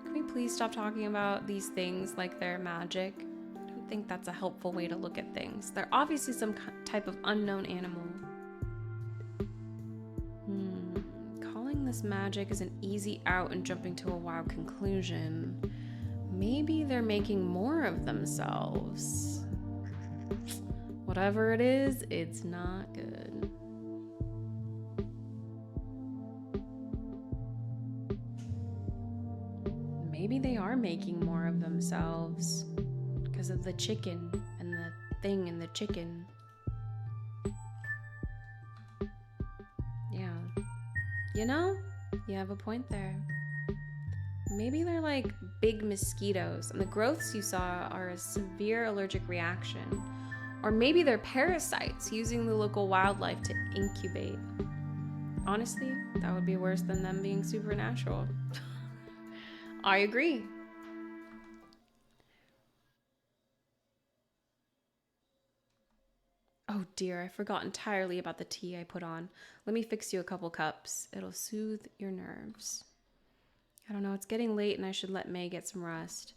Can we please stop talking about these things like they're magic? I don't think that's a helpful way to look at things. They're obviously some type of unknown animal. Calling this magic is an easy out and jumping to a wild conclusion. Maybe they're making more of themselves. Whatever it is, it's not good. Maybe they are making more of themselves because of the chicken and the thing and the chicken. Yeah. You know, you have a point there. Maybe they're like big mosquitoes, and the growths you saw are a severe allergic reaction. Or maybe they're parasites using the local wildlife to incubate. Honestly, that would be worse than them being supernatural. I agree. Oh dear, I forgot entirely about the tea I put on. Let me fix you a couple cups. It'll soothe your nerves. I don't know, it's getting late and I should let May get some rest.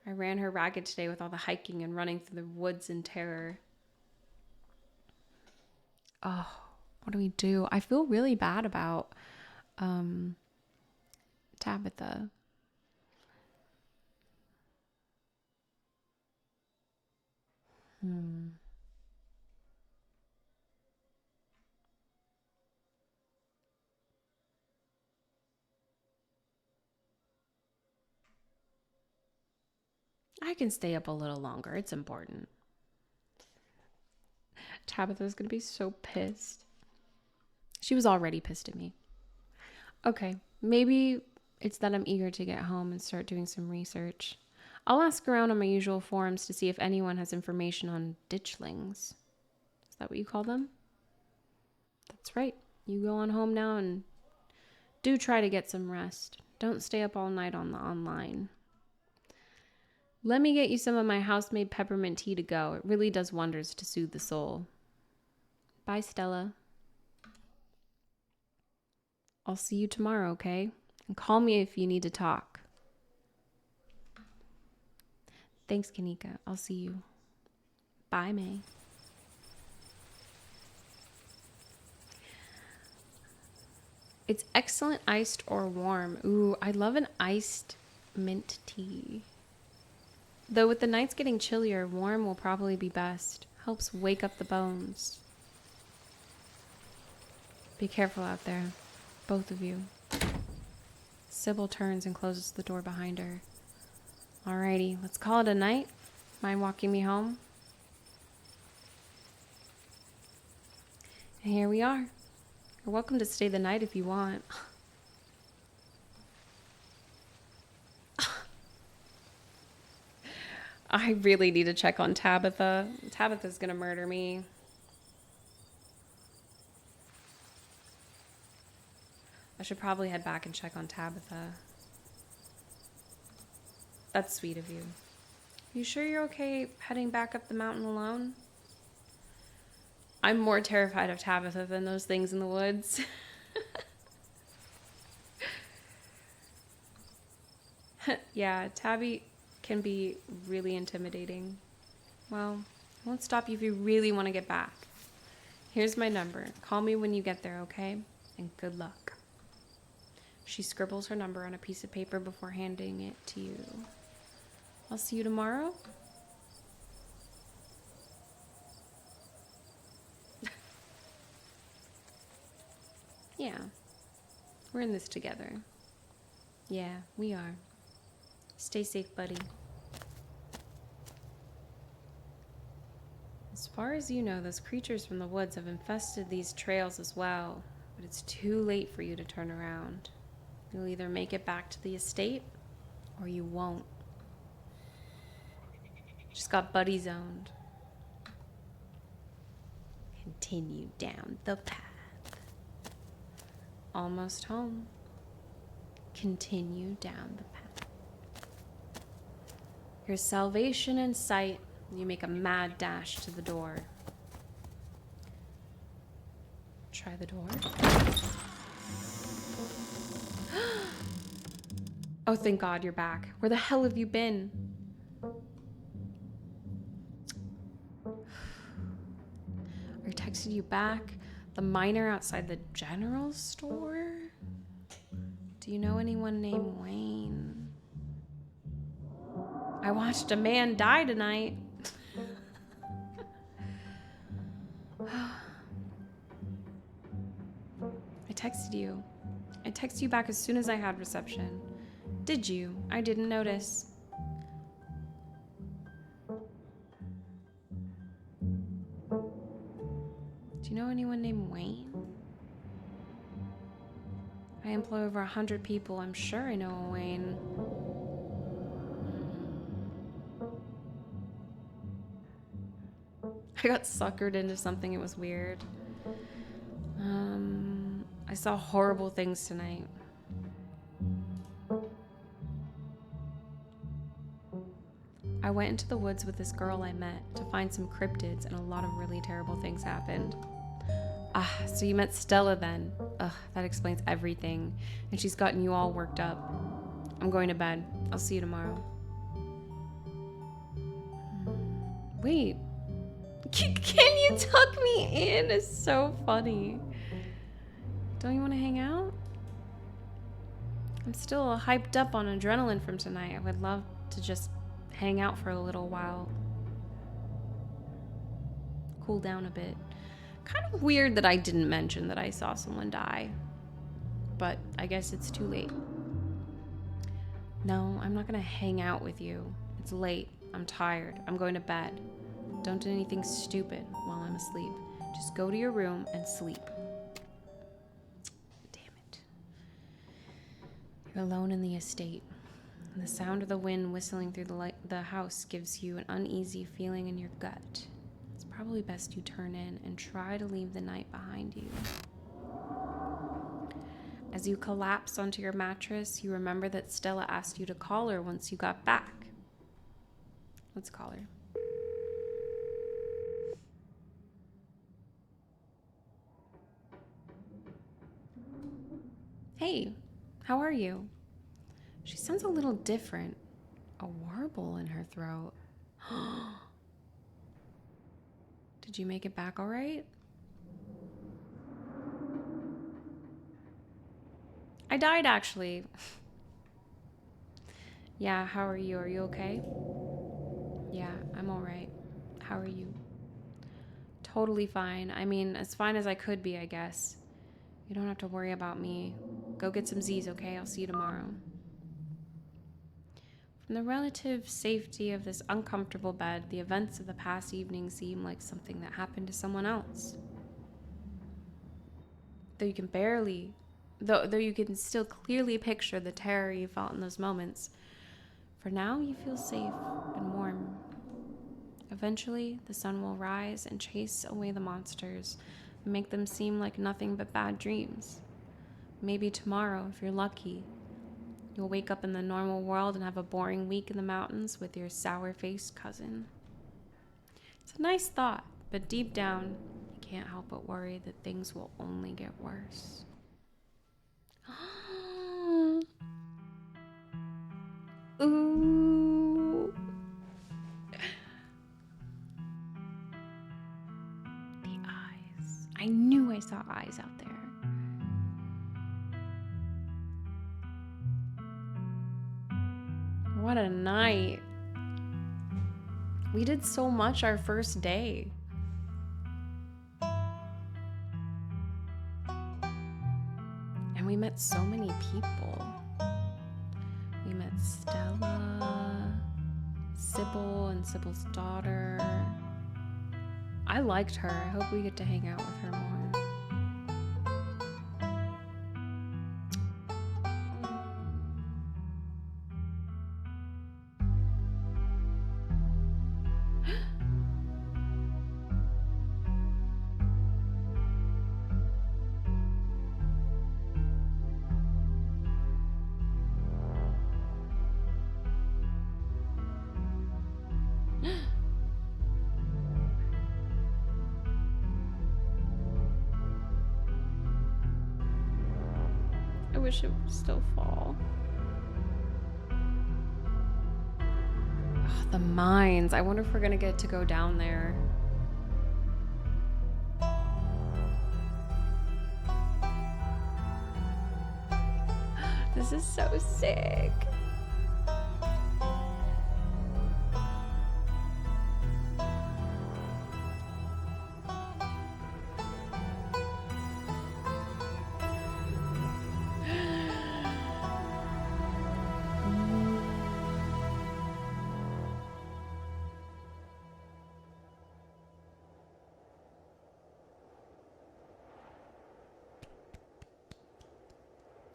I ran her ragged today with all the hiking and running through the woods in terror. Oh, what do we do? I feel really bad about Tabitha. I can stay up a little longer. It's important. Tabitha's gonna be so pissed. She was already pissed at me. Okay, maybe it's that I'm eager to get home and start doing some research. I'll ask around on my usual forums to see if anyone has information on ditchlings. Is that what you call them? That's right. You go on home now and do try to get some rest. Don't stay up all night on the online. Let me get you some of my house-made peppermint tea to go. It really does wonders to soothe the soul. Bye, Stella. I'll see you tomorrow, okay? And call me if you need to talk. Thanks, Kanika. I'll see you. Bye, May. It's excellent iced or warm. Ooh, I love an iced mint tea. Though with the nights getting chillier, warm will probably be best. Helps wake up the bones. Be careful out there, both of you. Sybil turns and closes the door behind her. Alrighty, let's call it a night. Mind walking me home? And here we are. You're welcome to stay the night if you want. I really need to check on Tabitha. Tabitha's gonna murder me. I should probably head back and check on Tabitha. That's sweet of you. You sure you're okay heading back up the mountain alone? I'm more terrified of Tabitha than those things in the woods. Yeah, Tabby can be really intimidating. Well, I won't stop you if you really want to get back. Here's my number. Call me when you get there, okay? And good luck. She scribbles her number on a piece of paper before handing it to you. I'll see you tomorrow. Yeah, we're in this together. Yeah, we are. Stay safe, buddy. As far as you know, those creatures from the woods have infested these trails as well, but it's too late for you to turn around. You'll either make it back to the estate, or you won't. Just got buddy zoned. Continue down the path. Almost home. Continue down the path. Your salvation in sight. You make a mad dash to the door. Try the door. Oh, thank God you're back. Where the hell have you been? I texted you back. The miner outside the general store? Do you know anyone named Wayne? I watched a man die tonight. I texted you. I texted you back as soon as I had reception. Did you? I didn't notice. Do you know anyone named Wayne? I employ over 100 people. I'm sure I know a Wayne. I got suckered into something. It was weird. I saw horrible things tonight. I went into the woods with this girl I met to find some cryptids, and a lot of really terrible things happened. Ah, so you met Stella then. Ugh, that explains everything. And she's gotten you all worked up. I'm going to bed. I'll see you tomorrow. Wait. Can you tuck me in? It's so funny. Don't you want to hang out? I'm still hyped up on adrenaline from tonight. I would love to just hang out for a little while. Cool down a bit. Kind of weird that I didn't mention that I saw someone die. But I guess it's too late. No, I'm not gonna hang out with you. It's late. I'm tired. I'm going to bed. Don't do anything stupid while I'm asleep. Just go to your room and sleep. Damn it. You're alone in the estate. And the sound of the wind whistling through the house gives you an uneasy feeling in your gut. It's probably best you turn in and try to leave the night behind you. As you collapse onto your mattress, you remember that Stella asked you to call her once you got back. Let's call her. Hey, how are you? She sounds a little different. A warble in her throat. Did you make it back all right? I died, actually. Yeah, how are you? Are you okay? Yeah, I'm all right. How are you? Totally fine. I mean, as fine as I could be, I guess. You don't have to worry about me. Go get some Z's, okay? I'll see you tomorrow. From the relative safety of this uncomfortable bed, the events of the past evening seem like something that happened to someone else. Though you can still clearly picture the terror you felt in those moments, for now you feel safe and warm. Eventually, the sun will rise and chase away the monsters and make them seem like nothing but bad dreams. Maybe tomorrow, if you're lucky, you'll wake up in the normal world and have a boring week in the mountains with your sour-faced cousin. It's a nice thought, but deep down, you can't help but worry that things will only get worse. Ooh. The eyes. I knew I saw eyes out there. What a night. We did so much our first day. And we met so many people. We met Stella, Sybil, and Sybil's daughter. I liked her. I hope we get to hang out with her more. I wish it would still fall. Ugh, the mines. I wonder if we're gonna get to go down there. This is so sick.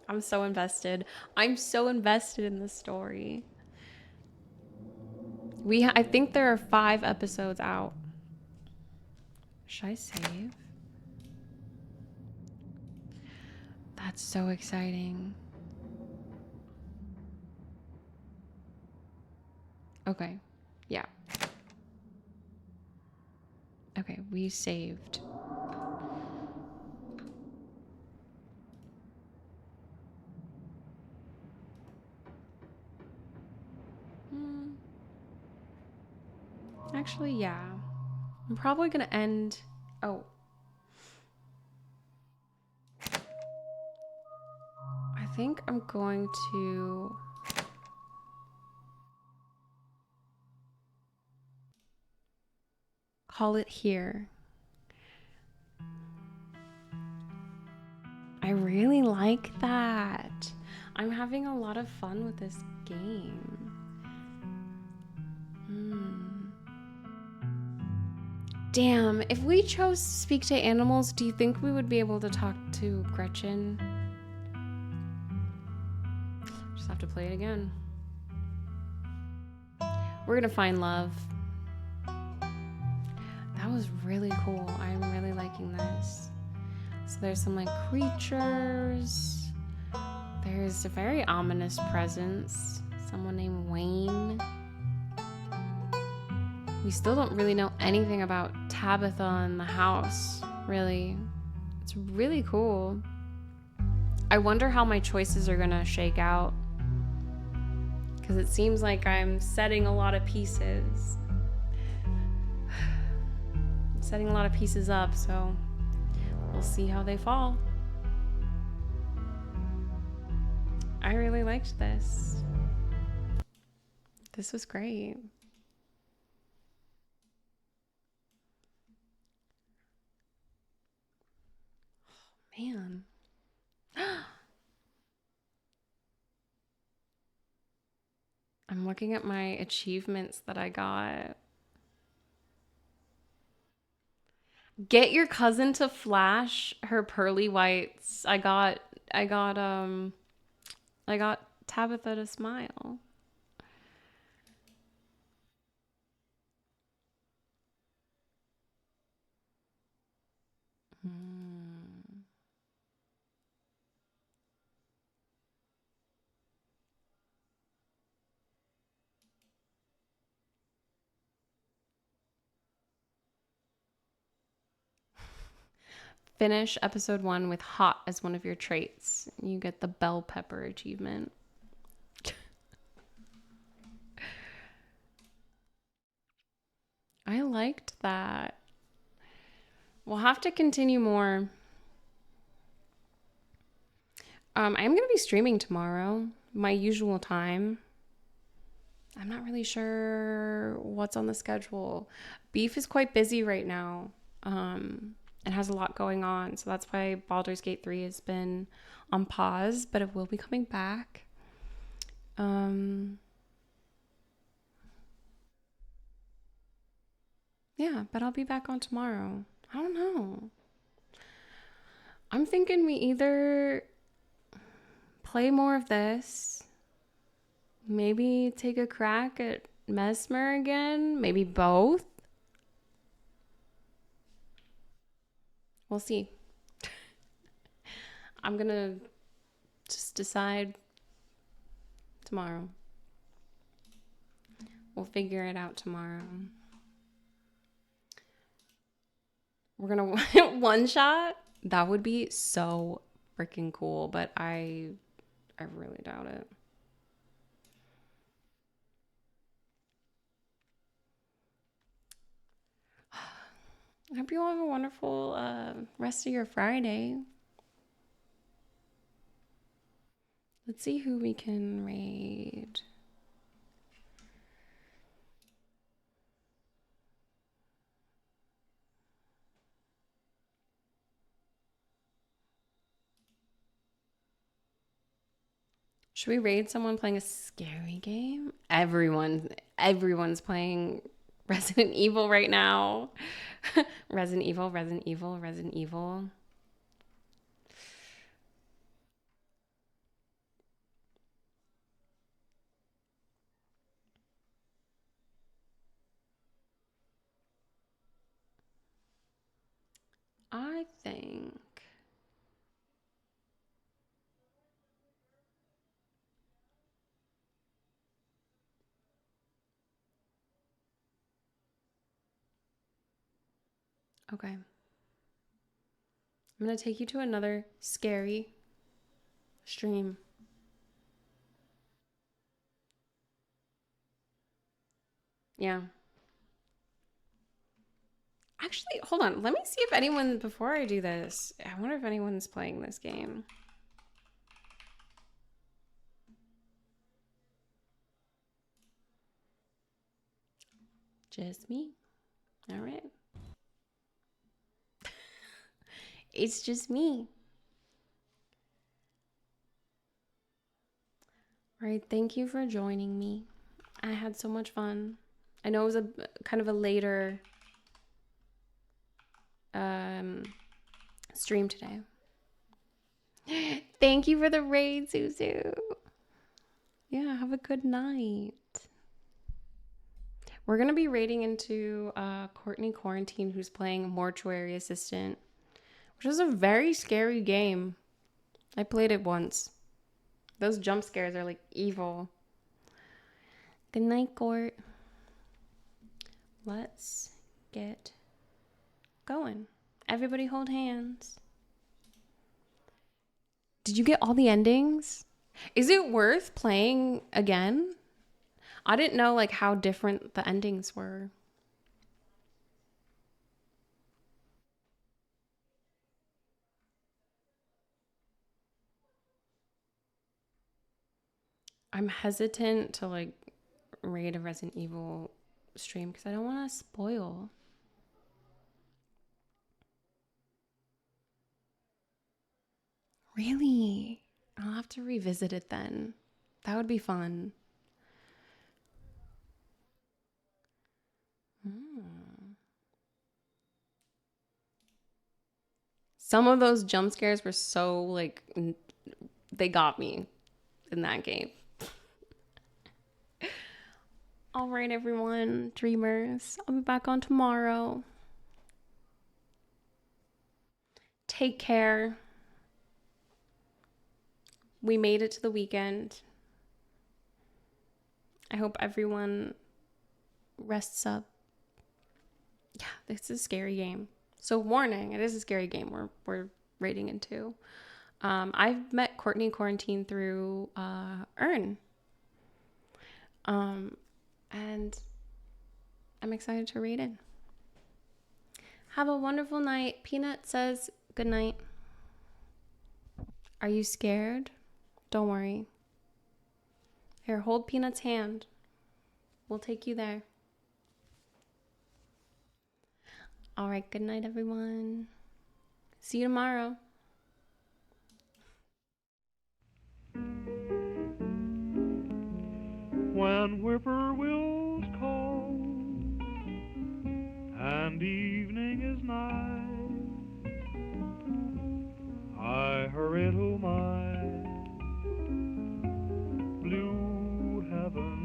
I'm so invested. I'm so invested in this story. I think there are 5 episodes out. Should I save? That's so exciting. Okay. Yeah. Okay, we saved. Actually, yeah. I'm probably gonna end... Oh. I think I'm going to... call it here. I really like that. I'm having a lot of fun with this game. Damn, if we chose to speak to animals, do you think we would be able to talk to Gretchen? Just have to play it again. We're gonna find love. That was really cool. I'm really liking this. So there's some like creatures. There's a very ominous presence. Someone named Wayne. We still don't really know anything about Tabitha and the house, really. It's really cool. I wonder how my choices are gonna shake out. Because it seems like I'm setting a lot of pieces. Setting a lot of pieces up, so we'll see how they fall. I really liked this. This was great. Oh, man. I'm looking at my achievements that I got. Get your cousin to flash her pearly whites. I got Tabitha to smile. Finish episode 1 with hot as one of your traits. You get the bell pepper achievement. I liked that. We'll have to continue more. I am going to be streaming tomorrow, my usual time. I'm not really sure what's on the schedule. Beef is quite busy right now. It has a lot going on, so that's why Baldur's Gate 3 has been on pause, but it will be coming back. Yeah, but I'll be back on tomorrow. I don't know. I'm thinking we either play more of this, maybe take a crack at Mesmer again, maybe both. We'll see. I'm gonna just decide tomorrow. We'll figure it out tomorrow. We're gonna one shot? That would be so freaking cool, but I really doubt it. I hope you all have a wonderful rest of your Friday. Let's see who we can raid. Should we raid someone playing a scary game? Everyone's playing Resident Evil right now. Resident Evil. I think okay. I'm gonna take you to another scary stream. Yeah. Actually, hold on. Let me see if anyone, before I do this, I wonder if anyone's playing this game. Just me. All right. It's just me. All right. Thank you for joining me. I had so much fun. I know it was a kind of a later stream today. Thank you for the raid, Suzu. Yeah, have a good night. We're going to be raiding into Courtney Quarantine, who's playing Mortuary Assistant, which is a very scary game. I played it once. Those jump scares are like evil. Good night, Court. Let's get going. Everybody hold hands. Did you get all the endings? Is it worth playing again? I didn't know like how different the endings were. I'm hesitant to like raid a Resident Evil stream because I don't want to spoil. Really? I'll have to revisit it then. That would be fun. Some of those jump scares were so like, they got me in that game. All right, everyone, dreamers. I'll be back on tomorrow. Take care. We made it to the weekend. I hope everyone rests up. Yeah, this is a scary game. So warning, it is a scary game we're raiding into. I've met Courtney Quarantine through Earn. And I'm excited to raid in. Have a wonderful night. Peanut says good night. Are you scared? Don't worry. Here, hold Peanut's hand. We'll take you there. All right, good night, everyone. See you tomorrow. When whippoorwills call and evening is nigh, I hurry to my blue heaven.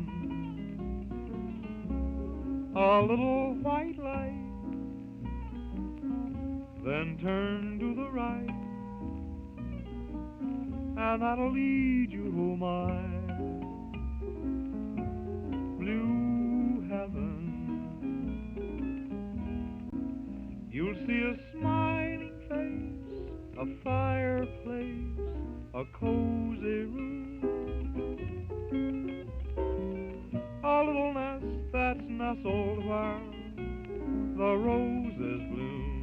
A little white light, then turn to the right, and that'll lead you to my blue heaven. You'll see a smiling face, a fireplace, a cozy room, a little nest that's nestled where the roses bloom.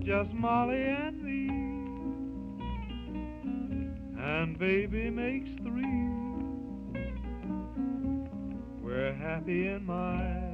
Just Molly and me, and baby makes three. We're happy in my